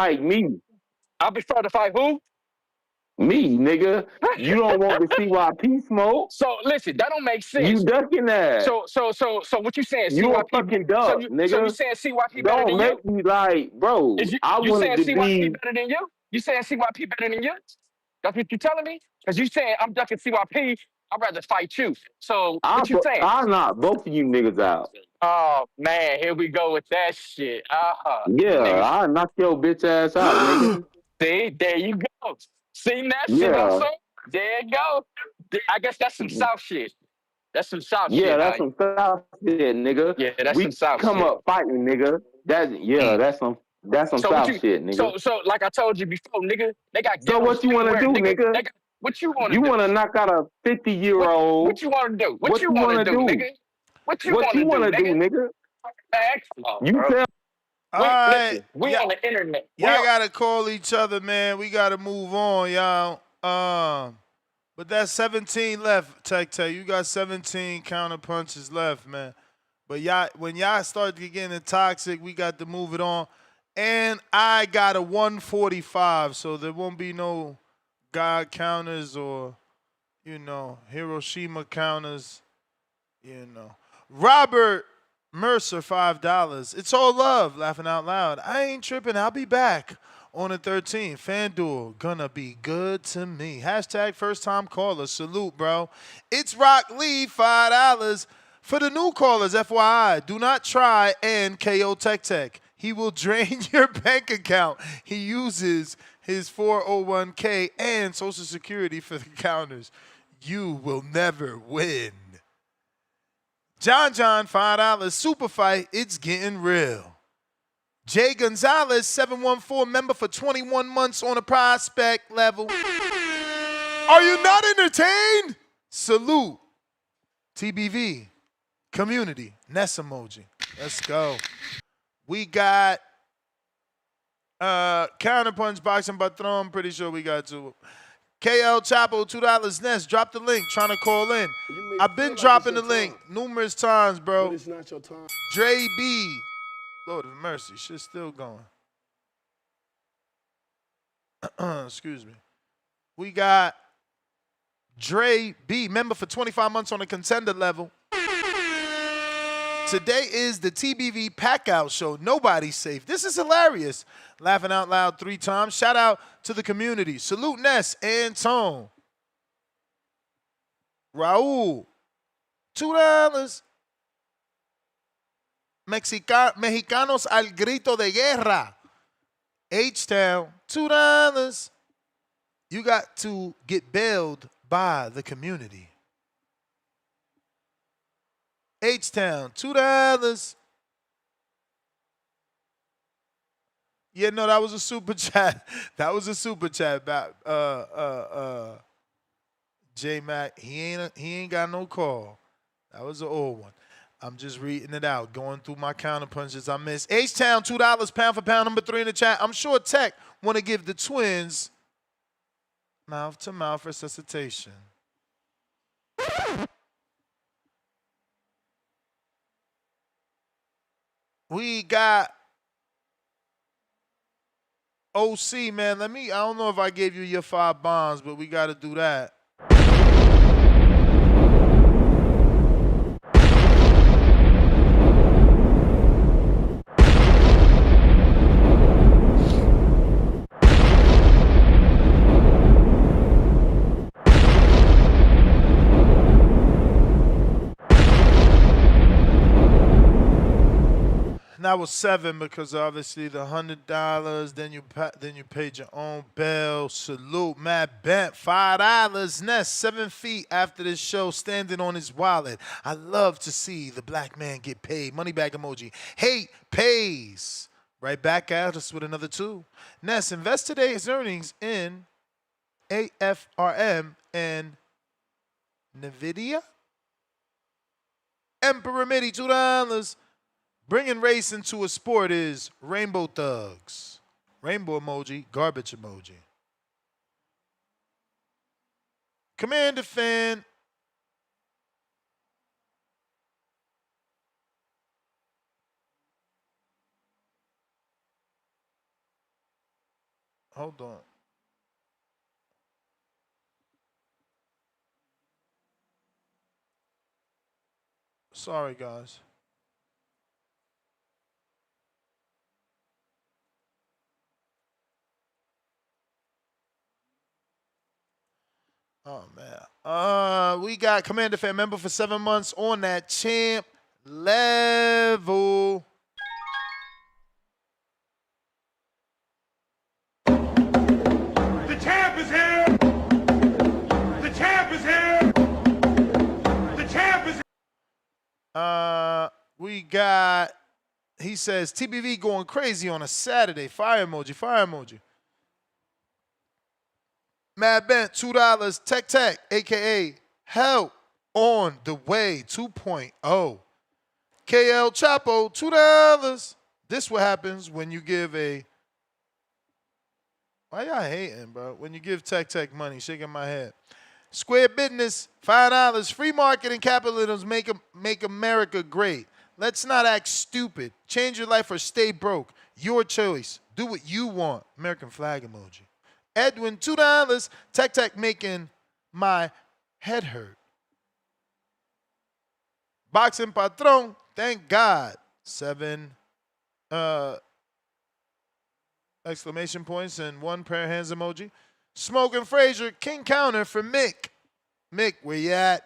Speaker 17: fight me.
Speaker 10: I prefer to fight who?
Speaker 17: Me, nigga. You don't want to see CYP smoke.
Speaker 10: So listen, that don't make
Speaker 17: You
Speaker 10: sense.
Speaker 17: ducking that.
Speaker 10: So what you saying?
Speaker 17: You a
Speaker 10: CYP?
Speaker 17: fucking duck,
Speaker 10: So you
Speaker 17: nigga.
Speaker 10: saying CYP better
Speaker 17: Don't
Speaker 10: than you?
Speaker 17: make me like, bro.
Speaker 10: Is
Speaker 17: I
Speaker 10: you
Speaker 17: wanted
Speaker 10: saying
Speaker 17: to
Speaker 10: CYP
Speaker 17: be.
Speaker 10: better than you? You saying CYP better than you? That's what you telling me? Because you saying I'm ducking CYP. I'd rather fight you. So what you saying?
Speaker 17: I'll knock both of you niggas out.
Speaker 10: Oh man, here we go with that shit.
Speaker 17: Yeah,
Speaker 10: You niggas.
Speaker 17: I'll knock your bitch ass out, nigga.
Speaker 10: See, there you go. See that shit I'm
Speaker 17: Yeah.
Speaker 10: saying? There you go. I guess that's some South shit. That's some South
Speaker 17: Yeah,
Speaker 10: shit,
Speaker 17: that's
Speaker 10: huh?
Speaker 17: some South shit, nigga.
Speaker 10: Yeah, that's some
Speaker 17: We
Speaker 10: South
Speaker 17: come
Speaker 10: shit.
Speaker 17: up fighting, nigga.
Speaker 10: Mm.
Speaker 17: That's some
Speaker 10: So what
Speaker 17: South
Speaker 10: you
Speaker 17: shit, nigga.
Speaker 10: so like I told you before, nigga, they got
Speaker 17: So
Speaker 10: ghettos
Speaker 17: what you wanna
Speaker 10: everywhere,
Speaker 17: do,
Speaker 10: nigga.
Speaker 17: nigga?
Speaker 10: They got, what you wanna
Speaker 17: You
Speaker 10: do?
Speaker 17: wanna knock out a 50-year
Speaker 10: What
Speaker 17: old?
Speaker 10: you wanna do? What
Speaker 17: What
Speaker 10: you
Speaker 17: you
Speaker 10: wanna
Speaker 17: wanna
Speaker 10: do,
Speaker 17: do?
Speaker 10: nigga? What you
Speaker 17: What you
Speaker 10: wanna do,
Speaker 17: wanna do,
Speaker 10: nigga?
Speaker 17: nigga? You
Speaker 10: Bro.
Speaker 17: tell.
Speaker 6: All right.
Speaker 10: Listen, we
Speaker 6: Yeah.
Speaker 10: on the internet. We
Speaker 6: Y'all
Speaker 10: on
Speaker 6: gotta call each other, man. We gotta move on, y'all. But that's 17 left, Tech. You got 17 counter punches left, man. But y'all, when y'all start to get into toxic, we got to move it on. And I got a 145, so there won't be no God counters or, Hiroshima counters, Robert Mercer, $5. It's all love, laughing out loud. I ain't tripping. I'll be back on the 13th. FanDuel, gonna be good to me. Hashtag first time caller. Salute, bro. It's Rock Lee, $5. For the new callers, FYI, do not try and KO Tech. He will drain your bank account. He uses his 401k and Social Security for the counters. You will never win. John, $5. Super fight, it's getting real. Jay Gonzalez, 714, member for 21 months on a prospect level. Are you not entertained? Salute. TBV. Community. Ness emoji. Let's go. We got Counterpunch Boxing Patron. I'm pretty sure we got two. KL Chapo, $2 Ness. Drop the link. Trying to call in. I've been dropping the link numerous times, bro.
Speaker 18: But it's not your time.
Speaker 6: Dre B. Lord of mercy. Shit's still going. Excuse me. We got Dre B. Member for 25 months on the contender level. Today is the TBV Pack-Out Show. Nobody's safe. This is hilarious. Laughing out loud 3 times. Shout out to the community. Salute Ness and Tone. Raul, $2. Mexicanos al grito de guerra. H-Town, $2. You got to get bailed by the community. H-Town, $2. Yeah, no, that was a super chat. That was a super chat. J-Mac, he ain't got no call. That was an old one. I'm just reading it out, going through my counter punches I missed. H-Town, $2, pound for pound, number 3 in the chat. I'm sure Tech want to give the twins mouth-to-mouth resuscitation. We got OC, man. I don't know if I gave you your 5 bombs, but we got to do that. And that was 7 because obviously the $100. Then you paid your own bill. Salute, Matt Bent, $5. Ness, 7 feet after this show, standing on his wallet. I love to see the black man get paid. Money bag emoji. Hate pays. Right back at us with another 2. Ness, invest today's earnings in AFRM and NVIDIA. Emperor Mitty, $2. Bringing race into a sport is Rainbow Thugs. Rainbow emoji, garbage emoji. Commander Fan. Hold on. Sorry, guys. Oh, man. We got Commander Fan member for 7 months on that champ level. We got, he says, TBV going crazy on a Saturday. Fire emoji, fire emoji. Mad Bent, $2. Tech Tech, a.k.a. Help on the Way 2.0. KL Chapo, $2. This what happens when you give a... Why y'all hating, bro? When you give Tech Tech money, shaking my head. Square Business, $5. Free market and capitalism make America great. Let's not act stupid. Change your life or stay broke. Your choice. Do what you want. American flag emoji. Edwin, $2. Tech Tech making my head hurt. Boxing Patron, thank God. 7 exclamation points and 1 pair of hands emoji. Smoking Frazier, King Counter for Mick. Mick, where you at?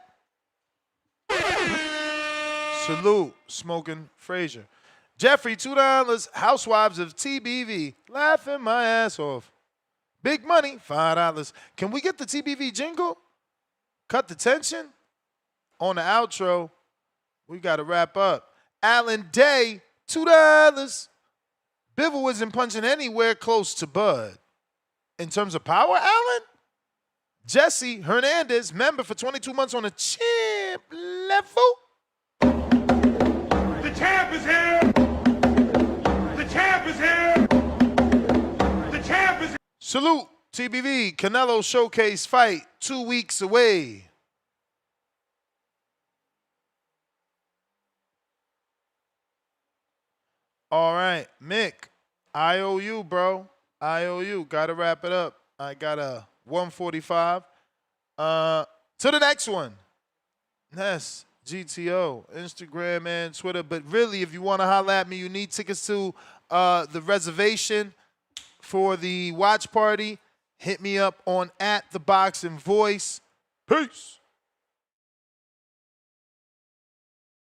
Speaker 6: Salute, Smoking Frazier. Jeffrey, $2. Housewives of TBV, laughing my ass off. Big Money, $5. Can we get the TBV jingle? Cut the tension? On the outro, we got to wrap up. Alan Day, $2. Bivol isn't punching anywhere close to Bud. In terms of power, Alan? Jesse Hernandez, member for 22 months on a champ level.
Speaker 8: The champ is here! The champ is here! The champ is here!
Speaker 6: Salute, TBV, Canelo Showcase fight 2 weeks away. All right, Mick, I owe you, bro. I owe you. Got to wrap it up. I got a 145. To the next one. Yes, GTO, Instagram and Twitter. But really, if you want to holler at me, you need tickets to the reservation for the watch party. Hit me up on @TheBoxingVoice. Peace.